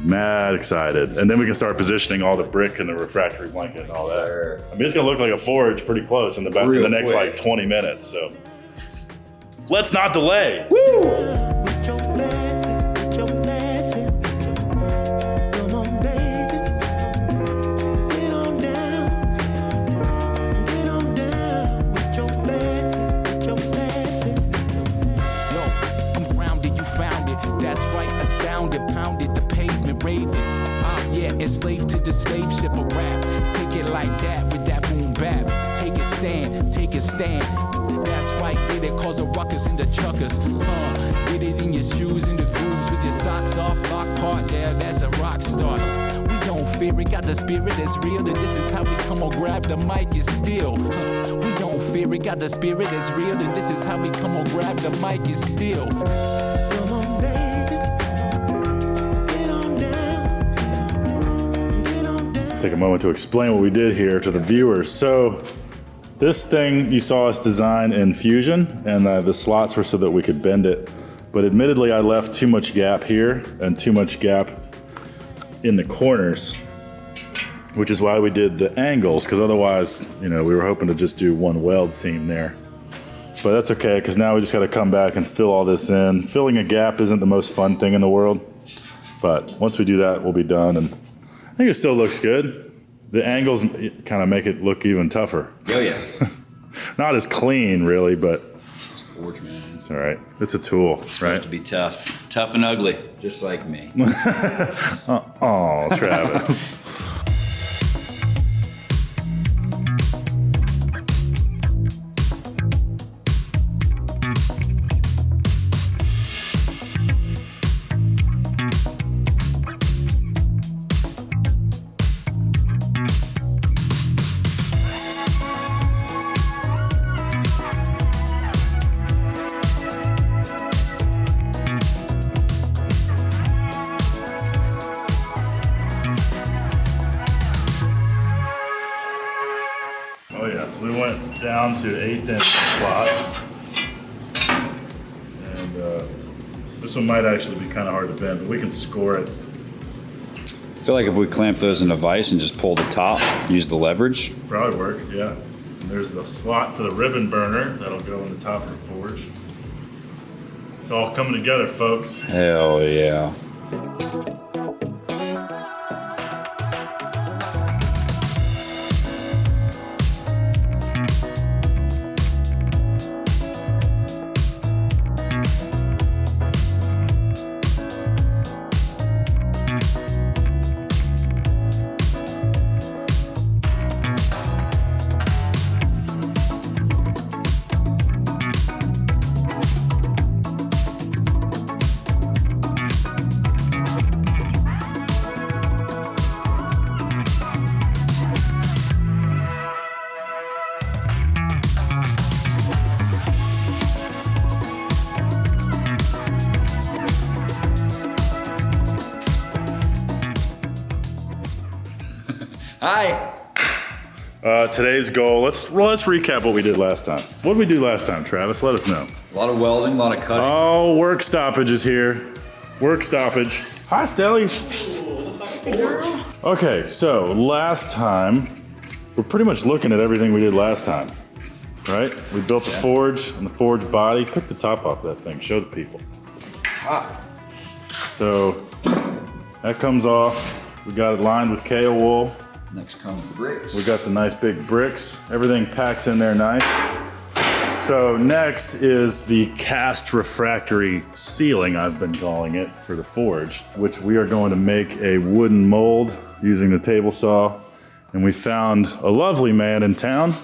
Mad excited. And then we can start positioning all the brick and the refractory blanket and all that. I mean, it's gonna look like a forge pretty close in the next like 20 minutes, so. Let's not delay. Woo! Enslaved to the slave ship of rap. Take it like that with that boom bap. Take a stand, take a stand. That's right, get it, cause a ruckus in the chuckers. Get it in your shoes, in the grooves, with your socks off, lock part, yeah, that's a rock star. We don't fear it, got the spirit that's real, and this is how we come on grab the mic and steal. We don't fear it, got the spirit that's real, and this is how we come on grab the mic and steal. Come on, baby. Take a moment to explain what we did here to the viewers. So this thing you saw us design in Fusion, and the slots were so that we could bend it. But admittedly, I left too much gap here and too much gap in the corners, which is why we did the angles, because otherwise, you know, we were hoping to just do one weld seam there. But that's okay, because now we just got to come back and fill all this in. Filling a gap isn't the most fun thing in the world, but once we do that, we'll be done. And I think it still looks good. The angles kind of make it look even tougher. Oh yeah. Not as clean, really, but it's a forge, man. It's all right. It's a tool, It's right? supposed to be tough. Tough and ugly, just like me. Oh, Travis. Oh yeah, so we went down to 1/8" slots. And this one might actually be kind of hard to bend, but we can score it. I feel like if we clamp those in a vise and just pull the top, use the leverage. Probably work, yeah. And there's the slot for the ribbon burner that'll go in the top of the forge. It's all coming together, folks. Hell yeah. Hi. Today's goal, let's recap what we did last time. What did we do last time, Travis? Let us know. A lot of welding, a lot of cutting. Oh, work stoppage is here. Work stoppage. Hi, Stelly. Okay, so last time, we're pretty much looking at everything we did last time, right? We built the forge and the forge body. Pick the top off that thing, show the people. Top. So that comes off. We got it lined with KO wool. Next comes the bricks. We got the nice big bricks. Everything packs in there nice. So next is the cast refractory ceiling, I've been calling it, for the forge, which we are going to make a wooden mold using the table saw. And we found a lovely man in town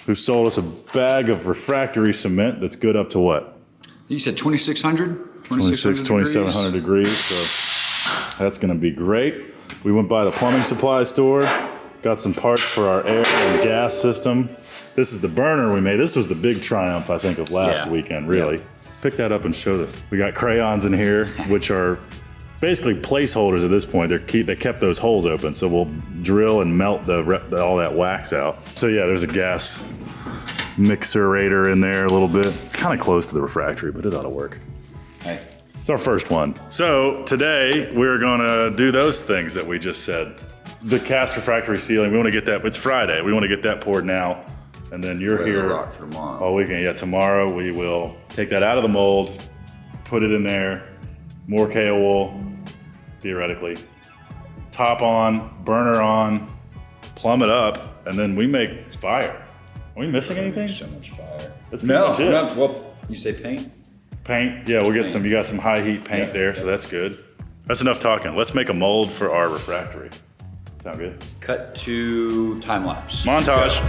who sold us a bag of refractory cement that's good up to what? You said 2,600? 2,700 degrees. So that's gonna be great. We went by the plumbing supply store, got some parts for our air and gas system. This is the burner we made. This was the big triumph, I think, of last weekend, really. Pick that up and show that. We got crayons in here, which are basically placeholders at this point. They kept those holes open, so we'll drill and melt all that wax out. So yeah, there's a gas mixerator in there a little bit. It's kind of close to the refractory, but it ought to work. Hey. It's our first one. So today we're gonna do those things that we just said. The cast refractory ceiling, we wanna get that, it's Friday. We wanna get that poured now. And then you're here rock for tomorrow. all weekend. Yeah, tomorrow we will take that out of the mold, put it in there, more KO wool, theoretically. Top on, burner on, plumb it up, and then we make fire. Are we missing anything? So much fire. That's pretty much it. Well, you say paint? Paint, yeah, we'll get some, you got some high heat paint there, so that's good. That's enough talking. Let's make a mold for our refractory. Sound good? Cut to time lapse. Montage.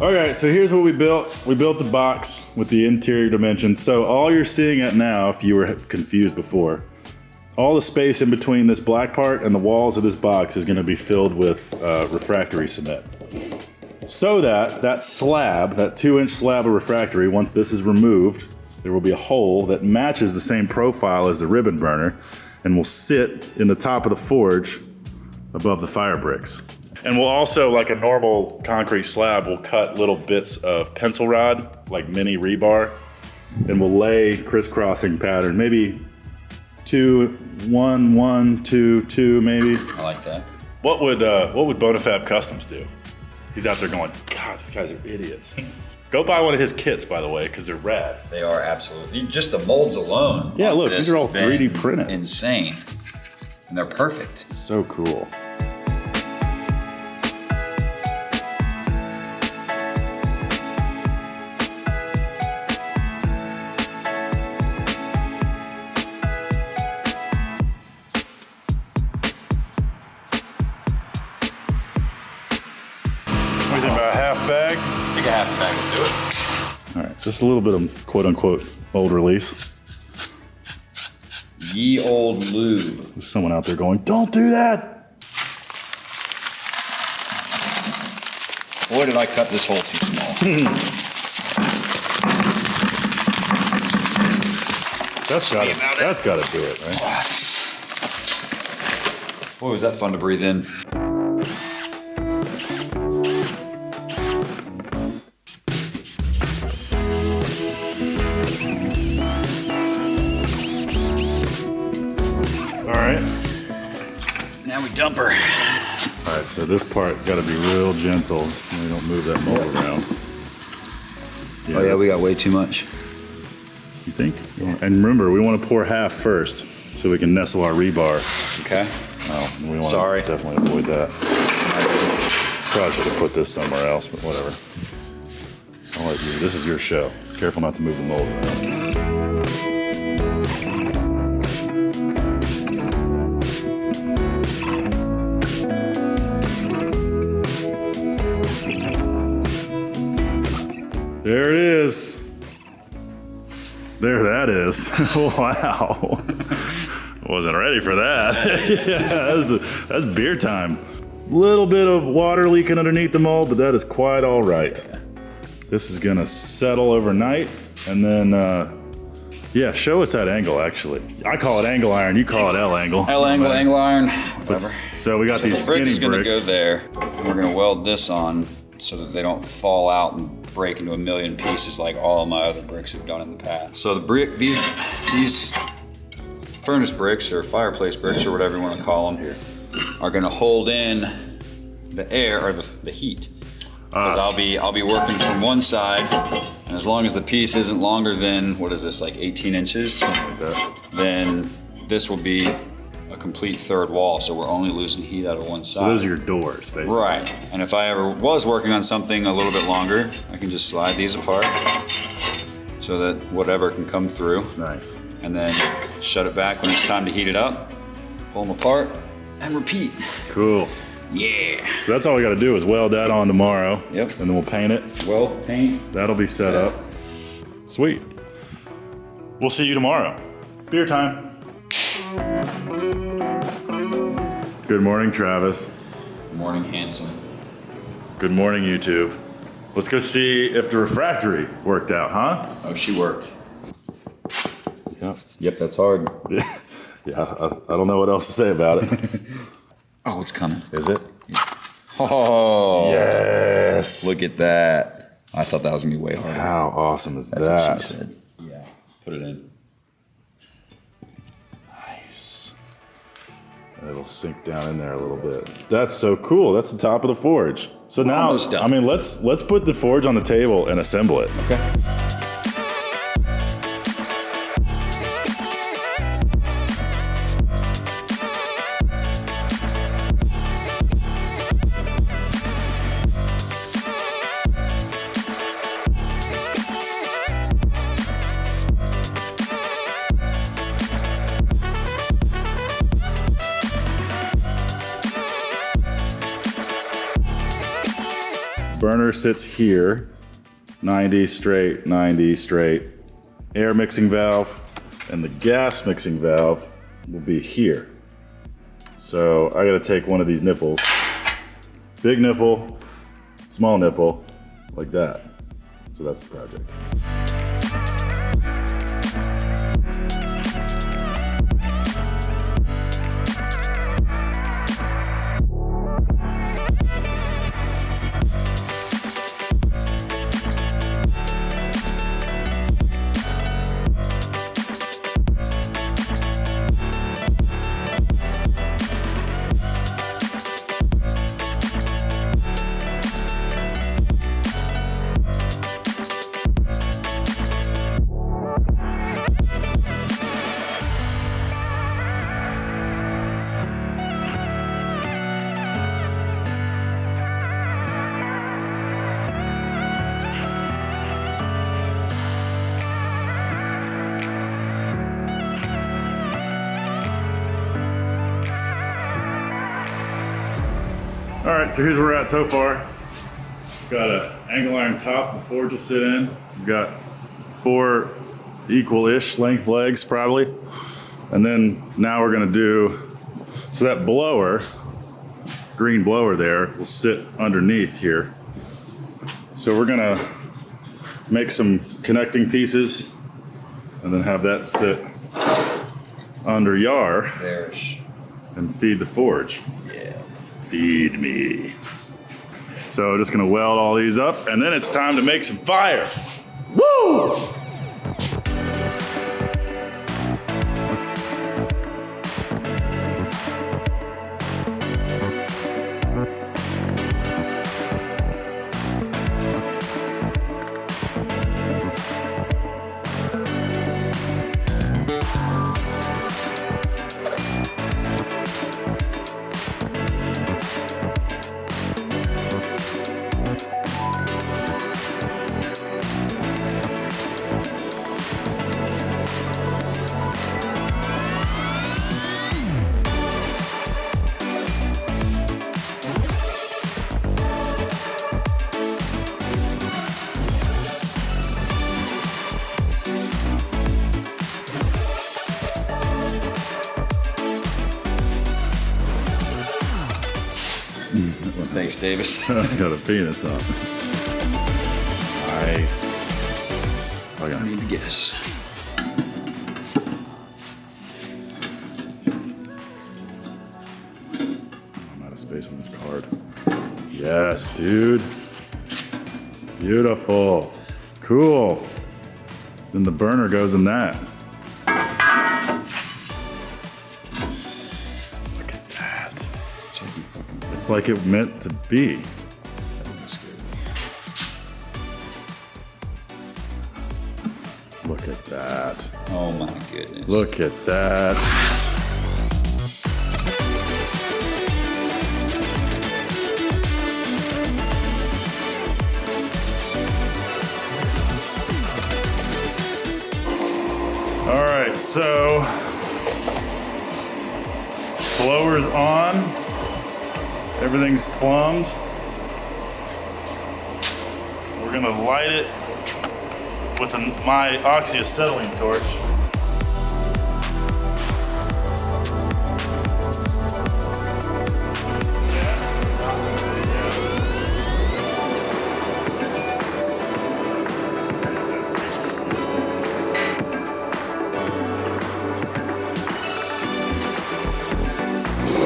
Okay, so here's what we built. We built the box with the interior dimensions. So all you're seeing at now, if you were confused before, all the space in between this black part and the walls of this box is gonna be filled with refractory cement. So that slab, that 2-inch slab of refractory, once this is removed, there will be a hole that matches the same profile as the ribbon burner and will sit in the top of the forge above the fire bricks. And we'll also, like a normal concrete slab, we'll cut little bits of pencil rod, like mini rebar, and we'll lay crisscrossing pattern, maybe 2, 1, 1, 2, 2, maybe. I like that. What would Bonafab Customs do? He's out there going, God, these guys are idiots. Go buy one of his kits, by the way, because they're rad. They are absolutely, just the molds alone. Yeah, look, these are all 3D printed. Insane. And they're perfect. So cool. What do you think about a half bag? I think a half bag will do it. All right, just a little bit of quote unquote old release. Ye old lube. There's someone out there going, don't do that. Boy, did I cut this hole too small. That's gotta do it, right? Boy, was that fun to breathe in. All right. Now we dump her. All right, so this part's got to be real gentle so we don't move that mold around. Oh yeah, we got way too much. You think? Yeah. And remember, we want to pour half first so we can nestle our rebar. Okay. Oh, we want to definitely avoid that. Probably should have put this somewhere else, but whatever. I'll let you. This is your show. Careful not to move the mold around. There it is. There that is. Wow. Wasn't ready for that. Yeah, that's beer time. Little bit of water leaking underneath the mold, but that is quite all right. This is gonna settle overnight, and then, yeah, show us that angle, actually. I call it angle iron, you call it L angle. L angle, angle iron, whatever. So we got these the brick skinny is gonna bricks. go there, and we're gonna weld this on so that they don't fall out and break into a million pieces like all of my other bricks have done in the past. So the brick, these furnace bricks or fireplace bricks or whatever you want to call them are going to hold in the air or the heat. Because I'll be working from one side, and as long as the piece isn't longer than, what is this, like 18 inches? Something like that. Then this will be a complete third wall, so we're only losing heat out of one side. So those are your doors, basically. Right, and if I ever was working on something a little bit longer, I can just slide these apart so that whatever can come through. Nice. And then shut it back when it's time to heat it up, pull them apart, and repeat. Cool. Yeah. So that's all we gotta do is weld that on tomorrow. Yep. And then we'll paint it. Weld, paint. That'll be set up. Sweet. We'll see you tomorrow. Beer time. Good morning, Travis. Good morning, Heintzel. Good morning, YouTube. Let's go see if the refractory worked out, huh? Oh, she worked. Yep. Yep, that's hard. Yeah, I don't know what else to say about it. Oh, it's coming. Is it? Yeah. Oh. Yes. Look at that. I thought that was gonna be way harder. How awesome is That's that? what she said. Yeah. Put it in. Nice. And it'll sink down in there a little bit. That's so cool. That's the top of the forge. So now, almost done. I mean, let's put the forge on the table and assemble it. Okay. Burner sits here, 90 straight, 90 straight. Air mixing valve and the gas mixing valve will be here. So I gotta take one of these nipples, big nipple, small nipple, like that. So that's the project. All right, so here's where we're at so far. We've got an angle iron top the forge will sit in. We've got 4 equal-ish length legs probably. And then now we're gonna do, so that blower, green blower there, will sit underneath here. So we're gonna make some connecting pieces and then have that sit under Yar and feed the forge. Yeah. Feed me. So just gonna weld all these up and then it's time to make some fire. Woo! Thanks, Davis. Got a penis on. Nice. I need to guess. I'm out of space on this card. Yes, dude. Beautiful. Cool. Then the burner goes in that. Look at that. It's like it meant to be. Look at that. Oh my goodness. Look at that. All right, so blower's on. Everything's plumbed. We're gonna light it with my oxyacetylene torch.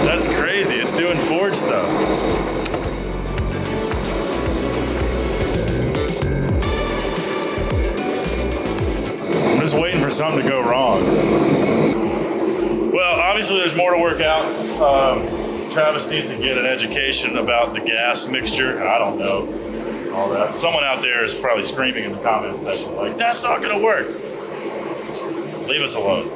That's crazy, it's doing forge stuff. I'm just waiting for something to go wrong. Well, obviously there's more to work out. Travis needs to get an education about the gas mixture. I don't know all that. Someone out there is probably screaming in the comments section like, that's not gonna work. Leave us alone.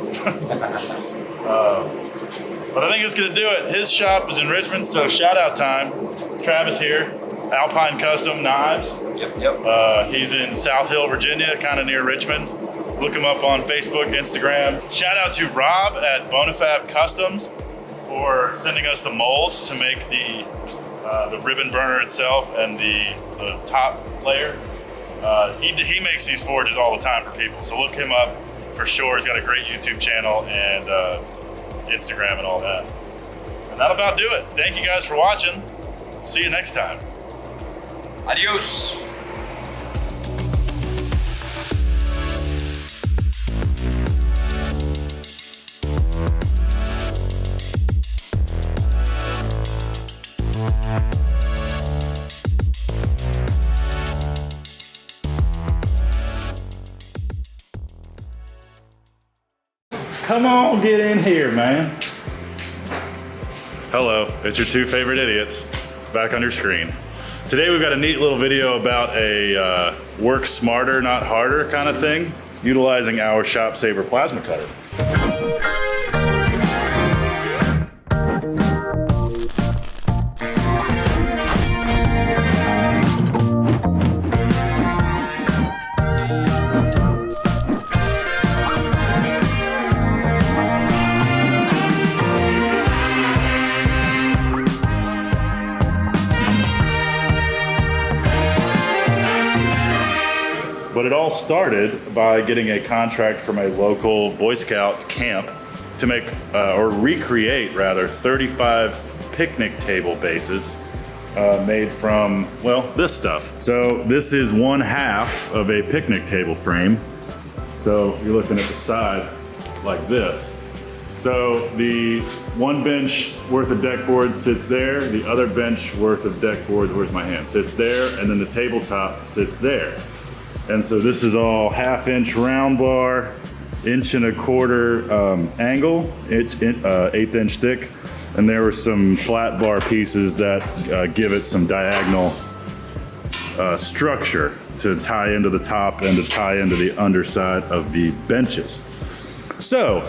But I think it's gonna do it. His shop is in Richmond, so shout out time. Travis here, Alpine Custom Knives. Yep. He's in South Hill, Virginia, kind of near Richmond. Look him up on Facebook, Instagram. Shout out to Rob at Bonafab Customs for sending us the molds to make the ribbon burner itself and the top layer. He makes these forges all the time for people, so look him up for sure. He's got a great YouTube channel and Instagram and all that. And that'll about do it. Thank you guys for watching. See you next time. Adios. Come on, get in here, man. Hello, it's your two favorite idiots back on your screen. Today we've got a neat little video about a work smarter, not harder kind of thing, utilizing our Shop Saver plasma cutter. But it all started by getting a contract from a local Boy Scout camp to make, or recreate rather, 35 picnic table bases made from, well, this stuff. So this is 1/2 of a picnic table frame. So you're looking at the side like this. So the one bench worth of deck board sits there, the other bench worth of deck board, where's my hand, sits there, and then the tabletop sits there. And so this is all 1/2-inch round bar, 1.25" angle, 1/8 inch thick. And there were some flat bar pieces that give it some diagonal structure to tie into the top and to tie into the underside of the benches. So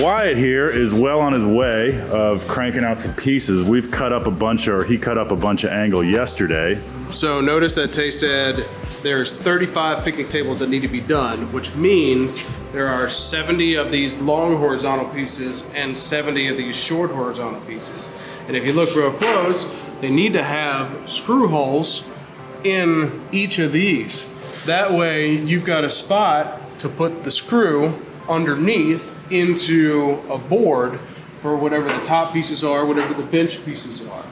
Wyatt here is well on his way of cranking out some pieces. We've cut up a bunch, or he cut up a bunch of angle yesterday. So notice that Tay said there's 35 picnic tables that need to be done, which means there are 70 of these long horizontal pieces and 70 of these short horizontal pieces. And if you look real close, they need to have screw holes in each of these. That way you've got a spot to put the screw underneath into a board for whatever the top pieces are, whatever the bench pieces are.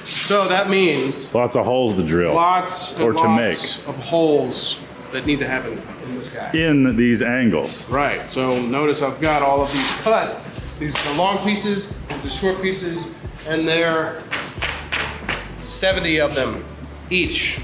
So that means lots of holes to drill. Lots or to make of holes that need to happen in this guy. In these angles. Right. So notice I've got all of these cut. These are the long pieces, the short pieces, and there are 70 of them each.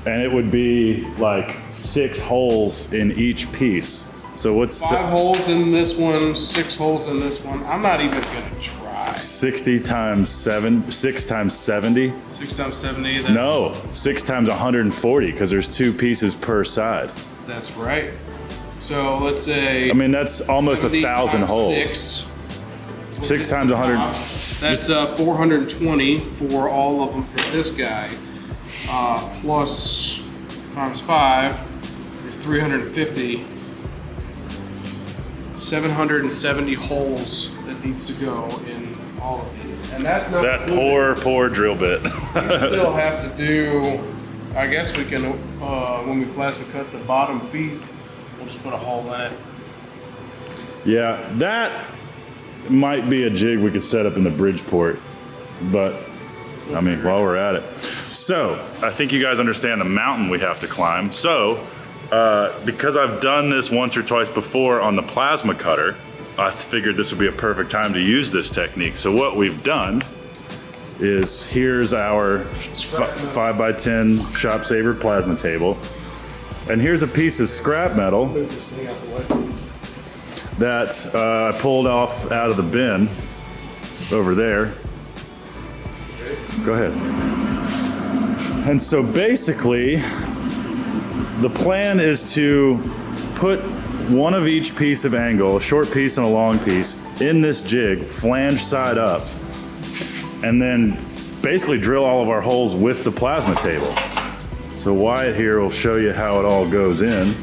And it would be like 6 holes in each piece. So what's 5 holes in this one, 6 holes in this one. I'm not even gonna try. 60 times 7, 6 times 70? 6 times 70. No, 6 times 140, because there's 2 pieces per side. That's right. So let's say. I mean, that's almost 1,000 holes. 6 times 100. That's 420 for all of them for this guy. Plus times 5 is 350. 770 holes that needs to go in all of these. And that's not that poor drill bit. You still have to do, I guess we can, when we plasma cut the bottom feet, we'll just put a hole in it. Yeah, that might be a jig we could set up in the Bridgeport, but I mean, while we're at it. So, I think you guys understand the mountain we have to climb. So, because I've done this once or twice before on the plasma cutter, I figured this would be a perfect time to use this technique. So what we've done is, here's our 5x10 Shop Saver plasma table. And here's a piece of scrap metal that I pulled off out of the bin over there. Go ahead. And so basically, the plan is to put one of each piece of angle, a short piece and a long piece, in this jig, flange side up, and then basically drill all of our holes with the plasma table. So Wyatt here will show you how it all goes in.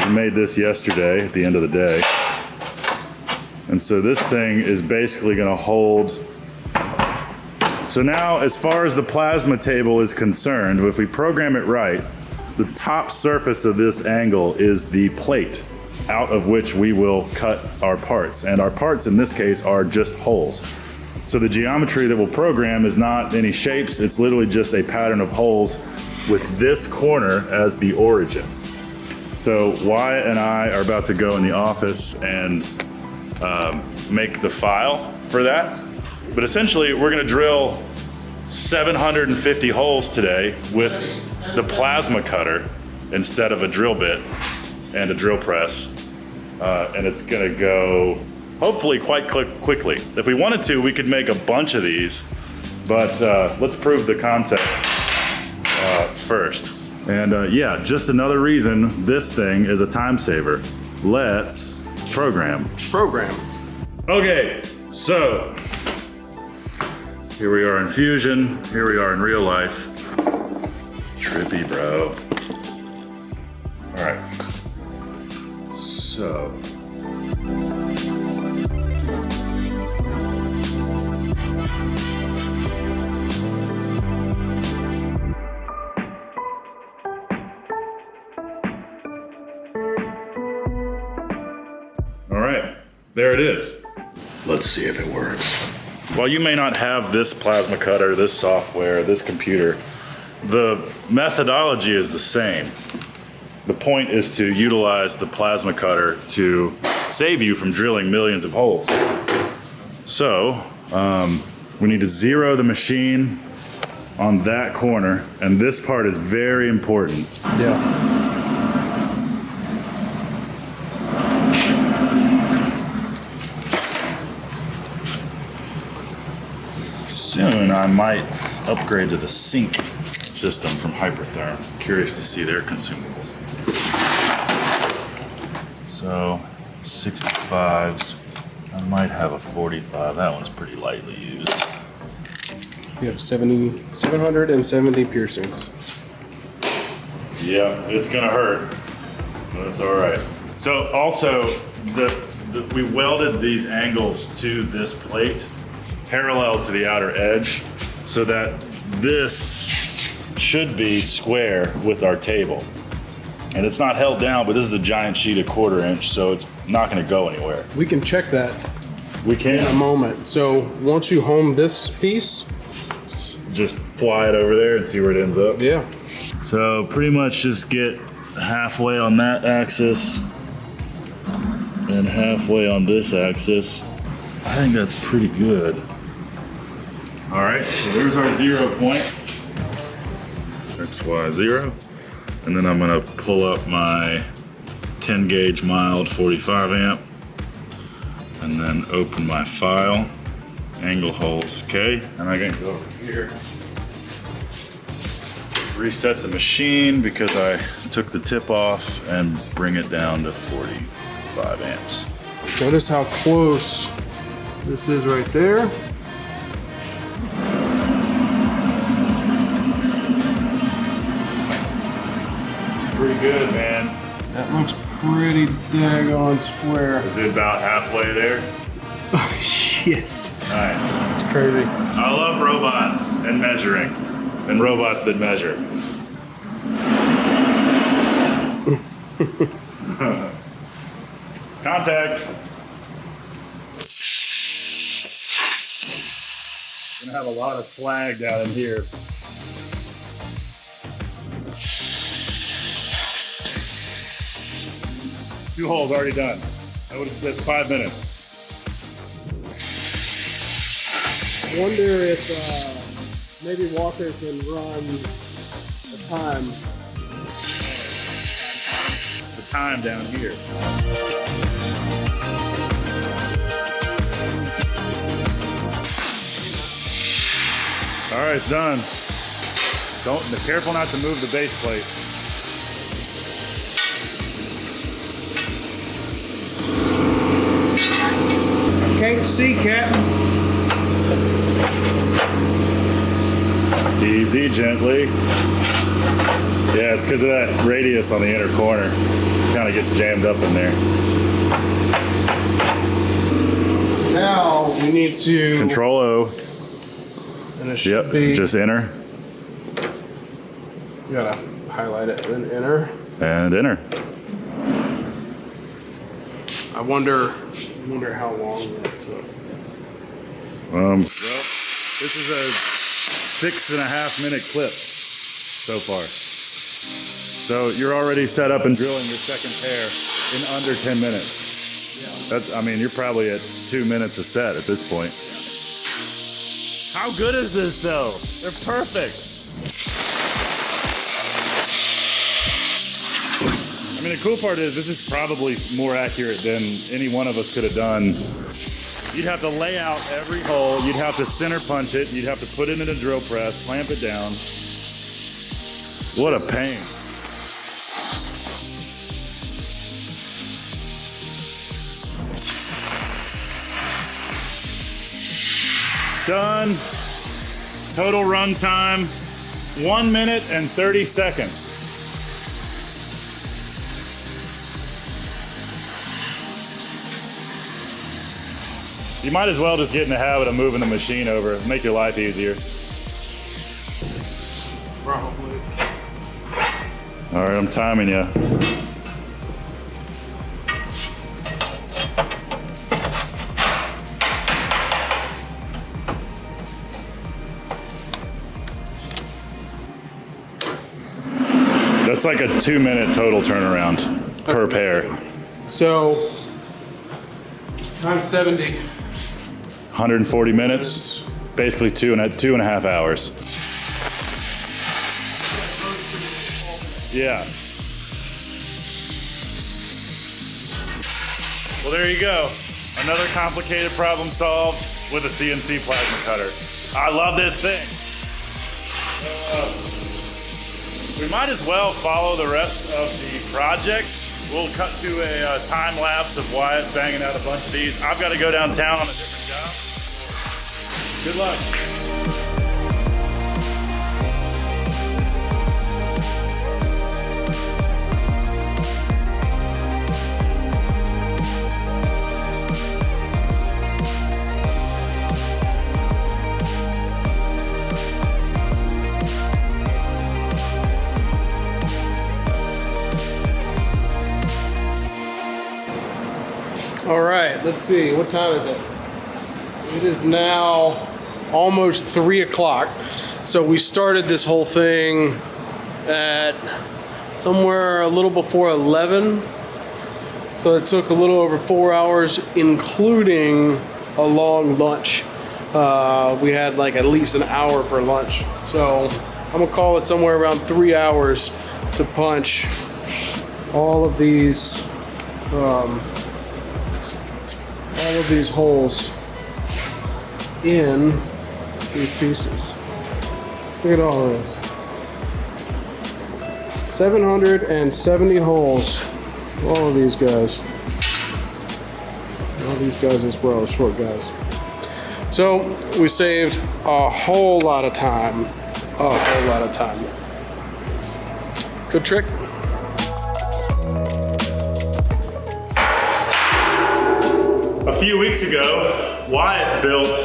We made this yesterday at the end of the day. And so this thing is basically gonna hold. So now, as far as the plasma table is concerned, if we program it right, the top surface of this angle is the plate out of which we will cut our parts. And our parts in this case are just holes. So the geometry that we'll program is not any shapes, it's literally just a pattern of holes with this corner as the origin. So Wyatt and I are about to go in the office and make the file for that. But essentially, we're gonna drill 750 holes today with the plasma cutter instead of a drill bit and a drill press. And it's gonna go hopefully quite quickly. If we wanted to, we could make a bunch of these, but let's prove the concept first. And yeah, just another reason this thing is a time saver. Let's program. Okay, so here we are in Fusion, here we are in real life. Trippy, bro. All right, so. All right, there it is. Let's see if it works. while you may not have this plasma cutter, this software, this computer, the methodology is the same. The point is to utilize the plasma cutter to save you from drilling millions of holes. So, we need to zero the machine on that corner, and this part is very important. Yeah. Soon I might upgrade to the sink system from Hypertherm. Curious to see their consumables. So 65s. I might have a 45. That one's pretty lightly used. We have 770 piercings. Yeah, it's gonna hurt, but it's all right. So also, we welded these angles to this plate parallel to the outer edge so that this should be square with our table. And it's not held down, but this is a giant sheet of 1/4 inch, so it's not gonna go anywhere. We can check that. We can. In a moment. So once you home this piece, just fly it over there and see where it ends up. Yeah. So pretty much just get halfway on that axis and halfway on this axis. I think that's pretty good. All right, so there's our 0 point. XY 0. And then I'm gonna pull up my 10 gauge mild 45 amp and then open my file, angle holes, okay? And I can go over here, reset the machine because I took the tip off and bring it down to 45 amps. notice how close this is right there. Pretty good, man. That looks pretty daggone square. Is it about halfway there? Yes. Nice. It's crazy. I love robots and measuring, and robots that measure. Contact. Gonna have a lot of slag down in here. Two holes already done. That would have been 5 minutes. I wonder if maybe Walker can run a time. The time down here. All right, it's done. Be careful not to move the base plate. Can't see, Captain. Easy, gently. Yeah, it's because of that radius on the inner corner. It kind of gets jammed up in there. Now we need to Control O. And it should be, just enter. You gotta highlight it and then enter. And enter. I wonder how long that took. Well, this is a 6.5 minute clip so far. So you're already set up and drilling your second pair in under 10 minutes. That's, I mean, you're probably at 2 minutes a set at this point. How good is this though? They're perfect. I mean, the cool part is this is probably more accurate than any one of us could have done. You'd have to lay out every hole. You'd have to center punch it. You'd have to put it in a drill press, clamp it down. What a pain. Done. Total run time, 1 minute and 30 seconds. You might as well just get in the habit of moving the machine over, make your life easier. Probably. All right, I'm timing you. That's like a 2-minute total turnaround per pair. So, times 70. 140 minutes, basically two and a half hours. Yeah. Well, there you go. Another complicated problem solved with a CNC plasma cutter. I love this thing. We might as well follow the rest of the project. We'll cut to a time lapse of Wyatt banging out a bunch of these. I've got to go downtown on a different job. Good luck. All right, let's see, what time is it? It is now almost 3 o'clock. So we started this whole thing at somewhere a little before 11. So it took a little over 4 hours, including a long lunch. We had like at least an hour for lunch. So I'm gonna call it somewhere around 3 hours to punch all of these holes in these pieces. Look at all of this. 770 holes. All of these guys. All these guys as well, short guys. So we saved a whole lot of time. A whole lot of time. Good trick. A few weeks ago, Wyatt built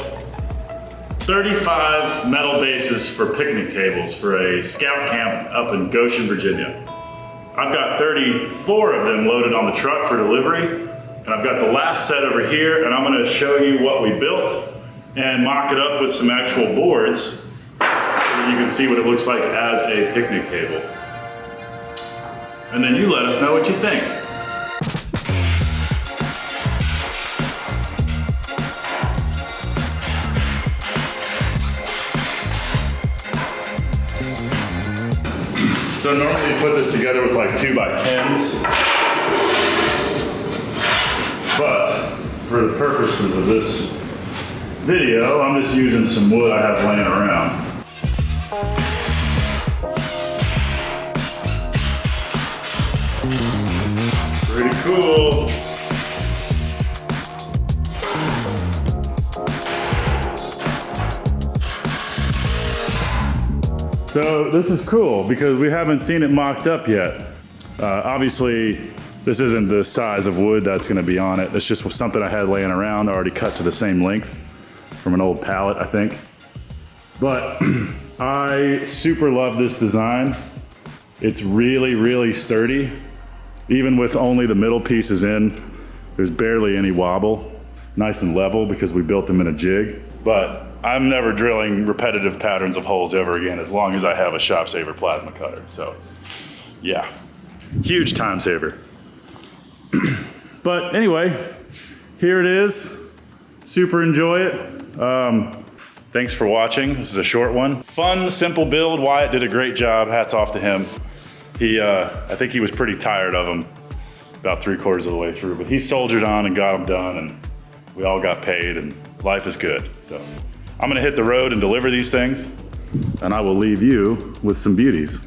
35 metal bases for picnic tables for a scout camp up in Goshen, Virginia. I've got 34 of them loaded on the truck for delivery, and I've got the last set over here, and I'm gonna show you what we built and mock it up with some actual boards so that you can see what it looks like as a picnic table. And then you let us know what you think. So normally you put this together with like 2x10s, but for the purposes of this video, I'm just using some wood I have laying around. Pretty cool. So this is cool because we haven't seen it mocked up yet. Obviously, this isn't the size of wood that's gonna be on it. It's just something I had laying around, already cut to the same length from an old pallet, I think. But I super love this design. It's really, really sturdy. Even with only the middle pieces in, there's barely any wobble. Nice and level because we built them in a jig. But I'm never drilling repetitive patterns of holes ever again as long as I have a Shop Saver plasma cutter. So yeah, huge time saver. But anyway, here it is. Super enjoy it. Thanks for watching. This is a short one. Fun, simple build. Wyatt did a great job. Hats off to him. I think he was pretty tired of them about 3/4 of the way through, but he soldiered on and got them done, and we all got paid, and life is good. So I'm gonna hit the road and deliver these things, and I will leave you with some beauties.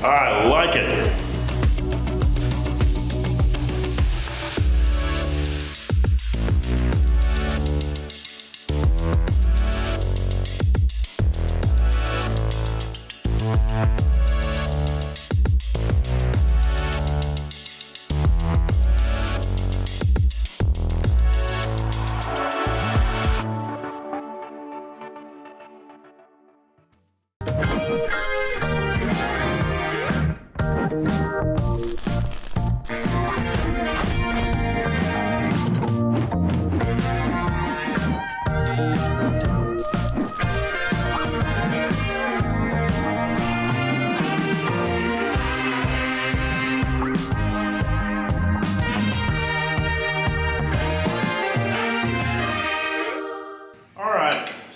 I like it.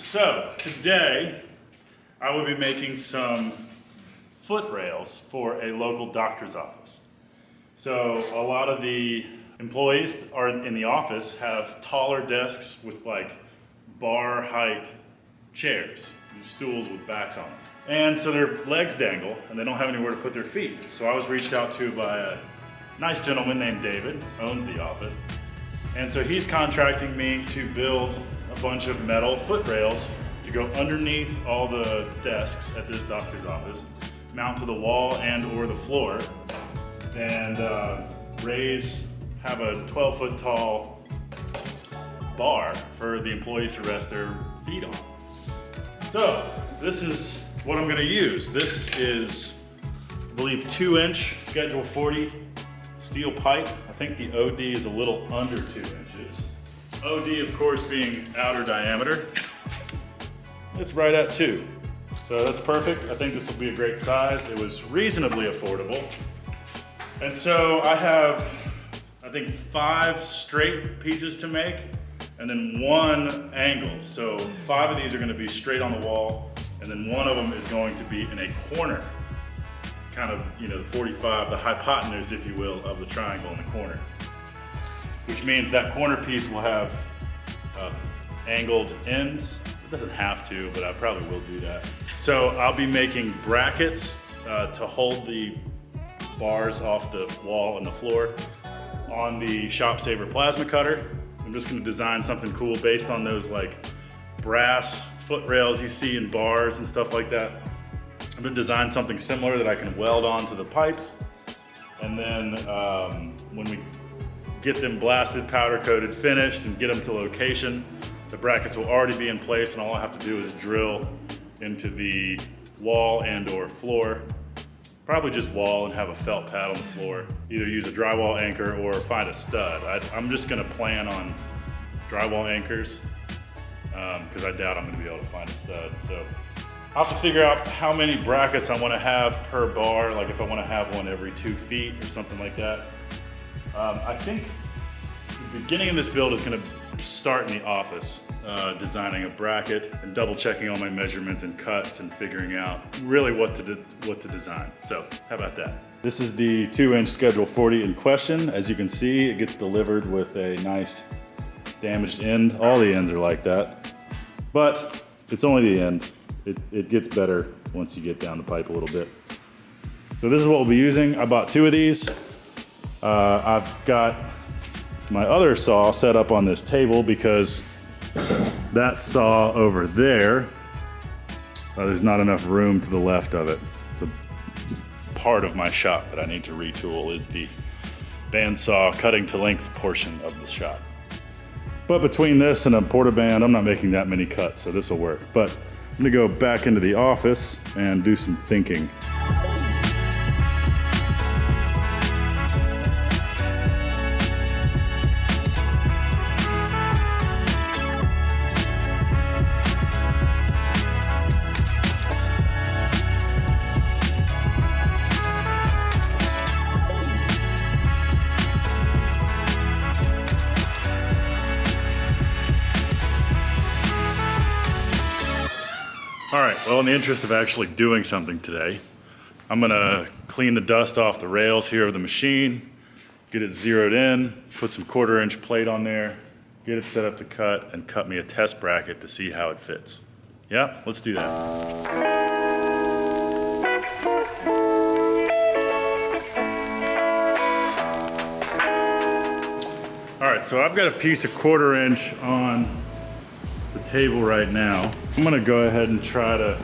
So today I will be making some foot rails for a local doctor's office. So a lot of the employees are in the office have taller desks with like bar height chairs, stools with backs on them. And so their legs dangle and they don't have anywhere to put their feet. So I was reached out to by a nice gentleman named David, owns the office. And so he's contracting me to build a bunch of metal foot rails to go underneath all the desks at this doctor's office, mount to the wall and or the floor, and have a 12-foot tall bar for the employees to rest their feet on. So this is what I'm gonna use. This is, I believe, 2-inch Schedule 40 steel pipe. I think the OD is a little under 2 inches. OD, of course, being outer diameter. It's right at 2. So that's perfect. I think this will be a great size. It was reasonably affordable. And so I have, I think, 5 straight pieces to make and then 1 angle. So 5 of these are going to be straight on the wall, and then 1 of them is going to be in a corner. Kind of, you know, the 45, the hypotenuse, if you will, of the triangle in the corner. Which means that corner piece will have angled ends. It doesn't have to, but I probably will do that. So I'll be making brackets to hold the bars off the wall and the floor on the Shop Saver plasma cutter. I'm just gonna design something cool based on those like brass foot rails you see in bars and stuff like that. I'm gonna design something similar that I can weld onto the pipes. And then when we get them blasted, powder coated, finished, and get them to location, the brackets will already be in place, and all I have to do is drill into the wall and or floor. Probably just wall and have a felt pad on the floor. Either use a drywall anchor or find a stud. I'm just gonna plan on drywall anchors because I doubt I'm gonna be able to find a stud. So I'll have to figure out how many brackets I wanna have per bar, like if I wanna have one every 2 feet or something like that. I think the beginning of this build is gonna start in the office, designing a bracket and double checking all my measurements and cuts and figuring out really what to design. So how about that? This is the 2-inch Schedule 40 in question. As you can see, it gets delivered with a nice damaged end. All the ends are like that, but it's only the end. It gets better once you get down the pipe a little bit. So this is what we'll be using. I bought 2 of these. I've got my other saw set up on this table because that saw over there, there's not enough room to the left of it. It's a part of my shop that I need to retool, is the bandsaw cutting to length portion of the shop. But between this and a portaband, I'm not making that many cuts, so this will work. But I'm gonna go back into the office and do some thinking. All right, well, in the interest of actually doing something today, I'm gonna clean the dust off the rails here of the machine, get it zeroed in, put some 1/4-inch plate on there, get it set up to cut, and cut me a test bracket to see how it fits. Yeah, let's do that. All right, so I've got a piece of 1/4-inch on the table right now. I'm gonna go ahead and try to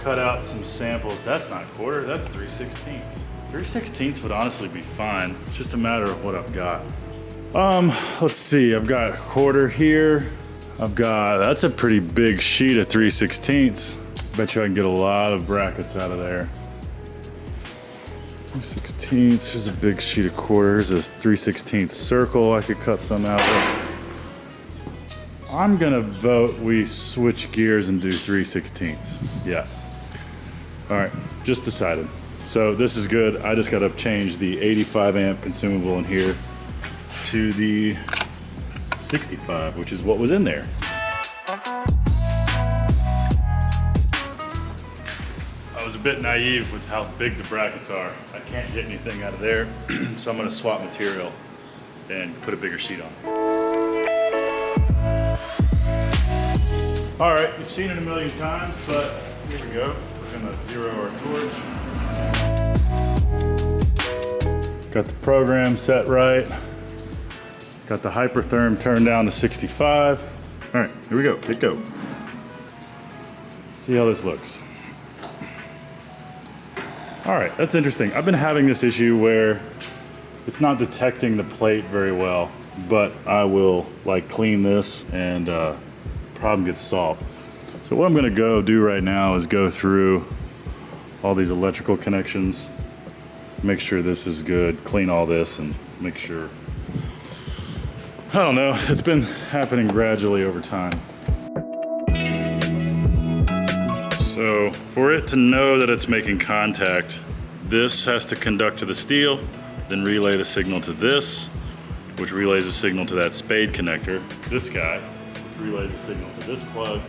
cut out some samples. That's not 1/4, that's 3/16. 3/16 would honestly be fine. It's just a matter of what I've got. Let's see, I've got 1/4 here. That's a pretty big sheet of 3/16. Bet you I can get a lot of brackets out of there. 3/16, here's a big sheet of 1/4. Here's a 3/16 circle I could cut some out of. I'm gonna vote we switch gears and do 3/16. Yeah. All right, just decided. So this is good. I just gotta change the 85 amp consumable in here to the 65, which is what was in there. bit naive with how big the brackets are. I can't get anything out of there, so I'm gonna swap material and put a bigger sheet on. All right, you've seen it a million times, but here we go. We're gonna zero our torch. Got the program set right. Got the hypertherm turned down to 65. All right, here we go, hit go. See how this looks. All right, that's interesting. I've been having this issue where it's not detecting the plate very well, but I will like clean this and problem gets solved. So what I'm gonna go do right now is go through all these electrical connections, make sure this is good, clean all this and make sure, I don't know, it's been happening gradually over time. So for it to know that it's making contact, this has to conduct to the steel, then relay the signal to this, which relays a signal to that spade connector, this guy, which relays a signal to this plug,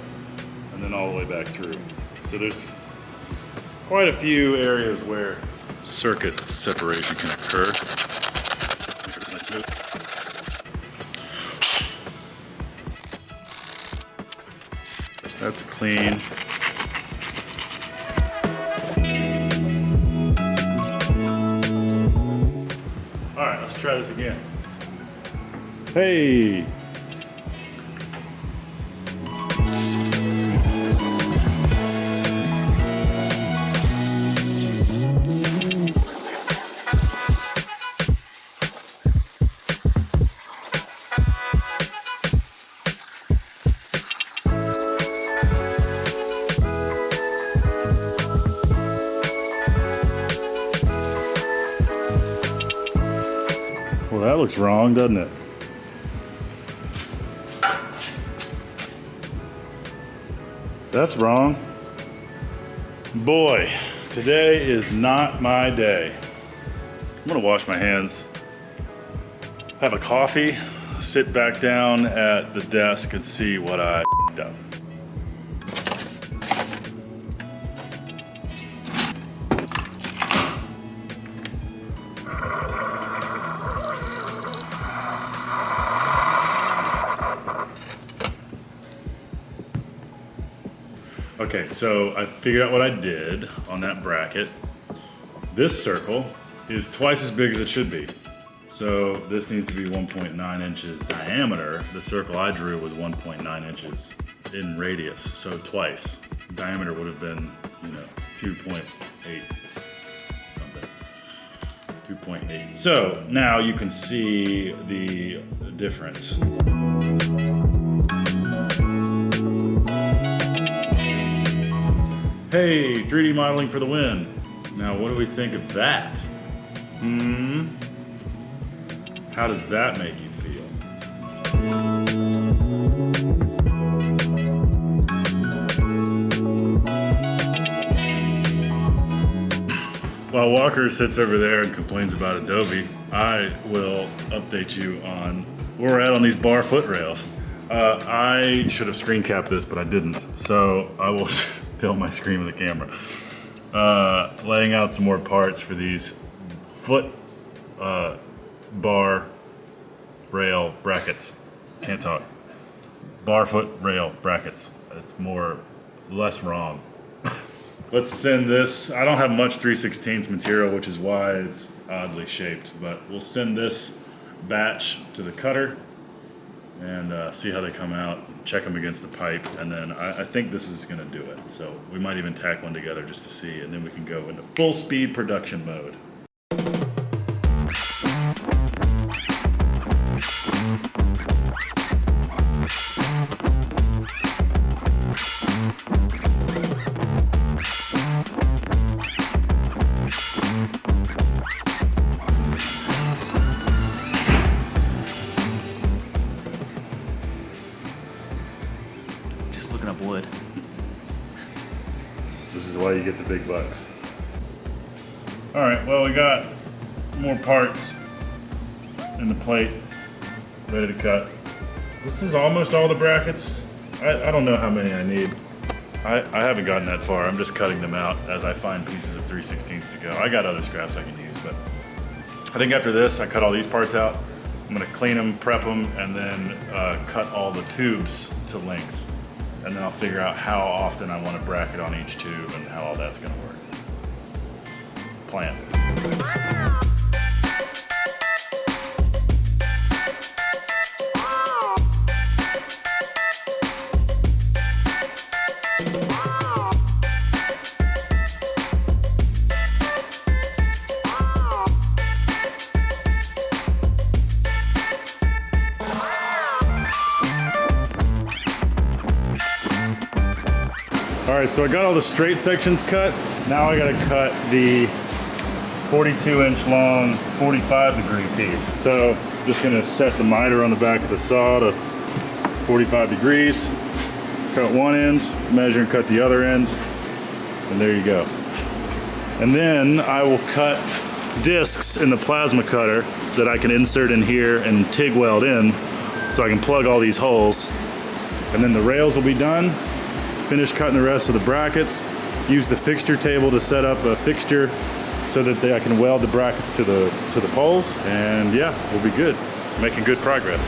and then all the way back through. So there's quite a few areas where circuit separation can occur. That's clean. All right, let's try this again. Hey. Well, that looks wrong, doesn't it? That's wrong. Boy, today is not my day. I'm gonna wash my hands, have a coffee, sit back down at the desk and see what I f***ed up. Okay, so I figured out what I did on that bracket. This circle is twice as big as it should be. So this needs to be 1.9 inches diameter. The circle I drew was 1.9 inches in radius, so twice. Diameter would have been, 2.8 something. 2.8. So now you can see the difference. Hey, 3D modeling for the win. Now, what do we think of that? How does that make you feel? While Walker sits over there and complains about Adobe, I will update you on where we're at on these bar foot rails. I should have screen capped this, but I didn't. So I will film my screen with the camera. Laying out some more parts for these foot bar rail brackets. Can't talk. Bar foot rail brackets. It's less wrong. Let's send this. I don't have much 3/16 material, which is why it's oddly shaped, but we'll send this batch to the cutter and see how they come out, check them against the pipe, and then I think this is gonna do it. So we might even tack one together just to see, and then we can go into full speed production mode. Wood. This is why you get the big bucks. All right, well, we got more parts in the plate ready to cut. This is almost all the brackets. I don't know how many I need. I haven't gotten that far. I'm just cutting them out as I find pieces of 3/16 to go. I got other scraps I can use, but I think after this, I cut all these parts out. I'm gonna clean them, prep them, and then cut all the tubes to length. And then I'll figure out how often I want to bracket on each tube and how all that's gonna work. Plan. All right, so I got all the straight sections cut. Now I gotta cut the 42-inch long, 45-degree piece. So I'm just gonna set the miter on the back of the saw to 45 degrees, cut one end, measure and cut the other end, and there you go. And then I will cut discs in the plasma cutter that I can insert in here and TIG weld in so I can plug all these holes. And then the rails will be done. Finish cutting the rest of the brackets, use the fixture table to set up a fixture so that I can weld the brackets to the poles, and yeah, we'll be good. Making good progress.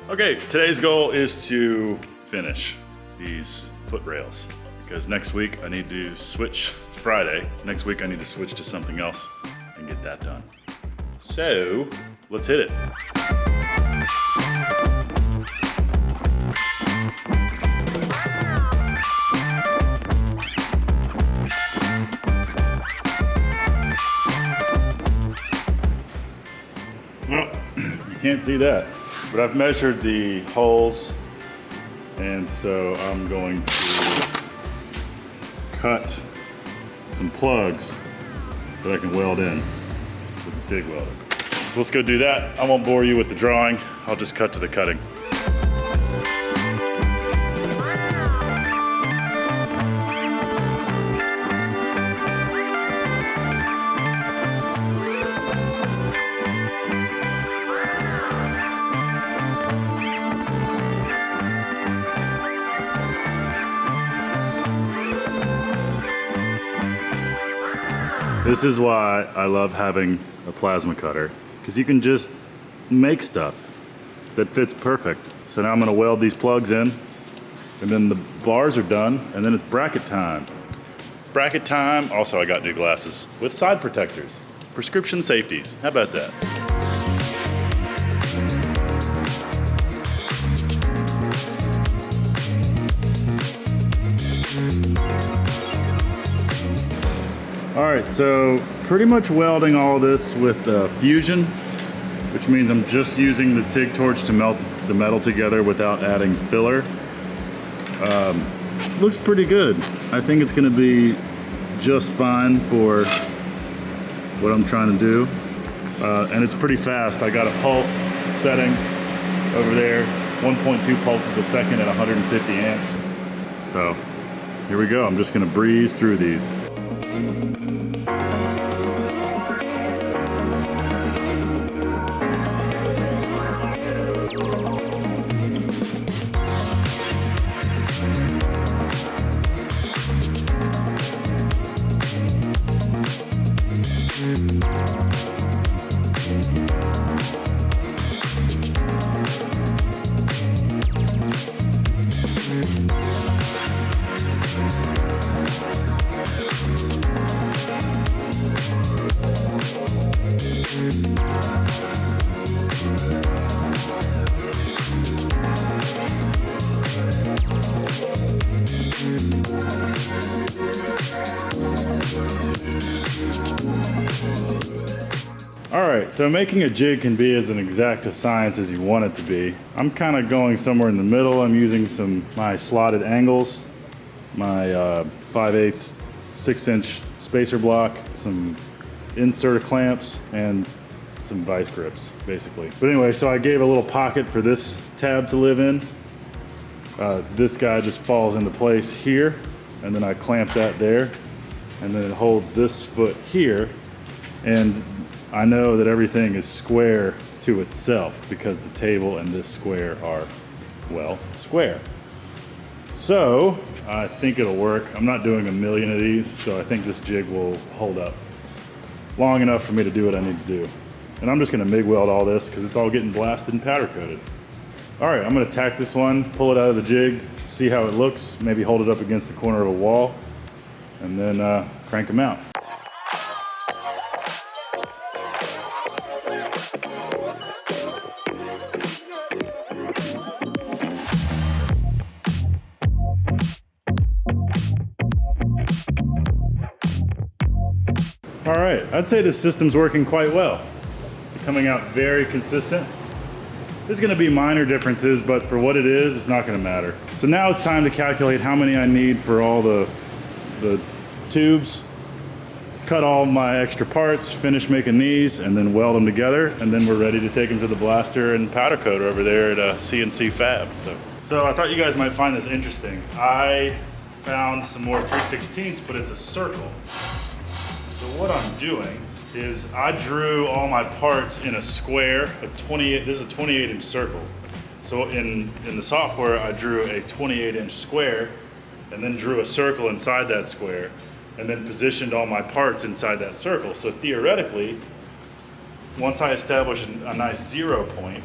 Okay, today's goal is to finish these foot rails because next week I need to switch. It's Friday. Next week I need to switch to something else and get that done. So, let's hit it. Well, you can't see that, but I've measured the holes, and so I'm going to cut some plugs that I can weld in with the TIG welder. So let's go do that. I won't bore you with the drawing. I'll just cut to the cutting. This is why I love having a plasma cutter, because you can just make stuff that fits perfect. So now I'm gonna weld these plugs in, and then the bars are done, and then it's bracket time. Bracket time, also I got new glasses with side protectors. Prescription safeties, how about that? All right, so pretty much welding all this with fusion, which means I'm just using the TIG torch to melt the metal together without adding filler. Looks pretty good. I think it's gonna be just fine for what I'm trying to do. And it's pretty fast. I got a pulse setting over there, 1.2 pulses a second at 150 amps. So here we go. I'm just gonna breeze through these. Alright, so making a jig can be as an exact a science as you want it to be. I'm kind of going somewhere in the middle. I'm using my slotted angles, my 5/8 6-inch spacer block, some inserter clamps, and some vice grips, basically. But anyway, so I gave a little pocket for this tab to live in. This guy just falls into place here, and then I clamp that there, and then it holds this foot here, and I know that everything is square to itself because the table and this square are, well, square. So I think it'll work. I'm not doing a million of these, so I think this jig will hold up long enough for me to do what I need to do. And I'm just gonna MIG weld all this because it's all getting blasted and powder coated. All right, I'm gonna tack this one, pull it out of the jig, see how it looks, maybe hold it up against the corner of a wall, and then crank them out. All right, I'd say this system's working quite well. Coming out very consistent. There's gonna be minor differences, but for what it is, it's not gonna matter. So now it's time to calculate how many I need for all the tubes, cut all my extra parts, finish making these, and then weld them together, and then we're ready to take them to the blaster and powder coat over there at CNC Fab. So I thought you guys might find this interesting. I found some more 3/16, but it's a circle. So what I'm doing is I drew all my parts in a square, this is a 28-inch circle. So in the software, I drew a 28-inch square and then drew a circle inside that square and then positioned all my parts inside that circle. So theoretically, once I establish a nice 0 point,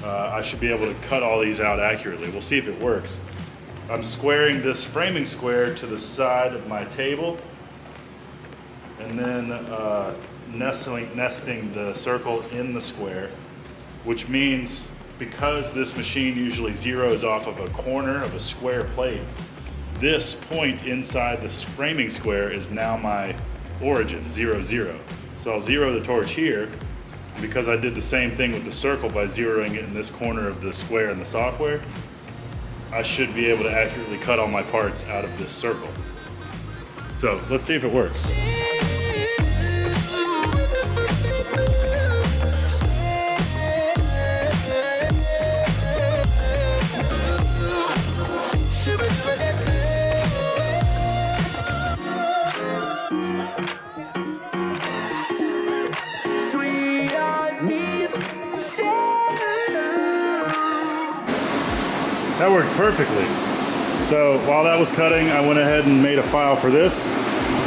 I should be able to cut all these out accurately. We'll see if it works. I'm squaring this framing square to the side of my table, and then nesting the circle in the square, which means because this machine usually zeroes off of a corner of a square plate, this point inside the framing square is now my origin, 0, 0. So I'll zero the torch here, and because I did the same thing with the circle by zeroing it in this corner of the square in the software, I should be able to accurately cut all my parts out of this circle. So let's see if it works. That worked perfectly. So while that was cutting, I went ahead and made a file for this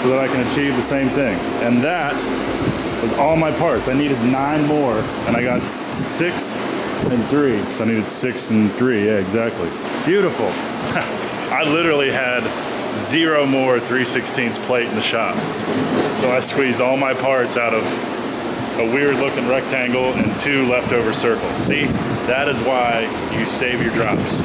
so that I can achieve the same thing. And that was all my parts. I needed 9 more, and I got 6 and 3. So I needed 6 and 3, yeah, exactly. Beautiful. I literally had 0 more 3/16 plate in the shop. So I squeezed all my parts out of a weird looking rectangle and 2 leftover circles. See, that is why you save your drops.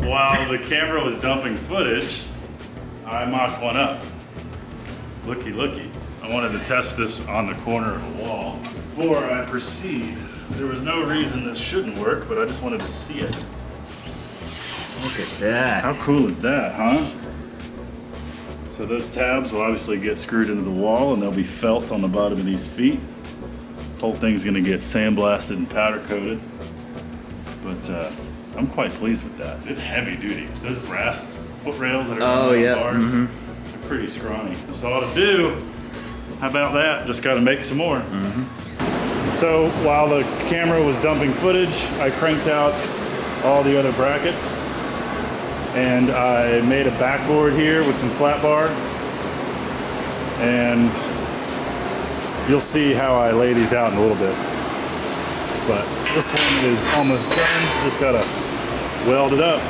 While the camera was dumping footage, I mocked one up. Looky, looky. I wanted to test this on the corner of a wall. Before I proceed, there was no reason this shouldn't work, but I just wanted to see it. Look at that. How cool is that, huh? So those tabs will obviously get screwed into the wall, and they'll be felt on the bottom of these feet. The whole thing's gonna get sandblasted and powder coated. But I'm quite pleased with that. It's heavy duty. Those brass foot rails that are on the bars, they're pretty scrawny. So all to do, how about that? Just gotta make some more. So while the camera was dumping footage, I cranked out all the other brackets, and I made a backboard here with some flat bar, and you'll see how I lay these out in a little bit. But this one is almost done, just gotta weld it up.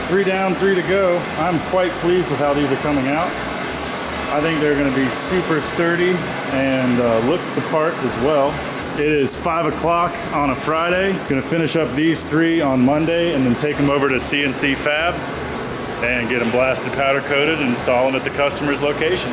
Three down, 3 to go. I'm quite pleased with how these are coming out. I think they're gonna be super sturdy and look the part as well. It is 5 o'clock on a Friday. Gonna finish up these 3 on Monday and then take them over to CNC Fab and get them blasted, powder coated, and install them at the customer's location.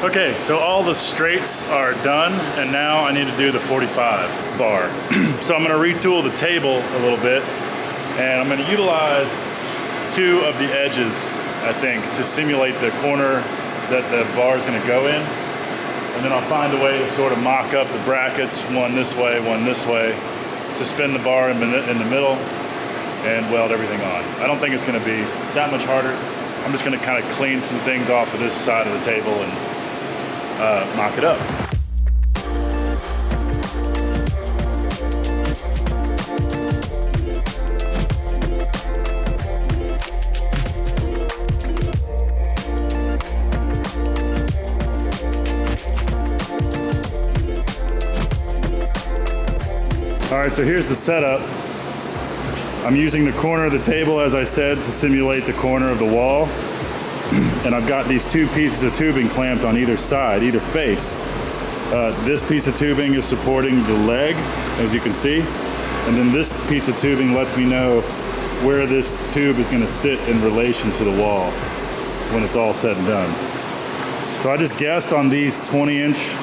Okay, so all the straights are done, and now I need to do the 45 bar. So I'm gonna retool the table a little bit, and I'm gonna utilize 2 of the edges, I think, to simulate the corner that the bar is gonna go in. And then I'll find a way to sort of mock up the brackets, one this way, suspend the bar in the middle, and weld everything on. I don't think it's gonna be that much harder. I'm just gonna kind of clean some things off of this side of the table and mock it up. All right, so here's the setup. I'm using the corner of the table, as I said, to simulate the corner of the wall. And I've got these 2 pieces of tubing clamped on either side, either face. This piece of tubing is supporting the leg, as you can see. And then this piece of tubing lets me know where this tube is gonna sit in relation to the wall when it's all said and done. So I just guessed on these 20-inch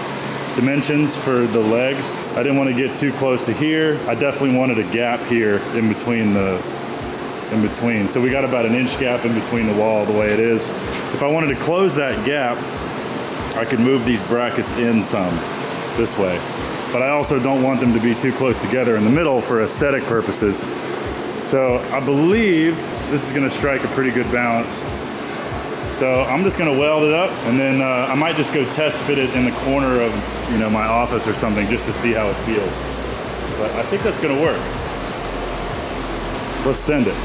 dimensions for the legs. I didn't want to get too close to here. I definitely wanted a gap here in between. So we got about an inch gap in between the wall the way it is. If I wanted to close that gap, I could move these brackets in some this way. But I also don't want them to be too close together in the middle for aesthetic purposes. So I believe this is going to strike a pretty good balance. So I'm just gonna weld it up, and then I might just go test fit it in the corner of my office or something just to see how it feels. But I think that's gonna work. Let's send it.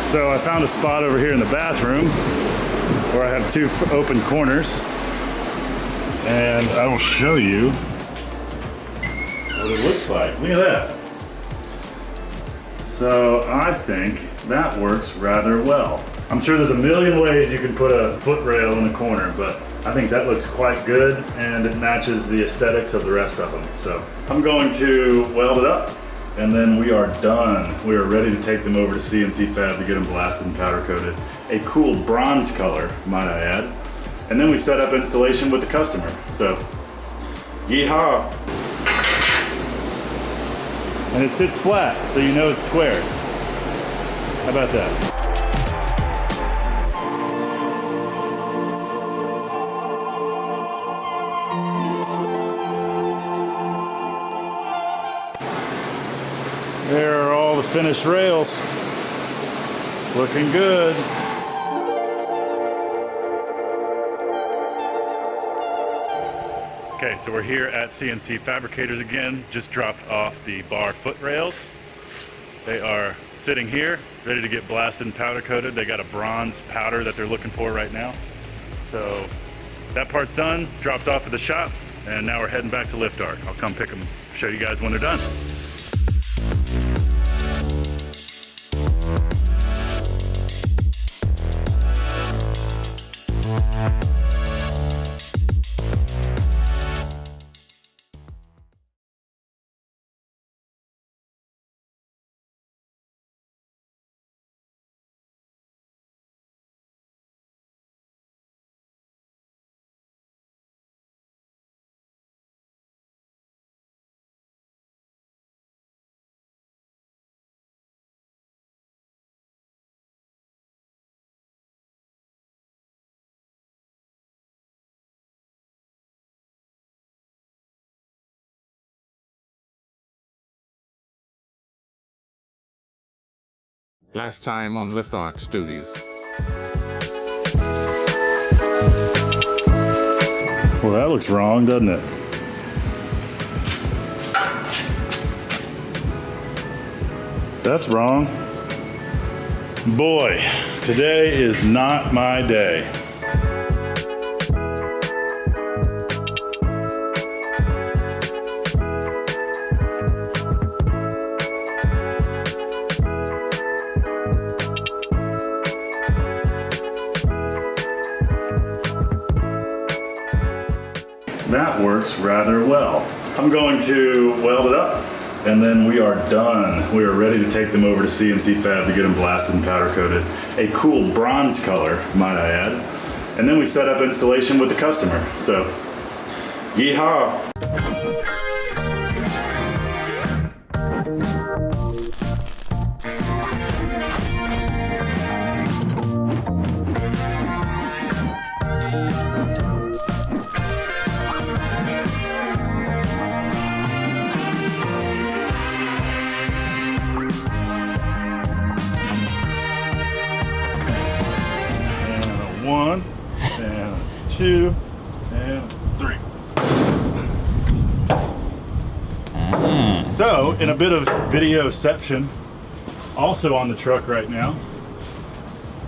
So I found a spot over here in the bathroom where I have 2 open corners, and I will show you what it looks like. Look at that. So I think that works rather well. I'm sure there's a million ways you can put a foot rail in the corner, but I think that looks quite good and it matches the aesthetics of the rest of them. So I'm going to weld it up and then we are done. We are ready to take them over to CNC Fab to get them blasted and powder coated. A cool bronze color, might I add. And then we set up installation with the customer. So, yeehaw. And it sits flat, so you know it's squared. How about that? There are all the finished rails. Looking good. Okay, so we're here at CNC Fabricators again. Just dropped off the bar foot rails. They are sitting here, ready to get blasted and powder coated. They got a bronze powder that they're looking for right now. So that part's done, dropped off at the shop, and now we're heading back to Lift Art. I'll come pick them, show you guys when they're done. Last time on Lift Art Studios. Well, that looks wrong, doesn't it? That's wrong. Boy, today is not my day. That works rather well. I'm going to weld it up and then we are done. We are ready to take them over to CNC Fab to get them blasted and powder coated. A cool bronze color, might I add. And then we set up installation with the customer. So, yeehaw. One, and 2, and 3. So, in a bit of videoception, also on the truck right now,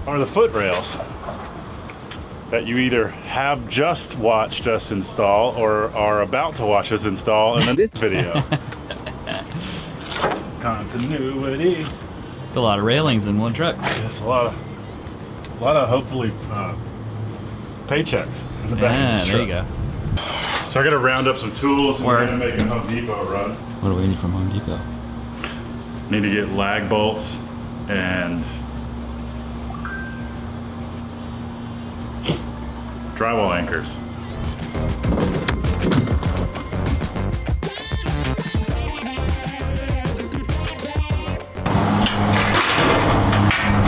are the foot rails that you either have just watched us install or are about to watch us install in this video. Continuity. It's a lot of railings in one truck. It's a lot of hopefully paychecks in the back of this there you truck. go. So I gotta round up some tools and we're gonna make a Home Depot run. What do we need from Home Depot? Need to get lag bolts and drywall anchors.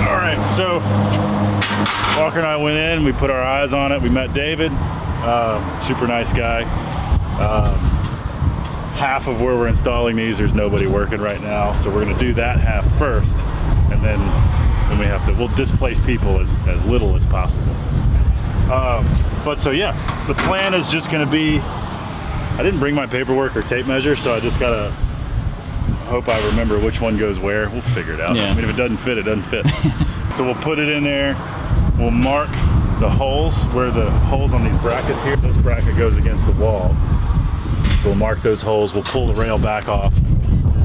All right, so Walker and I went in, we put our eyes on it, we met David, super nice guy. Half of where we're installing these, there's nobody working right now, so we're gonna do that half first, and then we'll displace people as little as possible. But so yeah, the plan is just gonna be, I didn't bring my paperwork or tape measure, so I just gotta hope I remember which one goes where. We'll figure it out. Yeah. I mean, if it doesn't fit, it doesn't fit. So we'll put it in there. We'll mark the holes, where the holes on these brackets here, this bracket goes against the wall. So we'll mark those holes, we'll pull the rail back off,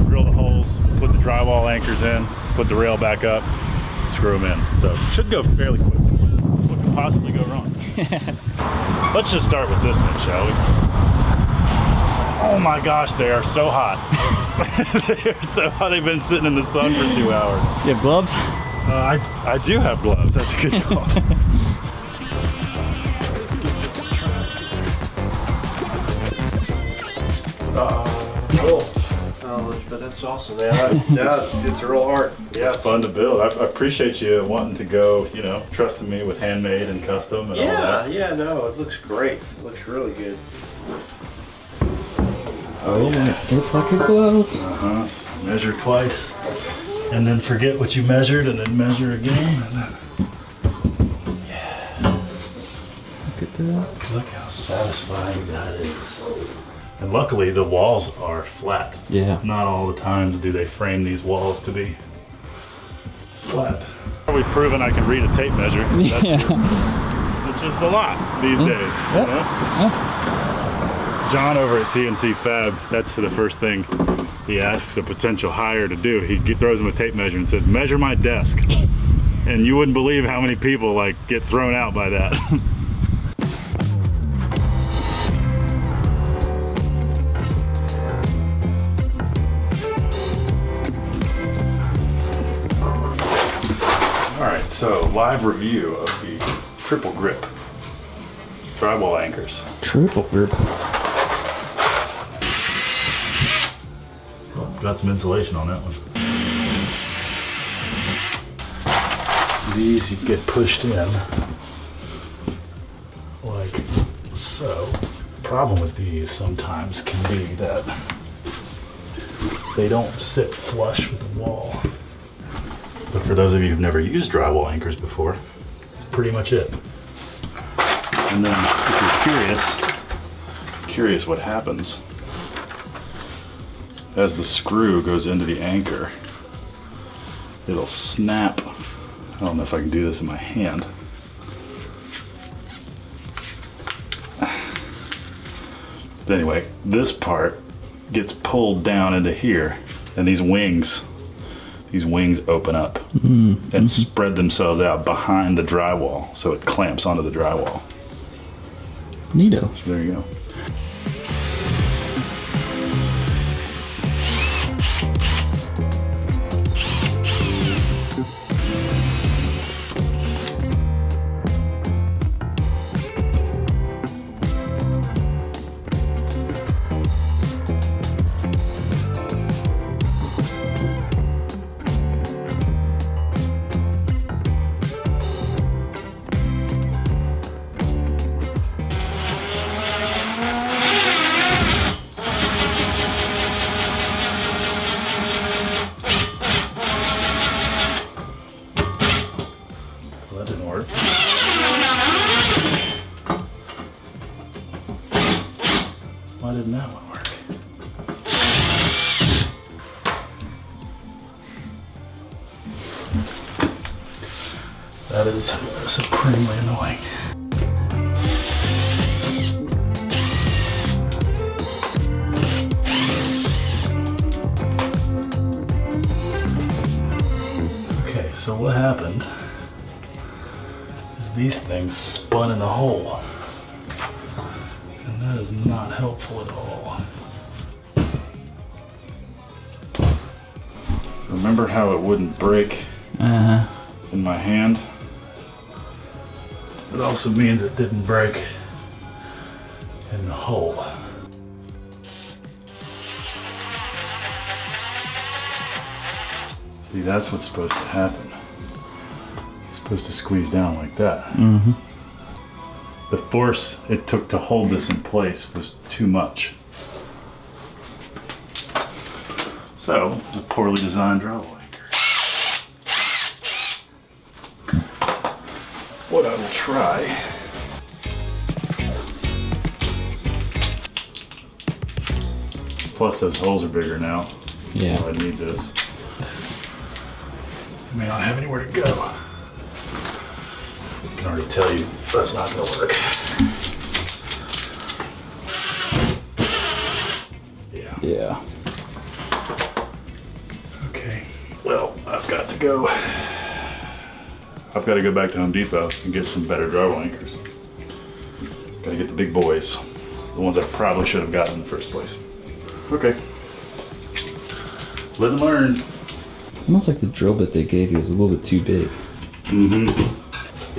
drill the holes, put the drywall anchors in, put the rail back up, screw them in. So it should go fairly quick. What could possibly go wrong? Let's just start with this one, shall we? Oh my gosh, they are so hot. They are so hot, they've been sitting in the sun for 2 hours. You have gloves? I do have gloves, that's a good call. Cool. But that's awesome, man. It's real art. Yeah, it's fun to build. I appreciate you wanting to go, trusting me with handmade and custom and all that. Yeah, no, it looks great. It looks really good. Oh, and it fits like a glove. Measure twice, and then forget what you measured, and then measure again, and then. Look at that. Look how satisfying that is. And luckily, the walls are flat. Yeah. Not all the times do they frame these walls to be flat. We've proven I can read a tape measure, so that's good. Which is a lot these days. Yep. You know? John over at CNC Fab, that's the first thing he asks a potential hire to do. He throws him a tape measure and says, "Measure my desk." And you wouldn't believe how many people get thrown out by that. So, live review of the triple grip drywall anchors. Triple grip. Well, got some insulation on that one. These you get pushed in like so. The problem with these sometimes can be that they don't sit flush with the wall. But for those of you who've never used drywall anchors before, that's pretty much it. And then if you're curious what happens as the screw goes into the anchor, it'll snap. I don't know if I can do this in my hand. But anyway, this part gets pulled down into here, and these wings open up and spread themselves out behind the drywall, so it clamps onto the drywall. Neato. So there you go. Why didn't that one work? That is supremely annoying. Okay, so what happened is these things spun in the hole. And that is not helpful at all. Remember how it wouldn't break in my hand? It also means it didn't break in the hole. See, that's what's supposed to happen. It's supposed to squeeze down like that. Mm-hmm. The force it took to hold this in place was too much. So, it's a poorly designed drywall anchor. What I will try plus those holes are bigger now. Yeah. So I need this. I may not have anywhere to go. I can already tell you that's not gonna work. Yeah. Yeah. Okay. Well, I've got to go. I've got to go back to Home Depot and get some better drywall anchors. Gotta get the big boys. The ones I probably should have gotten in the first place. Okay. Live and learn. Almost like the drill bit they gave you was a little bit too big. Mm-hmm.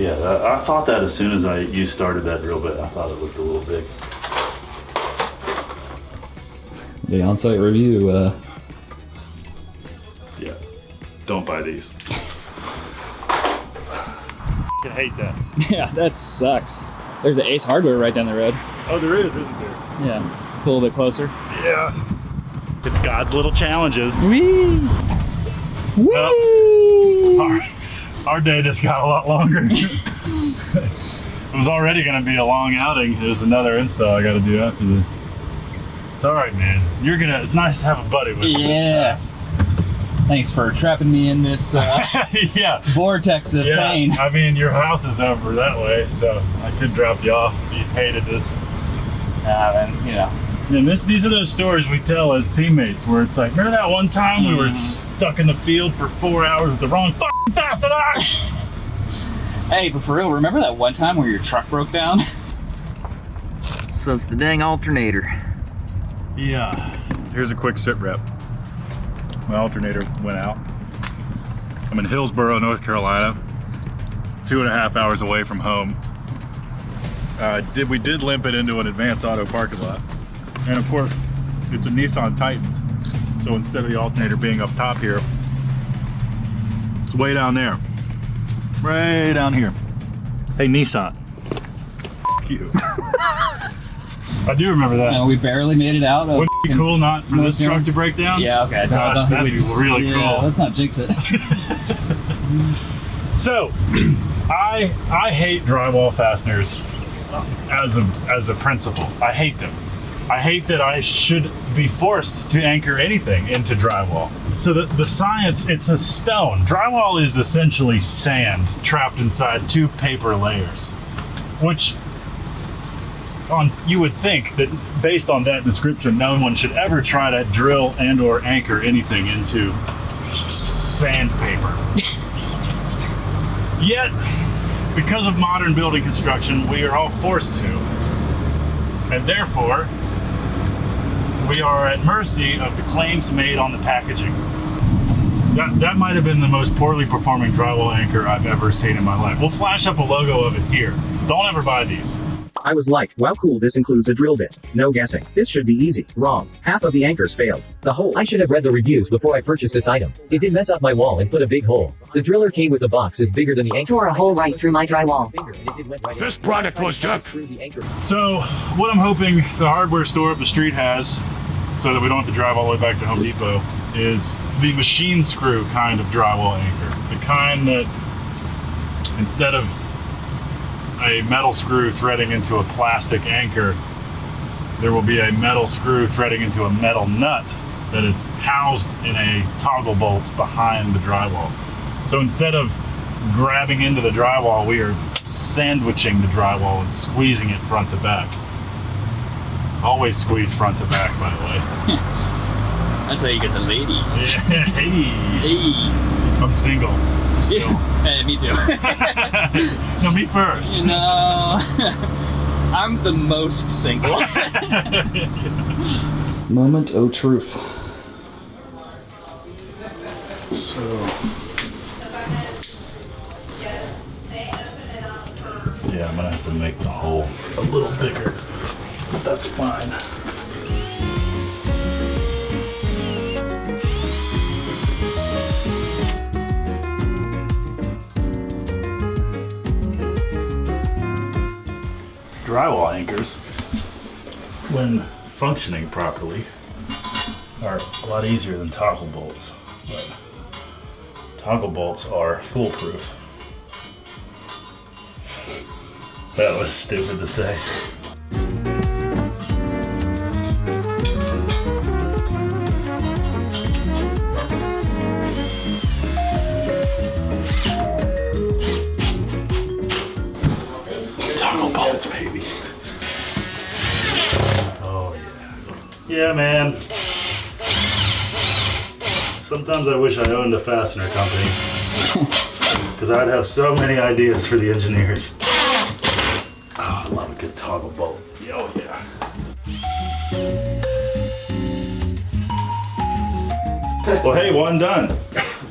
Yeah, I thought that as soon as you started that drill bit, I thought it looked a little big. The on-site review, Yeah, don't buy these. I hate that. yeah, that sucks. There's an Ace Hardware right down the road. Oh, there is, isn't there? Yeah, it's a little bit closer. Yeah. It's God's little challenges. Whee! Whee! Well, our day just got a lot longer. It was already going to be a long outing. There's another install I got to do after this. It's all right, man. It's nice to have a buddy with you. Yeah. Thanks for trapping me in this yeah. vortex of pain. I mean, your house is over that way, so I could drop you off if you hated this. And, you know. And these are those stories we tell as teammates where it's like, remember that one time we were stuck in the field for 4 hours with the wrong fucking fastener? Hey, but for real, remember that one time where your truck broke down? So it's the dang alternator. Yeah. Here's a quick sit rep. My alternator went out. I'm in Hillsboro, North Carolina, 2.5 hours away from home. We did limp it into an Advanced Auto parking lot. And of course, it's a Nissan Titan. So instead of the alternator being up top here, it's way down there. Way down here. Hey, Nissan. F you. I do remember that. No, we barely made it out. Wouldn't it be cool not for this truck to break down? Yeah, okay. Gosh, that'd be really cool. Let's not jinx it. So, I hate drywall fasteners as a principle. I hate them. I hate that I should be forced to anchor anything into drywall. So the science, it's a stone. Drywall is essentially sand trapped inside 2 paper layers, which you would think that based on that description, no one should ever try to drill and or anchor anything into sandpaper. Yet, because of modern building construction, we are all forced to. And therefore, we are at mercy of the claims made on the packaging. That might have been the most poorly performing drywall anchor I've ever seen in my life. We'll flash up a logo of it here. Don't ever buy these. I was like, wow, cool, this includes a drill bit. No guessing. This should be easy. Wrong. Half of the anchors failed. The hole. I should have read the reviews before I purchased this item. It did mess up my wall and put a big hole. The driller came with the box is bigger than the anchor. Tore a hole right through my drywall. This product was junk. So, what I'm hoping the hardware store up the street has, so that we don't have to drive all the way back to Home Depot, is the machine screw kind of drywall anchor. The kind that, instead of a metal screw threading into a plastic anchor, there will be a metal screw threading into a metal nut that is housed in a toggle bolt behind the drywall. So instead of grabbing into the drywall, we are sandwiching the drywall and squeezing it front to back. Always squeeze front to back, by the way. That's how you get the ladies. Yeah, hey. I'm single. Still. Hey, me too. No, me first. No. I'm the most single. Moment of truth. So, yeah, I'm gonna have to make the hole a little bigger, but that's fine. Drywall anchors, when functioning properly, are a lot easier than toggle bolts, but toggle bolts are foolproof. That was stupid to say. Toggle bolts, baby. Oh yeah. Yeah, man. Sometimes I wish I owned a fastener company, because I'd have so many ideas for the engineers. Oh, I love a good toggle bolt. Oh yeah. Well, hey, one done.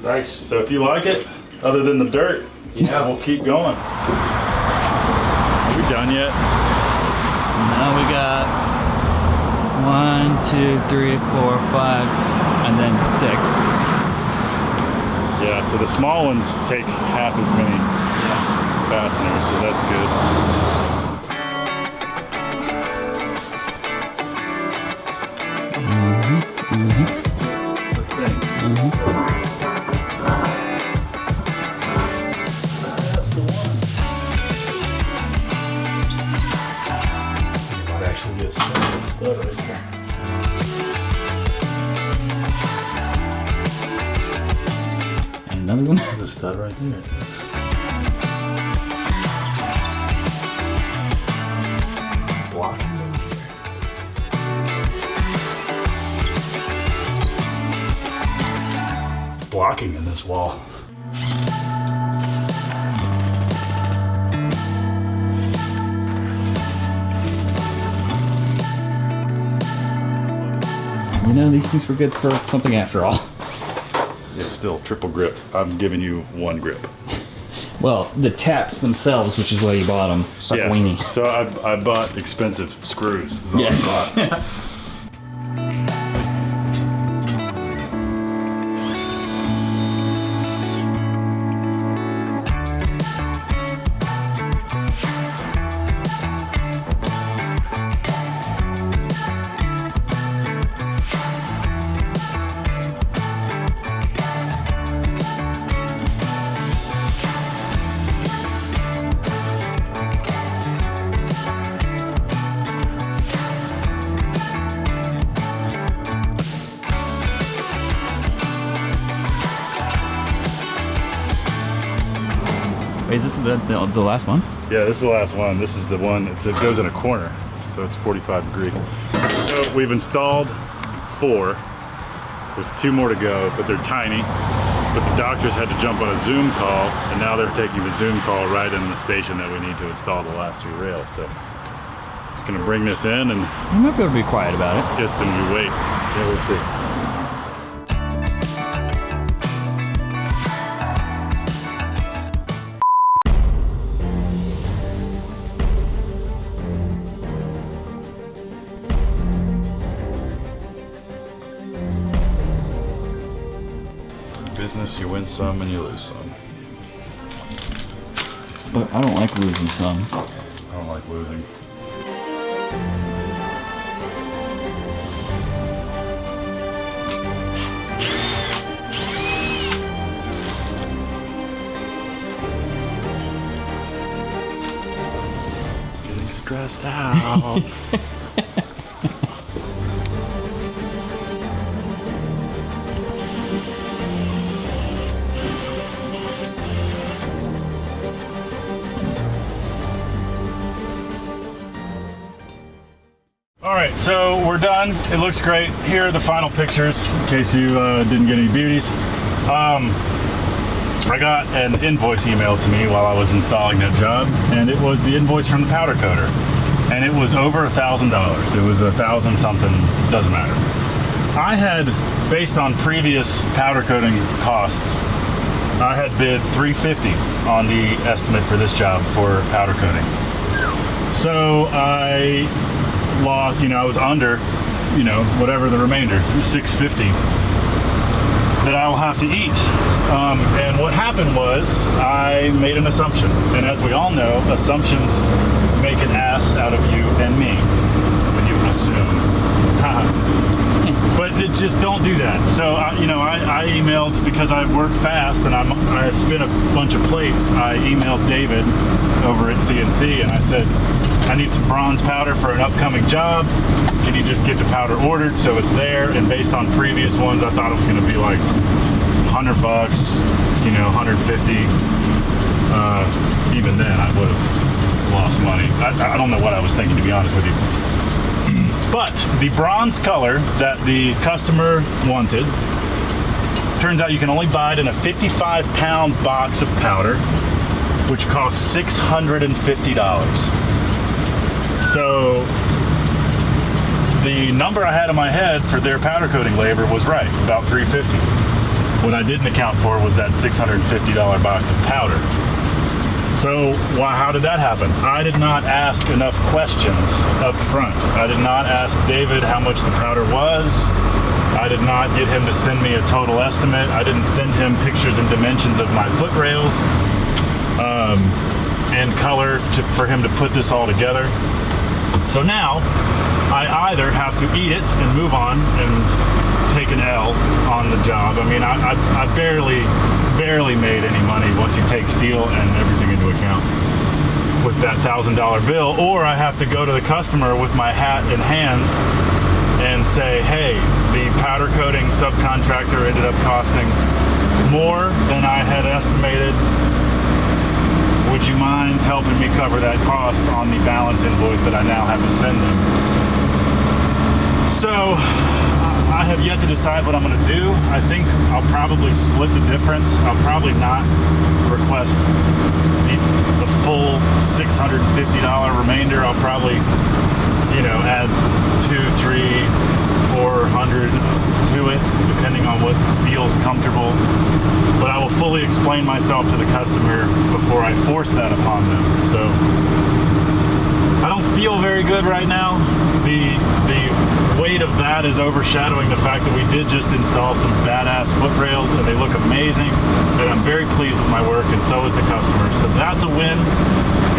Nice. So if you like it, other than the dirt, yeah, we'll keep going. Are we done yet? Now we got 1, 2, 3, 4, 5, and then 6. Yeah, so the small ones take half as many fasteners, so that's good. That's the one. Might actually get a stud right there. Another one? There's a stud right there. Blocking over here. Blocking in this wall. You know, these things were good for something after all. Yeah, still triple grip. I'm giving you one grip. Well, the taps themselves, which is why you bought them, suck a weenie. So I bought expensive screws. Is all Yes. I bought. Is this the last one? Yeah, this is the last one. This is the one, it goes in a corner, so it's 45 degrees. So we've installed 4, with 2 more to go, but they're tiny. But the doctors had to jump on a Zoom call, and now they're taking the Zoom call right in the station that we need to install the last 2 rails. So just gonna bring this in, and You might be able to be quiet about it. just then we wait. Yeah, we'll see. Business, you win some and you lose some. But I don't like losing some. I don't like losing. Getting stressed out. so we're done. It looks great. Here are the final pictures, in case you didn't get any beauties. I got an invoice emailed to me while I was installing that job, and it was the invoice from the powder coater. And it was over $1,000. It was 1,000 something, doesn't matter. I had, based on previous powder coating costs, I had bid $350 on the estimate for this job for powder coating. So I lost, I was under, whatever the remainder, $650 that I will have to eat. And what happened was I made an assumption. And as we all know, assumptions make an ass out of you and me when you assume. But just don't do that. So, I emailed, because I work fast and I spin a bunch of plates, I emailed David over at CNC and I said, I need some bronze powder for an upcoming job. Can you just get the powder ordered so it's there? And based on previous ones, I thought it was going to be like $100, $150. Even then, I would have lost money. I don't know what I was thinking, to be honest with you. But the bronze color that the customer wanted, turns out you can only buy it in a 55-pound box of powder, which costs $650. So the number I had in my head for their powder coating labor was right, about $350. What I didn't account for was that $650 box of powder. So how did that happen? I did not ask enough questions up front. I did not ask David how much the powder was. I did not get him to send me a total estimate. I didn't send him pictures and dimensions of my foot rails and color for him to put this all together. So now I either have to eat it and move on and take an L on the job. I mean, I barely made any money once you take steel and everything into account with that $1,000 bill, or I have to go to the customer with my hat in hand and say, hey, the powder coating subcontractor ended up costing more than I had estimated. Would you mind helping me cover that cost on the balance invoice that I now have to send them? So I have yet to decide what I'm going to do. I think I'll probably split the difference. I'll probably not request the full $650 remainder. I'll probably, add $200, $300, $400 to it, depending on what feels comfortable. But I will fully explain myself to the customer before I force that upon them. So I don't feel very good right now. The weight of that is overshadowing the fact that we did just install some badass foot rails and they look amazing, and I'm very pleased with my work, and so is the customer. So that's a win.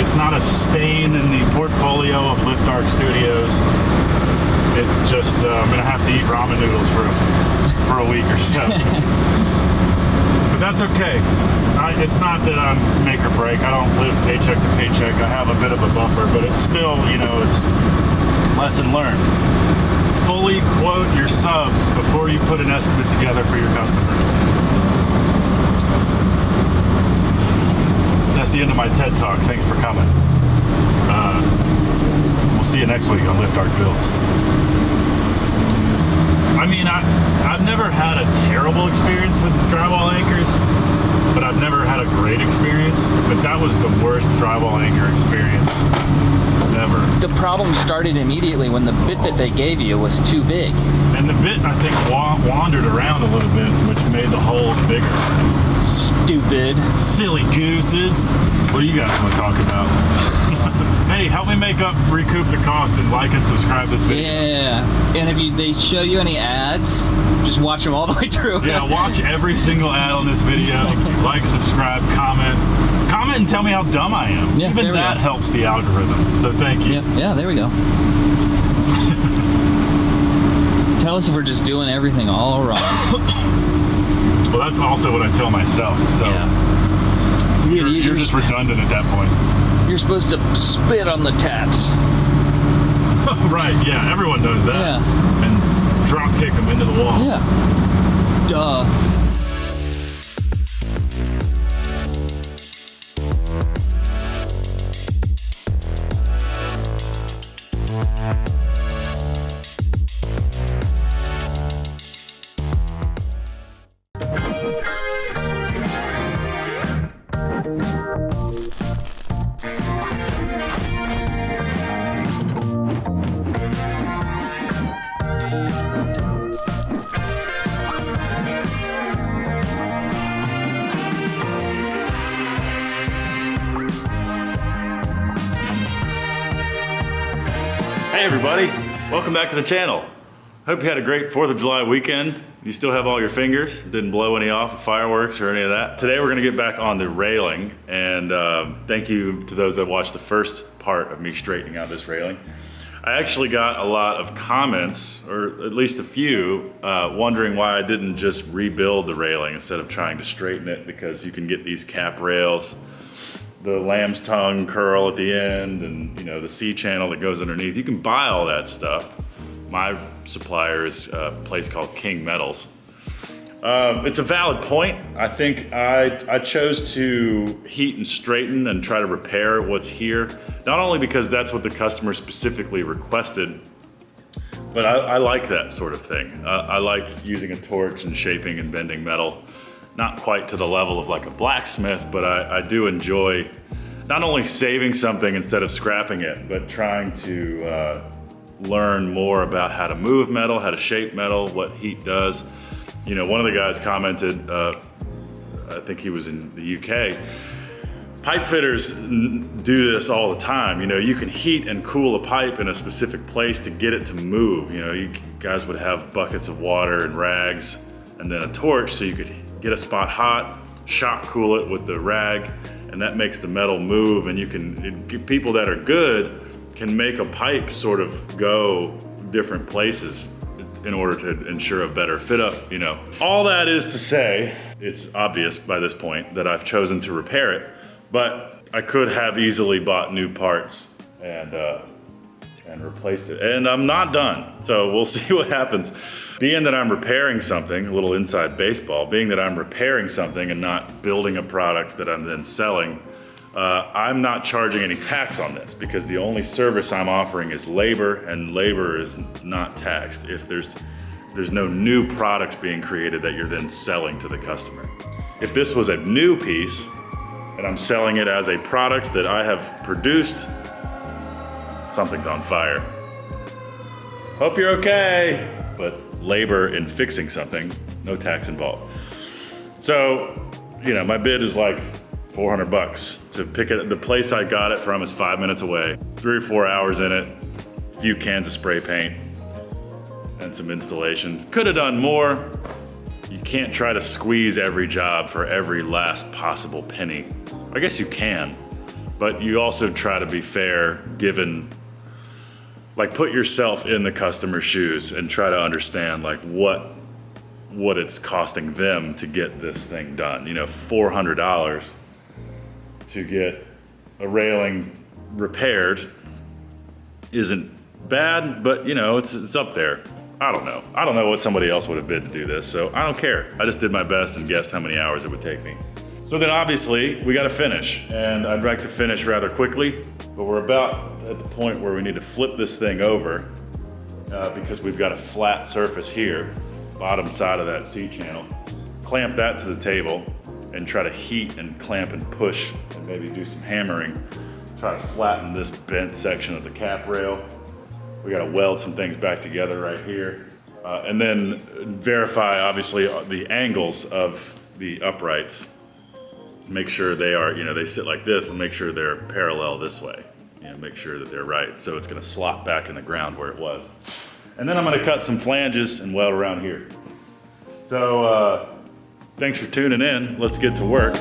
It's not a stain in the portfolio of Lift Arc Studios. It's just I'm gonna have to eat ramen noodles for a week or so. But that's okay. It's not that I'm make or break. I don't live paycheck to paycheck. I have a bit of a buffer, but it's still, it's lesson learned. Fully quote your subs before you put an estimate together for your customer. That's the end of my TED Talk. Thanks for coming. We'll see you next week on Lift Arc Builds. I mean, I've never had a terrible experience with drywall anchors, but I've never had a great experience. But that was the worst drywall anchor experience ever. The problem started immediately when the bit that they gave you was too big. And the bit, I think, wandered around a little bit, which made the hole bigger. Stupid. Silly gooses. What do you guys want to talk about? Hey, help me recoup the cost, and like and subscribe this video. Yeah, and if they show you any ads, just watch them all the way through. Yeah, watch every single ad on this video. Like, subscribe, comment and tell me how dumb I am. Yeah, even that helps the algorithm. So thank you. Yeah, there we go. Tell us if we're just doing everything all wrong. Well, that's also what I tell myself. So yeah. You're just redundant at that point. You're supposed to spit on the taps. Right, yeah, everyone knows that. Yeah. And drop kick them into the wall. Yeah. Duh. Hey everybody, welcome back to the channel. Hope you had a great 4th of July weekend. You still have all your fingers, didn't blow any off with fireworks or any of that. Today we're gonna get back on the railing, and thank you to those that watched the first part of me straightening out this railing. I actually got a lot of comments, or at least a few, wondering why I didn't just rebuild the railing instead of trying to straighten it, because you can get these cap rails, the lamb's tongue curl at the end, and you know, the C-channel that goes underneath. You can buy all that stuff. My supplier is a place called King Metals. It's a valid point. I think I chose to heat and straighten and try to repair what's here, not only because that's what the customer specifically requested, but I like that sort of thing. I like using a torch and shaping and bending metal. Not quite to the level of like a blacksmith, but I do enjoy not only saving something instead of scrapping it, but trying to learn more about how to move metal, how to shape metal, what heat does. You know, one of the guys commented, I think he was in the UK, pipe fitters do this all the time. You know, you can heat and cool a pipe in a specific place to get it to move. You know, you guys would have buckets of water and rags and then a torch so you could get a spot hot, shock cool it with the rag, and that makes the metal move. And you can, people that are good can make a pipe sort of go different places in order to ensure a better fit up, you know. All that is to say, it's obvious by this point that I've chosen to repair it, but I could have easily bought new parts and replaced it. And I'm not done, so we'll see what happens. Being that I'm repairing something, a little inside baseball, being that I'm repairing something and not building a product that I'm then selling, I'm not charging any tax on this because the only service I'm offering is labor, and labor is not taxed if there's no new product being created that you're then selling to the customer. If this was a new piece and I'm selling it as a product that I have produced, something's on fire. Hope you're okay. But labor in fixing something, no tax involved. So, you know, my bid is like $400 to pick it. The place I got it from is 5 minutes away, 3 or 4 hours in it, a few cans of spray paint, and some installation. Could have done more. You can't try to squeeze every job for every last possible penny. I guess you can, but you also try to be fair given, like, put yourself in the customer's shoes and try to understand like what it's costing them to get this thing done. You know, $400 to get a railing repaired isn't bad, but you know, it's up there. I don't know. I don't know what somebody else would have bid to do this, so I don't care. I just did my best and guessed how many hours it would take me. So then obviously we gotta finish, and I'd like to finish rather quickly, but we're about at the point where we need to flip this thing over because we've got a flat surface here, bottom side of that C-channel. Clamp that to the table and try to heat and clamp and push and maybe do some hammering. Try to flatten this bent section of the cap rail. We gotta weld some things back together right here. And then verify, obviously, the angles of the uprights. Make sure they are, you know, they sit like this, but make sure they're parallel this way. You know, make sure that they're right. So it's gonna slot back in the ground where it was. And then I'm gonna cut some flanges and weld around here. So thanks for tuning in. Let's get to work.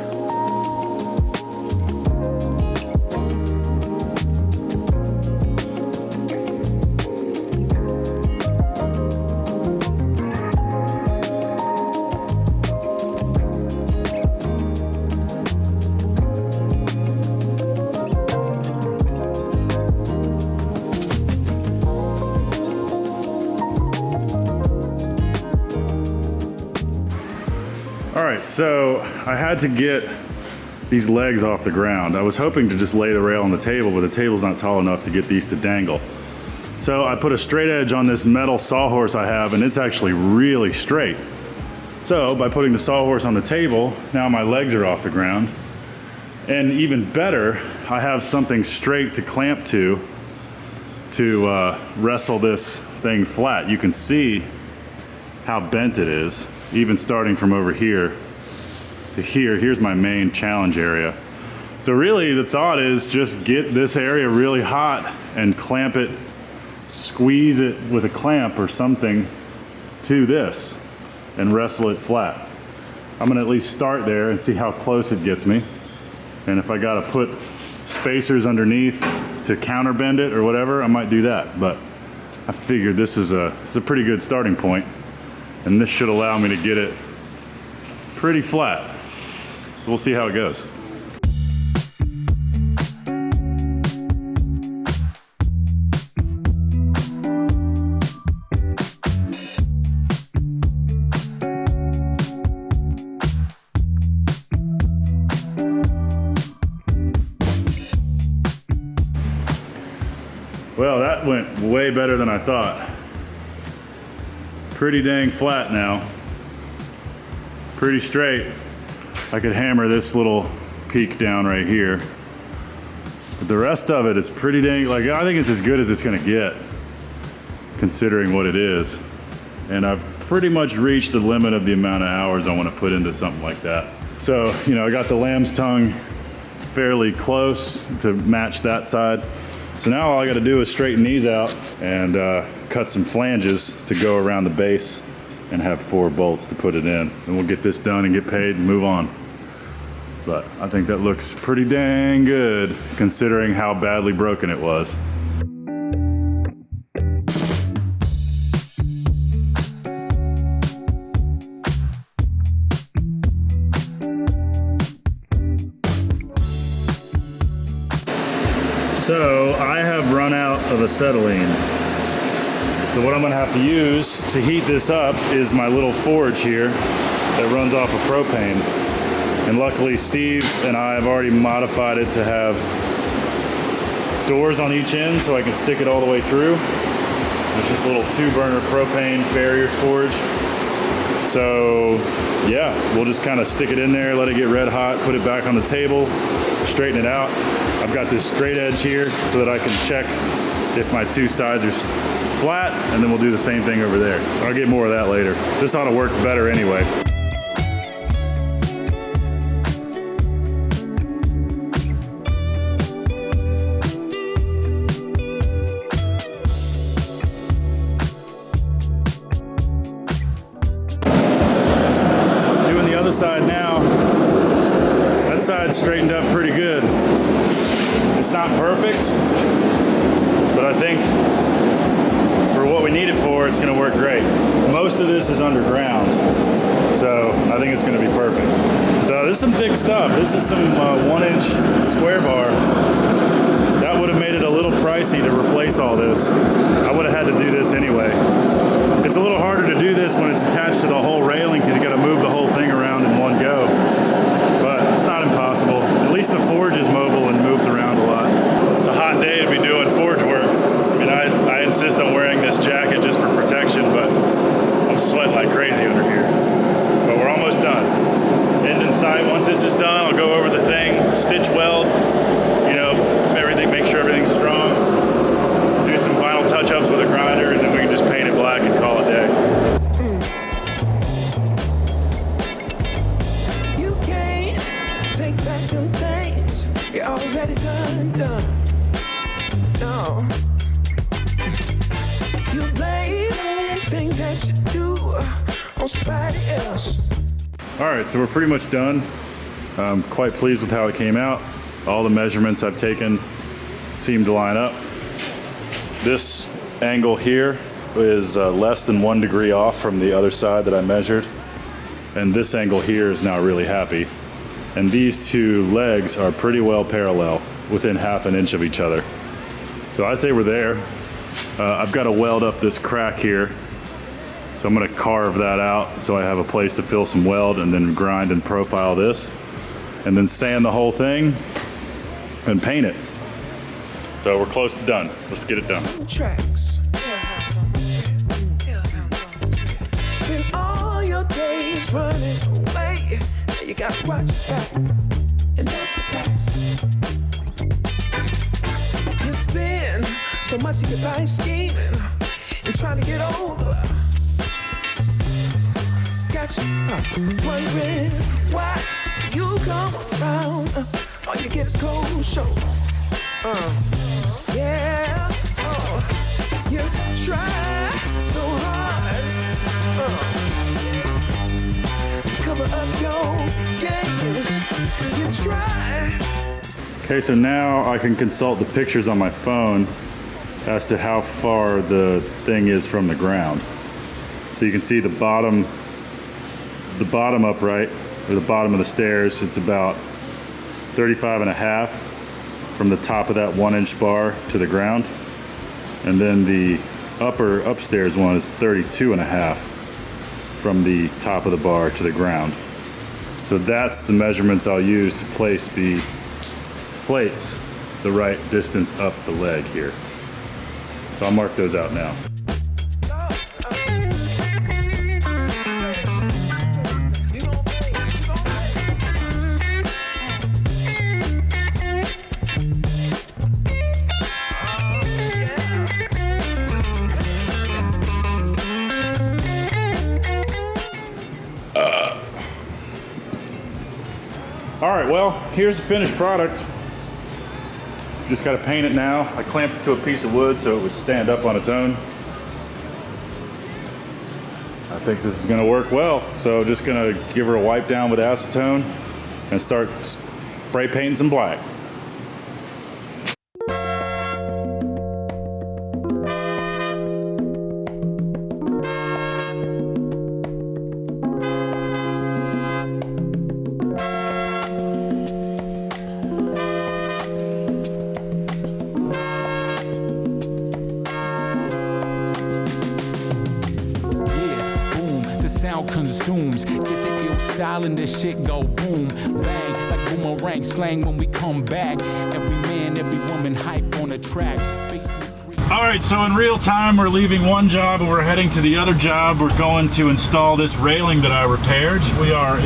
All right, so I had to get these legs off the ground. I was hoping to just lay the rail on the table, but the table's not tall enough to get these to dangle. So I put a straight edge on this metal sawhorse I have, and it's actually really straight. So by putting the sawhorse on the table, now my legs are off the ground. And even better, I have something straight to clamp to wrestle this thing flat, you can see how bent it is, even starting from over here to here. Here's my main challenge area. So really the thought is just get this area really hot and clamp it, squeeze it with a clamp or something to this and wrestle it flat. I'm gonna at least start there and see how close it gets me. And if I gotta put spacers underneath to counterbend it or whatever, I might do that. But I figured this is a pretty good starting point, and this should allow me to get it pretty flat. So we'll see how it goes. Well, that went way better than I thought. Pretty dang flat now. Pretty straight. I could hammer this little peak down right here. But the rest of it is pretty dang, like, I think it's as good as it's gonna get, considering what it is. And I've pretty much reached the limit of the amount of hours I wanna put into something like that. So, you know, I got the lamb's tongue fairly close to match that side. So now all I gotta do is straighten these out and cut some flanges to go around the base and have 4 bolts to put it in. And we'll get this done and get paid and move on. But I think that looks pretty dang good considering how badly broken it was. So I have run out of acetylene. So what I'm gonna have to use to heat this up is my little forge here that runs off of propane. And luckily Steve and I have already modified it to have doors on each end so I can stick it all the way through. It's just a little 2-burner propane Farrier's forge. So yeah, we'll just kind of stick it in there, let it get red hot, put it back on the table, straighten it out. I've got this straight edge here so that I can check if my 2 sides are flat, and then we'll do the same thing over there. I'll get more of that later. This ought to work better anyway. Doing the other side now. That side's straightened up pretty good. It's not perfect, but I think for what we need it for, it's gonna work great. Most of this is underground, so I think it's gonna be perfect. So this is some thick stuff. This is some 1-inch square bar. That would have made it a little pricey to replace all this. I would have had to do this anyway. It's a little harder to do this when it's attached to the whole railing because you gotta move the whole thing around in one go. But it's not impossible. At least the forge is mobile and moves around a lot. It's a hot day to be doing forge work. I mean, I insist on wearing this jacket just for protection, but I'm sweating like crazy under here. But we're almost done. End in sight. Once this is done, I'll go over the thing, stitch weld, you know, everything, make sure everything's strong, do some final touch-ups with a grinder, and then we can just paint it black and call it day. You can't take back them things you're already done. No. You blame things that you do on somebody else. All right, so we're pretty much done. I'm quite pleased with how it came out. All the measurements I've taken seem to line up. This angle here is less than 1 degree off from the other side that I measured. And this angle here is now really happy. And these 2 legs are pretty well parallel, within 1/2 inch of each other. So I say we're there. I've got to weld up this crack here. So I'm gonna carve that out so I have a place to fill some weld and then grind and profile this. And then sand the whole thing and paint it. So we're close to done. Let's get it done. Tracks. Spend all your days running away. You gotta watch your back, and that's the facts. You spend so much of your life scheming and trying to get over. Got you wondering why you come around. All you get is cold show. Yeah. You try so hard to cover up your games. You try. Okay, so now I can consult the pictures on my phone as to how far the thing is from the ground. So you can see the bottom upright, or the bottom of the stairs, it's about 35.5 from the top of that 1-inch bar to the ground. And then the upstairs one is 32.5 from the top of the bar to the ground. So that's the measurements I'll use to place the plates the right distance up the leg here. So I'll mark those out now. All right, well, here's the finished product. Just gotta paint it now. I clamped it to a piece of wood so it would stand up on its own. I think this is gonna work well. So just gonna give her a wipe down with acetone and start spray painting some black. Consumes, get the ill style and this shit go boom, bang, like boomerang slang when we come back. Every man, every woman hype on the track. All right, so in real time, we're leaving one job and we're heading to the other job. We're going to install this railing that I repaired. We are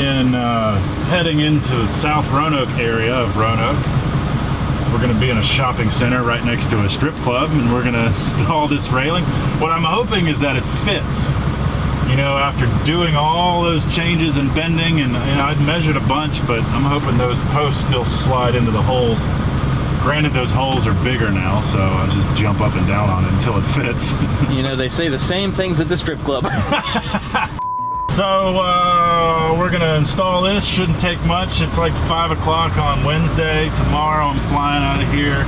heading into the South Roanoke area of Roanoke. We're gonna be in a shopping center right next to a strip club, and we're gonna install this railing. What I'm hoping is that it fits. You know, after doing all those changes and bending, and I'd measured a bunch, but I'm hoping those posts still slide into the holes. Granted, those holes are bigger now, so I'll just jump up and down on it until it fits. You know, they say the same things at the strip club. So we're gonna install this. Shouldn't take much. It's like 5 o'clock on Wednesday. Tomorrow I'm flying out of here.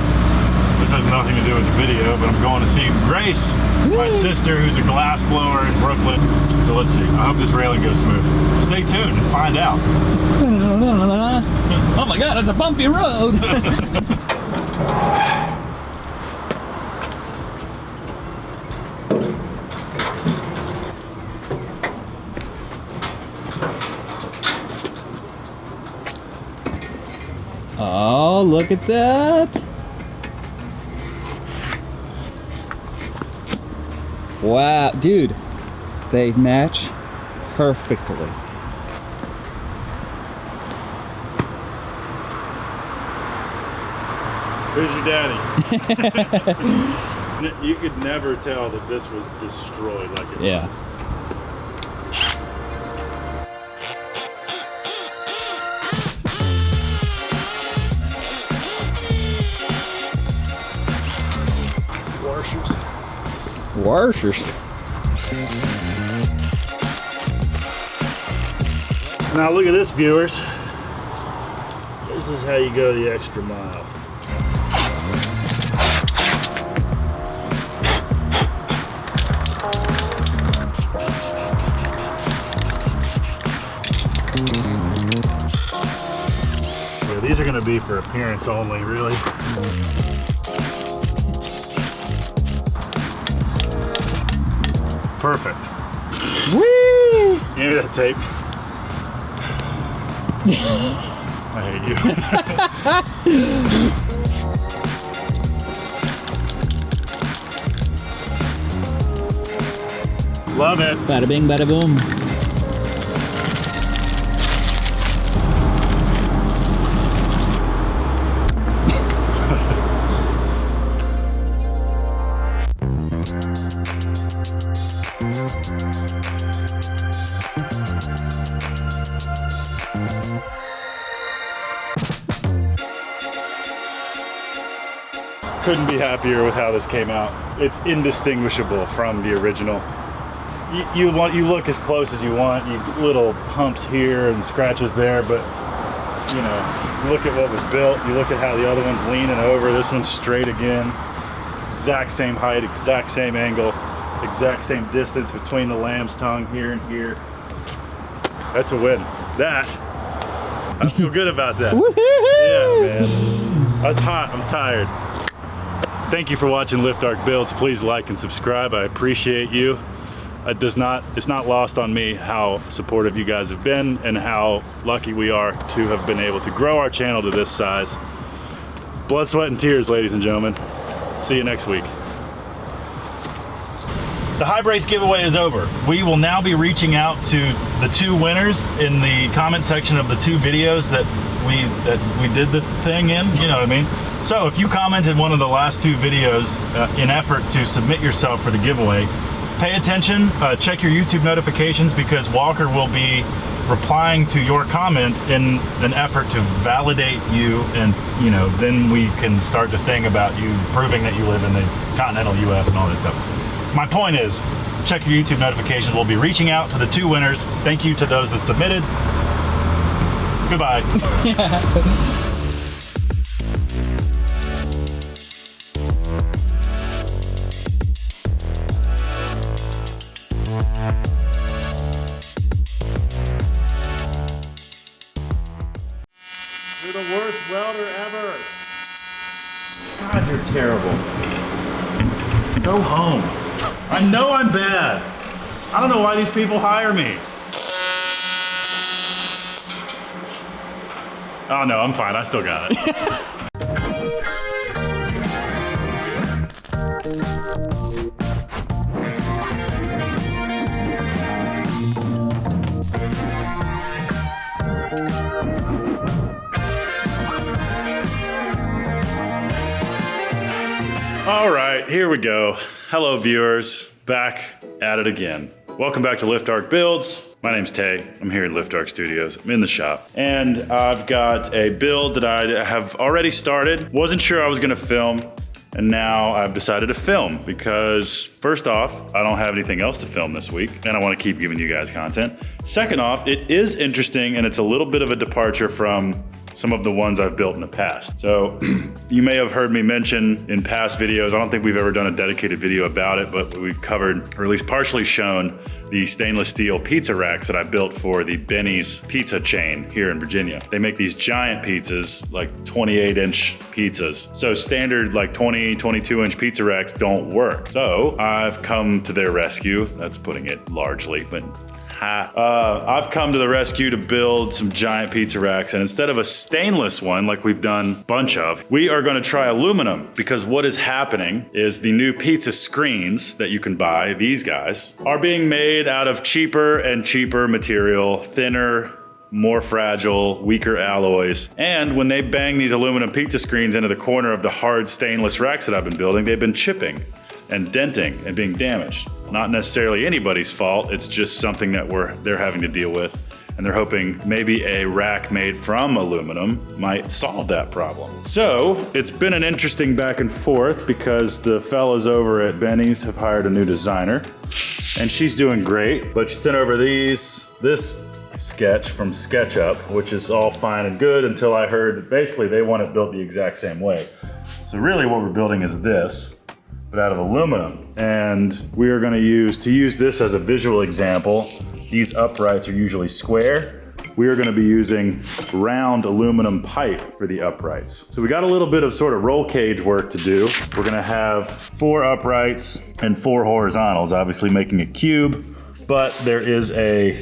This has nothing to do with the video, but I'm going to see Grace, my sister, who's a glass blower in Brooklyn. So let's see. I hope this railing goes smooth. Stay tuned and find out. Oh my God, it's a bumpy road. Oh, look at that. Wow, dude, they match perfectly. Who's your daddy? You could never tell that this was destroyed like it was. Washers. Now look at this, viewers. This is how you go the extra mile. Yeah, these are going to be for appearance only, really. Perfect. Whee! Give me that tape. I hate you. Love it. Bada bing, bada boom. Couldn't be happier with how this came out. It's indistinguishable from the original. You look as close as you want. You little humps here and scratches there, but you know, look at what was built. You look at how the other one's leaning over. This one's straight again. Exact same height, exact same angle, exact same distance between the lamb's tongue here and here. That's a win. That, I feel good about that. Yeah, man. That's hot. I'm tired. Thank you for watching Lift Arc Builds. Please like and subscribe. I appreciate you. It's not lost on me how supportive you guys have been and how lucky we are to have been able to grow our channel to this size. Blood, sweat, and tears, ladies and gentlemen. See you next week. The High Brace giveaway is over. We will now be reaching out to the 2 winners in the comment section of the 2 videos that we did the thing in, you know what I mean? So if you commented one of the last 2 videos in effort to submit yourself for the giveaway, pay attention, check your YouTube notifications because Walker will be replying to your comment in an effort to validate you, and you know, then we can start the thing about you proving that you live in the continental US and all this stuff. My point is, check your YouTube notifications. We'll be reaching out to the 2 winners. Thank you to those that submitted. Goodbye. You're the worst welder ever. God, you're terrible. Go home. I know I'm bad. I don't know why these people hire me. Oh no, I'm fine. I still got it. All right, here we go. Hello viewers, back at it again. Welcome back to Lift Arc Builds. My name's Tay. I'm here at Lift Arc Studios. I'm in the shop. And I've got a build that I have already started. Wasn't sure I was gonna film, and now I've decided to film because first off, I don't have anything else to film this week, and I wanna keep giving you guys content. Second off, it is interesting and it's a little bit of a departure from some of the ones I've built in the past. So you may have heard me mention in past videos, I don't think we've ever done a dedicated video about it, but we've covered, or at least partially shown, the stainless steel pizza racks that I built for the Benny's pizza chain here in Virginia. They make these giant pizzas, like 28-inch pizzas. So standard like 20, 22-inch pizza racks don't work. So I've come to their rescue. That's putting it largely, but I've come to the rescue to build some giant pizza racks, and instead of a stainless one like we've done a bunch of, we are going to try aluminum, because what is happening is the new pizza screens that you can buy, these guys, are being made out of cheaper and cheaper material, thinner, more fragile, weaker alloys. And when they bang these aluminum pizza screens into the corner of the hard stainless racks that I've been building, they've been chipping and denting and being damaged. Not necessarily anybody's fault, it's just something that they're having to deal with. And they're hoping maybe a rack made from aluminum might solve that problem. So it's been an interesting back and forth because the fellas over at Benny's have hired a new designer and she's doing great, but she sent over this sketch from SketchUp, which is all fine and good until I heard that basically they want it built the exact same way. So really what we're building is this, but out of aluminum. And we are gonna use this as a visual example. These uprights are usually square. We are gonna be using round aluminum pipe for the uprights. So we got a little bit of sort of roll cage work to do. We're gonna have 4 uprights and 4 horizontals, obviously making a cube, but there is a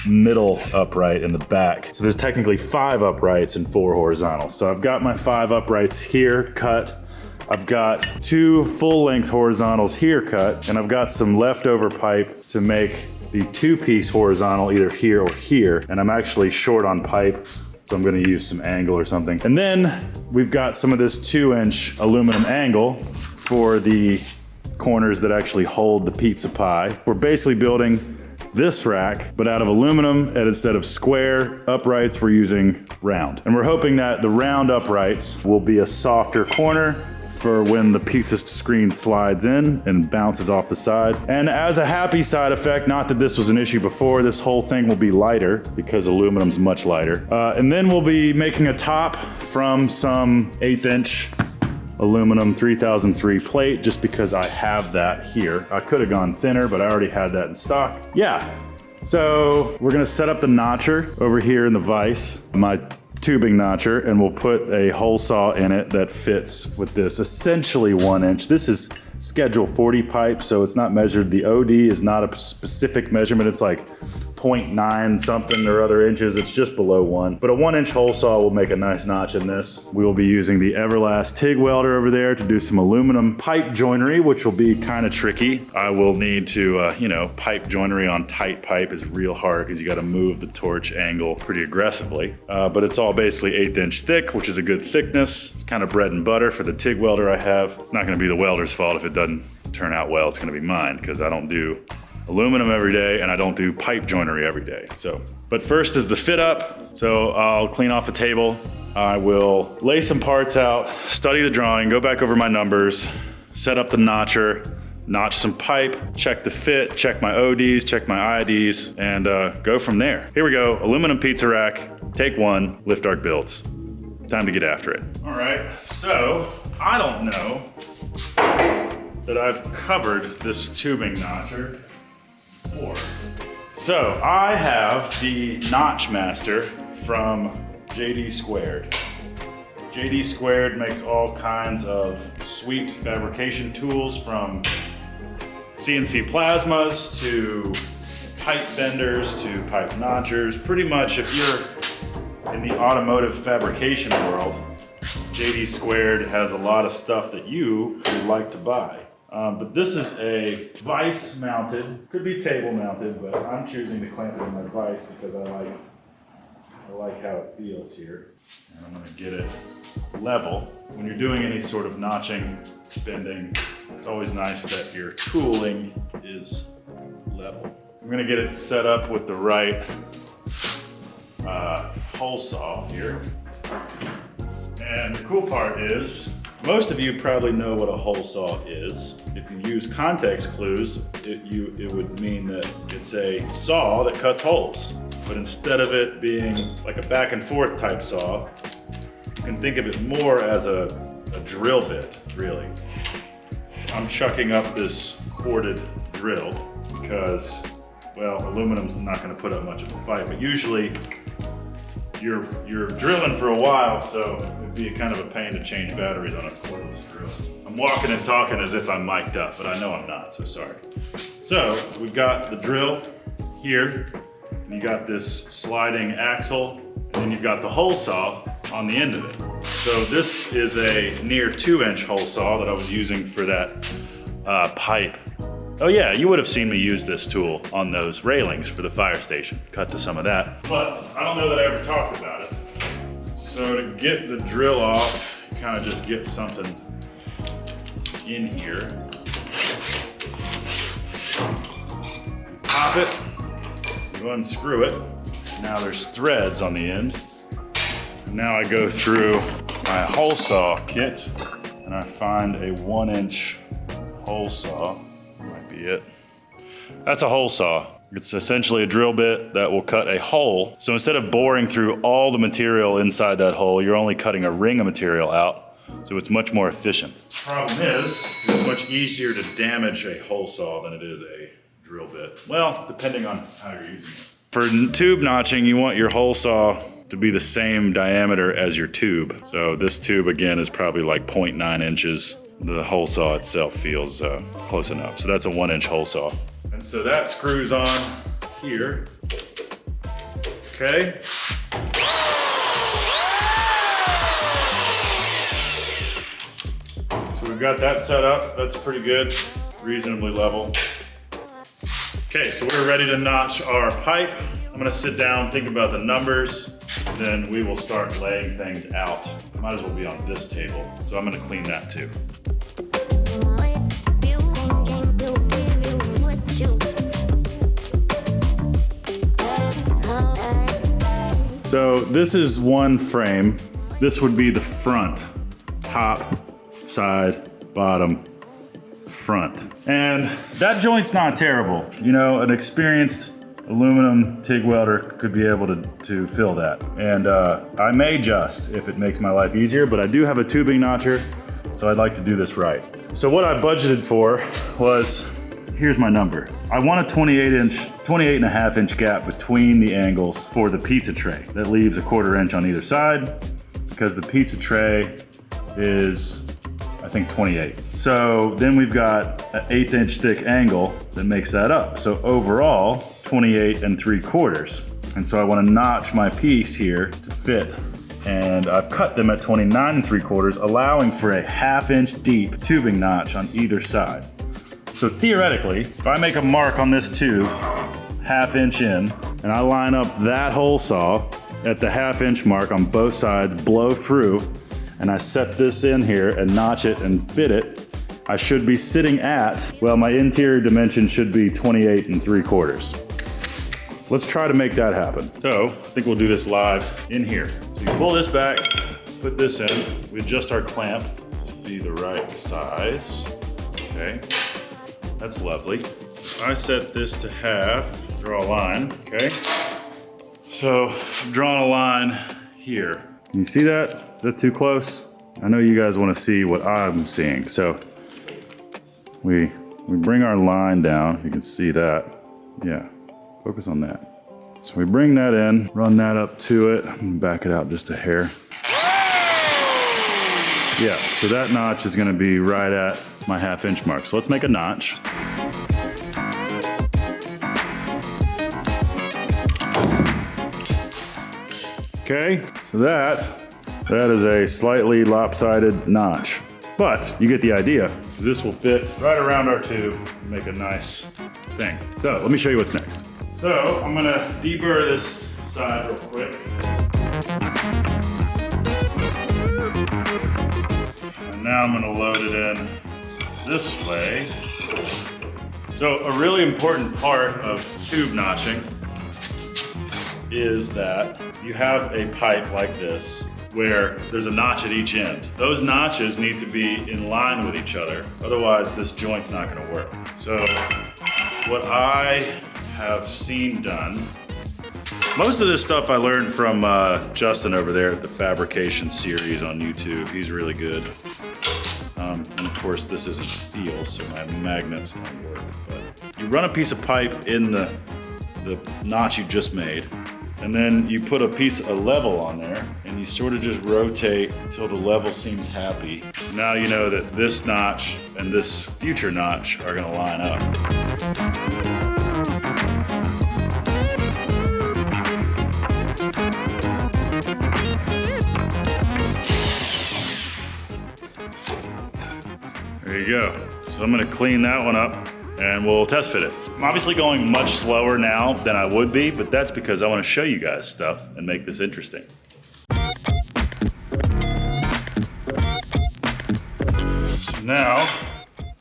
middle upright in the back. So there's technically 5 uprights and 4 horizontals. So I've got my 5 uprights here cut. I've got 2 full-length horizontals here cut, and I've got some leftover pipe to make the 2-piece horizontal either here or here, and I'm actually short on pipe, so I'm gonna use some angle or something. And then we've got some of this 2-inch aluminum angle for the corners that actually hold the pizza pie. We're basically building this rack, but out of aluminum, and instead of square uprights, we're using round. And we're hoping that the round uprights will be a softer corner for when the pizza screen slides in and bounces off the side. And as a happy side effect, not that this was an issue before, this whole thing will be lighter because aluminum's much lighter. And then we'll be making a top from some 1/8 inch aluminum 3003 plate, just because I have that here. I could have gone thinner, but I already had that in stock. Yeah, so we're gonna set up the notcher over here in the vise, my tubing notcher, and we'll put a hole saw in it that fits with this essentially 1 inch. This is schedule 40 pipe, so it's not measured. The OD is not a specific measurement. It's like 0.9 something or other inches. It's just below 1. But a 1 inch hole saw will make a nice notch in this. We will be using the Everlast TIG welder over there to do some aluminum pipe joinery, which will be kind of tricky. I will need to, you know, pipe joinery on tight pipe is real hard because you got to move the torch angle pretty aggressively. But it's all basically 1/8 inch thick, which is a good thickness. It's kind of bread and butter for the TIG welder I have. It's not going to be the welder's fault if it doesn't turn out well. It's going to be mine because I don't do aluminum every day and I don't do pipe joinery every day. So, but first is the fit up. So I'll clean off a table. I will lay some parts out, study the drawing, go back over my numbers, set up the notcher, notch some pipe, check the fit, check my ODs, check my IDs, and go from there. Here we go, aluminum pizza rack, take 1, Lift Arc builds. Time to get after it. All right, so I don't know that I've covered this tubing notcher before. So I have the Notch Master from JD Squared. JD Squared makes all kinds of sweet fabrication tools, from CNC plasmas to pipe benders to pipe notchers. Pretty much if you're in the automotive fabrication world, JD Squared has a lot of stuff that you would like to buy. But this is a vise mounted, could be table mounted, but I'm choosing to clamp it in my vise because I like how it feels here. And I'm gonna get it level. When you're doing any sort of notching, bending, it's always nice that your tooling is level. I'm gonna get it set up with the right hole saw here. And the cool part is, most of you probably know what a hole saw is. If you use context clues, it would mean that it's a saw that cuts holes. But instead of it being like a back and forth type saw, you can think of it more as a drill bit, really. I'm chucking up this corded drill because, well, aluminum's not gonna put up much of a fight, but usually you're drilling for a while, so it'd be kind of a pain to change batteries on a cordless drill. I'm walking and talking as if I'm mic'd up, but I know I'm not, so sorry. So we've got the drill here, and you got this sliding axle, and then you've got the hole saw on the end of it. So this is a near 2 inch hole saw that I was using for that pipe. Oh yeah, you would have seen me use this tool on those railings for the fire station. Cut to some of that. But I don't know that I ever talked about it. So to get the drill off, you kind of just get something in here. Pop it, you unscrew it. Now there's threads on the end. And now I go through my hole saw kit and I find a 1 inch hole saw. Might be it. That's a hole saw. It's essentially a drill bit that will cut a hole. So instead of boring through all the material inside that hole, you're only cutting a ring of material out. So it's much more efficient. Problem is, it's much easier to damage a hole saw than it is a drill bit. Well, depending on how you're using it. For tube notching, you want your hole saw to be the same diameter as your tube. So this tube again is probably like 0.9 inches. The hole saw itself feels close enough. So that's a 1 inch hole saw. And so that screws on here. Okay. So we've got that set up. That's pretty good, reasonably level. Okay, so we're ready to notch our pipe. I'm gonna sit down, think about the numbers, then we will start laying things out. Might as well be on this table. So I'm gonna clean that too. So this is one frame. This would be the front, top, side, bottom, front. And that joint's not terrible. You know, an experienced aluminum TIG welder could be able to fill that. And I may just, if it makes my life easier, but I do have a tubing notcher, so I'd like to do this right. So what I budgeted for was, here's my number. I want a 28.5 inch gap between the angles for the pizza tray. That leaves a 1/4 inch on either side, because the pizza tray is, I think, 28. So then we've got an 1/8 inch thick angle that makes that up. So overall, 28 3/4. And so I want to notch my piece here to fit. And I've cut them at 29 3/4, allowing for a 1/2 inch deep tubing notch on either side. So theoretically, if I make a mark on this tube, 1/2 inch in, and I line up that hole saw at the 1/2 inch mark on both sides, blow through, and I set this in here and notch it and fit it, I should be sitting at, well, my interior dimension should be 28 3/4. Let's try to make that happen. So I think we'll do this live in here. So you pull this back, put this in, we adjust our clamp to be the right size. Okay, that's lovely. I set this to half, draw a line, okay? So I'm drawing a line here. Can you see that? Is that too close? I know you guys want to see what I'm seeing. So we bring our line down. You can see that. Yeah, focus on that. So we bring that in, run that up to it, and back it out just a hair. Yeah, so that notch is gonna be right at my 1/2 inch mark. So let's make a notch. Okay, so that is a slightly lopsided notch, but you get the idea. This will fit right around our tube and make a nice thing. So let me show you what's next. So I'm gonna deburr this side real quick. And now I'm gonna load it in this way. So a really important part of tube notching is that you have a pipe like this where there's a notch at each end. Those notches need to be in line with each other. Otherwise, this joint's not gonna work. So what I have seen done, most of this stuff I learned from Justin over there at the Fabrication series on YouTube. He's really good. And of course, this isn't steel, so my magnets don't work. But you run a piece of pipe in the notch you just made, and then you put a piece of level on there, and you sort of just rotate until the level seems happy. Now you know that this notch and this future notch are gonna line up. There you go. So I'm gonna clean that one up and we'll test fit it. I'm obviously going much slower now than I would be, but that's because I wanna show you guys stuff and make this interesting. So now,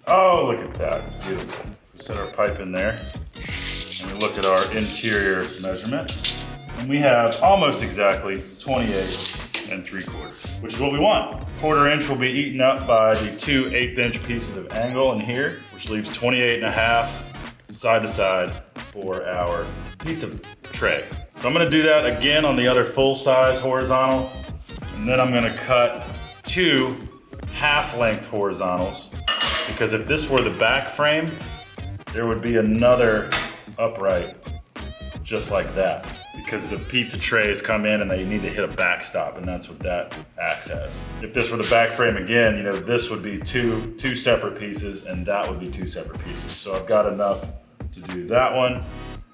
oh, look at that, it's beautiful. We set our pipe in there and we look at our interior measurement, and we have almost exactly 28 3/4, which is what we want. 1/4 inch will be eaten up by the 2 1/8 inch pieces of angle in here, which leaves 28.5 side to side for our pizza tray. So I'm gonna do that again on the other full size horizontal, and then I'm gonna cut 2 half-length horizontals, because if this were the back frame, there would be another upright just like that, because the pizza trays come in and they need to hit a backstop, and that's what that acts as. If this were the back frame again, you know, this would be two separate pieces, and that would be 2 separate pieces. So I've got enough to do that one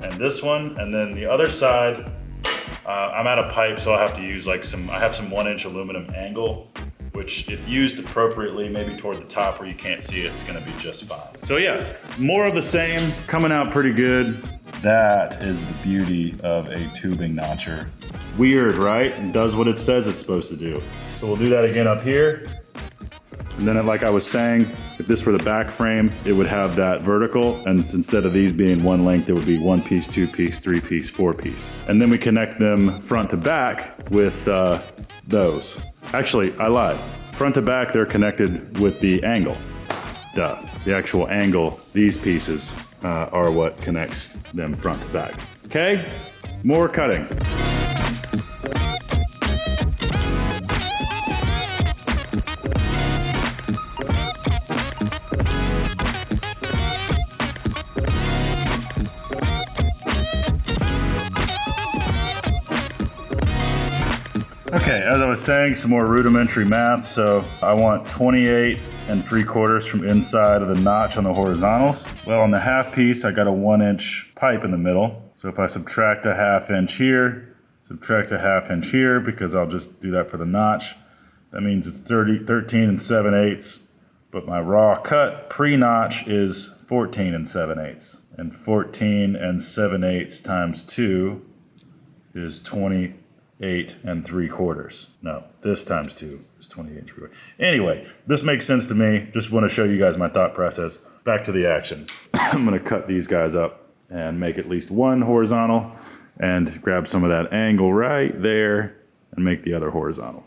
and this one, and then the other side, I'm out of pipe, so I'll have to use I have some 1 inch aluminum angle, which if used appropriately, maybe toward the top where you can't see it, it's gonna be just fine. So yeah, more of the same, coming out pretty good. That is the beauty of a tubing notcher. Weird, right? It does what it says it's supposed to do. So we'll do that again up here. And then like I was saying, If this were the back frame, it would have that vertical, and instead of these being one length, it would be 1 piece, 2 piece, 3 piece, 4 piece. And then we connect them front to back with those. Actually, I lied. Front to back, they're connected with the angle. Duh. The actual angle, these pieces are what connects them front to back. Okay, more cutting. Okay, as I was saying, some more rudimentary math. So I want 28 3/4 from inside of the notch on the horizontals. Well, on the half piece, I got a 1-inch pipe in the middle. So if I subtract a 1/2 inch here, subtract a 1/2 inch here, because I'll just do that for the notch, that means it's 13 7/8. But my raw cut pre-notch is 14 7/8. And 14 7/8 times 2 is 28 3/4. No, this times 2 is 28 3/4. Anyway, this makes sense to me. Just want to show you guys my thought process. Back to the action. I'm going to cut these guys up and make at least one horizontal and grab some of that angle right there and make the other horizontal.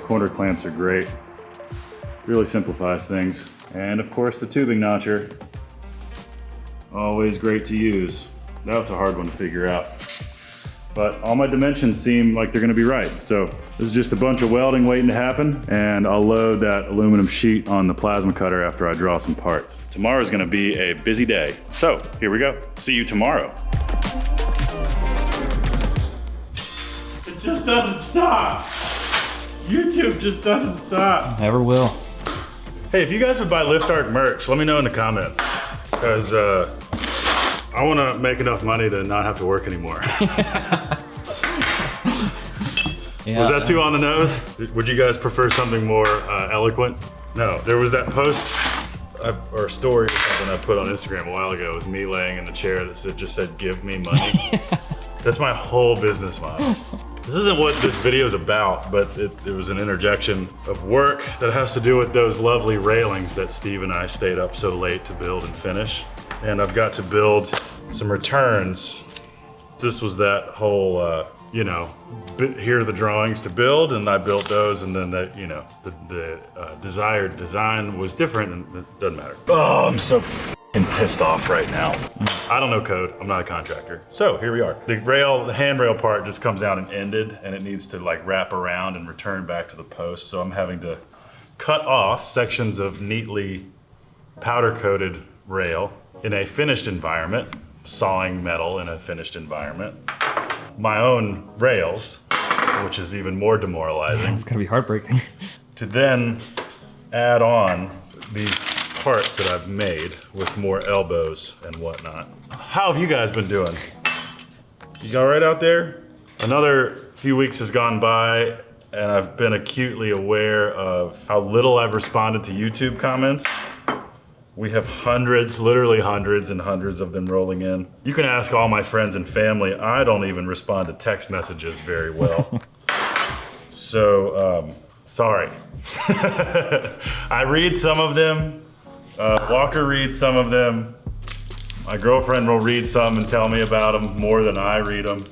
Corner clamps are great. Really simplifies things. And of course the tubing notcher. Always great to use. That was a hard one to figure out. But all my dimensions seem like they're gonna be right. So this is just a bunch of welding waiting to happen, and I'll load that aluminum sheet on the plasma cutter after I draw some parts. Tomorrow's gonna be a busy day. So here we go. See you tomorrow. It just doesn't stop. YouTube just doesn't stop. Never will. Hey, if you guys would buy Lift Arc merch, let me know in the comments. Because I want to make enough money to not have to work anymore. Yeah. Was that too on the nose? Would you guys prefer something more eloquent? No, there was that post or story or something I put on Instagram a while ago with me laying in the chair that just said, give me money. That's my whole business model. This isn't what this video is about, but it was an interjection of work that has to do with those lovely railings that Steve and I stayed up so late to build and finish. And I've got to build some returns. This was that whole, here are the drawings to build, and I built those, and then the desired design was different, and it doesn't matter. Oh, I'm so pissed off right now. I don't know code, I'm not a contractor. So here we are. The handrail part just comes out and ended, and it needs to like wrap around and return back to the post. So I'm having to cut off sections of neatly powder coated rail in a finished environment, sawing metal in a finished environment. My own rails, which is even more demoralizing. It's gonna be heartbreaking. To then add on these parts that I've made with more elbows and whatnot. How have you guys been doing? You all right out there? Another few weeks has gone by, and I've been acutely aware of how little I've responded to YouTube comments. We have hundreds, literally hundreds and hundreds of them rolling in. You can ask all my friends and family. I don't even respond to text messages very well. So Sorry. I read some of them. Walker reads some of them. My girlfriend will read some and tell me about them more than I read them.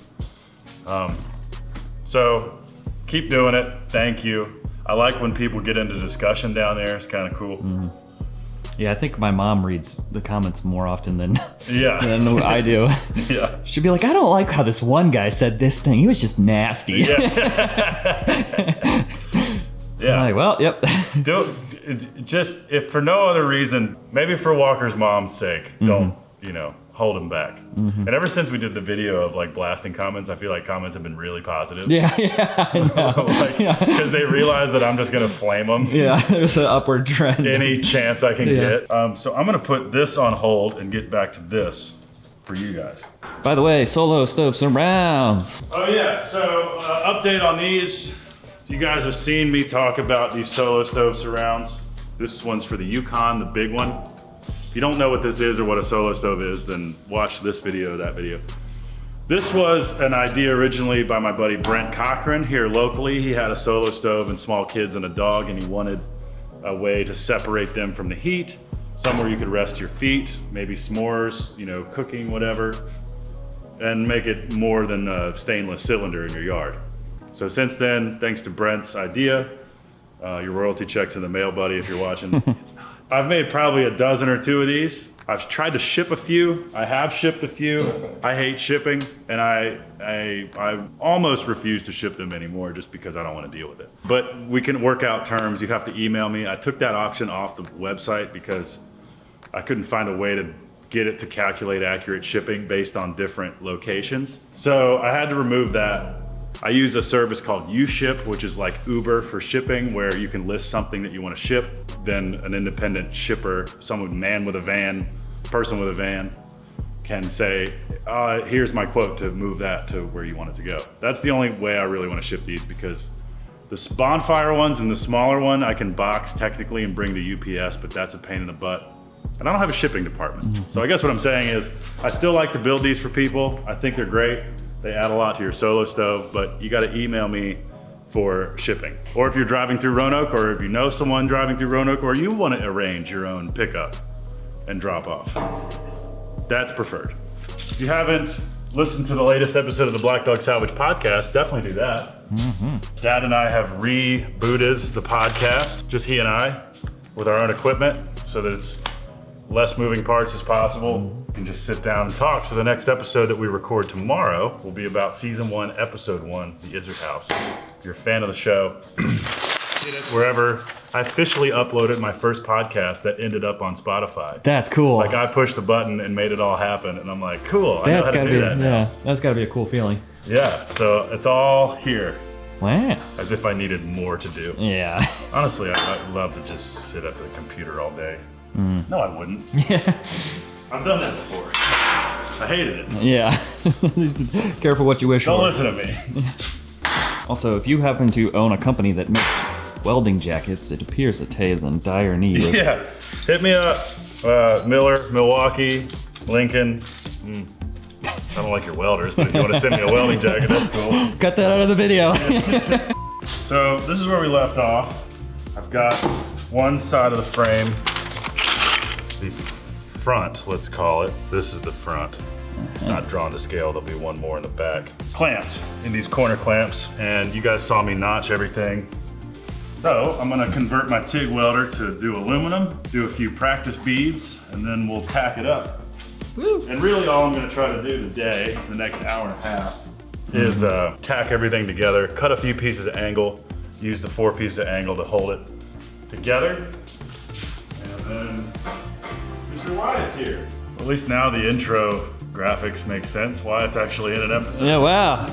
So keep doing it. Thank you. I like when people get into discussion down there. It's kind of cool. Mm-hmm. Yeah, I think my mom reads the comments more often than than I do. Yeah. She'd be like, I don't like how this one guy said this thing. He was just nasty. Yeah. Yeah. Like, well, yep. Just if for no other reason, maybe for Walker's mom's sake, don't, hold him back. And ever since we did the video of like blasting comments, I feel like comments have been really positive. Yeah, I know. Because they realize that I'm just gonna flame them. Yeah, there's an upward trend. Any chance I can get. So I'm gonna put this on hold and get back to this for you guys. By the way, Solo Stove Surrounds. Oh yeah, so update on these. So you guys have seen me talk about these Solo Stove surrounds. This one's for the Yukon, the big one. If you don't know what this is or what a Solo Stove is, then watch this video, that video. This was an idea originally by my buddy Brent Cochran here locally. He had a Solo Stove and small kids and a dog, and he wanted a way to separate them from the heat, somewhere you could rest your feet, maybe s'mores, cooking, whatever, and make it more than a stainless cylinder in your yard. So since then, thanks to Brent's idea, your royalty check's in the mail, buddy, if you're watching. It's not. I've made probably a dozen or two of these. I've tried to ship a few. I have shipped a few. I hate shipping, and I almost refuse to ship them anymore just because I don't want to deal with it. But we can work out terms. You have to email me. I took that option off the website because I couldn't find a way to get it to calculate accurate shipping based on different locations. So I had to remove that. I use a service called UShip, which is like Uber for shipping, where you can list something that you want to ship. Then an independent shipper, person with a van, can say, here's my quote to move that to where you want it to go. That's the only way I really want to ship these, because the bonfire ones and the smaller one I can box technically and bring to UPS, but that's a pain in the butt. And I don't have a shipping department. So I guess what I'm saying is I still like to build these for people. I think they're great. They add a lot to your Solo Stove, but you gotta email me for shipping. Or if you're driving through Roanoke, or if you know someone driving through Roanoke, or you wanna arrange your own pickup and drop off, that's preferred. If you haven't listened to the latest episode of the Black Dog Salvage podcast, definitely do that. Dad and I have rebooted the podcast, just he and I, with our own equipment, so that it's less moving parts as possible. You can just sit down and talk. So the next episode that we record tomorrow will be about season 1, episode 1, the Izzard House. If you're a fan of the show, get it wherever. I officially uploaded my first podcast that ended up on Spotify. That's cool. Like I pushed the button and made it all happen, and I'm like, cool, I know how to do that now. Yeah, that's gotta be a cool feeling. Yeah, so it's all here. Wow. As if I needed more to do. Yeah. Honestly, I'd love to just sit at the computer all day. No, I wouldn't. Yeah. I've done that before. I hated it. Yeah. Careful what you wish for. Don't listen to me. Also, if you happen to own a company that makes welding jackets, it appears that Tay is in dire need of... Yeah. Hit me up. Miller, Milwaukee, Lincoln. I don't like your welders, but if you want to send me a welding jacket, that's cool. Cut that out of the video. So this is where we left off. I've got one side of the frame, the front, let's call it. This is the front. It's not drawn to scale. There'll be one more in the back. Clamped in these corner clamps, and you guys saw me notch everything. So I'm gonna convert my TIG welder to do aluminum, do a few practice beads, and then we'll tack it up. Woo. And really all I'm gonna try to do today, the next hour and a half, is tack everything together, cut a few pieces of angle, use the 4 pieces of angle to hold it together, and then Mr. Wyatt's here. At least now the intro graphics make sense, why it's actually in an episode. Yeah, wow.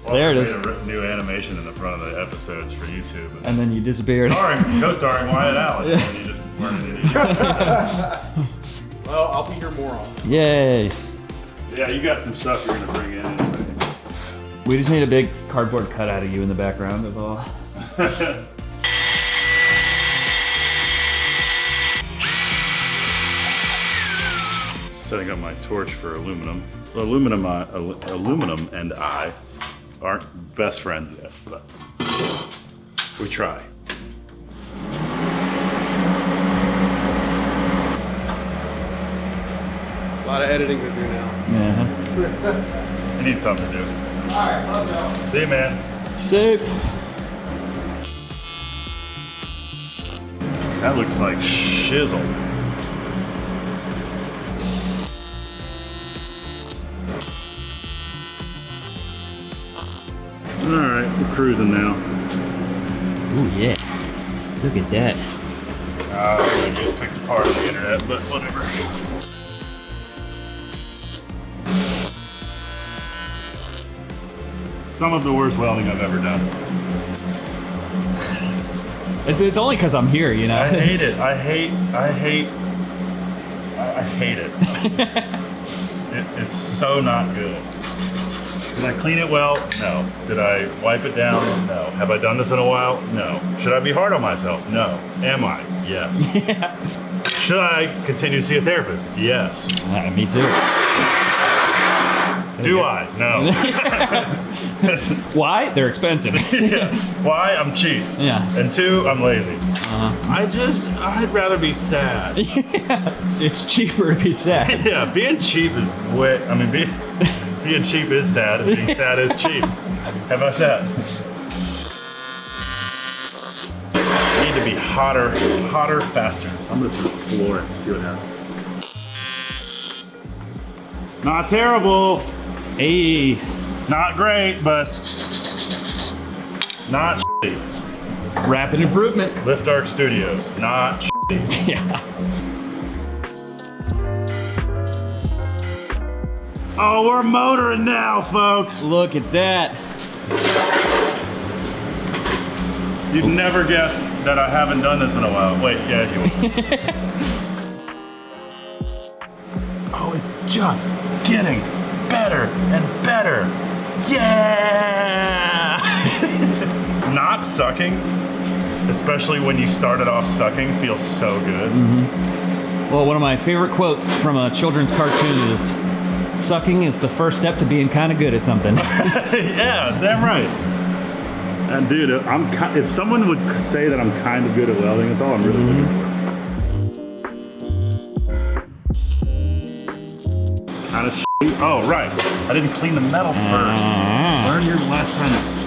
Well, there it is. Made a new animation in the front of the episodes for YouTube. And then you disappeared. Co-starring Wyatt Allen, Yeah. and you just weren't an idiot. Well, I'll be your moron. Yay. Yeah, you got some stuff you're gonna bring in anyways. We just need a big cardboard cutout of you in the background of all. Setting up my torch for aluminum. Aluminum and I aren't best friends yet, but We try. A lot of editing to do now. Yeah. I need something to do. Alright, love y'all. See you, man. Safe. That looks like shizzle. All right, we're cruising now. Ooh, yeah. Look at that. I'm gonna get picked apart on the internet, but whatever. Some of the worst welding I've ever done. It's only because I'm here, you know. I hate it. I hate it. It's so not good. Did I clean it well? No. Did I wipe it down? No. Have I done this in a while? No. Should I be hard on myself? No. Am I? Yes. Yeah. Should I continue to see a therapist? Yes. Me too. Do I? No. Why? They're expensive. Yeah. Why? I'm cheap. Yeah. And 2, I'm lazy. I'd rather be sad. Yeah. It's cheaper to be sad. Yeah, being cheap is being cheap is sad, and being sad is cheap. How about that? I need to be hotter, faster. So I'm just gonna floor it and see what happens. Not terrible. Hey. Not great, but not shitty. Rapid improvement. Lift Arc Studios, not shitty. Yeah. Oh, we're motoring now, folks. Look at that. You'd never guess that I haven't done this in a while. Wait, yeah, you will. Oh, it's just getting better and better. Yeah! Not sucking, especially when you started off sucking, feels so good. Mm-hmm. Well, one of my favorite quotes from a children's cartoon is, "Sucking is the first step to being kind of good at something." Yeah, damn right. And dude, if someone would say that I'm kind of good at welding, that's all I'm really looking for. Kind of shitty. Oh, right. I didn't clean the metal first. Learn your lessons.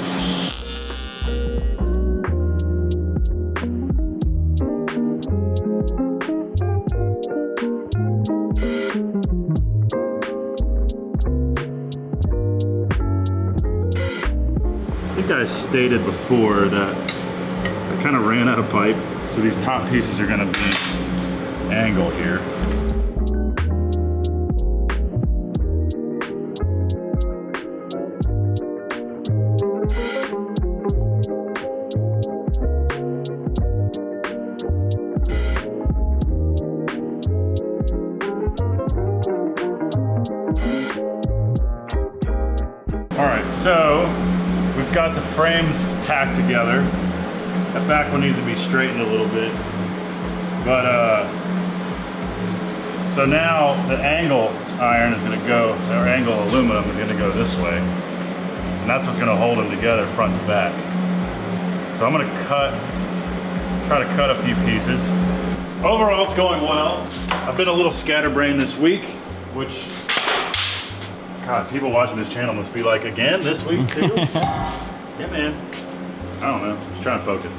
I think I stated before that I kind of ran out of pipe, so these top pieces are going to be angle here. All right, so we've got the frames tacked together. That back one needs to be straightened a little bit. But, so now the angle iron is gonna go, or angle aluminum is gonna go this way. And that's what's gonna hold them together front to back. So I'm gonna try to cut a few pieces. Overall, it's going well. I've been a little scatterbrained this week, which, God, people watching this channel must be like, again, this week too? Yeah, man. I don't know, just trying to focus.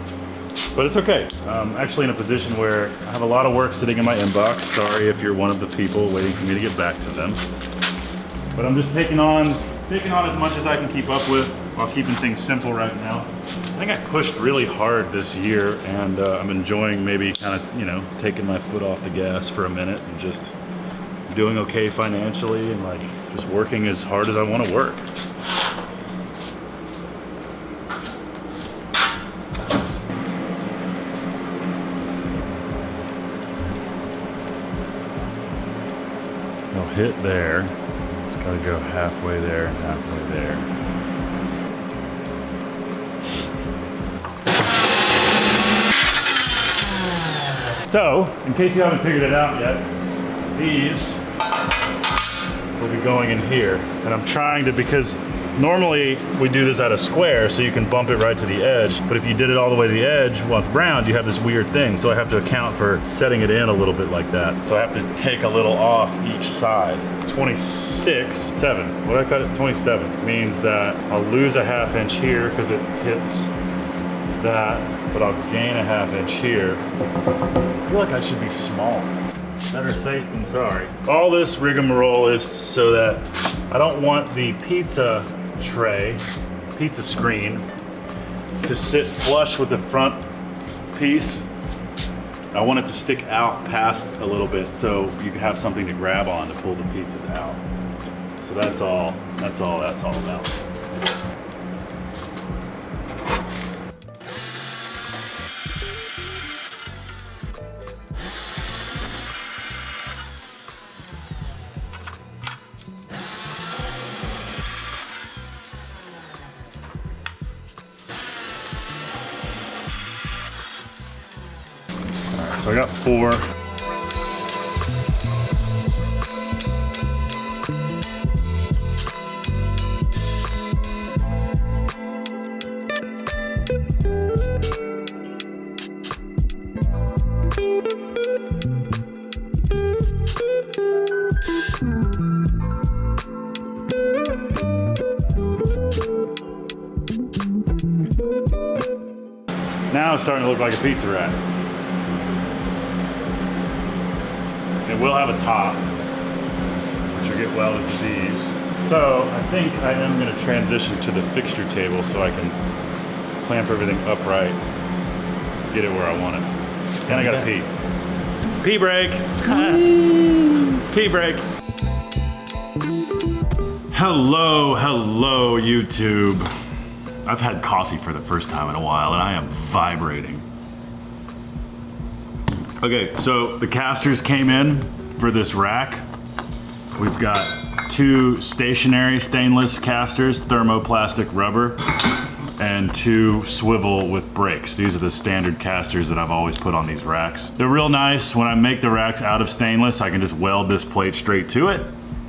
But it's okay. I'm actually in a position where I have a lot of work sitting in my inbox. Sorry if you're one of the people waiting for me to get back to them. But I'm just taking on as much as I can keep up with while keeping things simple right now. I think I pushed really hard this year, and I'm enjoying maybe kind of, you know, taking my foot off the gas for a minute and just doing okay financially and like just working as hard as I want to work. I'll hit there. It's got to go halfway there, halfway there. So, in case you haven't figured it out yet, these will be going in here. And I'm trying to, because normally we do this at a square so you can bump it right to the edge, but if you did it all the way to the edge, once round, you have this weird thing. So I have to account for setting it in a little bit like that. So I have to take a little off each side. 7. What did I cut it? 27 means that I'll lose a ½ inch here because it hits that, but I'll gain a ½ inch here. I feel like I should be small. Better safe than sorry. All this rigmarole is so that I don't want the pizza tray, pizza screen, to sit flush with the front piece. I want it to stick out past a little bit so you can have something to grab on to pull the pizzas out. So that's all that's all about. So I got 4. Now it's starting to look like a pizza rack. It will have a top, which will get welded to these. So I think I am going to transition to the fixture table so I can clamp everything upright, get it where I want it. And I gotta pee. Pee break. Pee break. Hello, YouTube. I've had coffee for the first time in a while and I am vibrating. Okay, so the casters came in for this rack. We've got 2 stationary stainless casters, thermoplastic rubber, and 2 swivel with brakes. These are the standard casters that I've always put on these racks. They're real nice. When I make the racks out of stainless, I can just weld this plate straight to it.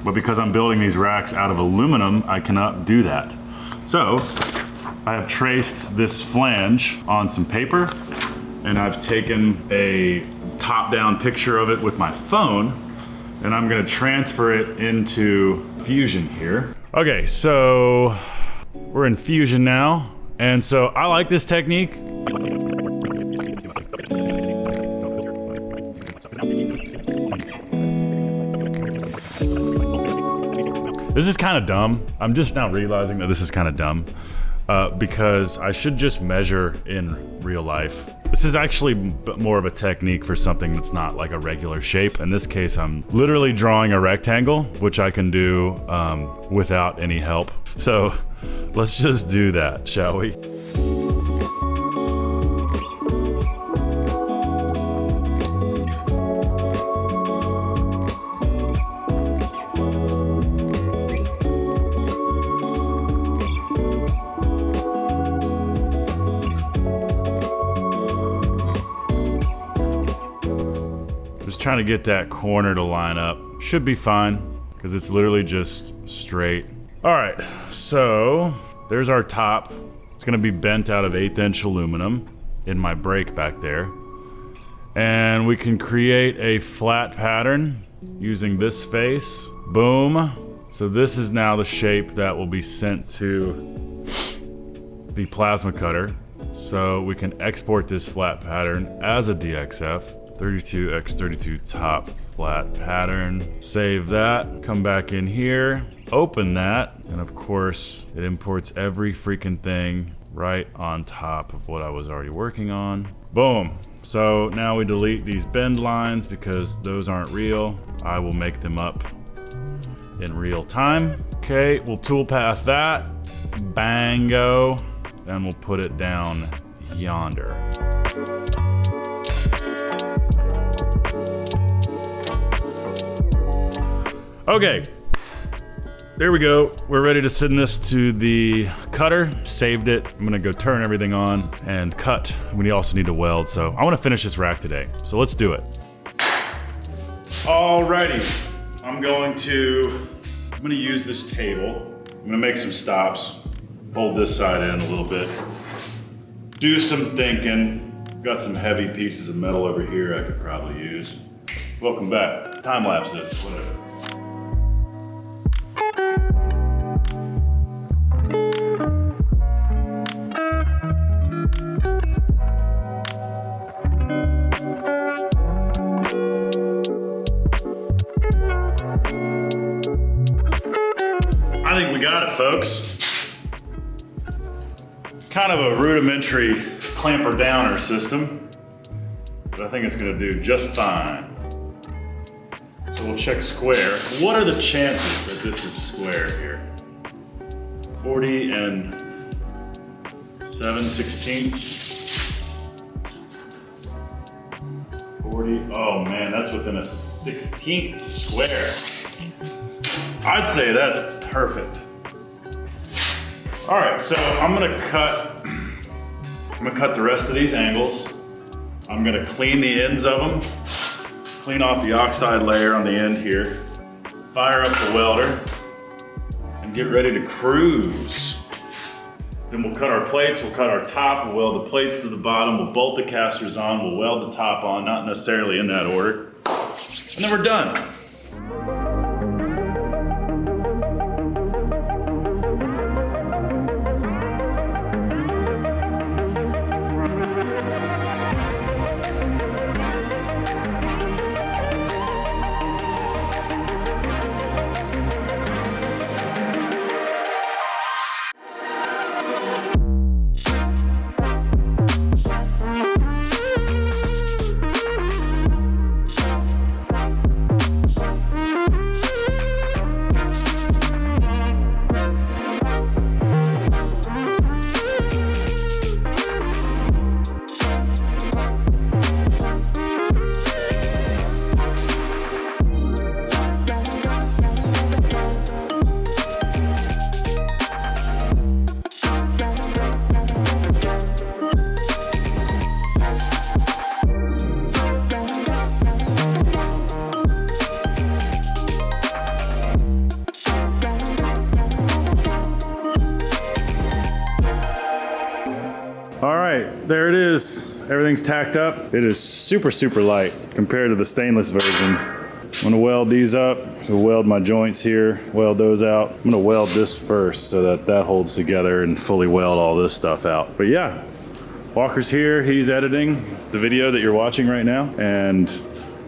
But because I'm building these racks out of aluminum, I cannot do that. So I have traced this flange on some paper, and I've taken a top-down picture of it with my phone, and I'm gonna transfer it into Fusion here. Okay, so we're in Fusion now, and so I like this technique. This is kind of dumb. I'm just now realizing that this is kind of dumb. Because I should just measure in real life. This is actually more of a technique for something that's not like a regular shape. In this case, I'm literally drawing a rectangle, which I can do without any help. So let's just do that, shall we? Trying to get that corner to line up. Should be fine because it's literally just straight. All right, so there's our top. It's gonna be bent out of 1/8 inch aluminum in my brake back there. And we can create a flat pattern using this face. Boom. So this is now the shape that will be sent to the plasma cutter. So we can export this flat pattern as a DXF. 32x32 top flat pattern. Save that, come back in here, open that, and of course, it imports every freaking thing right on top of what I was already working on. Boom. So now we delete these bend lines because those aren't real. I will make them up in real time. Okay, we'll toolpath that, bango, and we'll put it down yonder. Okay, there we go. We're ready to send this to the cutter. Saved it. I'm gonna go turn everything on and cut. We also need to weld, so I wanna finish this rack today. So let's do it. Alrighty, I'm going to I'm gonna use this table. I'm gonna make some stops, hold this side in a little bit, do some thinking. Got some heavy pieces of metal over here I could probably use. Welcome back. Time lapse this, whatever. I think we got it, folks. Kind of a rudimentary clamper downer system, but I think it's gonna do just fine. So we'll check square. What are the chances that this is square here? 40 and 7/16. 40, oh man, that's within a 16th square. I'd say that's perfect. All right, so I'm gonna cut the rest of these angles. I'm gonna clean the ends of them, clean off the oxide layer on the end here, fire up the welder, and get ready to cruise. Then we'll cut our plates, we'll cut our top, we'll weld the plates to the bottom, we'll bolt the casters on, we'll weld the top on, not necessarily in that order, and then we're done. There it is. Everything's tacked up. It is super, super light compared to the stainless version. I'm gonna weld these up, so weld my joints here, weld those out. I'm gonna weld this first so that that holds together and fully weld all this stuff out. But yeah, Walker's here. He's editing the video that you're watching right now. And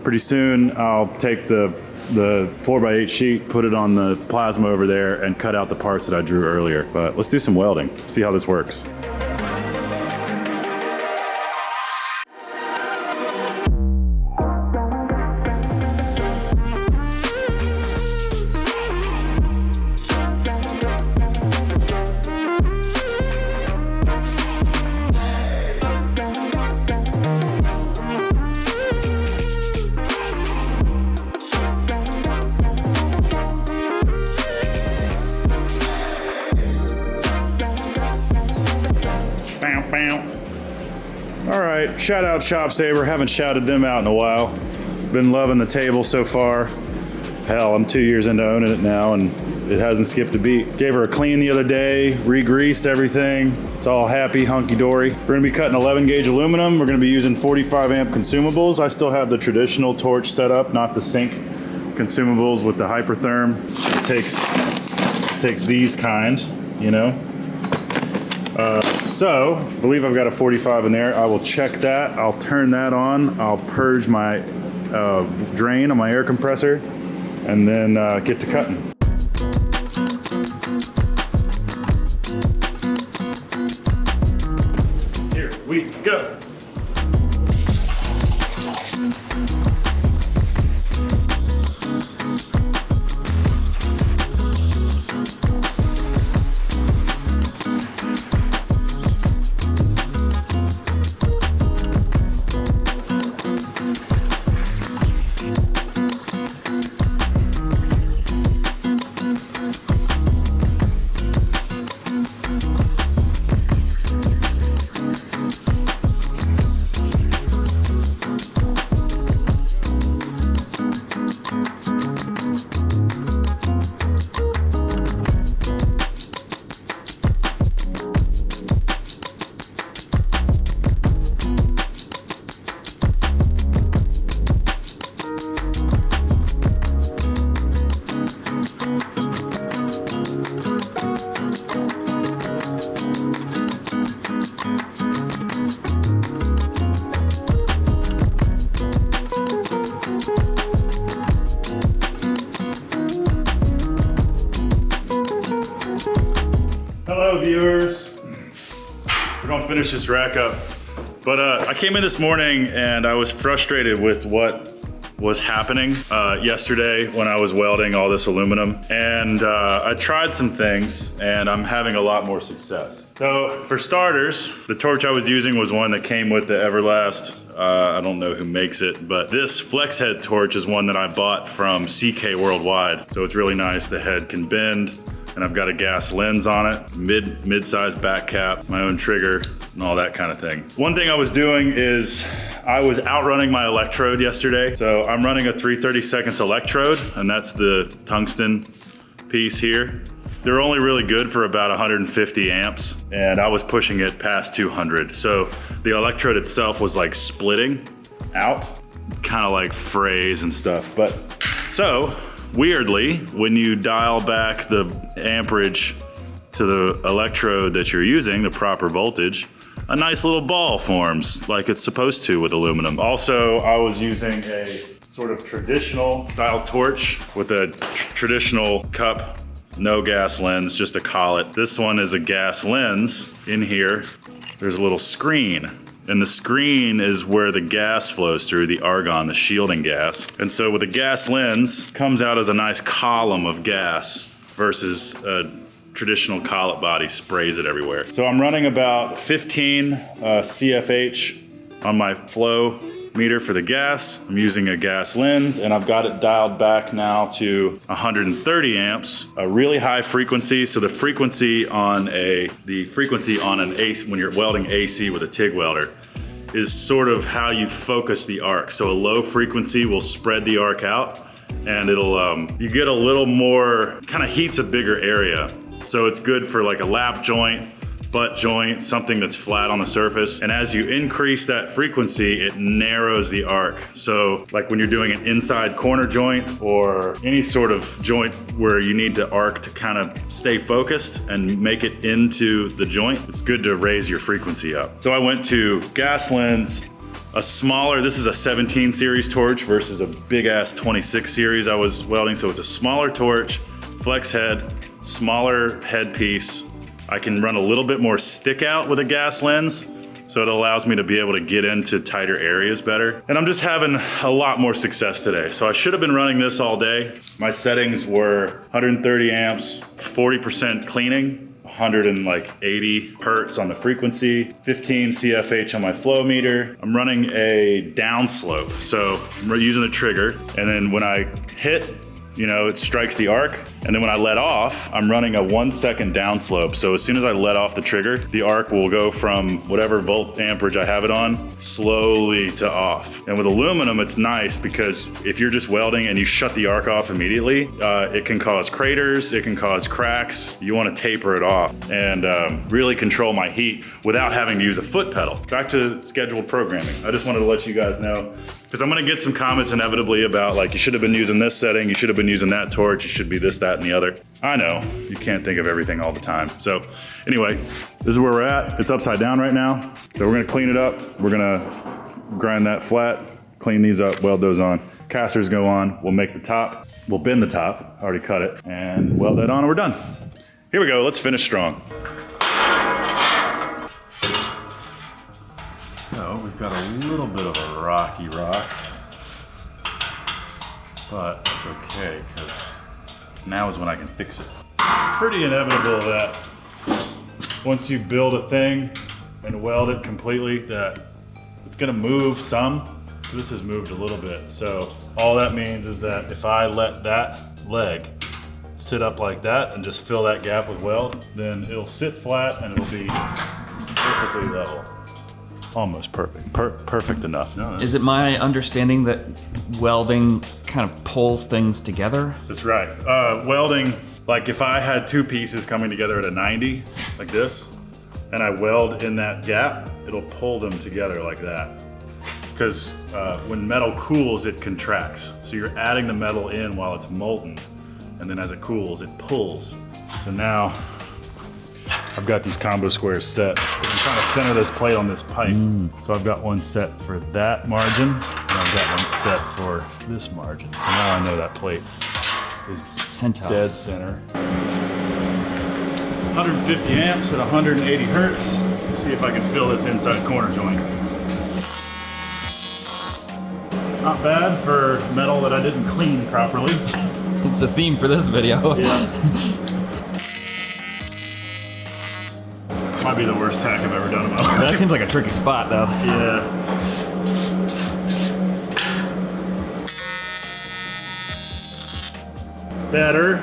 pretty soon I'll take the 4x8 sheet, put it on the plasma over there, and cut out the parts that I drew earlier. But let's do some welding, see how this works. All right, shout out Shop Saver. Haven't shouted them out in a while. Been loving the table so far. Hell, I'm 2 years into owning it now and it hasn't skipped a beat. Gave her a clean the other day, re-greased everything. It's all happy, hunky-dory. We're gonna be cutting 11 gauge aluminum. We're gonna be using 45 amp consumables. I still have the traditional torch set up, not the sink consumables with the hypertherm. It takes these kind, you know? So, I believe I've got a 45 in there. I will check that. I'll turn that on. I'll purge my drain on my air compressor and then get to cutting. Here we go. finish this rack up. But I came in this morning and I was frustrated with what was happening yesterday when I was welding all this aluminum. And I tried some things and I'm having a lot more success. So for starters, the torch I was using was one that came with the Everlast. I don't know who makes it, but this flex head torch is one that I bought from CK Worldwide. So it's really nice. The head can bend and I've got a gas lens on it, mid-sized back cap, my own trigger, and all that kind of thing. One thing I was doing is I was outrunning my electrode yesterday. So I'm running a 3/32 electrode, and that's the tungsten piece here. They're only really good for about 150 amps, and I was pushing it past 200. So the electrode itself was like splitting out, kind of like frays and stuff. But so weirdly, when you dial back the amperage to the electrode that you're using, the proper voltage, a nice little ball forms like it's supposed to with aluminum. Also, I was using a sort of traditional style torch with a traditional cup, no gas lens, just a collet. This one is a gas lens. In here, there's a little screen. And the screen is where the gas flows through, the argon, the shielding gas. And so with a gas lens, comes out as a nice column of gas versus a traditional collet body sprays it everywhere. So I'm running about 15 CFH on my flow meter for the gas. I'm using a gas lens and I've got it dialed back now to 130 amps, a really high frequency. So the frequency on an AC, when you're welding AC with a TIG welder, is sort of how you focus the arc. So a low frequency will spread the arc out and it'll, you get a little more, kind of heats a bigger area. So it's good for like a lap joint, butt joint, something that's flat on the surface. And as you increase that frequency, it narrows the arc. So like when you're doing an inside corner joint or any sort of joint where you need the arc to kind of stay focused and make it into the joint, it's good to raise your frequency up. So I went to gas lens, a smaller, this is a 17 series torch versus a big ass 26 series I was welding. So it's a smaller torch, flex head, smaller headpiece. I can run a little bit more stick out with a gas lens, so it allows me to be able to get into tighter areas better. And I'm just having a lot more success today. So I should have been running this all day. My settings were 130 amps, 40% cleaning, 180 hertz on the frequency, 15 CFH on my flow meter. I'm running a downslope, so I'm using the trigger, and then when I hit, you know, it strikes the arc. And then when I let off, I'm running a 1 second downslope. So as soon as I let off the trigger, the arc will go from whatever volt amperage I have it on, slowly to off. And with aluminum, it's nice because if you're just welding and you shut the arc off immediately, it can cause craters, it can cause cracks. You want to taper it off and really control my heat without having to use a foot pedal. Back to scheduled programming. I just wanted to let you guys know, because I'm gonna get some comments inevitably about like, you should have been using this setting, you should have been using that torch, you should be this, that, and the other. I know, you can't think of everything all the time. So anyway, this is where we're at. It's upside down right now. So we're gonna clean it up. We're gonna grind that flat, clean these up, weld those on. Casters go on, we'll make the top. We'll bend the top, I already cut it, and weld that on and we're done. Here we go, let's finish strong. So we've got a little bit of a rocky rock, but it's okay because now is when I can fix it. It's pretty inevitable that once you build a thing and weld it completely, that it's gonna move some. So this has moved a little bit. So all that means is that if I let that leg sit up like that and just fill that gap with weld, then it'll sit flat and it'll be perfectly level. Almost perfect. Perfect enough. No. Is it my understanding that welding kind of pulls things together? That's right. Welding, like if I had two pieces coming together at a 90, like this, and I weld in that gap, it'll pull them together like that. Because when metal cools, it contracts. So you're adding the metal in while it's molten, and then as it cools, it pulls. So now, I've got these combo squares set. I'm trying to center this plate on this pipe. So I've got one set for that margin, and I've got one set for this margin. So now I know that plate is dead center. 150 amps at 180 hertz. See if I can fill this inside corner joint. Not bad for metal that I didn't clean properly. It's a theme for this video. Yeah. Might be the worst tack I've ever done in my life. That seems like a tricky spot though. Yeah. Better.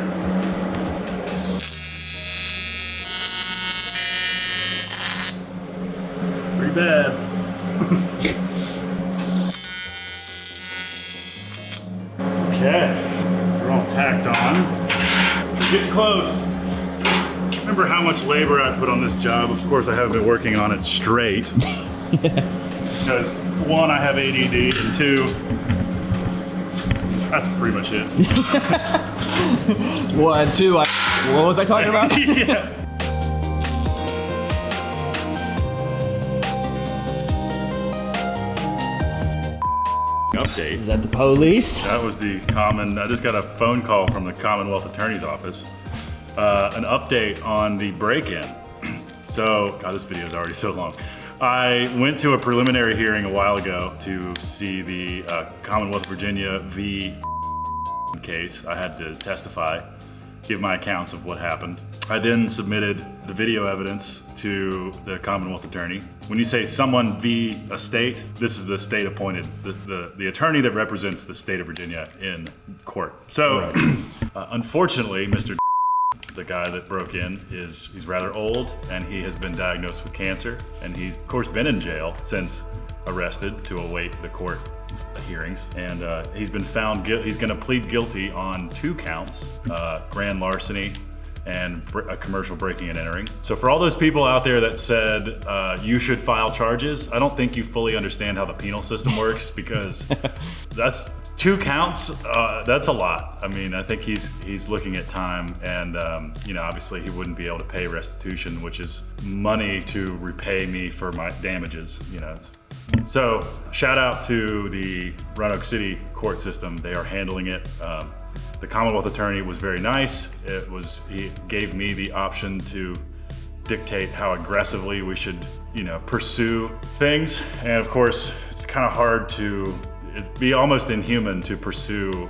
Pretty bad. Okay, we're all tacked on. Getting close. Remember how much labor I put on this job? Of course, I haven't been working on it straight. Because one, I have ADD, and two, that's pretty much it. 1, 2, what was I talking about? Yeah. Update. Is that the police? That was the common, I just got a phone call from the Commonwealth Attorney's Office. An update on the break-in. So, God, this video is already so long. I went to a preliminary hearing a while ago to see the Commonwealth of Virginia v. case. I had to testify, give my accounts of what happened. I then submitted the video evidence to the Commonwealth Attorney. When you say someone v. a state, this is the state appointed, the attorney that represents the state of Virginia in court. So, unfortunately, Mr. the guy that broke in, he's rather old and he has been diagnosed with cancer, and he's of course been in jail since arrested to await the court hearings, and he's been found guilty. He's going to plead guilty on 2 counts, grand larceny and a commercial breaking and entering. So for all those people out there that said you should file charges, I don't think you fully understand how the penal system works, because that's 2 counts, that's a lot. I mean, I think he's looking at time, and you know, obviously he wouldn't be able to pay restitution, which is money to repay me for my damages, you know. So shout out to the Roanoke City court system. They are handling it. The Commonwealth Attorney was very nice. He gave me the option to dictate how aggressively we should, you know, pursue things. And of course, it's kind of hard to, it'd be almost inhuman to pursue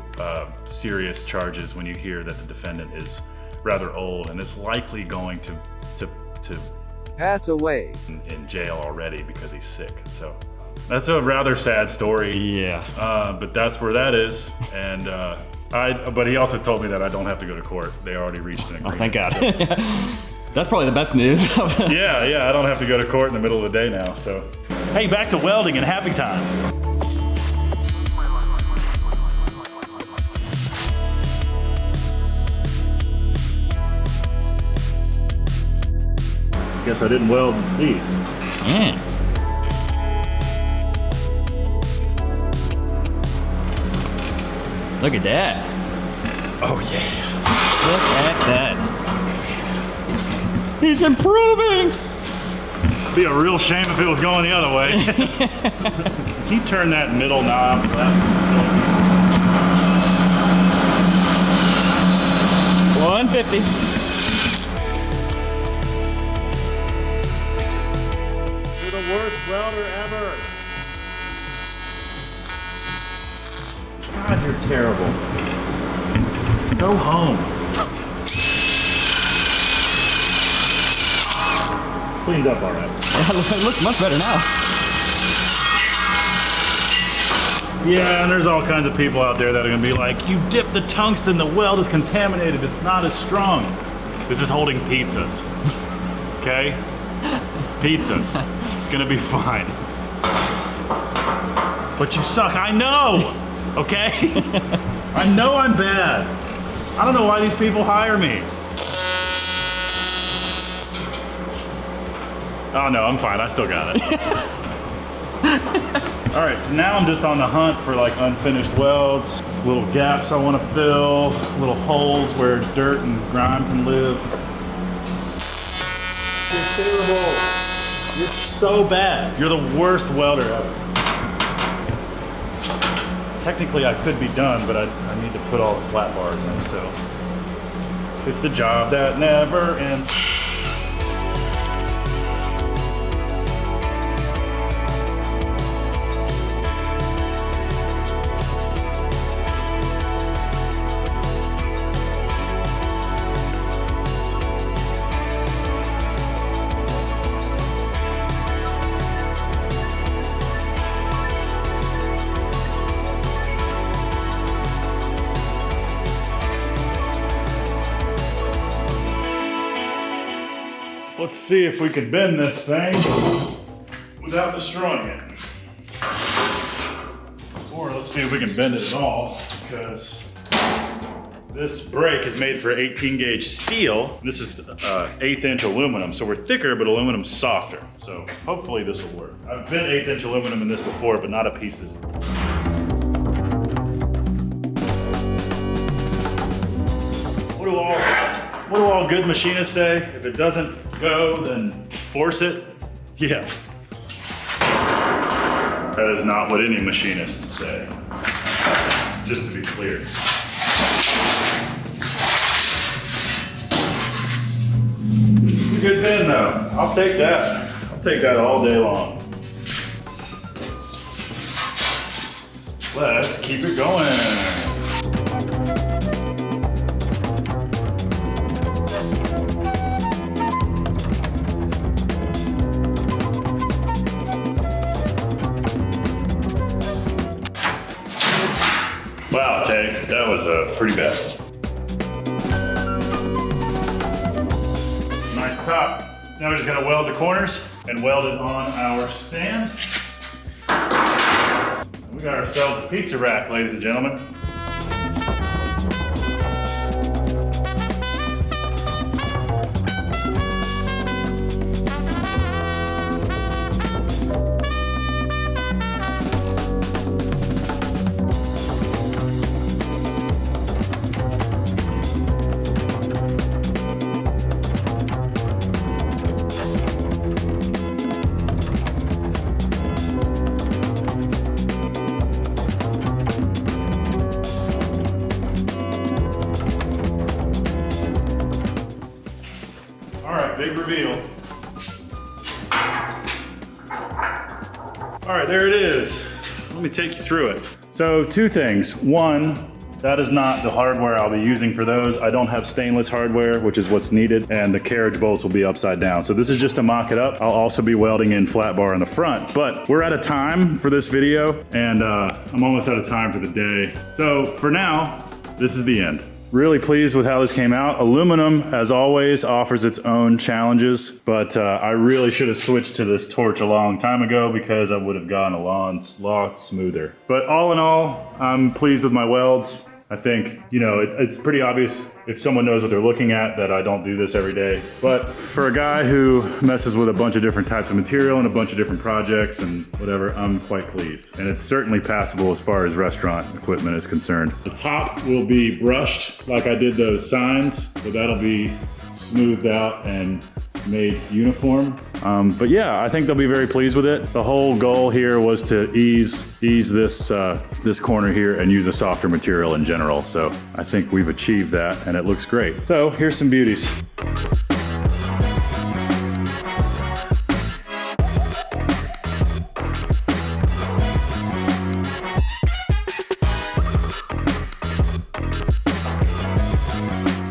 serious charges when you hear that the defendant is rather old and is likely going to pass away in jail already because he's sick. So that's a rather sad story. Yeah. But that's where that is. And but he also told me that I don't have to go to court. They already reached an agreement. Oh, thank God. So. That's probably the best news. Yeah, I don't have to go to court in the middle of the day now. So, hey, back to welding and happy times. Guess I didn't weld these. Yeah. Look at that. Oh yeah. Look at that. He's improving. It'd be a real shame if it was going the other way. Can you turn that middle knob? 150. You're the worst welder ever. God, you're terrible. Go home. Cleans up all right. It looks much better now. Yeah, and there's all kinds of people out there that are gonna be like, you dipped the tungsten, the weld is contaminated, it's not as strong. This is holding pizzas, okay? Pizzas, it's gonna be fine. But you suck, I know, okay? I know I'm bad. I don't know why these people hire me. Oh no, I'm fine, I still got it. All right, so now I'm just on the hunt for like unfinished welds, little gaps I want to fill, little holes where dirt and grime can live. You're terrible. You're so bad. You're the worst welder ever. Technically I could be done, but I need to put all the flat bars in, so. It's the job that never ends. let's see if we can bend this thing without destroying it. Or let's see if we can bend it at all, because this brake is made for 18 gauge steel. This is 1/8 inch aluminum, so we're thicker, but aluminum's softer. So hopefully this will work. I've bent 1/8 inch aluminum in this before, but not a piece of it. What do all good machinists say? If it doesn't go, then force it. Yeah. That is not what any machinists say. Just to be clear. It's a good bend though. I'll take that. I'll take that all day long. Let's keep it going. Wow, Tay, that was pretty bad. Nice top. Now we're just gonna weld the corners and weld it on our stand. We got ourselves a pizza rack, ladies and gentlemen. Big reveal. All right, there it is. Let me take you through it. So 2 things. One, that is not the hardware I'll be using for those. I don't have stainless hardware, which is what's needed, and the carriage bolts will be upside down. So this is just to mock it up. I'll also be welding in flat bar in the front, but we're out of time for this video, and I'm almost out of time for the day. So for now, this is the end. Really pleased with how this came out. Aluminum, as always, offers its own challenges, but I really should have switched to this torch a long time ago because I would have gone a lot smoother. But all in all, I'm pleased with my welds. I think, you know, it's pretty obvious if someone knows what they're looking at that I don't do this every day. But for a guy who messes with a bunch of different types of material and a bunch of different projects and whatever, I'm quite pleased. And it's certainly passable as far as restaurant equipment is concerned. The top will be brushed like I did those signs, so that'll be smoothed out and made uniform. But yeah, I think they'll be very pleased with it. The whole goal here was to ease this corner here and use a softer material in general. So I think we've achieved that and it looks great. So here's some beauties.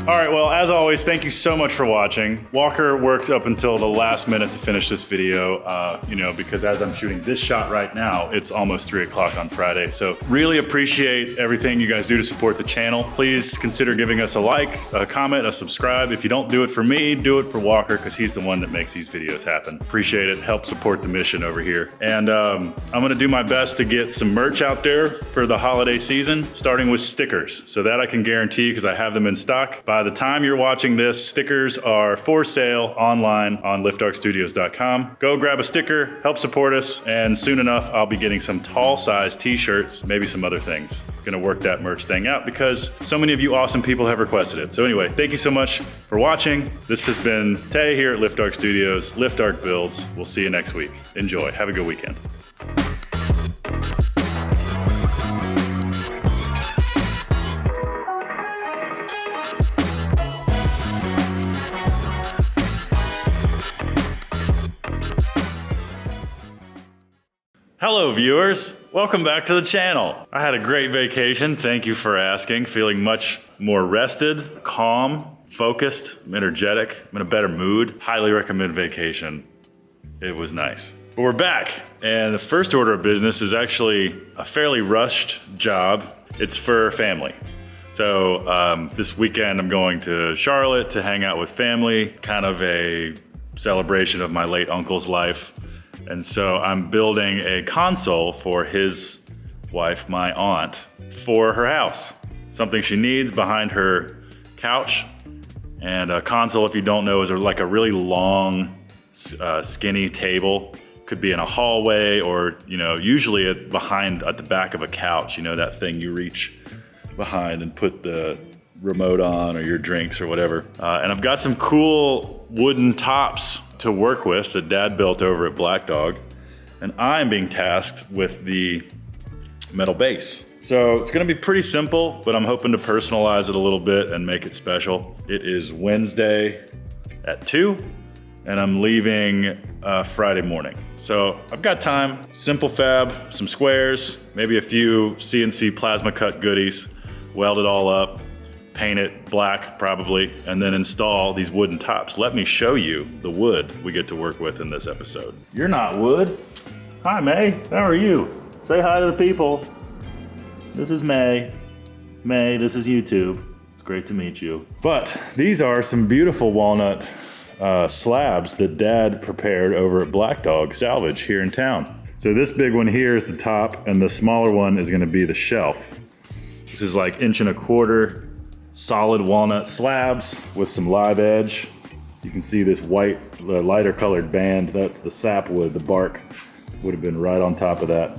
All right, well, as always, thank you so much for watching. Walker worked up until the last minute to finish this video, you know, because as I'm shooting this shot right now, it's almost 3 o'clock on Friday. So really appreciate everything you guys do to support the channel. Please consider giving us a like, a comment, a subscribe. If you don't do it for me, do it for Walker, because he's the one that makes these videos happen. Appreciate it. Help support the mission over here. And I'm gonna do my best to get some merch out there for the holiday season, starting with stickers. So that I can guarantee, because I have them in stock. By the time you're watching this, stickers are for sale online on liftdarkstudios.com. Go grab a sticker, help support us, and soon enough, I'll be getting some tall size t-shirts, maybe some other things. Gonna work that merch thing out because so many of you awesome people have requested it. So anyway, thank you so much for watching. This has been Tay here at Lift Dark Studios, Lift Dark Builds. We'll see you next week. Enjoy, have a good weekend. Hello viewers, welcome back to the channel. I had a great vacation, thank you for asking. Feeling much more rested, calm, focused, energetic, I'm in a better mood. Highly recommend vacation. It was nice. But we're back, and the first order of business is actually a fairly rushed job. It's for family. So this weekend I'm going to Charlotte to hang out with family, kind of a celebration of my late uncle's life. And so I'm building a console for his wife, my aunt, for her house. Something she needs behind her couch. And a console, if you don't know, is like a really long, skinny table. Could be in a hallway or, usually at the back of a couch, that thing you reach behind and put the remote on or your drinks or whatever. And I've got some cool wooden tops to work with that Dad built over at Black Dog. And I'm being tasked with the metal base. So it's gonna be pretty simple, but I'm hoping to personalize it a little bit and make it special. It is Wednesday at 2, and I'm leaving Friday morning. So I've got time, simple fab, some squares, maybe a few CNC plasma cut goodies, weld it all up, paint it black probably, and then install these wooden tops. Let me show you the wood we get to work with in this episode. You're not wood. Hi, May, how are you? Say hi to the people. This is May. May, this is YouTube. It's great to meet you. But these are some beautiful walnut slabs that Dad prepared over at Black Dog Salvage here in town. So this big one here is the top, and the smaller one is gonna be the shelf. This is like 1.25 inch solid walnut slabs with some live edge. You can see this white, lighter colored band. That's the sapwood, the bark would have been right on top of that.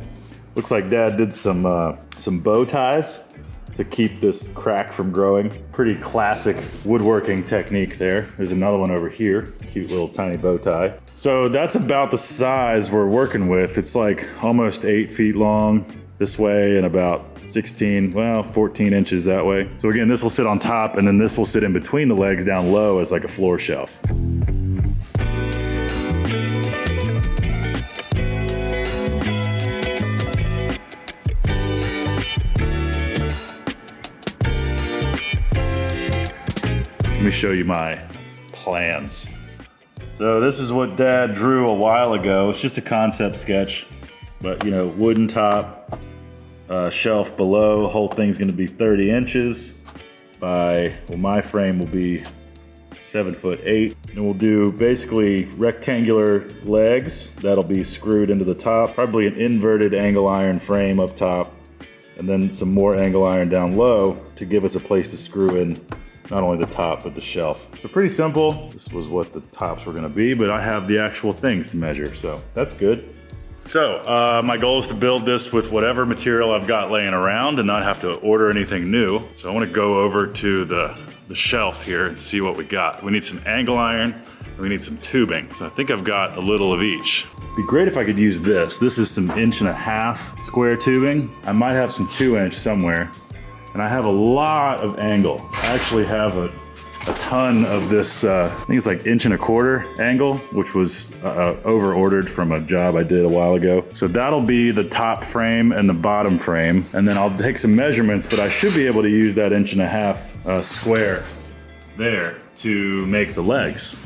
Looks like Dad did some bow ties to keep this crack from growing. Pretty classic woodworking technique there. There's another one over here, cute little tiny bow tie. So that's about the size we're working with. It's like almost 8 feet long this way and about 14 inches that way. So again, this will sit on top and then this will sit in between the legs down low as like a floor shelf. Let me show you my plans. So this is what Dad drew a while ago. It's just a concept sketch, but wooden top, shelf below. Whole thing's gonna be 30 inches by, my frame will be 7'8". And we'll do basically rectangular legs that'll be screwed into the top, probably an inverted angle iron frame up top, and then some more angle iron down low to give us a place to screw in not only the top, but the shelf. So pretty simple. This was what the tops were gonna be, but I have the actual things to measure, so that's good. So my goal is to build this with whatever material I've got laying around and not have to order anything new. So I wanna go over to the shelf here and see what we got. We need some angle iron, and we need some tubing. So I think I've got a little of each. It'd be great if I could use this. This is some 1.5 inch square tubing. I might have some 2 inch somewhere. And I have a lot of angle. I actually have a ton of this, I think it's like 1.25 inch angle, which was over-ordered from a job I did a while ago. So that'll be the top frame and the bottom frame. And then I'll take some measurements, but I should be able to use that 1.5 inch square there to make the legs.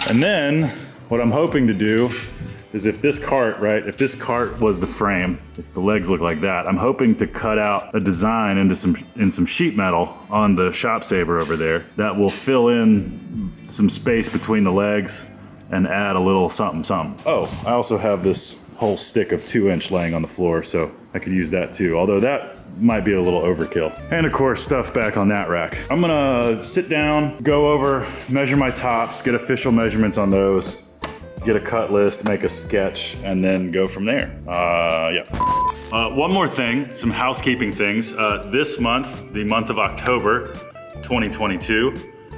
And then what I'm hoping to do is if this cart was the frame, if the legs look like that, I'm hoping to cut out a design in some sheet metal on the shop saber over there that will fill in some space between the legs and add a little something something. Oh, I also have this whole stick of 2 inch laying on the floor, so I could use that too, although that might be a little overkill. And of course, stuff back on that rack. I'm gonna sit down, go over, measure my tops, get official measurements on those, get a cut list, make a sketch, and then go from there. One more thing, some housekeeping things. This month, the month of October 2022,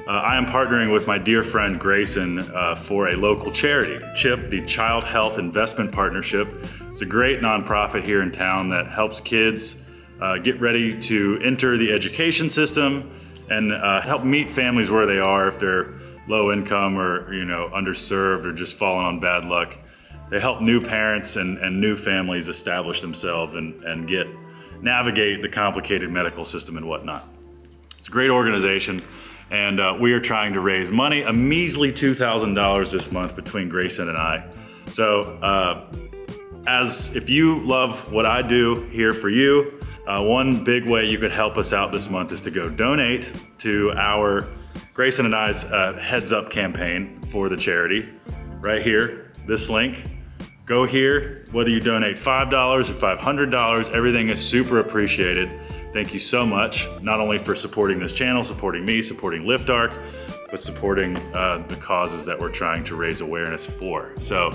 I am partnering with my dear friend Grayson for a local charity, CHIP, the Child Health Investment Partnership. It's a great nonprofit here in town that helps kids get ready to enter the education system and help meet families where they are if they're low income or underserved or just falling on bad luck. They help new parents and new families establish themselves and navigate the complicated medical system and whatnot. It's a great organization, and we are trying to raise money, a measly $2,000 this month between Grayson and I. So if you love what I do here for you, one big way you could help us out this month is to go donate to our Grayson and I's heads up campaign for the charity. Right here, this link. Go here, whether you donate $5 or $500, everything is super appreciated. Thank you so much, not only for supporting this channel, supporting me, supporting LiftArc, but supporting the causes that we're trying to raise awareness for. So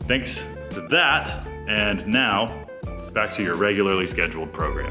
thanks to that, and now back to your regularly scheduled program.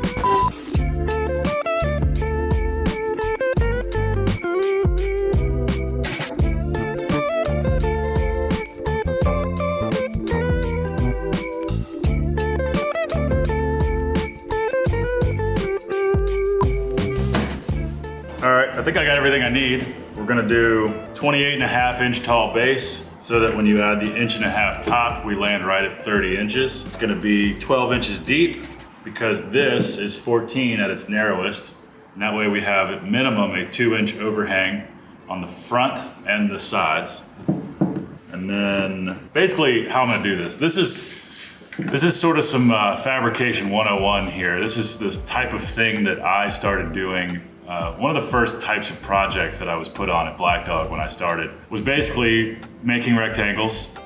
All right, I think I got everything I need. We're gonna do 28.5 inch tall base so that when you add the 1.5 inch top, we land right at 30 inches. It's gonna be 12 inches deep because this is 14 at its narrowest. And that way we have at minimum a 2-inch overhang on the front and the sides. And then basically how I'm gonna do this. This is sort of some fabrication 101 here. This is this type of thing that I started doing. One of the first types of projects that I was put on at Black Dog when I started was basically making rectangles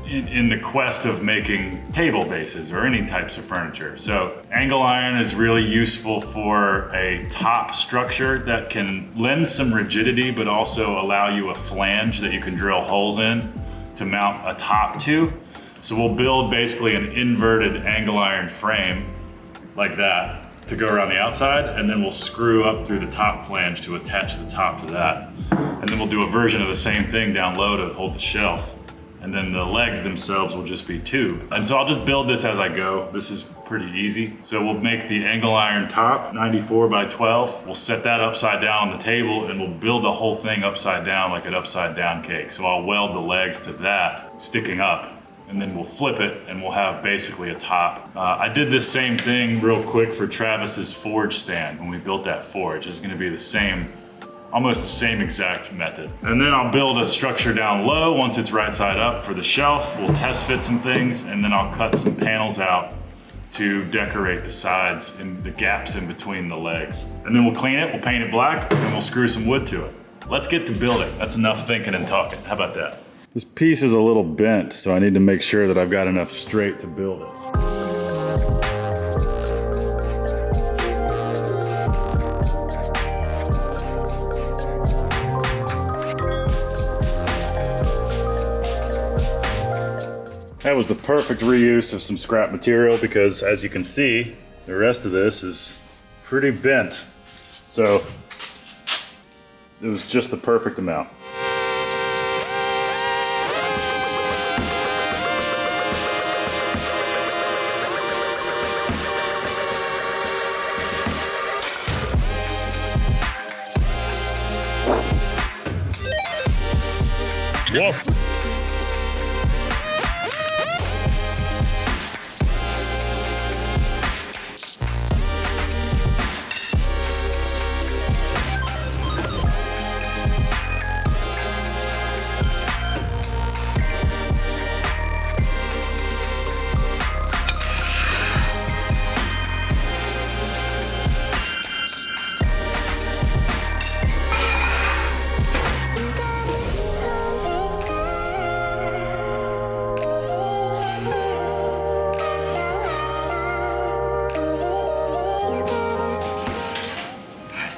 in the quest of making table bases or any types of furniture. So angle iron is really useful for a top structure that can lend some rigidity but also allow you a flange that you can drill holes in to mount a top to. So we'll build basically an inverted angle iron frame like that to go around the outside, and then we'll screw up through the top flange to attach the top to that. And then we'll do a version of the same thing down low to hold the shelf. And then the legs themselves will just be tube. And so I'll just build this as I go. This is pretty easy. So we'll make the angle iron top, 94 by 12. We'll set that upside down on the table and we'll build the whole thing upside down like an upside down cake. So I'll weld the legs to that, sticking up. And then we'll flip it and we'll have basically a top. I did this same thing real quick for Travis's forge stand when we built that forge. It's gonna be the same, almost the same exact method. And then I'll build a structure down low once it's right side up for the shelf. We'll test fit some things and then I'll cut some panels out to decorate the sides and the gaps in between the legs. And then we'll clean it, we'll paint it black, and we'll screw some wood to it. Let's get to building. That's enough thinking and talking. How about that? This piece is a little bent, so I need to make sure that I've got enough straight to build it. That was the perfect reuse of some scrap material because, as you can see, the rest of this is pretty bent. So it was just the perfect amount. Yes.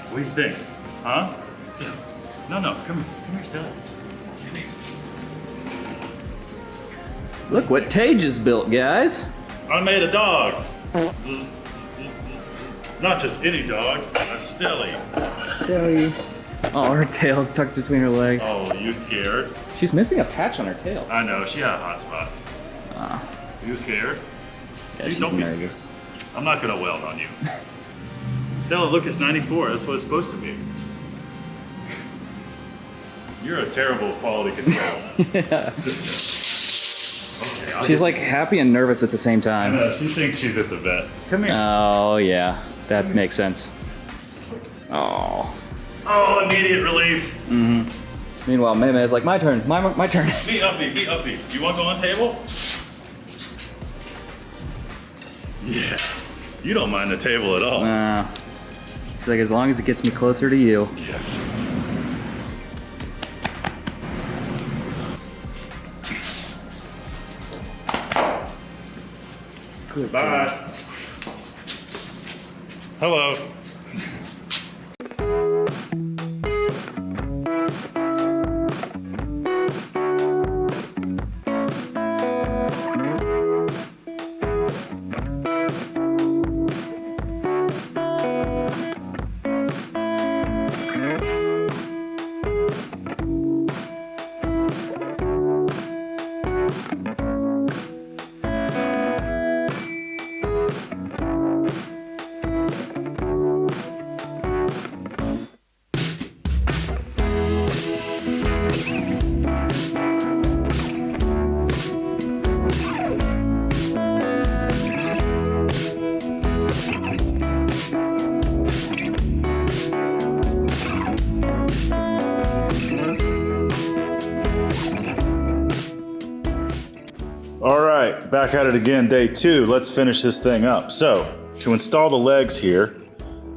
What do you think? Huh? Stella. No, come here, Stella. Come here. Look what Tay just built, guys. I made a dog. Not just any dog, a Stelly. Stelly. Oh, her tail's tucked between her legs. Oh, you scared? She's missing a patch on her tail. I know, she had a hot spot. You scared? Yeah, she's nervous. I'm not gonna weld on you. Stella, look, it's 94. That's what it's supposed to be. You're a terrible quality control system. Okay, She's like happy and nervous at the same time. I know, she thinks she's at the vet. Come here. Oh, yeah. That makes sense. Oh. Oh, immediate relief. Mm-hmm. Meanwhile, Meme is like, my turn, my turn. Be uppy. You want to go on table? Yeah. You don't mind the table at all. She's like, as long as it gets me closer to you. Yes. Good Bye. job. Hello. All right, back at it again, day 2. Let's finish this thing up. So, to install the legs here,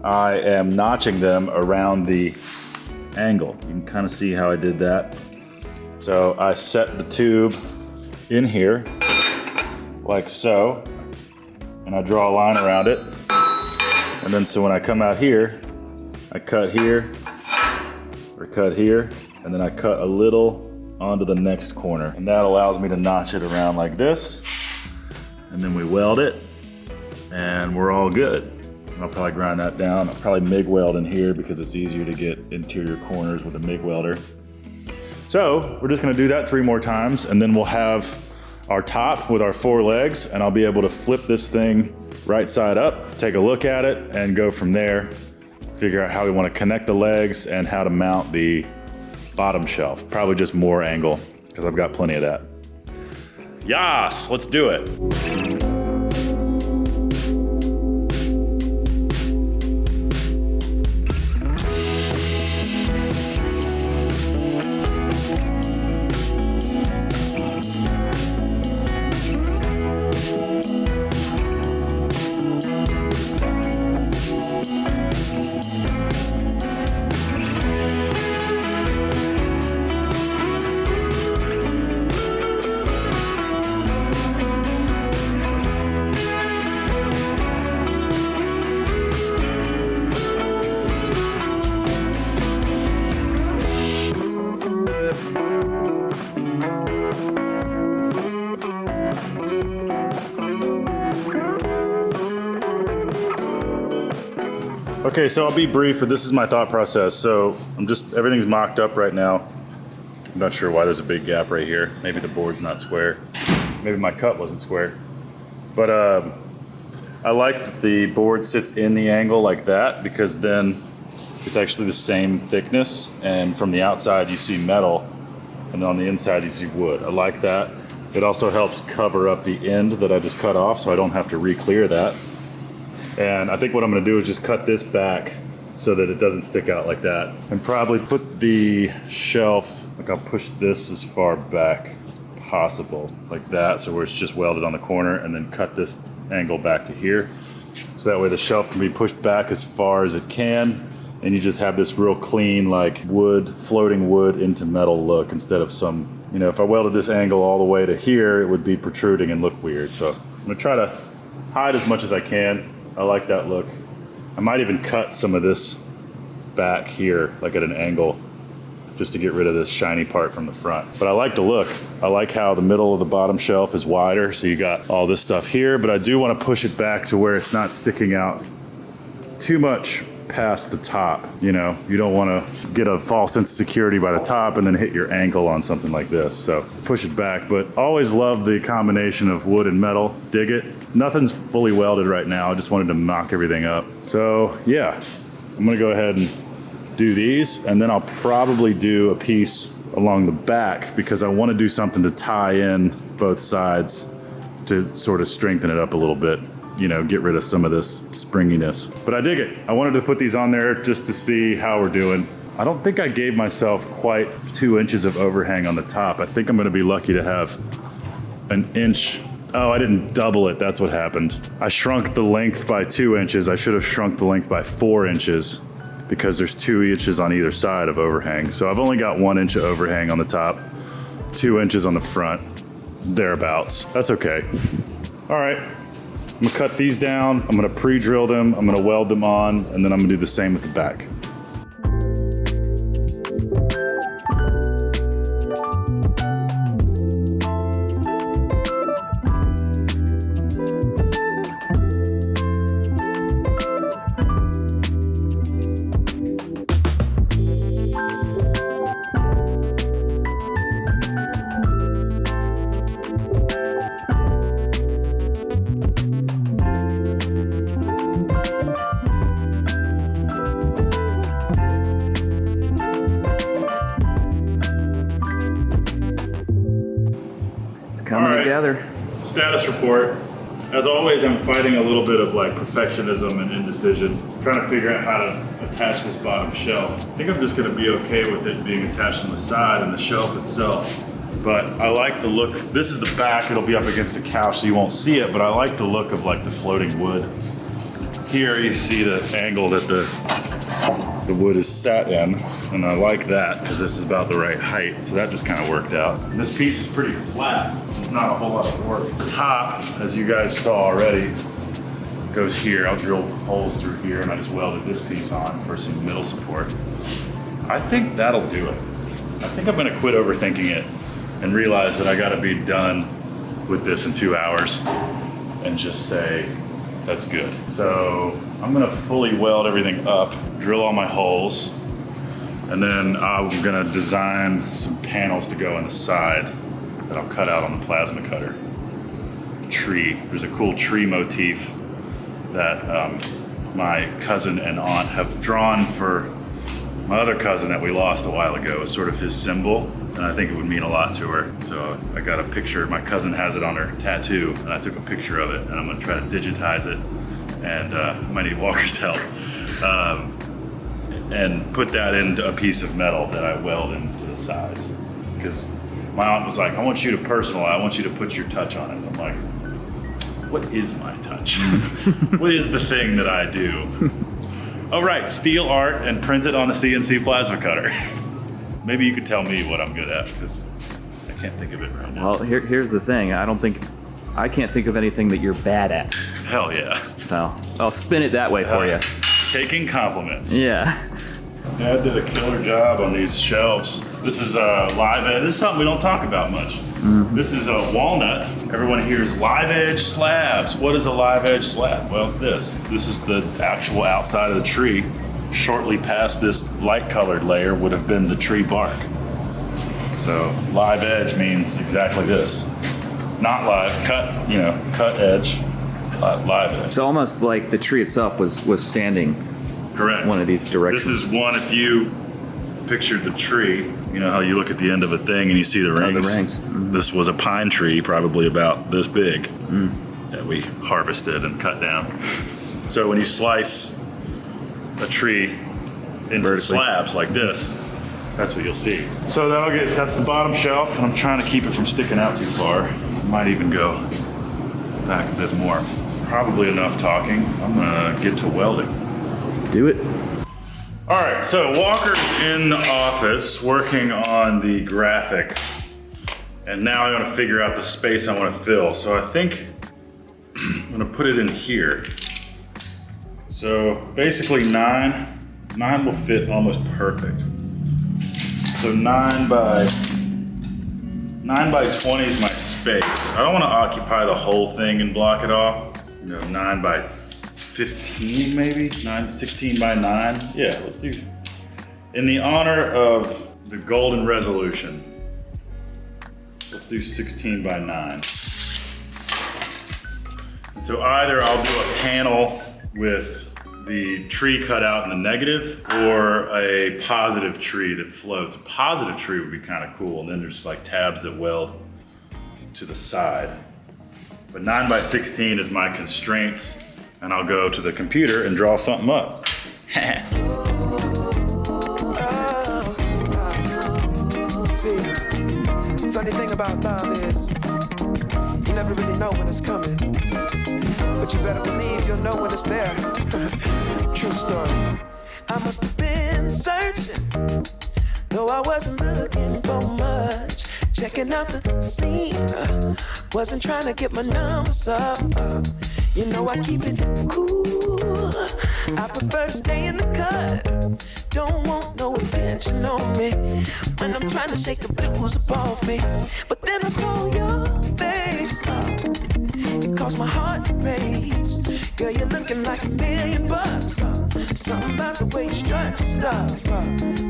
I am notching them around the angle. You can kind of see how I did that. So I set the tube in here, like so, and I draw a line around it. And then so when I come out here, I cut here, or cut here, and then I cut a little onto the next corner. And that allows me to notch it around like this. And then we weld it, and we're all good. And I'll probably grind that down. I'll probably MIG weld in here because it's easier to get interior corners with a MIG welder. So we're just gonna do that 3 more times, and then we'll have our top with our 4 legs, and I'll be able to flip this thing right side up, take a look at it, and go from there. Figure out how we wanna connect the legs and how to mount the bottom shelf. Probably just more angle, because I've got plenty of that. Yas, let's do it. Okay, so I'll be brief, but this is my thought process. So everything's mocked up right now. I'm not sure why there's a big gap right here. Maybe the board's not square. Maybe my cut wasn't square. But I like that the board sits in the angle like that, because then it's actually the same thickness. And from the outside you see metal, and on the inside you see wood. I like that. It also helps cover up the end that I just cut off, so I don't have to re-clear that. And I think what I'm gonna do is just cut this back so that it doesn't stick out like that. And probably put the shelf, like I'll push this as far back as possible, like that, so where it's just welded on the corner, and then cut this angle back to here. So that way the shelf can be pushed back as far as it can, and you just have this real clean, like wood, floating wood into metal look, instead of some, you know, if I welded this angle all the way to here, it would be protruding and look weird. So I'm gonna try to hide as much as I can. I like that look. I might even cut some of this back here, like at an angle, just to get rid of this shiny part from the front. But I like the look. I like how the middle of the bottom shelf is wider, so you got all this stuff here, but I do want to push it back to where it's not sticking out too much past the top. You know, you don't want to get a false sense of security by the top and then hit your ankle on something like this. So push it back, but always love the combination of wood and metal. Dig it. Nothing's fully welded right now. I just wanted to mock everything up. So yeah, I'm gonna go ahead and do these, and then I'll probably do a piece along the back, because I want to do something to tie in both sides to sort of strengthen it up a little bit. You know, get rid of some of this springiness. But I dig it. I wanted to put these on there just to see how we're doing. I don't think I gave myself quite 2 inches of overhang on the top. I think I'm gonna be lucky to have an inch. Oh, I didn't double it, that's what happened. I shrunk the length by 2 inches. I should have shrunk the length by 4 inches, because there's 2 inches on either side of overhang. So I've only got 1 inch of overhang on the top, 2 inches on the front, thereabouts. That's okay. All right. I'm gonna cut these down, I'm gonna pre-drill them, I'm gonna weld them on, and then I'm gonna do the same with the back. Coming together. Status report. As always, I'm fighting a little bit of like perfectionism and indecision. Trying to figure out how to attach this bottom shelf. I think I'm just gonna be okay with it being attached on the side and the shelf itself. But I like the look. This is the back, it'll be up against the couch so you won't see it, but I like the look of like the floating wood. Here you see the angle that the wood is sat in, and I like that because this is about the right height, so that just kind of worked out. And this piece is pretty flat, so there's not a whole lot of work. The top, as you guys saw already, goes here. I'll drill holes through here, and I just welded this piece on for some middle support. I think that'll do it. I think I'm gonna quit overthinking it and realize that I gotta be done with this in 2 hours and just say, that's good. So I'm gonna fully weld everything up, drill all my holes, and then I'm gonna design some panels to go on the side that I'll cut out on the plasma cutter. Tree, there's a cool tree motif that my cousin and aunt have drawn for my other cousin that we lost a while ago. It's sort of his symbol, and I think it would mean a lot to her. So I got a picture, my cousin has it on her tattoo, and I took a picture of it, and I'm gonna try to digitize it, and I might need Walker's help. And put that into a piece of metal that I weld into the sides. Because my aunt was like, I want you to personalize, I want you to put your touch on it. I'm like, what is my touch? What is the thing that I do? Oh right, steal art and print it on a CNC plasma cutter. Maybe you could tell me what I'm good at, because I can't think of it right now. Well, here's the thing. I can't think of anything that you're bad at. Hell yeah. So I'll spin it that way for you. Taking compliments. Yeah. Dad did a killer job on these shelves. This is live edge. This is something we don't talk about much. Mm-hmm. This is a walnut. Everyone hears live edge slabs. What is a live edge slab? Well, it's this. This is the actual outside of the tree. Shortly past this light colored layer would have been the tree bark. So live edge means exactly this. Not live, cut edge, live edge. It's almost like the tree itself was standing. Correct. One of these directions. This is one, if you pictured the tree, you know how you look at the end of a thing and you see the rings? The rings. Mm-hmm. This was a pine tree, probably about this big, that we harvested and cut down. So when you slice a tree into slabs like this, that's what you'll see. So that's the bottom shelf, and I'm trying to keep it from sticking out too far. Might even go back a bit more. Probably enough talking. I'm gonna get to welding. Do it. All right, so Walker's in the office working on the graphic, and now I want to figure out the space I want to fill. So I think I'm gonna put it in here. So basically 9 will fit almost perfect. So 9 by 20 is my space. I don't want to occupy the whole thing and block it off. 9 by 15 maybe? 16 by 9? Yeah, let's do. In the honor of the golden resolution, let's do 16 by 9. And so either I'll do a panel with the tree cut out in the negative, or a positive tree that floats. A positive tree would be kind of cool, and then there's like tabs that weld to the side. But 9 by 16 is my constraints, and I'll go to the computer and draw something up. See, funny thing about love is you never really know when it's coming, but you better believe you'll know when it's there. True story. I must have been searching, though I wasn't looking for much. Checking out the scene, wasn't trying to get my numbers up. You know I keep it cool. I prefer to stay in the cut. Don't want no attention on me when I'm trying to shake the blues up off me. But then I saw your face. It caused my heart to race. Girl, you're looking like $1 million. Something about the way you strut your stuff.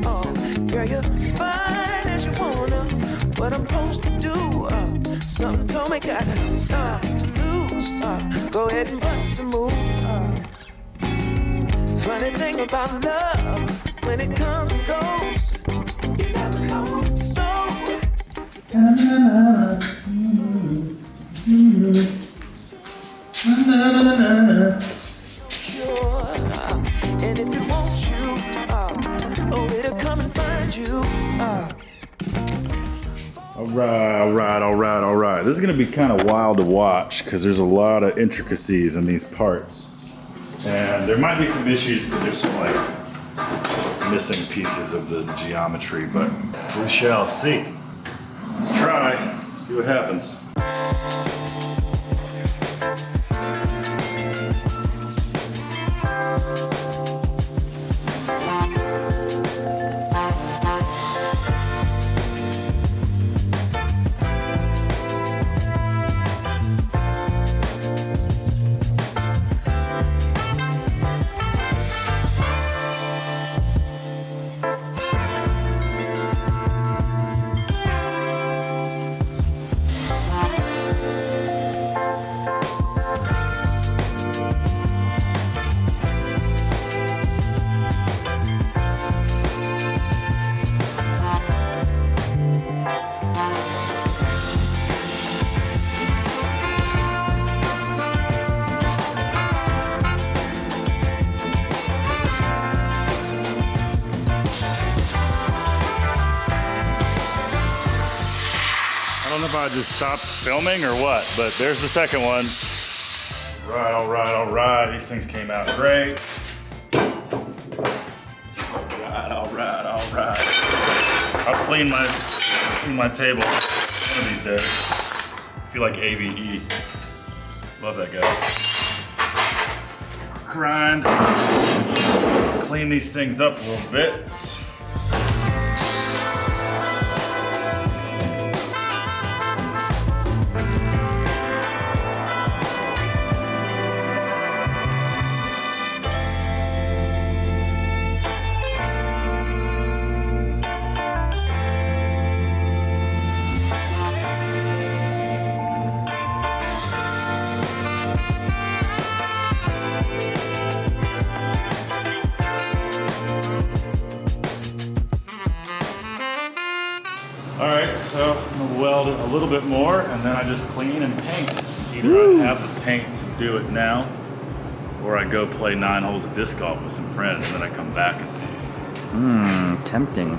Oh, girl, you're fine as you wanna. What I'm supposed to do? Something told me got time to lose. Go ahead and bust a move. Funny thing about love, when it comes and goes, you never know. So. Sure, and if it wants you, oh, it'll come and find you. All right. This is gonna be kind of wild to watch because there's a lot of intricacies in these parts. And there might be some issues because there's some like missing pieces of the geometry, but we shall see. Let's try, see what happens. I don't know if I just stopped filming or what, but there's the second one. All right. These things came out great. All right. I'll clean my table one of these days. I feel like AVE. Love that guy. Grind. Clean these things up a little bit. Alright, so I'm gonna weld it a little bit more and then I just clean and paint. Either I have the paint to do it now, or I go play 9 holes of disc golf with some friends and then I come back and paint. Tempting.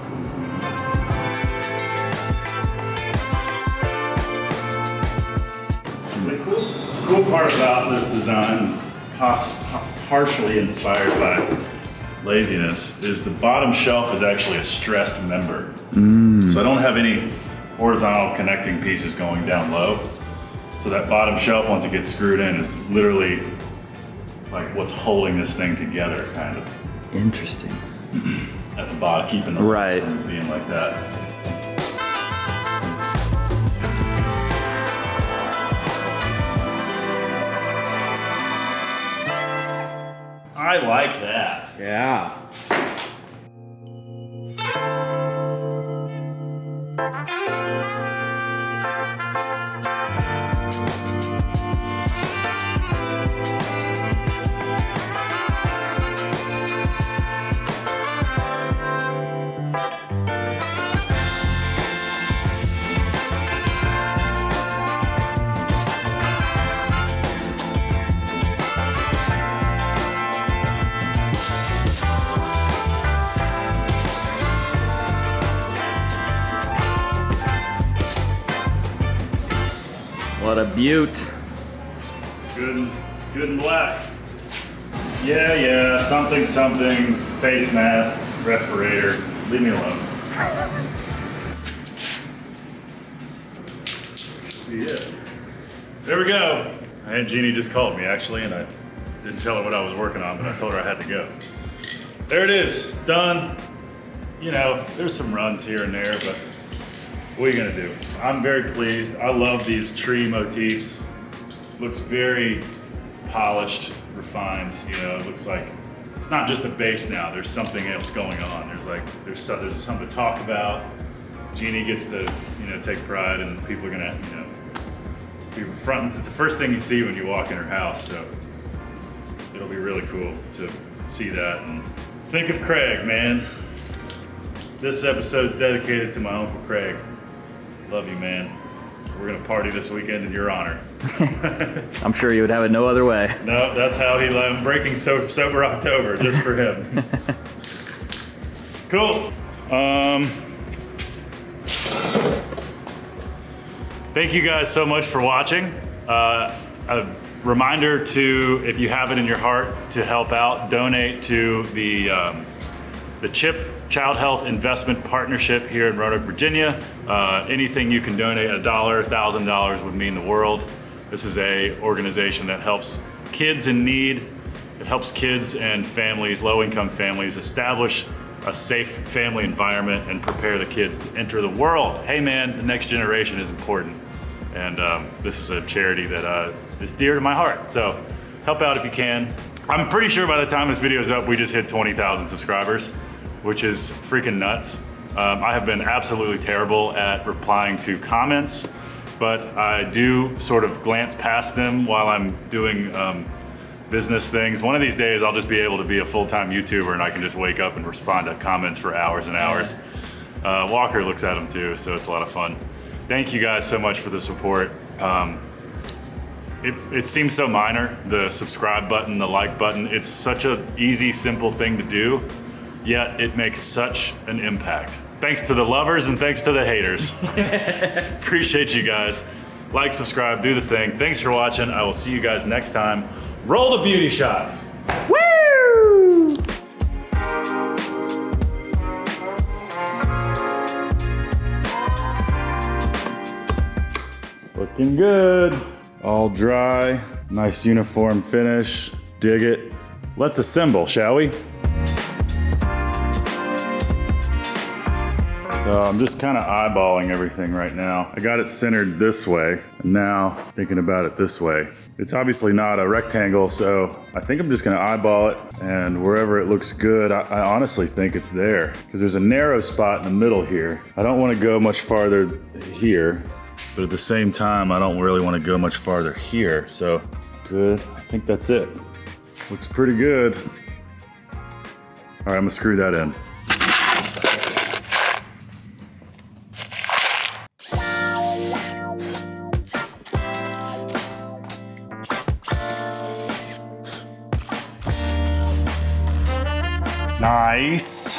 The cool part about this design, partially inspired by laziness, is the bottom shelf is actually a stressed member. So I don't have any horizontal connecting pieces going down low. So that bottom shelf, once it gets screwed in, is literally like what's holding this thing together, kind of. Interesting. At the bottom, keeping the right from being like that. I like that. Yeah. What a beaut. Good and black. Yeah, something, face mask, respirator. Leave me alone. Yeah. There we go. Aunt Jeannie just called me actually, and I didn't tell her what I was working on, but I told her I had to go. There it is, done. You know, there's some runs here and there, but what are you gonna do? I'm very pleased. I love these tree motifs. Looks very polished, refined. You know, it looks like it's not just a base now. There's something else going on. There's something to talk about. Jeannie gets to, you know, take pride, and people are gonna, you know, be fronting. It's the first thing you see when you walk in her house, so it'll be really cool to see that. And think of Craig, man. This episode's dedicated to my Uncle Craig. Love you, man. We're gonna party this weekend in your honor. I'm sure you would have it no other way. No, that's how I'm breaking Sober October just for him. Cool. Thank you guys so much for watching. A reminder to, if you have it in your heart, to help out, donate to the CHIP Child Health Investment Partnership here in Roanoke, Virginia. Anything you can donate, $1, $1,000 would mean the world. This is a organization that helps kids in need. It helps kids and families, low-income families, establish a safe family environment and prepare the kids to enter the world. Hey man, the next generation is important. And this is a charity that is dear to my heart. So help out if you can. I'm pretty sure by the time this video is up, we just hit 20,000 subscribers, which is freaking nuts. I have been absolutely terrible at replying to comments, but I do sort of glance past them while I'm doing business things. One of these days, I'll just be able to be a full-time YouTuber and I can just wake up and respond to comments for hours and hours. Walker looks at them too, so it's a lot of fun. Thank you guys so much for the support. It seems so minor, the subscribe button, the like button. It's such an easy, simple thing to do, yet it makes such an impact. Thanks to the lovers and thanks to the haters. Appreciate you guys. Like, subscribe, do the thing. Thanks for watching. I will see you guys next time. Roll the beauty shots. Woo! Looking good. All dry, nice uniform finish. Dig it. Let's assemble, shall we? So I'm just kind of eyeballing everything right now. I got it centered this way, and now thinking about it this way. It's obviously not a rectangle, so I think I'm just gonna eyeball it, and wherever it looks good, I honestly think it's there. Because there's a narrow spot in the middle here. I don't wanna go much farther here, but at the same time, I don't really wanna go much farther here. So, good, I think that's it. Looks pretty good. All right, I'm gonna screw that in. Nice.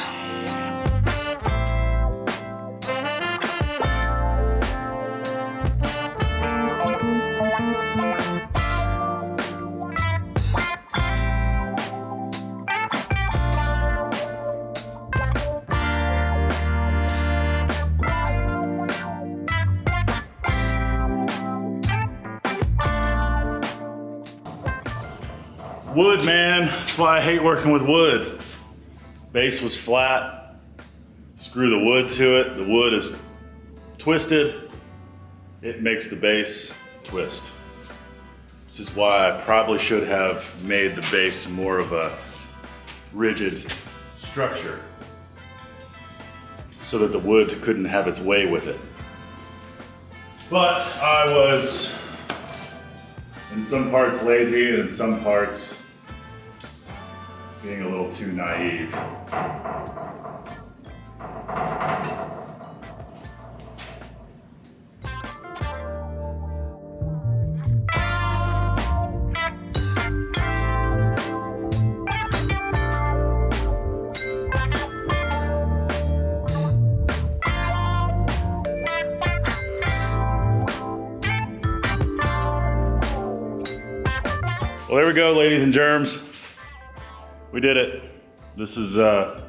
Wood, man. That's why I hate working with wood. Base was flat. Screw the wood to it. The wood is twisted. It makes the base twist. This is why I probably should have made the base more of a rigid structure so that the wood couldn't have its way with it. But I was in some parts lazy and in some parts being a little too naive. Well, there we go, ladies and germs. We did it. This is the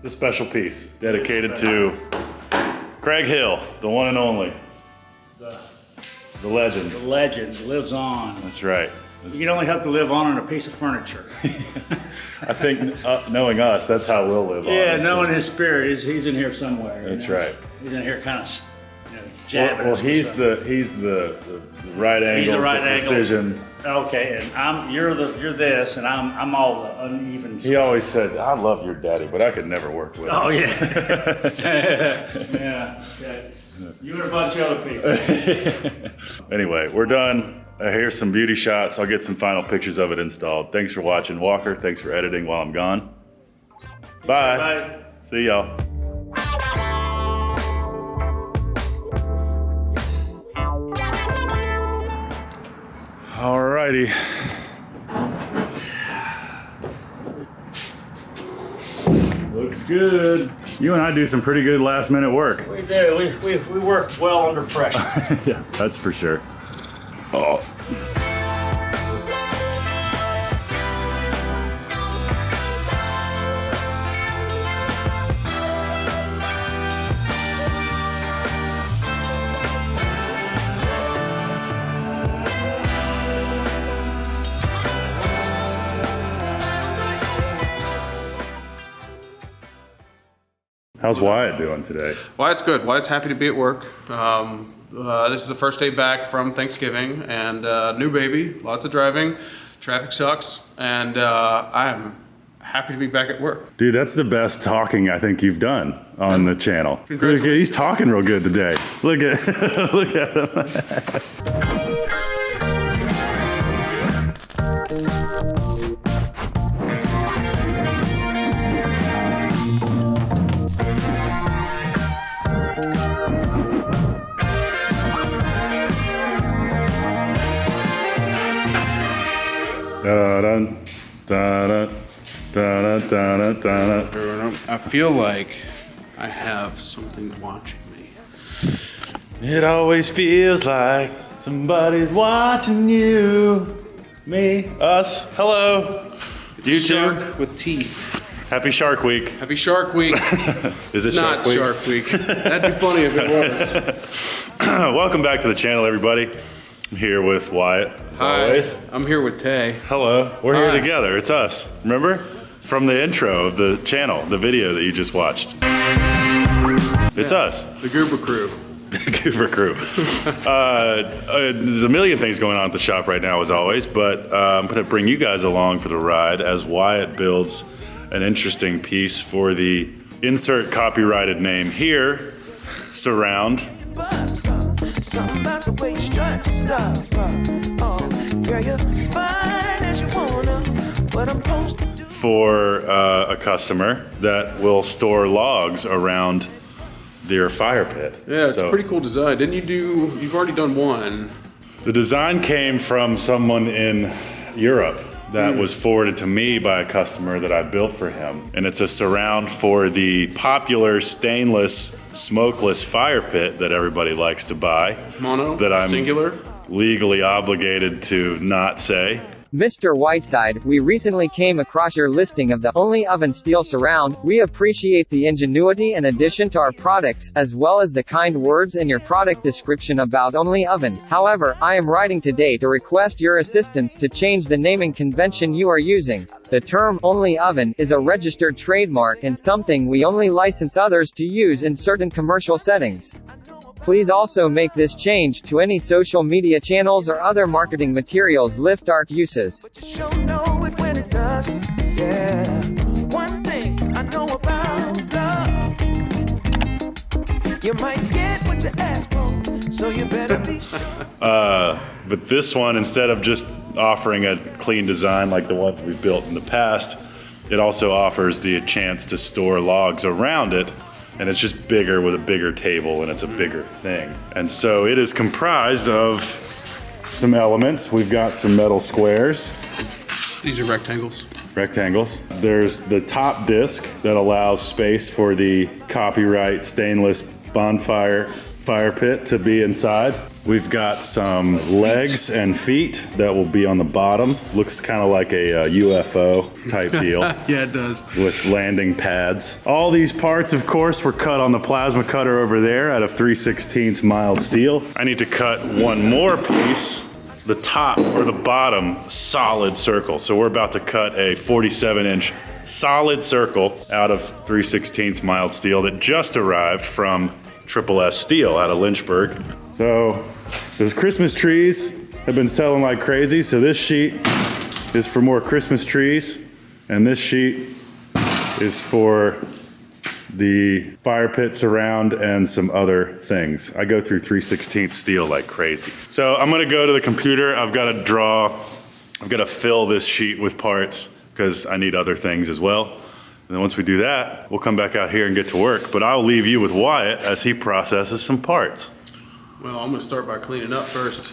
special piece dedicated to Craig Hill, the one and only. The legend. The legend lives on. That's right. You can only hope to live on a piece of furniture. I think knowing us, that's how we'll live on. Yeah, knowing his spirit, he's in here somewhere. That's right. He's in here kind of, jabbing. Well, he's the right angle. He's the right angle. Precision. Okay, and you're this, and I'm all the uneven. He always said, "I love your daddy, but I could never work with him." Oh yeah. Yeah. You and a bunch of other people. Anyway, we're done. Here's some beauty shots. I'll get some final pictures of it installed. Thanks for watching, Walker. Thanks for editing while I'm gone. Bye. Bye. See y'all. Alrighty. Looks good. You and I do some pretty good last minute work. We do. We work well under pressure. Yeah, that's for sure. Oh. How's Wyatt doing today? Wyatt's good. Wyatt's happy to be at work. This is the first day back from Thanksgiving, and new baby, lots of driving, traffic sucks, and I'm happy to be back at work. Dude, that's the best talking I think you've done on the channel. Look at, he's talking real good today. Look at look at him. I feel like I have something watching me. It always feels like somebody's watching you. Me, us, hello. It's Shark with teeth. Happy Shark Week. Happy Shark Week. Is it it's not Shark Week? That'd be funny if it was. Welcome back to the channel, everybody. I'm here with Wyatt, as always. I'm here with Tay. Hello. We're here together. It's us. Remember? From the intro of the channel, the video that you just watched. It's us. The Goober Crew. The Goober Crew. There's a million things going on at the shop right now, as always, but I'm going to bring you guys along for the ride as Wyatt builds an interesting piece for the insert copyrighted name here, Surround. Something about the way you strut your stuff. Oh, girl, you're fine as you wanna. What I'm supposed to do. For a customer that will store logs around their fire pit. Yeah, it's a pretty cool design. Didn't you do, you've already done one. The design came from someone in Europe that was forwarded to me by a customer that I built for him. And it's a surround for the popular stainless, smokeless fire pit that everybody likes to buy. Mono? That I'm singular? Legally obligated to not say. Mr. Whiteside, we recently came across your listing of the Only Oven Steel Surround. We appreciate the ingenuity and addition to our products, as well as the kind words in your product description about Only Oven. However, I am writing today to request your assistance to change the naming convention you are using. The term Only Oven is a registered trademark and something we only license others to use in certain commercial settings. Please also make this change to any social media channels or other marketing materials Liftark uses. Sure know it when it does. Yeah. One thing I know about love. You might get what you ask for, so you better be sure. But this one, instead of just offering a clean design like the ones we've built in the past, it also offers the chance to store logs around it. And it's just bigger with a bigger table, and it's a bigger thing. And so it is comprised of some elements. We've got some metal squares. These are rectangles. Rectangles. There's the top disc that allows space for the copyright stainless bonfire fire pit to be inside. We've got some legs and feet that will be on the bottom. Looks kind of like a UFO type deal. Yeah, it does. With landing pads. All these parts, of course, were cut on the plasma cutter over there out of 3/16 mild steel. I need to cut one more piece, the top or the bottom solid circle. So we're about to cut a 47-inch solid circle out of 3/16 mild steel that just arrived from Triple S Steel out of Lynchburg. So those Christmas trees have been selling like crazy. So this sheet is for more Christmas trees, and this sheet is for the fire pit surround and some other things. I go through 3/16 steel like crazy. So I'm gonna go to the computer. I've got to fill this sheet with parts because I need other things as well. And then once we do that, we'll come back out here and get to work. But I'll leave you with Wyatt as he processes some parts. Well, I'm gonna start by cleaning up first.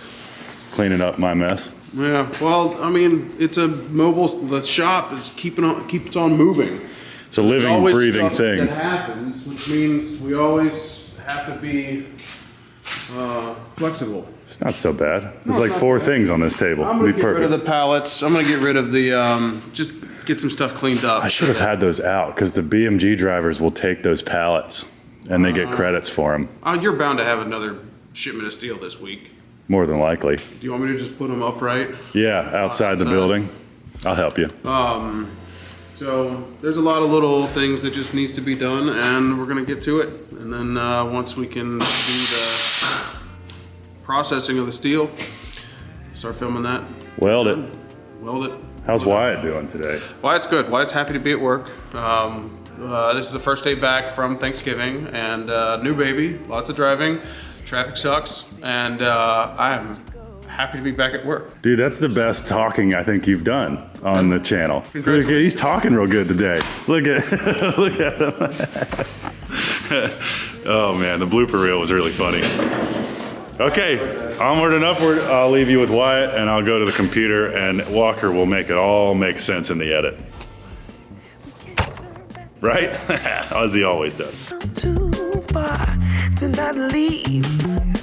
Cleaning up my mess. Yeah, well, I mean, it's a mobile, the shop is keeps on moving. It's a living, breathing thing. That happens, which means we always have to be flexible. It's not so bad. There's like 4 things on this table. I'm gonna get rid of the pallets. I'm gonna get rid of the, just get some stuff cleaned up. I should have had those out because the BMG drivers will take those pallets and they get credits for them. You're bound to have another shipment of steel this week. More than likely. Do you want me to just put them upright? Yeah, outside the building. I'll help you. So there's a lot of little things that just needs to be done, and we're gonna get to it. And then once we can do the processing of the steel, start filming that. Weld it. Weld it. How's Wyatt doing today? Wyatt's good. Wyatt's happy to be at work. This is the first day back from Thanksgiving, and new baby, lots of driving, traffic sucks, and I'm happy to be back at work. Dude, that's the best talking I think you've done on the channel. Look, he's talking real good today. Look at look at him. Oh man, the blooper reel was really funny. Okay, onward and upward. I'll leave you with Wyatt, and I'll go to the computer, and Walker will make it all make sense in the edit. Right? As he always does. Too far to not leave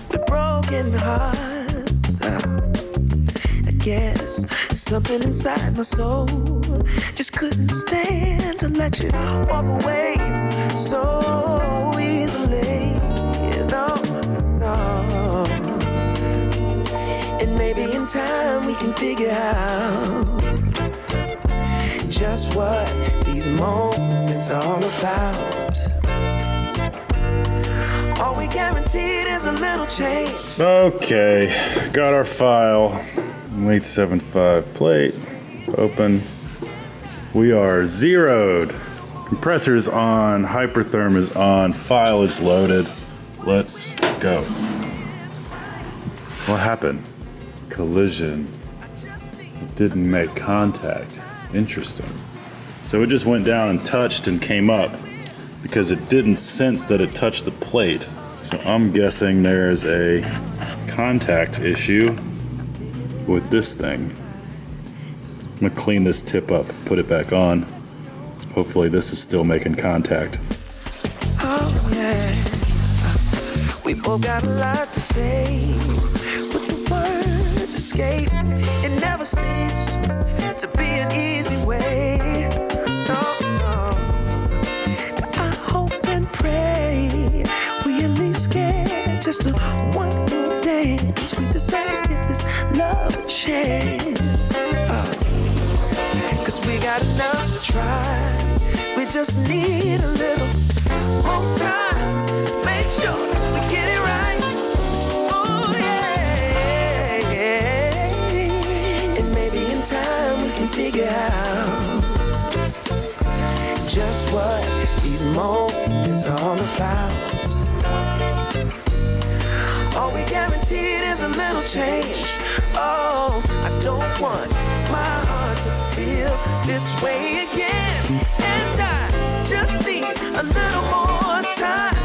the broken hearts. I guess something inside my soul just couldn't stand to let you walk away so easily. No. And maybe in time we can figure out just what these moments are all about. All we guaranteed is a little change. Okay, got our file. Late 7.5 plate. Open. We are zeroed. Compressor's on, hypertherm is on, file is loaded. Let's go. What happened? Collision. It didn't make contact. Interesting. So it just went down and touched and came up because it didn't sense that it touched the plate. So I'm guessing there's a contact issue with this thing. I'm gonna clean this tip up, put it back on. Hopefully this is still making contact. Oh yeah, we both got a lot to say, but the words escape. It never seems to be an easy way. No. I hope and pray we at least get just a one more dance. We decide to give this love a chance. Cause we got enough to try. We just need a little more time. Make sure we get it right. Oh yeah. And maybe in time we can figure out just what these moments are all about. All we guaranteed is a little change. Oh, I don't want my heart to feel this way again. And I just need a little more time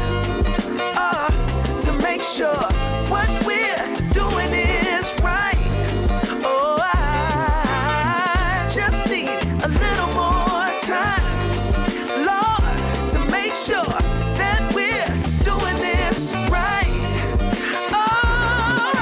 to make sure what we're doing is right. Oh, I just need a little more time, Lord, to make sure that we're doing this right. Oh,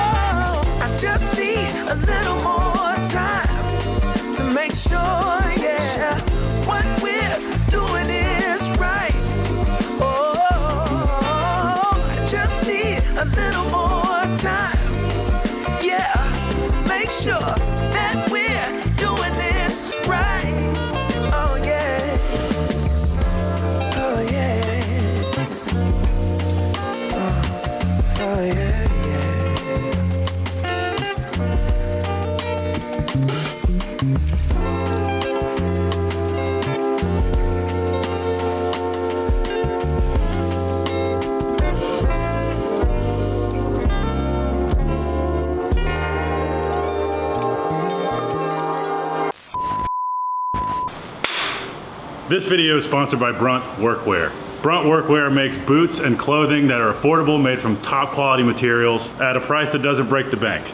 This video is sponsored by Brunt Workwear. Brunt Workwear makes boots and clothing that are affordable, made from top quality materials at a price that doesn't break the bank.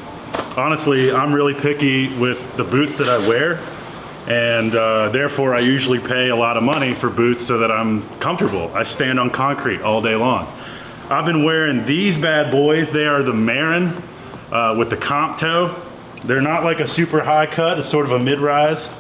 Honestly, I'm really picky with the boots that I wear, and therefore I usually pay a lot of money for boots so that I'm comfortable. I stand on concrete all day long. I've been wearing these bad boys. They are the Marin with the comp toe. They're not like a super high cut, it's sort of a mid-rise,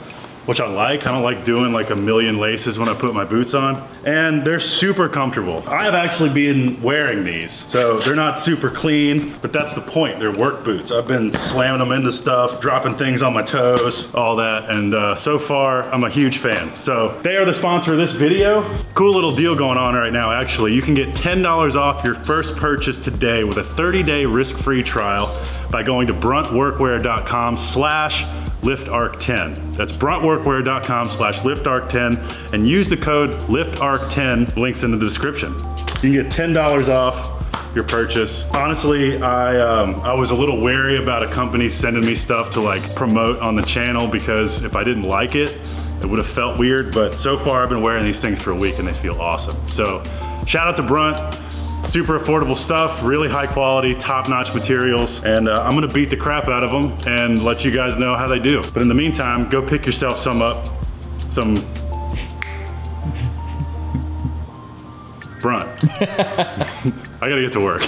which I like. I don't like doing like a million laces when I put my boots on. And they're super comfortable. I have actually been wearing these. So they're not super clean, but that's the point. They're work boots. I've been slamming them into stuff, dropping things on my toes, all that. And so far, I'm a huge fan. So they are the sponsor of this video. Cool little deal going on right now, actually. You can get $10 off your first purchase today with a 30-day risk-free trial by going to bruntworkwear.com/LiftArc10. That's bruntworkwear.com/LiftArc10 and use the code LiftArc10, links in the description. You can get $10 off your purchase. Honestly, I was a little wary about a company sending me stuff to like promote on the channel because if I didn't like it, it would have felt weird, but so far I've been wearing these things for a week and they feel awesome. So shout out to Brunt. Super affordable stuff, really high quality, top-notch materials, and I'm gonna beat the crap out of them and let you guys know how they do. But in the meantime, go pick yourself some up, some Brunt. I gotta get to work.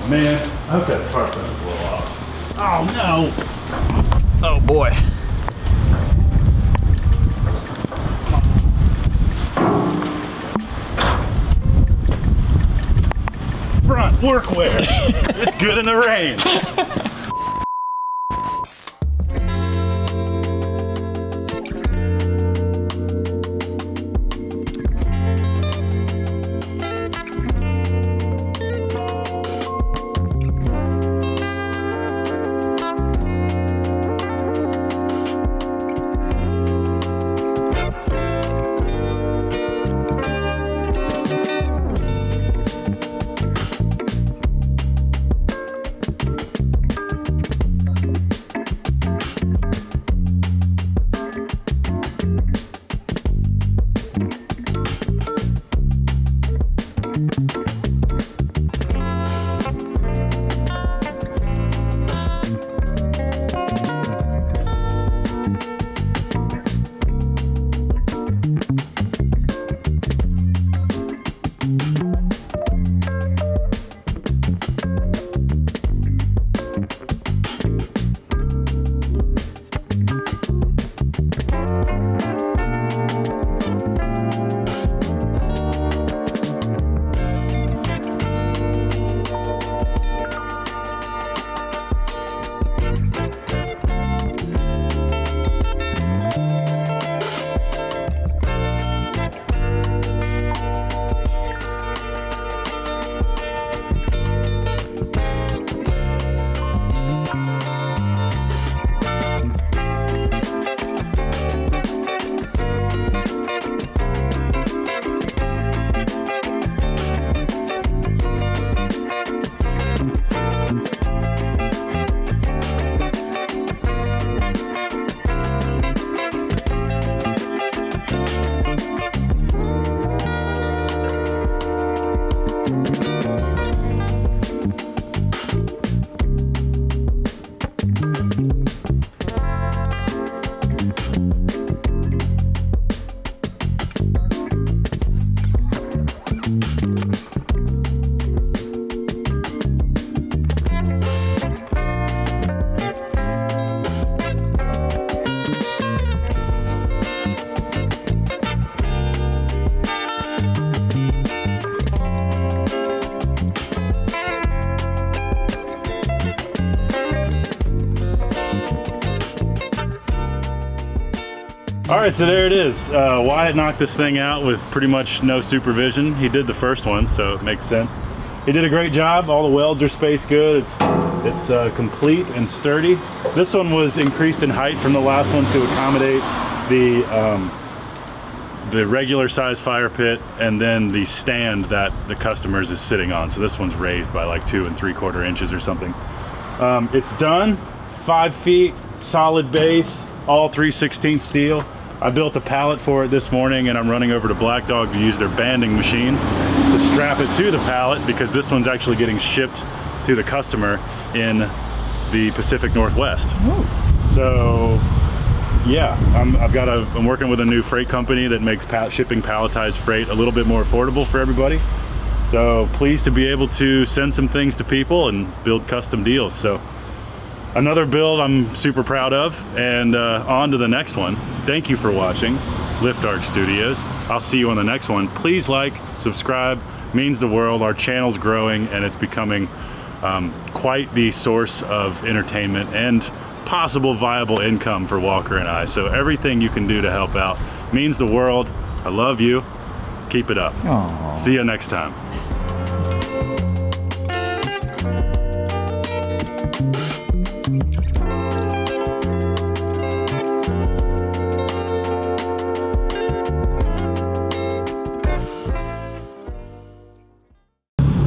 Man, I hope that tarp doesn't blow off. Oh no! Oh boy. Brunt Workwear. It's good in the rain. right, so there it is. Wyatt knocked this thing out with pretty much no supervision. He did the first one, so it makes sense. He did a great job. All the welds are spaced good. It's complete and sturdy. This one was increased in height from the last one to accommodate the regular size fire pit and then the stand that the customers is sitting on. So this one's raised by like 2 3/4 inches or something. It's done, 5 feet, solid base, all 3/16 steel. I built a pallet for it this morning and I'm running over to Black Dog to use their banding machine to strap it to the pallet because this one's actually getting shipped to the customer in the Pacific Northwest. Ooh. So yeah, I'm working with a new freight company that makes shipping palletized freight a little bit more affordable for everybody. So pleased to be able to send some things to people and build custom deals. So another build I'm super proud of, and on to the next one. Thank you for watching Lift Arc Studios. I'll see you on the next one. Please like, subscribe, means the world. Our channel's growing and it's becoming quite the source of entertainment and possible viable income for Walker and I. So everything you can do to help out means the world. I love you. Keep it up. Aww. See you next time.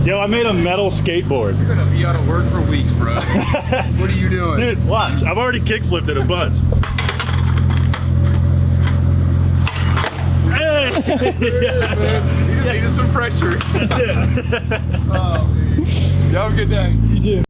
Yo, I made a metal skateboard. You're gonna be out of work for weeks, bro. What are you doing? Dude, watch. I've already kickflipped it a bunch. Hey! Man. You just needed some pressure. That's it. Oh, man. You have a good day. You too.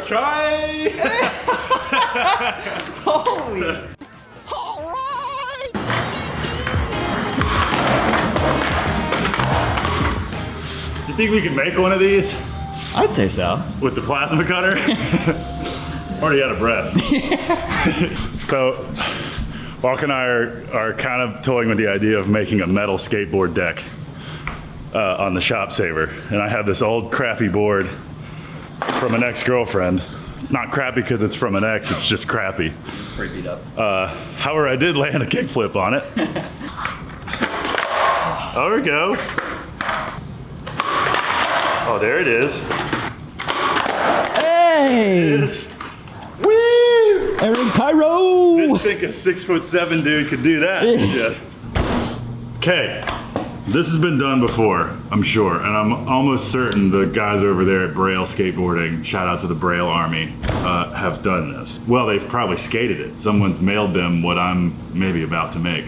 Try! Holy! You think we can make one of these? I'd say so. With the plasma cutter? Already out of breath. So, Walker and I are kind of toying with the idea of making a metal skateboard deck on the Shop Saver. And I have this old crappy board from an ex-girlfriend. It's not crappy because it's from an ex, it's just crappy. Pretty beat up. However, I did land a kickflip on it. There we go. Oh, there it is. Hey! It is. Woo! Aaron Cairo! Didn't think a 6'7" dude could do that. Yeah. Okay. This has been done before, I'm sure, and I'm almost certain the guys over there at Braille Skateboarding, shout out to the Braille Army, have done this. Well, they've probably skated it. Someone's mailed them what I'm maybe about to make.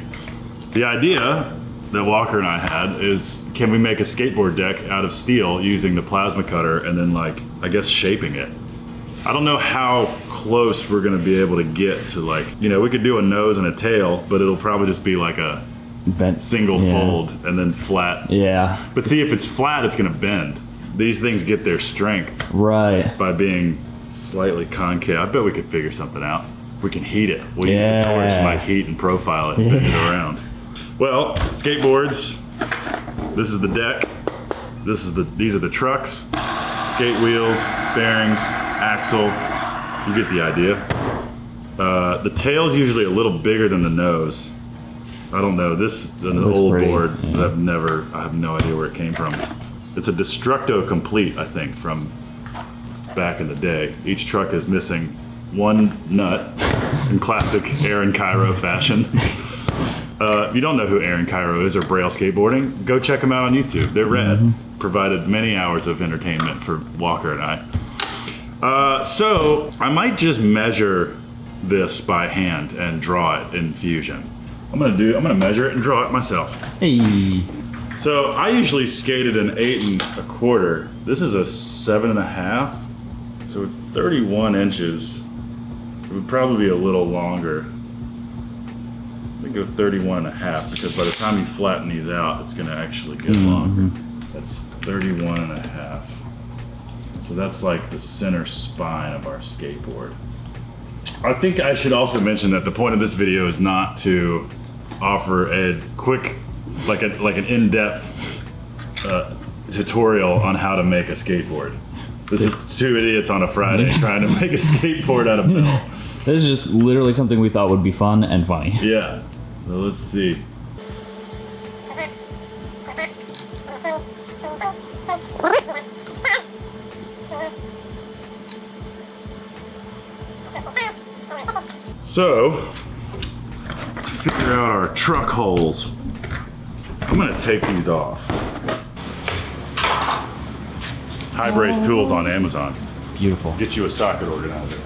The idea that Walker and I had is, can we make a skateboard deck out of steel using the plasma cutter and then, like, I guess shaping it? I don't know how close we're gonna be able to get to, like, you know, we could do a nose and a tail, but it'll probably just be like a single fold and then flat. Yeah. But see, if it's flat, it's gonna bend. These things get their strength by being slightly concave. I bet we could figure something out. We can heat it. We'll use the torch, might heat and profile it and bend it around. Well, skateboards. This is the deck. These are the trucks. Skate wheels, bearings, axle. You get the idea. The tail's usually a little bigger than the nose. I don't know. This is an old board that I have no idea where it came from. It's a Destructo Complete, I think, from back in the day. Each truck is missing one nut in classic Aaron Cairo fashion. If you don't know who Aaron Cairo is or Braille Skateboarding, go check them out on YouTube. They're rad. Provided many hours of entertainment for Walker and I. So I might just measure this by hand and draw it in Fusion. I'm gonna measure it and draw it myself. Hey. So I usually skated an 8 1/4. This is a 7 1/2. So it's 31 inches. It would probably be a little longer. Let me go 31 1/2 because by the time you flatten these out, it's gonna actually get longer. That's 31 1/2. So that's like the center spine of our skateboard. I think I should also mention that the point of this video is not to offer a quick, like an in-depth tutorial on how to make a skateboard. This is two idiots on a Friday trying to make a skateboard out of metal. This is just literally something we thought would be fun and funny. Yeah. So let's see. So, let's figure out our truck holes. I'm gonna take these off. High brace tools on Amazon. Beautiful. Get you a socket organizer.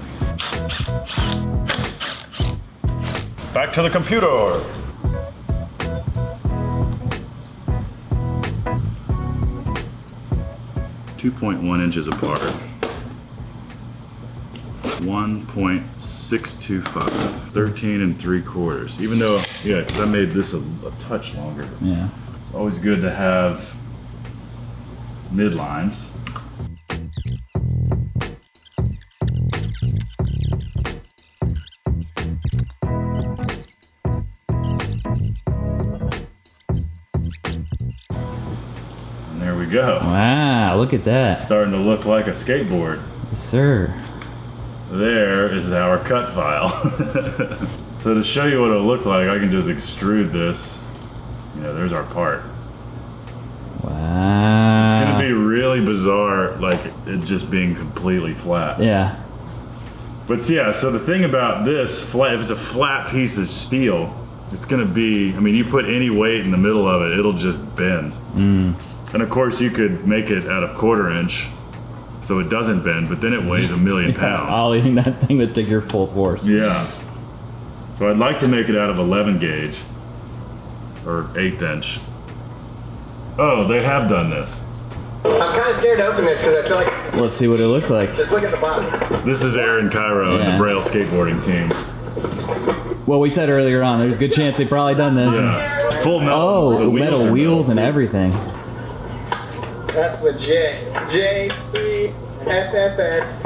Back to the computer. .1 inches apart. 1.625. 13 3/4. Even though, yeah, because I made this a touch longer. Yeah. It's always good to have midlines. And there we go. Wow, look at that. Starting to look like a skateboard. Yes, sir. There is our cut file. So to show you what it'll look like, I can just extrude this. You know, there's our part. Wow. It's gonna be really bizarre, like it just being completely flat. Yeah. But yeah, so the thing about this, if it's a flat piece of steel, it's gonna be, I mean, you put any weight in the middle of it, it'll just bend. And of course you could make it out of 1/4 inch, so it doesn't bend, but then it weighs a million pounds. Ollieing that thing would take your full force. Yeah. So I'd like to make it out of 11 gauge, or 1/8 inch. Oh, they have done this. I'm kind of scared to open this because I feel like. Let's see what it looks like. Just look at the box. This is Aaron Cairo and the Braille skateboarding team. Well, we said earlier on, there's a good chance they've probably done this. Yeah. It's full metal. Oh, metal wheels and everything. That's legit. J3FFS.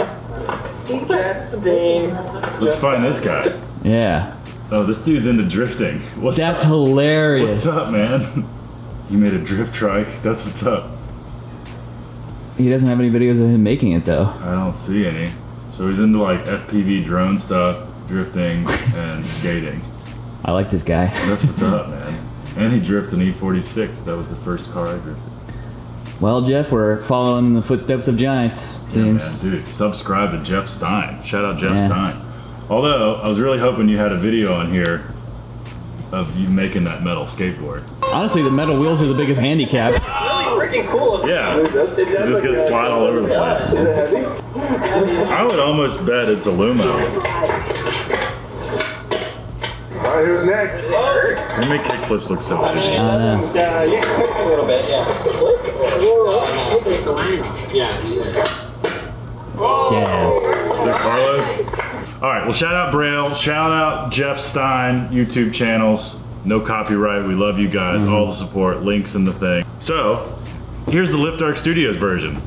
Jeff Steen. Let's find this guy. Yeah. Oh, this dude's into drifting. That's hilarious. What's up, man? You made a drift trike. That's what's up. He doesn't have any videos of him making it though. I don't see any. So he's into like FPV drone stuff, drifting, and skating. I like this guy. That's what's up, man. And he drifted an E46. That was the first car I drifted. Well, Jeff, we're following in the footsteps of giants, it seems. Yeah, man, dude, subscribe to Jeff Stein. Shout out Jeff Stein. Although, I was really hoping you had a video on here of you making that metal skateboard. Honestly, the metal wheels are the biggest handicap. Freaking cool. Yeah, it's just gonna slide all over the place. I would almost bet it's aluminum. Alright, who's next? They make kickflips look so easy. Yeah, a little bit, yeah. Damn. Is that Carlos? All right, well, shout out Braille, shout out Jeff Stein, YouTube channels. No copyright, we love you guys, all the support, links in the thing. So, here's the Lift Arc Studios version.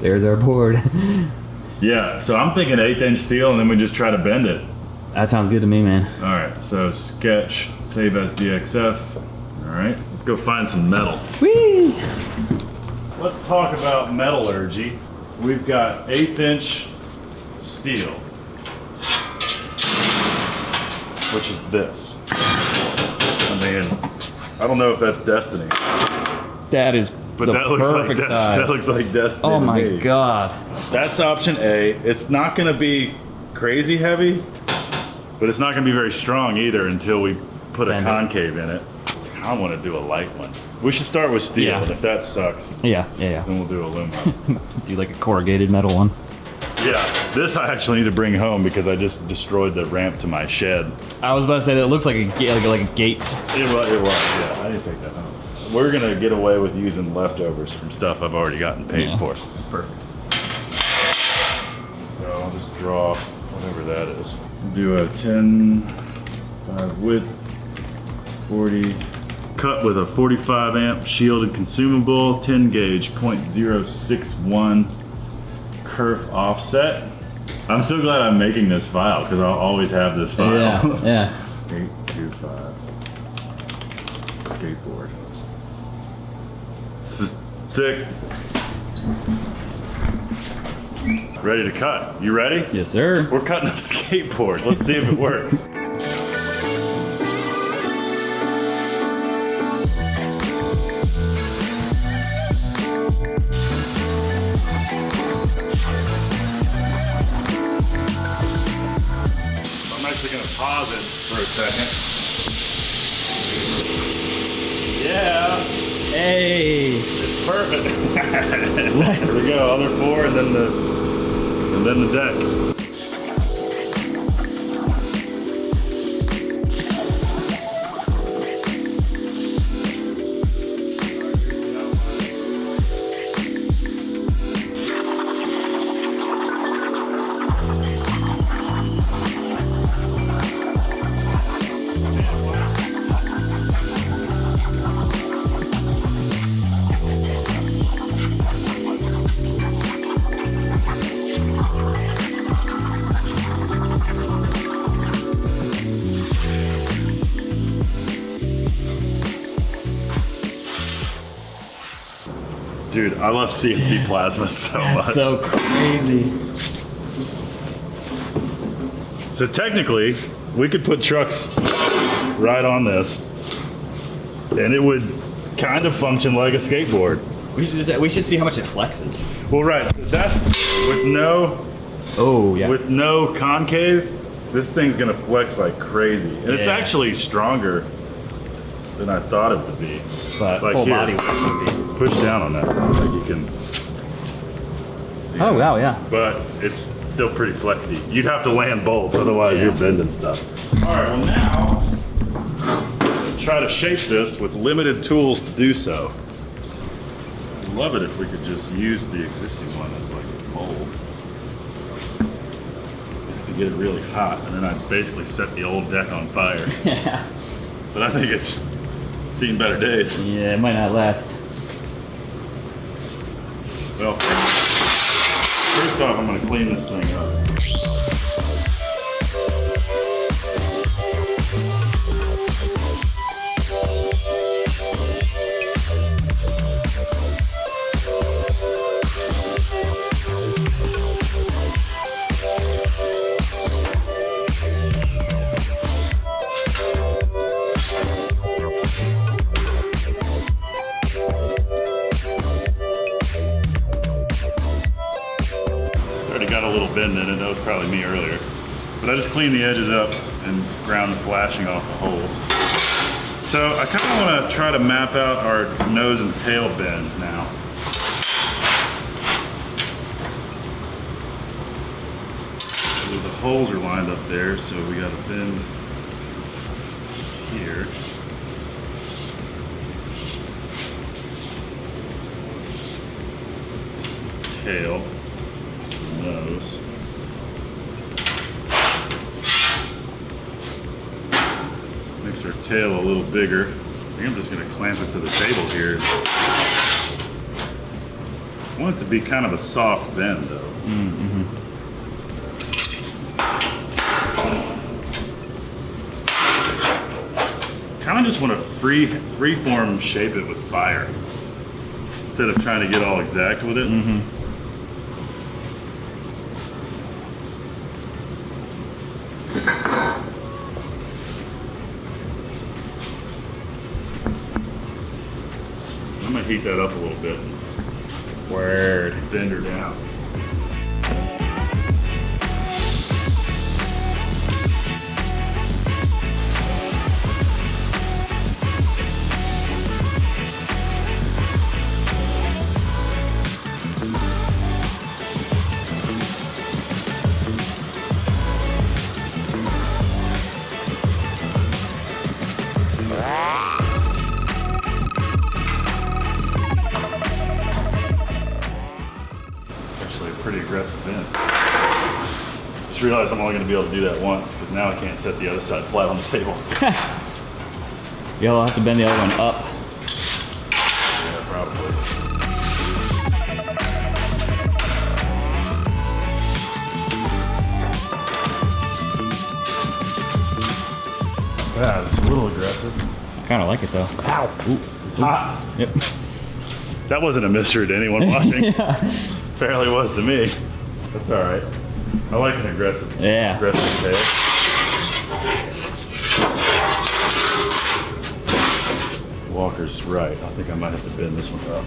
There's our board. Yeah, so I'm thinking 1/8 inch steel and then we just try to bend it. That sounds good to me, man. All right, so sketch, save as DXF. All right, let's go find some metal. Whee! Let's talk about metallurgy. We've got 1/8 inch steel, which is this. I mean, I don't know if that's Destiny. That is But that looks like that looks like Destiny. Oh my to me. god. That's option A. It's not gonna be crazy heavy, but it's not gonna be very strong either until we put a concave in it. I wanna do a light one. We should start with steel, and if that sucks, Yeah. then we'll do aluminum. Do like a corrugated metal one. Yeah, this I actually need to bring home because I just destroyed the ramp to my shed. I was about to say that it looks like a gate. It was, yeah. I didn't take that home. We're gonna get away with using leftovers from stuff I've already gotten paid for. Perfect. So I'll just draw whatever that is. Do a 10, 5 width, 40, cut with a 45 amp shielded consumable, 10 gauge, 0.061 kerf offset. I'm so glad I'm making this file because I'll always have this file. Yeah. 825 skateboard. This is sick. Ready to cut. You ready? Yes, sir. We're cutting a skateboard. Let's see if it works. I'm actually going to pause it for a second. Yeah. Hey. It's perfect. Here we go. Other 4 and then the deck. Dude, I love CNC plasma so much. So crazy. So technically, we could put trucks right on this, and it would kind of function like a skateboard. We should see how much it flexes. Well, right. So that's with no. Oh yeah. With no concave, this thing's gonna flex like crazy, and it's actually stronger than I thought it would be. But like full here, body would be. Push down on that. Like you can. Oh wow, yeah. But it's still pretty flexy. You'd have to land bolts, otherwise you're bending stuff. All right, well now, let's try to shape this with limited tools to do so. I'd love it if we could just use the existing one as like a mold. To get it really hot, and then I basically set the old deck on fire. Yeah. But I think it's seen better days. Yeah, it might not last. Well, first off, I'm going to clean this thing up. Bend in it, that was probably me earlier. But I just cleaned the edges up and ground the flashing off the holes. So I kind of want to try to map out our nose and tail bends now. So the holes are lined up there, so we got a bend here. This is the tail. Nose. Makes our tail a little bigger. I think I'm just going to clamp it to the table here. I want it to be kind of a soft bend though. Mm-hmm. Kind of just want to free-form shape it with fire instead of trying to get all exact with it. Mm-hmm. I'm gonna heat that up a little bit. Word. Bend her down. aggressive bend. Just realized I'm only gonna be able to do that once because now I can't set the other side flat on the table. You'll have to bend the other one up. Yeah, probably. Yeah, it's a little aggressive. I kind of like it though. Ow! Ooh. Hot. Yep. That wasn't a mystery to anyone watching. Yeah. Apparently was to me. That's all right. I like an aggressive tail. Walker's right. I think I might have to bend this one up.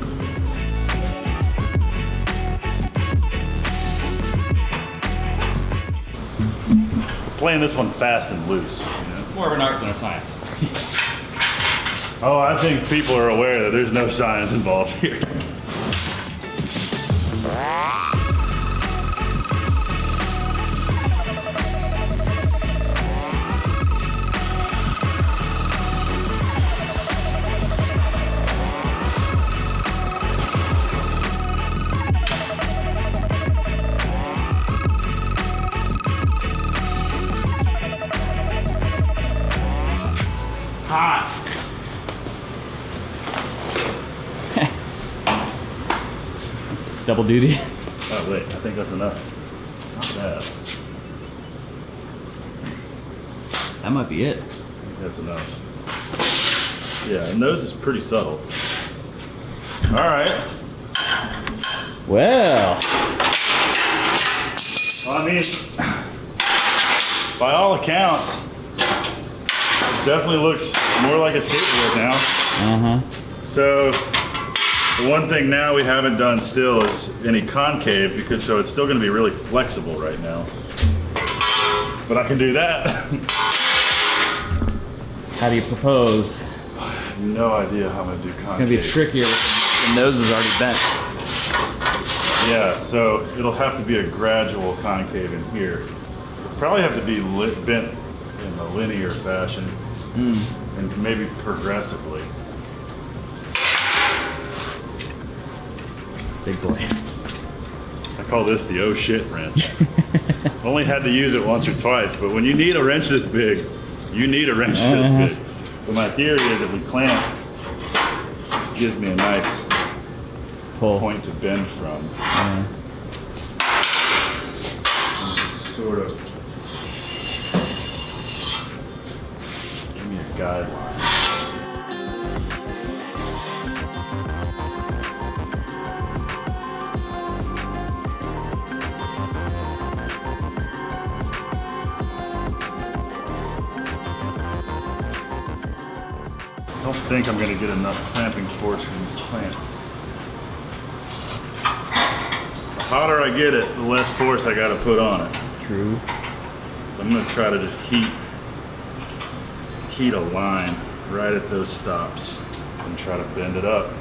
Playing this one fast and loose. You know? It's more of an art than a science. Oh, I think people are aware that there's no science involved here. Hot. Double duty. Oh wait, I think that's enough. Not bad. That might be it. I think that's enough. Yeah, and nose is pretty subtle. All right. Well. I mean, by all accounts, it definitely looks more like a skateboard now. Uh-huh. So, the one thing now we haven't done still is any concave, because so it's still going to be really flexible right now. But I can do that. How do you propose? I have no idea how I'm going to do concave. It's going to be trickier with the nose is already bent. Yeah, so it'll have to be a gradual concave in here. It'll probably have to be bent in a linear fashion, and maybe progressively. Big boy. I call this the oh shit wrench. Only had to use it once or twice, but when you need a wrench this big, you need a wrench this big. But my theory is if we clamp, it gives me a nice point to bend from. Sort of give me a guideline. I don't think I'm going to get enough clamping force from this clamp. The hotter I get it, the less force I got to put on it. True. So I'm going to try to just heat a line right at those stops and try to bend it up.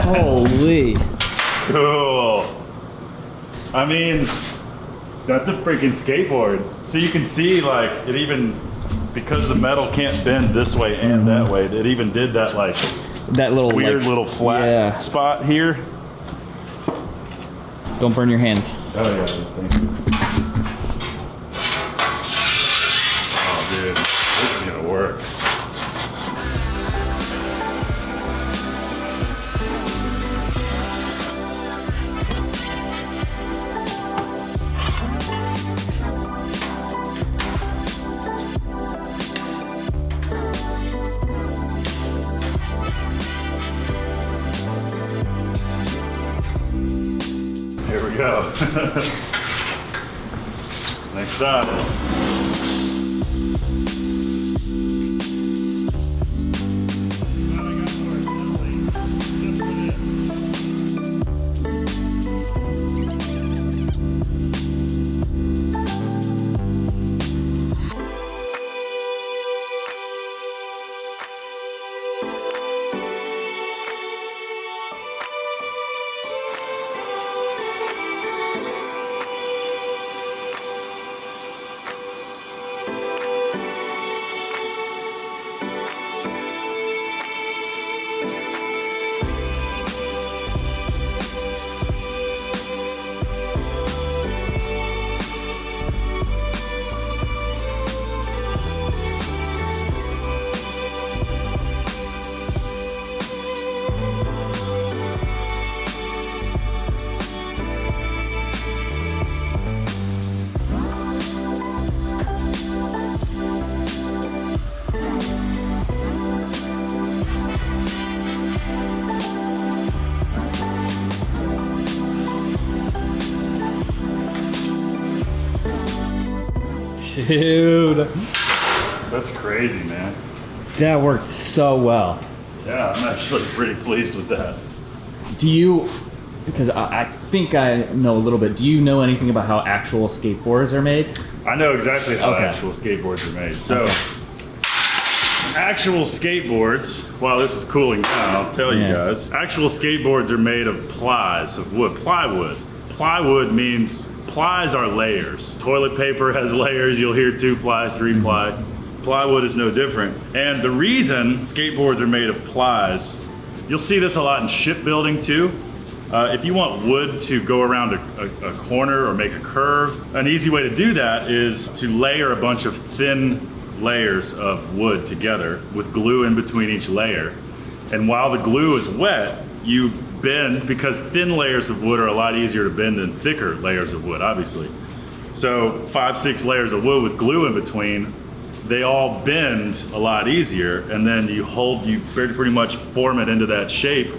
Holy. Cool. I mean, that's a freaking skateboard. So you can see, like, it even, because the metal can't bend this way and that way, it even did that, like, that little weird like, little flat spot here. Don't burn your hands. Oh yeah, thank you. Oh dude, this is gonna work. Next side. Dude. That's crazy, man. That worked so well. Yeah, I'm actually pretty pleased with that. Do you, because I think I know a little bit, do you know anything about how actual skateboards are made? I know exactly how actual skateboards are made. So, actual skateboards, while this is cooling down, I'll tell you guys, actual skateboards are made of plies, of wood, plywood. Plywood means plies are layers. Toilet paper has layers, you'll hear 2-ply, 3-ply. Plywood is no different. And the reason skateboards are made of plies, you'll see this a lot in shipbuilding too. If you want wood to go around a corner or make a curve, an easy way to do that is to layer a bunch of thin layers of wood together with glue in between each layer. And while the glue is wet, you bend, because thin layers of wood are a lot easier to bend than thicker layers of wood, obviously. So 5-6 layers of wood with glue in between, they all bend a lot easier, and then you pretty much form it into that shape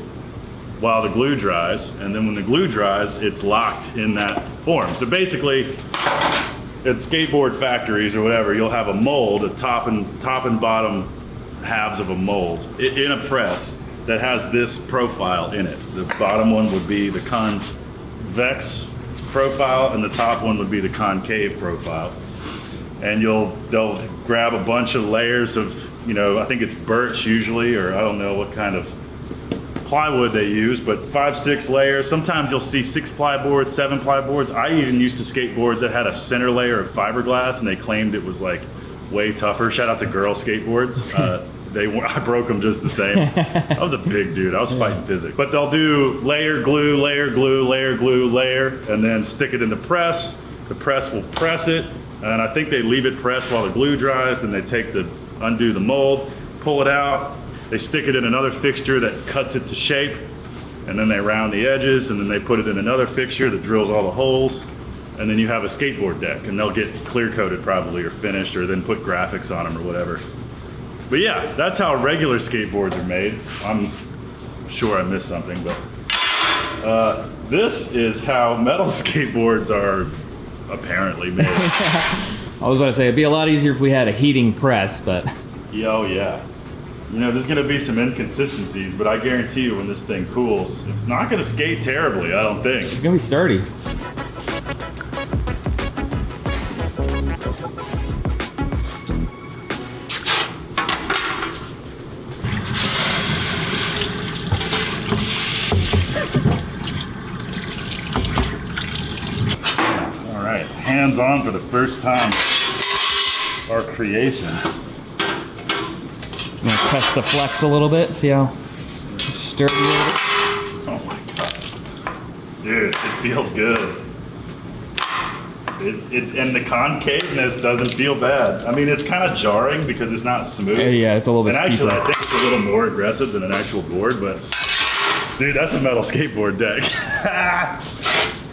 while the glue dries, and then when the glue dries, it's locked in that form. So basically, at skateboard factories or whatever, you'll have a mold, a top and bottom halves of a mold in a press that has this profile in it. The bottom one would be the convex profile, and the top one would be the concave profile. And they'll grab a bunch of layers of, I think it's birch usually, or I don't know what kind of plywood they use, but 5-6 layers. Sometimes you'll see 6-ply boards, 7-ply boards. I even used to skateboards that had a center layer of fiberglass, and they claimed it was like way tougher. Shout out to Girl Skateboards. I broke them just the same. I was a big dude. I was fighting physics. But they'll do layer, glue, layer, glue, layer, glue, layer, and then stick it in the press. The press will press it, and I think they leave it pressed while the glue dries. Then they undo the mold, pull it out. They stick it in another fixture that cuts it to shape, and then they round the edges, and then they put it in another fixture that drills all the holes, and then you have a skateboard deck, and they'll get clear coated probably, or finished, or then put graphics on them or whatever. But yeah, that's how regular skateboards are made. I'm sure I missed something, but this is how metal skateboards are apparently made. I was going to say, it'd be a lot easier if we had a heating press, but... Oh yeah. There's going to be some inconsistencies, but I guarantee you when this thing cools, it's not going to skate terribly, I don't think. It's going to be sturdy. All right, hands-on for the first time, our creation. I'm gonna test the flex a little bit, see how sturdy it is. Oh my god. Dude, it feels good. And the concaveness doesn't feel bad. I mean, it's kind of jarring because it's not smooth. Yeah, it's a little bit And actually, steeper. I think it's a little more aggressive than an actual board, but dude, that's a metal skateboard deck.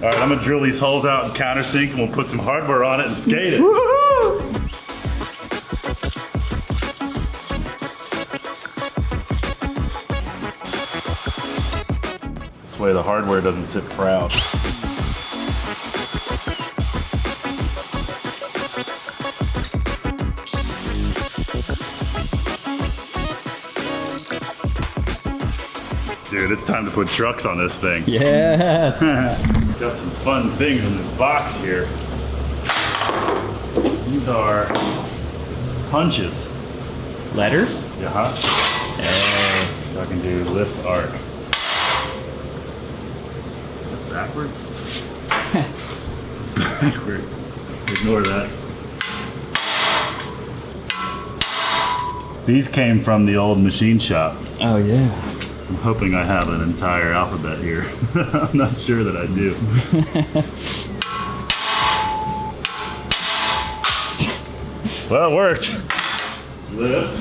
All right, I'm gonna drill these holes out in countersink, and we'll put some hardware on it and skate it. Woohoo! This way the hardware doesn't sit proud. Dude, it's time to put trucks on this thing. Yes. Got some fun things in this box here. These are punches. Letters? Yeah. Hey. I can do lift arc. Backwards? It's backwards. Ignore that. These came from the old machine shop. Oh yeah. I'm hoping I have an entire alphabet here. I'm not sure that I do. Well, it worked. Lift.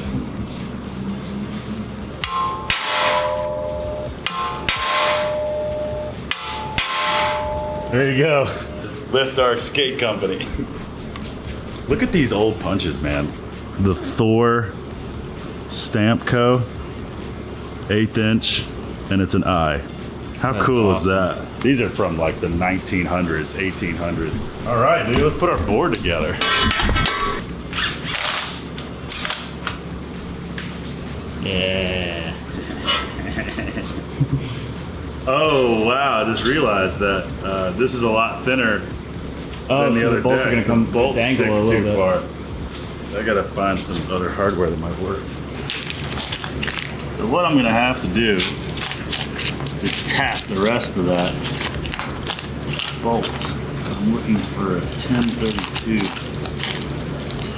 There you go. Lift Arc Skate Company. Look at these old punches, man. The Thor Stamp Co. 1/8 inch, and it's an I. How That's cool awesome. is that? These are from like the 1900s, 1800s. All right, dude, let's put our board together. Yeah. Oh, wow, I just realized that this is a lot thinner than the so other the bolts deck. are gonna come The bolts dangle stick a little too bit. far. I gotta find some other hardware that might work. So what I'm gonna have to do is tap the rest of that bolt. I'm looking for a 1032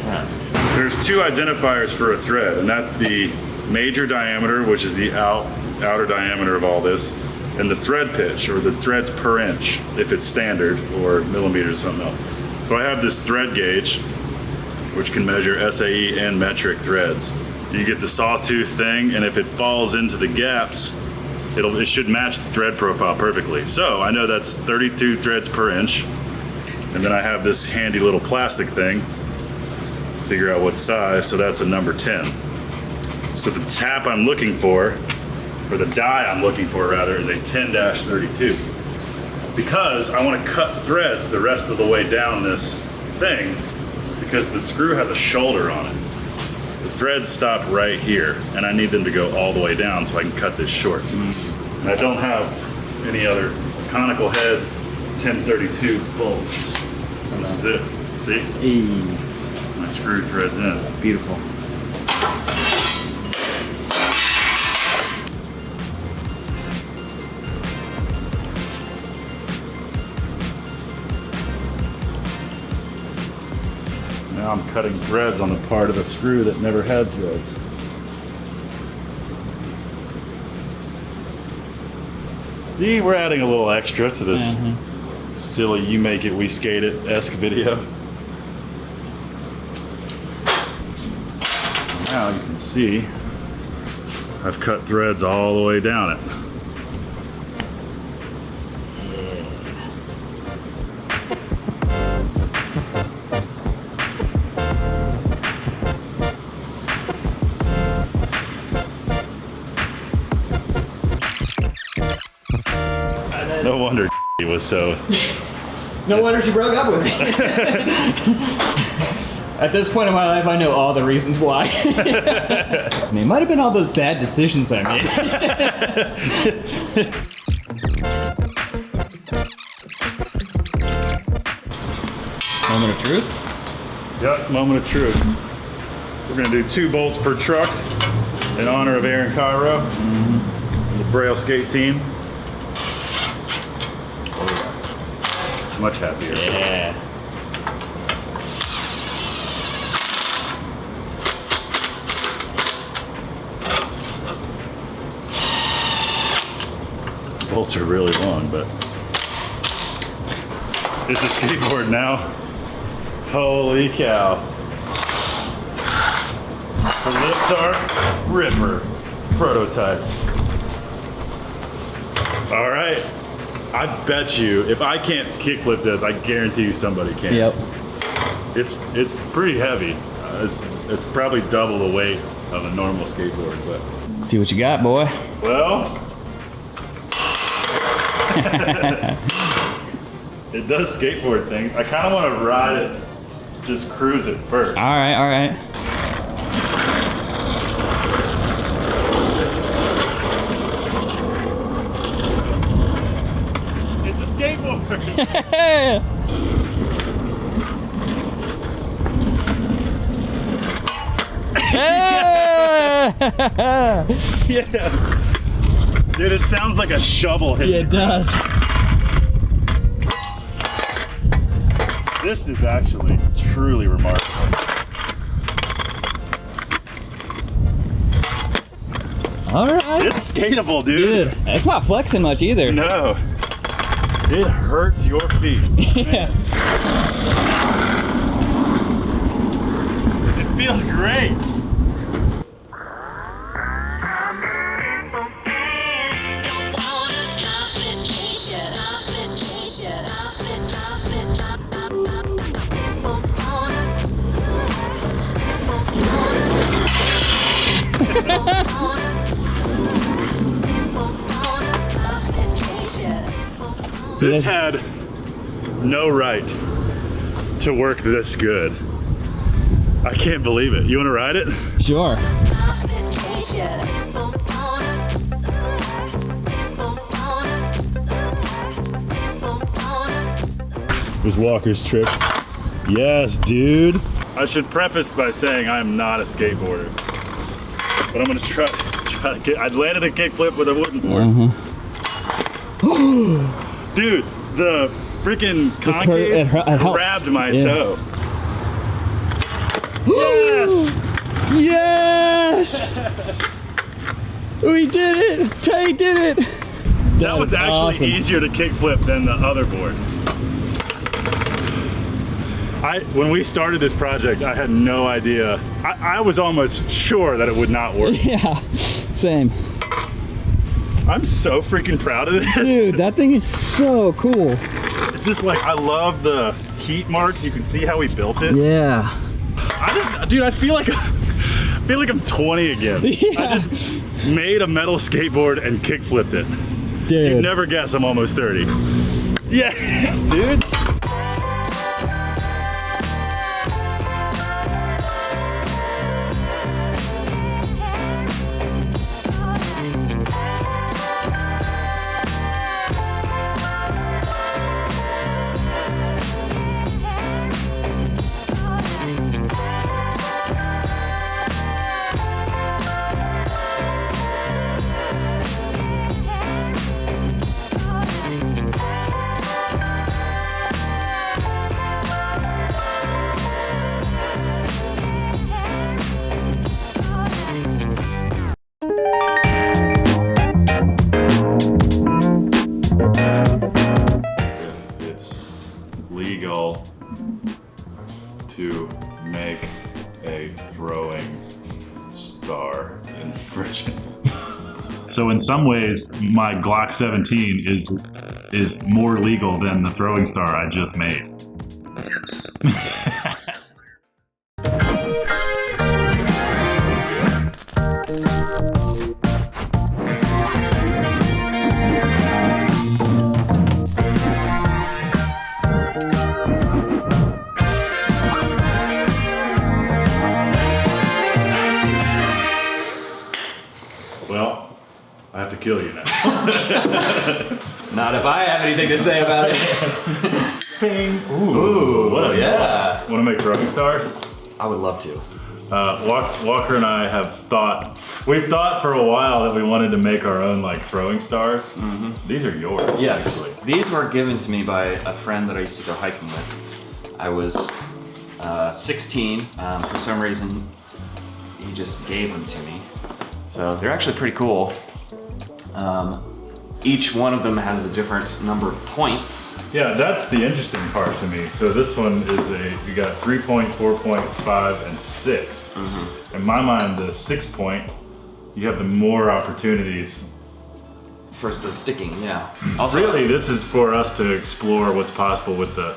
tap. There's two identifiers for a thread, and that's the major diameter, which is the outer diameter of all this, and the thread pitch, or the threads per inch, if it's standard, or millimeters or something else. So I have this thread gauge, which can measure SAE and metric threads. You get the sawtooth thing, and if it falls into the gaps, it should match the thread profile perfectly. So I know that's 32 threads per inch, and then I have this handy little plastic thing, figure out what size, so that's a number 10. So the tap I'm looking for, or the die I'm looking for rather, is a 10-32. Because I want to cut threads the rest of the way down this thing, because the screw has a shoulder on it. The threads stop right here, and I need them to go all the way down so I can cut this short. And I don't have any other conical head 1032 bolts. So this is it. See? My screw threads in. Beautiful. Now I'm cutting threads on the part of the screw that never had threads. See, we're adding a little extra to this silly "you make it, we skate it"-esque video. So now you can see I've cut threads all the way down it. No wonder he was so... No wonder she broke up with me. At this point in my life, I know all the reasons why. I mean, it might have been all those bad decisions I made. Moment of truth? Yep, moment of truth. We're gonna do 2 bolts per truck in honor of Aaron Cairo, the Braille Skate team. Much happier. Yeah. Bolts are really long, but it's a skateboard now. Holy cow. The Lift Arc Ripper prototype. All right. I bet you, if I can't kickflip this, I guarantee you somebody can. Yep. It's pretty heavy. It's probably double the weight of a normal skateboard, but. Let's see what you got, boy. Well. It does skateboard things. I kind of want to ride it, just cruise it first. All right, all right. Yeah! Yes! Dude, it sounds like a shovel hitting. Yeah, it does. This is actually truly remarkable. All right. It's skatable, dude. It's not flexing much either. No. It hurts your feet. Yeah. It feels great. This had no right to work this good. I can't believe it. You want to ride it? Sure. It was Walker's trick. Yes, dude. I should preface by saying I am not a skateboarder, but I'm gonna try to get. I landed a kickflip with a wooden board. Dude, the freaking concave grabbed my toe. Yes! Yes! We did it! Tay did it! That was actually awesome. easier to kickflip than the other board. When we started this project, I had no idea. I was almost sure that it would not work. Yeah, same. I'm so freaking proud of this. Dude, that thing is so cool. It's just like, I love the heat marks. You can see how we built it. Yeah. Dude, I feel like I'm 20 again. Yeah. I just made a metal skateboard and kickflipped it. Dude. You'd never guess I'm almost 30. Yes, dude. Legal to make a throwing star in Virginia. So in some ways, my Glock 17 is more legal than the throwing star I just made. Yes. Well, I have to kill you now. Not if I have anything to say about it. Bing. Ooh, what a yeah. Want to make throwing stars? I would love to. Walker and I we've thought for a while that we wanted to make our own like throwing stars. Mm-hmm. These are yours. Yes, basically. these were given to me by a friend that I used to go hiking with. I was 16. For some reason, he just gave them to me. So they're actually pretty cool. Each one of them has a different number of points. Yeah, that's the interesting part to me. So this one is you got 3 point, 4 point, 5, and 6. Mm-hmm. In my mind, the 6 point, you have the more opportunities. For the sticking, yeah. Also, really, this is for us to explore what's possible with the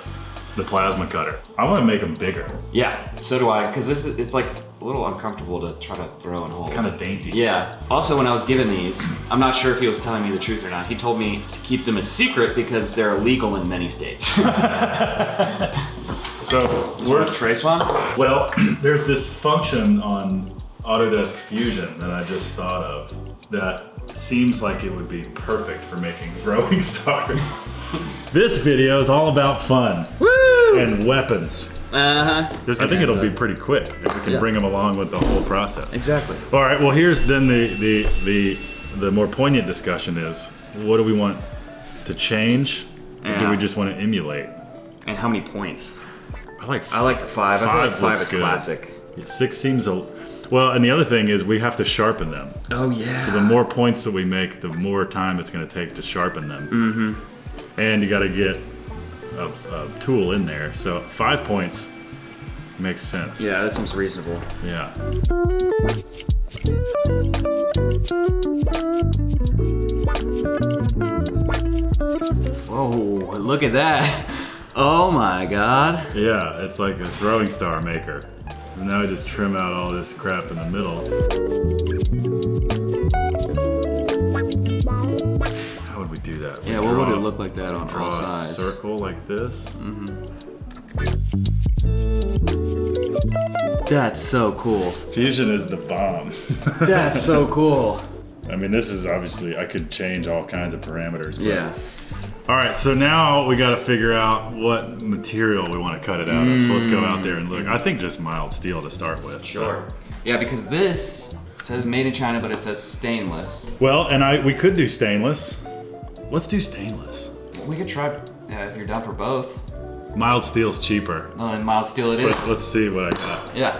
plasma cutter. I want to make them bigger. Yeah, so do I, because it's like a little uncomfortable to try to throw and hold. Kind of dainty. Yeah. Also, when I was given these, I'm not sure if he was telling me the truth or not. He told me to keep them a secret because they're illegal in many states. So we're a trace one? Well, there's this function on Autodesk Fusion that I just thought of that seems like it would be perfect for making throwing stars. This video is all about fun. Woo! and weapons. I think it'll be pretty quick if we can bring them along with the whole process. Exactly. All right. Well, here's then the more poignant discussion is, what do we want to change, or do we just want to emulate? And how many points? I like the 5. I feel like 5 is classic. Yeah, 6 seems well, and the other thing is we have to sharpen them. Oh yeah. So the more points that we make, the more time it's going to take to sharpen them. Mm-hmm. And you got to get a tool in there. So 5 points makes sense. Yeah, that seems reasonable. Yeah. Whoa, look at that. Oh my god. Yeah, it's like a throwing star maker. And now I just trim out all this crap in the middle. How would we do that? Yeah, what would it look like that on all sides? Draw a circle like this. That's so cool. Fusion is the bomb. That's so cool. I mean, this is obviously, I could change all kinds of parameters. But... Yeah. All right, so now we got to figure out what material we want to cut it out of. So let's go out there and look. I think just mild steel to start with. Sure. Yeah, because this says made in China, but it says stainless. Well, and we could do stainless. Let's do stainless. We could try, if you're down for both. Mild steel's cheaper. No, then mild steel it is. Let's see what I got. Yeah.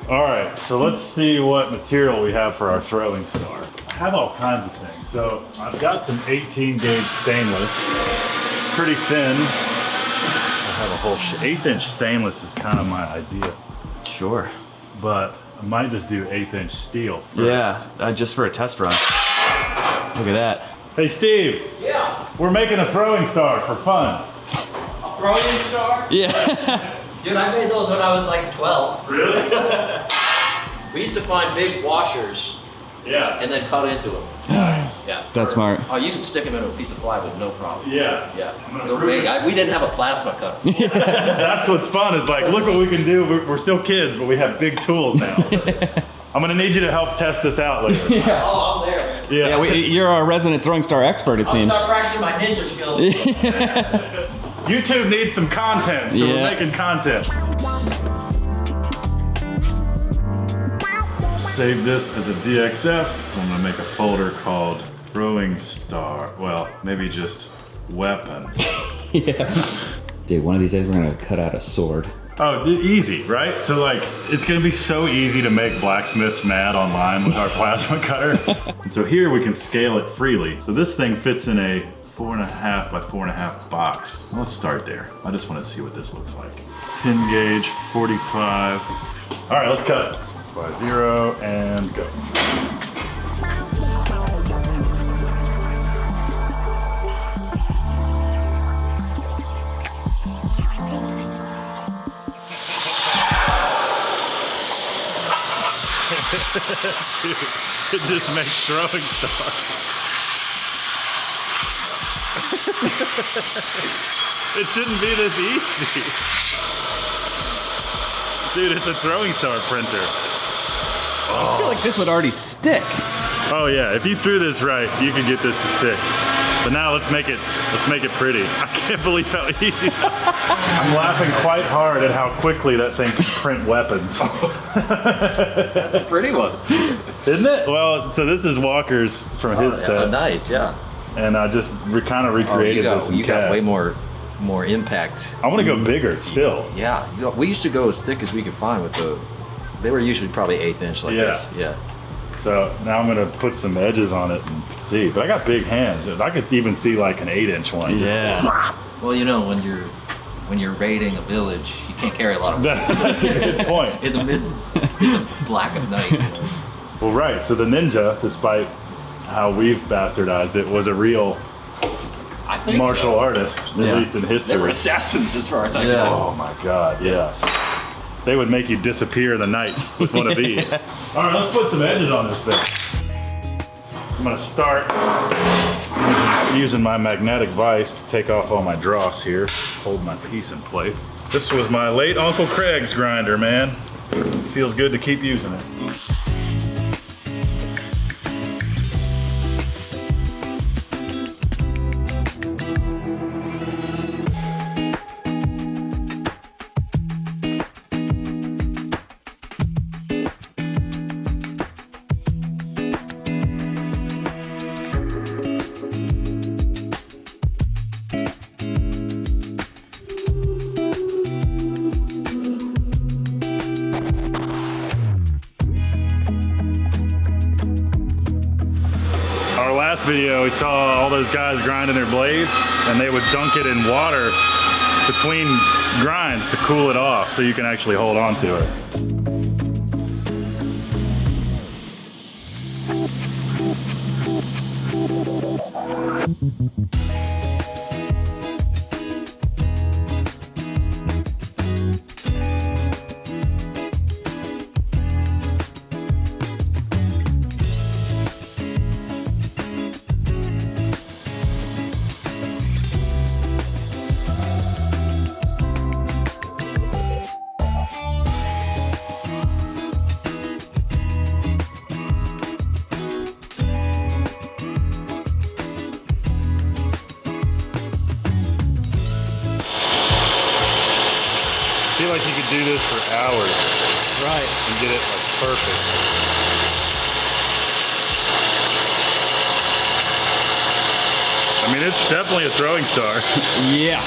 All right, so let's see what material we have for our throwing star. I have all kinds of things. So I've got some 18 gauge stainless, pretty thin. I have a whole 1/8 inch stainless is kind of my idea. Sure. But I might just do 1/8 inch steel first. Yeah, just for a test run. Look at that. Hey Steve. Yeah. We're making a throwing star for fun. A throwing star? Yeah. Dude, I made those when I was like 12. Really? We used to find big washers. Yeah. And then cut into them. Nice. Yeah. That's smart. Oh, you can stick them into a piece of plywood, no problem. Yeah. Yeah. Go big. We didn't have a plasma cutter. That's what's fun is like, look what we can do. We're still kids, but we have big tools now. I'm gonna need you to help test this out later. Yeah. Oh, I'm there, man. Yeah. You're a resident throwing star expert, it seems. I'll start practicing my ninja skills. YouTube needs some content, so we're making content. Save this as a DXF. I'm gonna make a folder called Throwing Star. Well, maybe just weapons. Yeah. Dude, one of these days we're gonna cut out a sword. Oh, easy, right? So like, it's gonna be so easy to make blacksmiths mad online with our plasma cutter. And so here we can scale it freely. So this thing fits in a 4.5 by 4.5 box. Well, let's start there. I just want to see what this looks like. 10 gauge, 45. All right, let's cut. By 0 and go. Dude, it just makes throwing stars. It shouldn't be this easy. Dude, it's a throwing star printer. I feel like this would already stick. Oh yeah, if you threw this right, you could get this to stick. But now let's make it pretty. I can't believe how easy that. I'm laughing quite hard at how quickly that thing can print weapons. That's a pretty one. Isn't it? Well, so this is Walker's from his set. Oh, nice, yeah. And I just kind of recreated this in You got CAD. way more impact. I want to go bigger still. Yeah, we used to go as thick as we could find with the. They were usually probably 1/8 inch like this. Yeah. So now I'm gonna put some edges on it and see. But I got big hands. I could even see like an 8-inch one. Yeah. Well, you know, when you're raiding a village, you can't carry a lot of. That's a good point. in the black of night. You know. Well, right. So the ninja, despite how we've bastardized it, was a real martial artist, at least in history. They were assassins, as far as I can tell. Oh my God, yeah. They would make you disappear in the night with one of these. All right, let's put some edges on this thing. I'm gonna start using my magnetic vise to take off all my dross here, hold my piece in place. This was my late Uncle Craig's grinder, man. Feels good to keep using it. last video, we saw all those guys grinding their blades, and they would dunk it in water between grinds to cool it off so you can actually hold on to it. I feel like you could do this for hours. Right. And get it like perfect. I mean, it's definitely a throwing star. Yeah.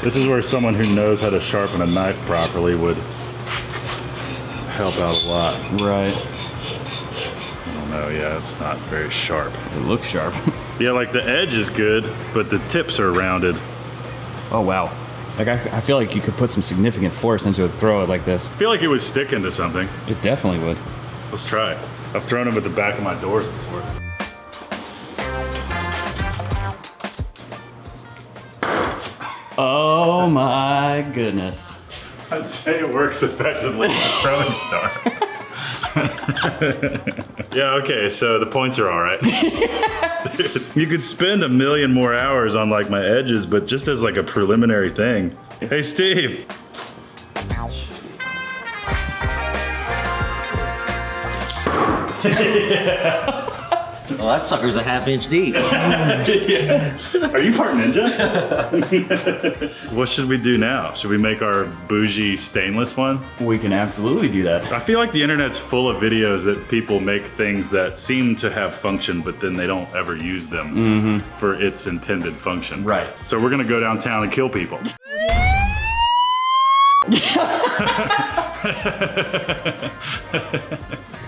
This is where someone who knows how to sharpen a knife properly would help out a lot. Right. I don't know, yeah, it's not very sharp. It looks sharp. Yeah, like the edge is good, but the tips are rounded. Oh, wow. Like, I feel like you could put some significant force into it, throw it like this. I feel like it would stick into something. It definitely would. Let's try it. I've thrown them at the back of my doors before. Oh my goodness. I'd say it works effectively as a throwing star. Yeah, okay, so the points are all right. Dude, you could spend a million more hours on like my edges, but just as like a preliminary thing. Hey, Steve. Yeah. Well, that sucker's a half-inch deep. Yeah. Are you part ninja? What should we do now? Should we make our bougie stainless one? We can absolutely do that. I feel like the internet's full of videos that people make things that seem to have function, but then they don't ever use them for its intended function. Right. So we're gonna go downtown and kill people.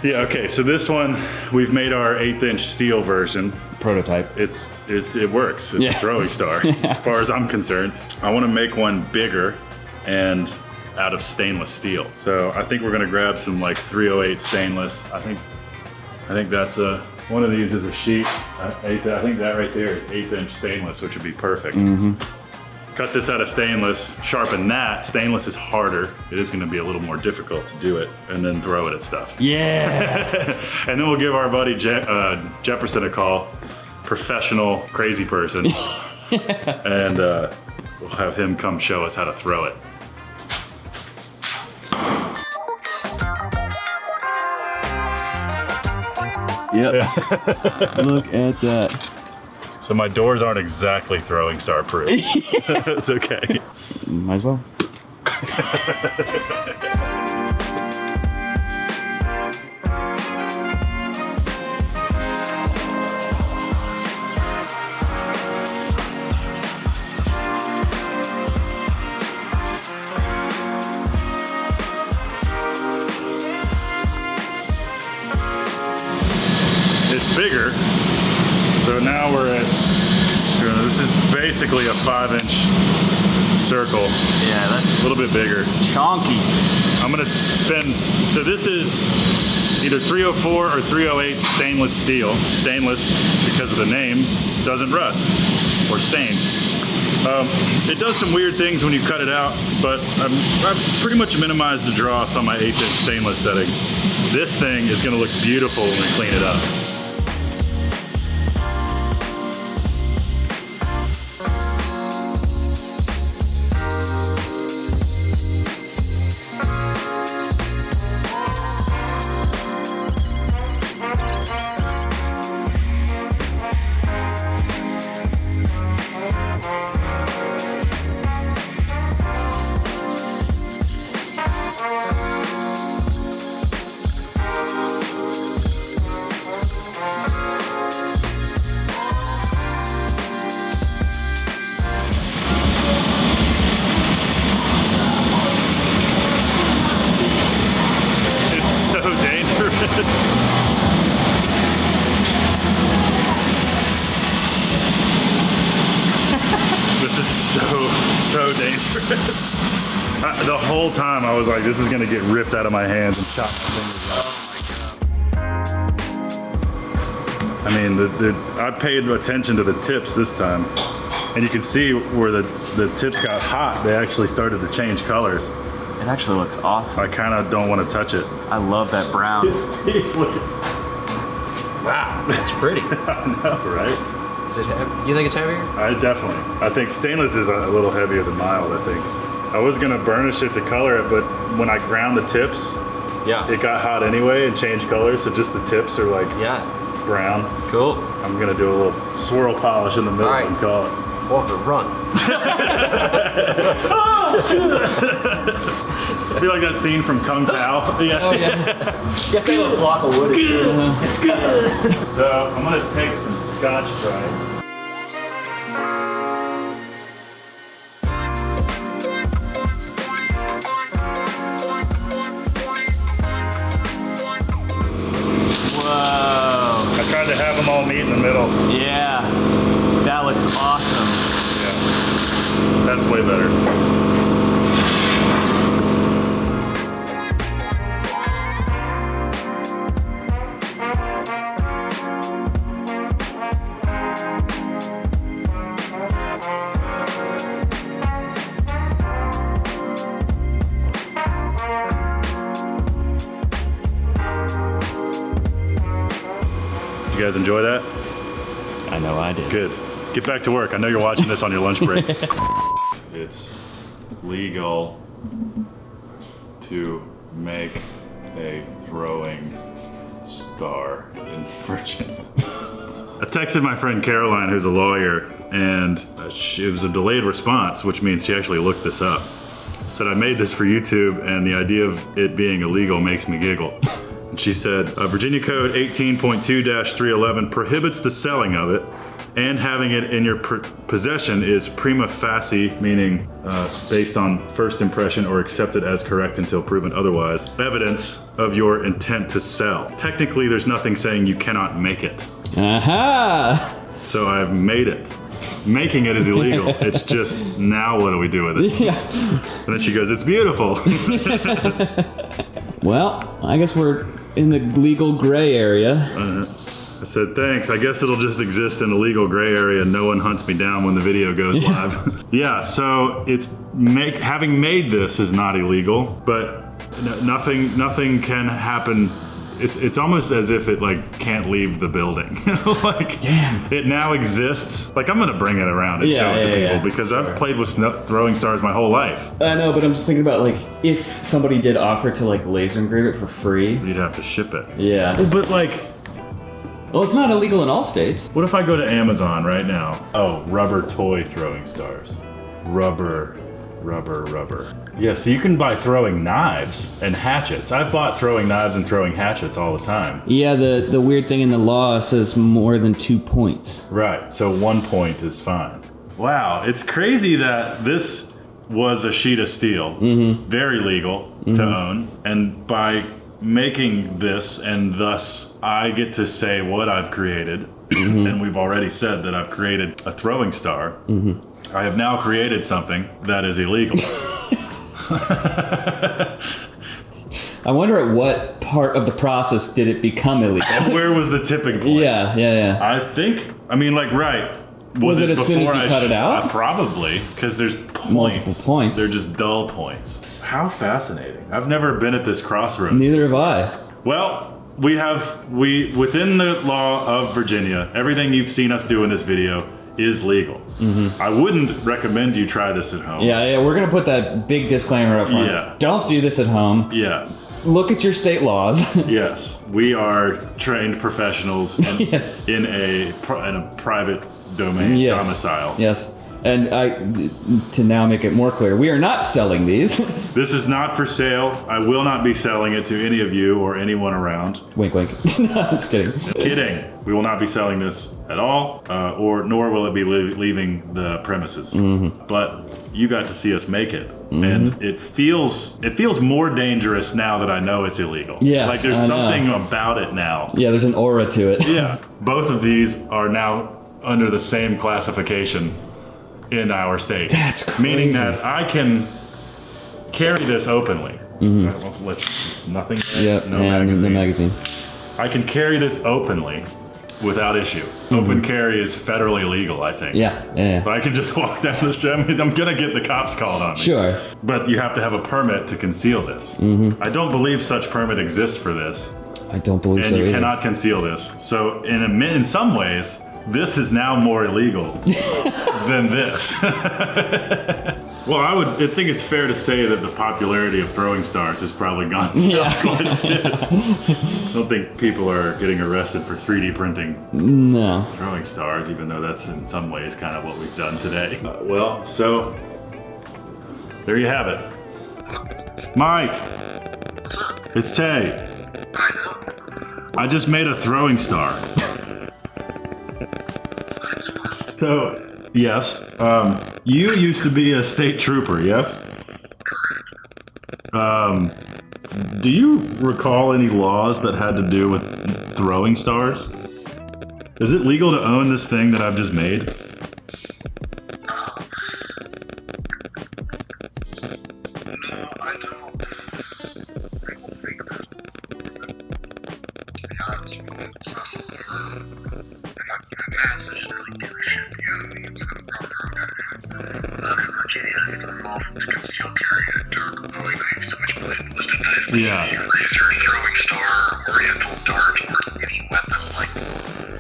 Yeah, okay, so this one, we've made our 1/8" steel version. Prototype. It works, it's a throwing star, as far as I'm concerned. I wanna make one bigger and out of stainless steel. So I think we're gonna grab some like 308 stainless. I think that's one of these is a sheet. I think that right there is 1/8" stainless, which would be perfect. Cut this out of stainless, sharpen that. Stainless is harder. It is gonna be a little more difficult to do it, and then throw it at stuff. Yeah. And then we'll give our buddy Jefferson a call, professional crazy person, and we'll have him come show us how to throw it. Yep. Look at that. So my doors aren't exactly throwing star proof. It's okay. Might as well. It's bigger. So now we're at, this is basically a 5" circle. Yeah, that's a little bit bigger. Chonky. I'm gonna spend, so this is either 304 or 308 stainless steel. Stainless, because of the name, doesn't rust or stain. It does some weird things when you cut it out, but I've pretty much minimized the dross on my 1/8" stainless settings. This thing is gonna look beautiful when we clean it up. The whole time I was like, this is gonna get ripped out of my hands and chop my fingers off. I mean, I paid attention to the tips this time. And you can see where the tips got hot, they actually started to change colors. It actually looks awesome. I kind of don't want to touch it. I love that brown. Wow, that's pretty. I know, right? Is it heavy? You think it's heavier? I think stainless is a little heavier than mild, I think. I was gonna burnish it to color it, but when I ground the tips, it got hot anyway and changed colors, so just the tips are like brown. Cool. I'm gonna do a little swirl polish in the middle and call it. Walker, run. I feel like that scene from Kung Pao. Yeah. Oh, yeah. Get that little block of wood. It's good. So I'm gonna take some Scotch-Brite. Whoa. I tried to have them all meet in the middle. Yeah. That looks awesome. Yeah. That's way better. You guys enjoy that? I know I did. Good. Get back to work. I know you're watching this on your lunch break. It's legal to make a throwing star in Virginia. I texted my friend Caroline, who's a lawyer, and it was a delayed response, which means she actually looked this up. Said, I made this for YouTube, and the idea of it being illegal makes me giggle. And she said, Virginia Code 18.2-311 prohibits the selling of it, and having it in your possession is prima facie, meaning based on first impression or accepted as correct until proven otherwise, evidence of your intent to sell. Technically, there's nothing saying you cannot make it. Aha! So I've made it. Making it is illegal. It's just, now what do we do with it? Yeah. And then she goes, it's beautiful. Well, I guess we're in the legal gray area. I said, thanks. I guess it'll just exist in the legal gray area and no one hunts me down when the video goes live. Yeah, so it's having made this is not illegal, but nothing can happen. It's almost as if it like can't leave the building. Like, damn, it now exists. Like, I'm gonna bring it around and show it to people because I've played with throwing stars my whole life. I know, but I'm just thinking about like if somebody did offer to like laser engrave it for free, you'd have to ship it. Yeah, but like, well, it's not illegal in all states. What if I go to Amazon right now? Oh, rubber toy throwing stars. Rubber. Yeah, so you can buy throwing knives and hatchets. I've bought throwing knives and throwing hatchets all the time. Yeah, the weird thing in the law says more than 2 points. Right, so 1 point is fine. Wow, it's crazy that this was a sheet of steel. Very legal to own. And by making this, and thus I get to say what I've created, and we've already said that I've created a throwing star. I have now created something that is illegal. I wonder at what part of the process did it become illegal? Where was the tipping point? Yeah. I mean, like, right. Was it as soon as you cut it out? Probably, because there's points. Multiple points. They're just dull points. How fascinating. I've never been at this crossroads. Neither have I. Well, within the law of Virginia, everything you've seen us do in this video is legal. I wouldn't recommend you try this at home. Yeah, we're gonna put that big disclaimer up front. Yeah. Don't do this at home. Yeah. Look at your state laws. Yes, we are trained professionals in a private domain domicile. Yes. And to now make it more clear, we are not selling these. This is not for sale. I will not be selling it to any of you or anyone around. Wink, wink. No, I'm just kidding. Kidding. We will not be selling this at all, nor will it be leaving the premises. But you got to see us make it, and it feels more dangerous now that I know it's illegal. Yes, like there's something about it now. Yeah, there's an aura to it. Yeah. Both of these are now under the same classification in our state. That's crazy. Meaning that I can carry this openly. Mhm. Right, well, there's nothing. Yep, No and magazine. the magazine. I can carry this openly without issue. Open carry is federally legal, I think. Yeah. But I can just walk down the street. I mean, I'm gonna get the cops called on me. Sure. But you have to have a permit to conceal this. I don't believe such permit exists for this. I don't believe And so you either. cannot conceal this. So in some ways, this is now more illegal than this. Well, I think it's fair to say that the popularity of throwing stars has probably gone down quite a bit. I don't think people are getting arrested for 3D printing throwing stars, even though that's in some ways kind of what we've done today. So there you have it. Mike, it's Tay. I just made a throwing star. So, yes, you used to be a state trooper, yes? Do you recall any laws that had to do with throwing stars? Is it legal to own this thing that I've just made?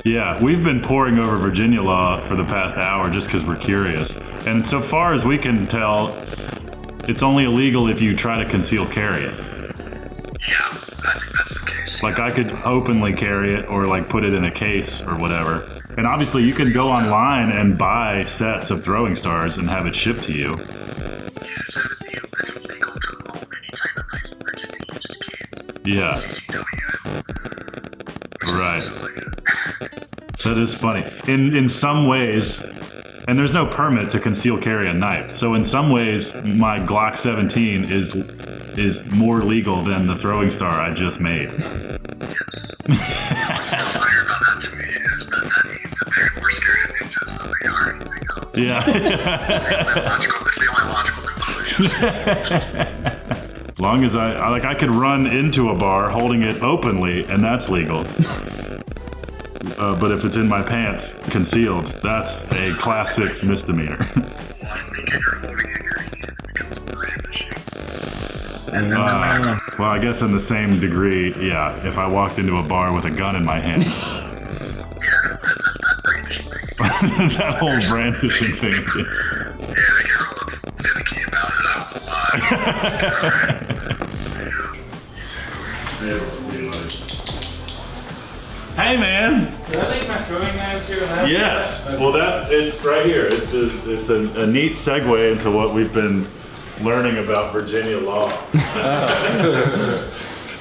Yeah, we've been poring over Virginia law for the past hour just because we're curious. And so far as we can tell, it's only illegal if you try to conceal carry it. Yeah, I think that's the case. Like I could openly carry it or like put it in a case or whatever. And obviously you can go online and buy sets of throwing stars and have it shipped to you. Yeah, so it's illegal to own any type of knife in Virginia. You just can't. Yeah. CCW. Right. That is funny. In some ways, and there's no permit to conceal carry a knife. So in some ways, my Glock 17 is more legal than the throwing star I just made. Yes. What's clear about that to me is that means that they're more scared of ninjas than they are anything else. Yeah. That's the only logical conclusion. As long as I could run into a bar holding it openly, and that's legal. But if it's in my pants, concealed, that's a class 6 misdemeanor. Well, I guess in the same degree, yeah, if I walked into a bar with a gun in my hand. That whole brandishing thing. Hey man! Did I leave my throwing knives here? And Yes. Well, it's right here. It's a neat segue into what we've been learning about Virginia law.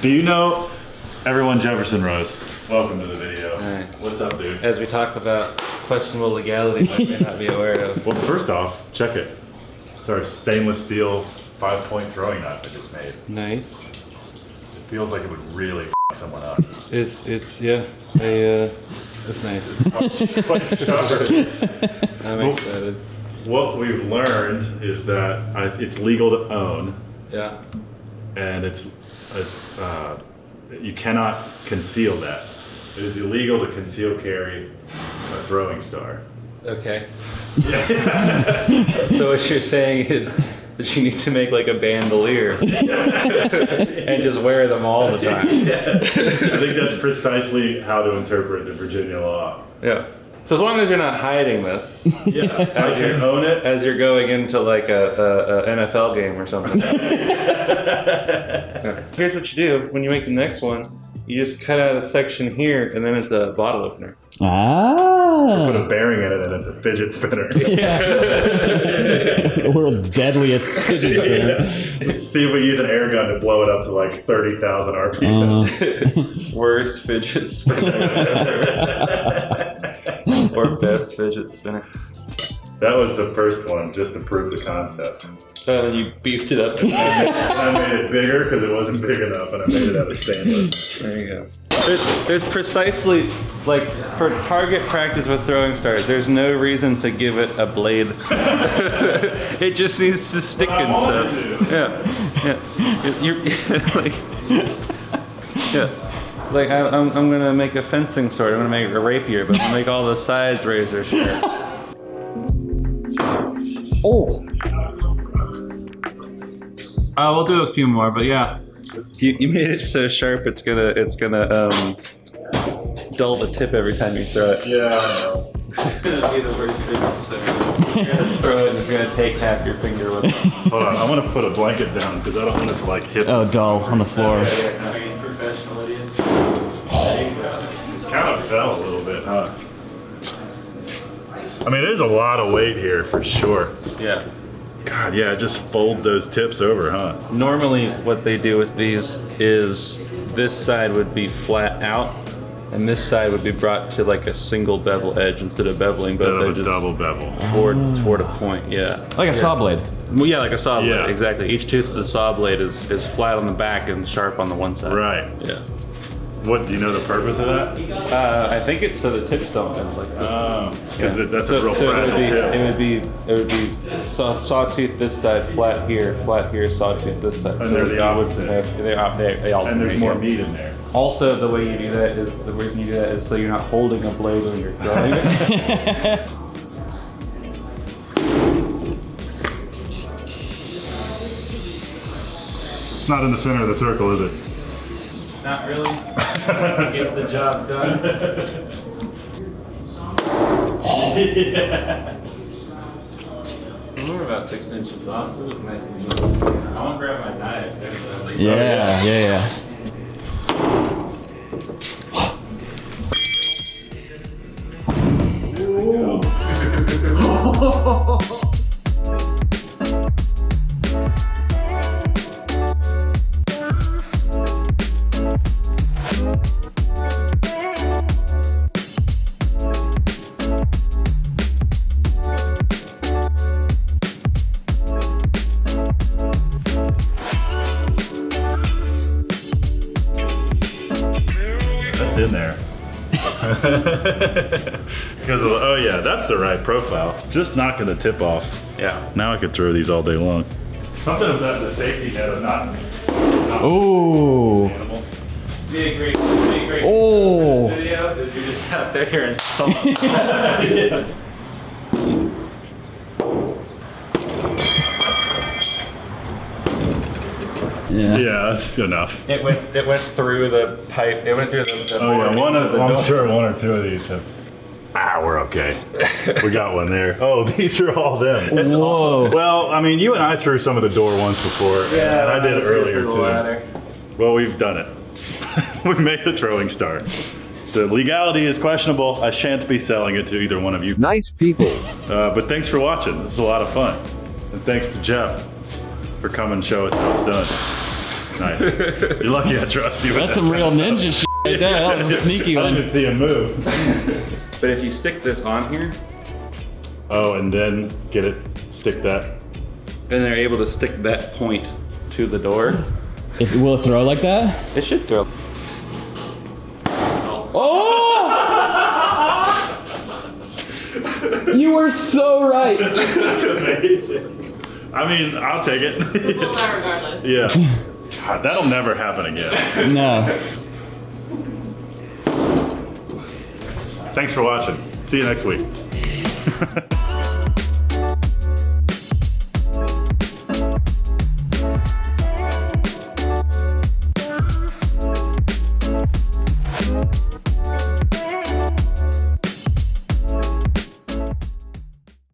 Do you know everyone Jefferson Rose? Welcome to the video. Right. What's up, dude? As we talk about questionable legality I may not be aware of. Well, first off, check it. It's our stainless steel 5-point throwing knife I just made. Nice. It feels like it would really someone up. It's nice. Quite stubborn. I'm excited. What we've learned is that it's legal to own. Yeah. And you cannot conceal that. It is illegal to conceal carry a throwing star. Okay. Yeah. So what you're saying is that you need to make like a bandolier and just wear them all the time. Yeah. I think that's precisely how to interpret the Virginia law. Yeah. So as long as you're not hiding this, as you own it, as you're going into like a NFL game or something. Yeah. Here's what you do when you make the next one. You just cut out a section here, and then it's a bottle opener. Or put a bearing in it, and it's a fidget spinner. The world's deadliest fidget spinner. Yeah. See if we use an air gun to blow it up to like 30,000 RPM. Worst fidget spinner. Or best fidget spinner. That was the first one, just to prove the concept. Oh, and you beefed it up. And I made it bigger because it wasn't big enough, and I made it out of stainless. There you go. There's precisely, like, for target practice with throwing stars, there's no reason to give it a blade. It just needs to stick and stuff. Yeah. You're like, yeah. Like, I'm gonna make a fencing sword, I'm gonna make a rapier, but I'm gonna make all the sides razor sharp. Oh! We'll do a few more, but yeah. You made it so sharp it's gonna dull the tip every time you throw it. Yeah. It's gonna be the worst business ever. You're gonna throw it and you're gonna take half your finger with it. Hold on, I want to put a blanket down because I don't want it to like hit. Oh, dull on the floor. Yeah. Professional idiot. It kind of fell a little bit, huh? I mean, there's a lot of weight here for sure. Yeah. God, yeah, just fold those tips over, huh? Normally what they do with these is this side would be flat out and this side would be brought to like a single bevel edge instead of beveling both edges. Instead of a double bevel. Toward a point, yeah. Like a saw blade. Well, yeah, like a saw blade, Yeah. exactly. Each tooth of the saw blade is flat on the back and sharp on the one side. Right. Yeah. What, do you know the purpose of that? I think it's so the tips don't bend like this. Oh, because that's a real fragile tip. It would be sawtooth this side, flat here, sawtooth this side. And they're the opposite. They alternate. And there's more meat in there. Also, the way you do that is the reason you do that is so you're not holding a blade when you're throwing it. It's not in the center of the circle, is it? Not really. Gets the job done. Yeah. We're about 6 inches off. It was nice and easy. I want to grab my knife. Yeah. That's in there. Because oh yeah, that's the right profile. Just knocking the tip off. Yeah. Now I could throw these all day long. Something about the safety net of not Ooh. Be a great Oh. video is you're just out there and Yeah, that's enough. It went through the pipe. It went through the Oh yeah, I'm door. sure one or two of these have. We're okay. We got one there. Oh, these are all them. Whoa. Well, I mean, you and I threw some of the door ones before. Yeah, and I did earlier too. Ladder. Well, we've done it. We made a throwing star. The legality is questionable. I shan't be selling it to either one of you. Nice people. But thanks for watching. This is a lot of fun. And thanks to Jeff for coming and show us how it's done. Nice. You're lucky I trust you. That's some real ninja shit right there. That was a sneaky I one. didn't see him move. But if you stick this on here, oh, and then stick that. and they're able to stick that point to the door. Will it throw like that? It should throw. Oh! You were so right. That's amazing. I mean, I'll take it. Regardless. Yeah. God, that'll never happen again. No. Thanks for watching. See you next week.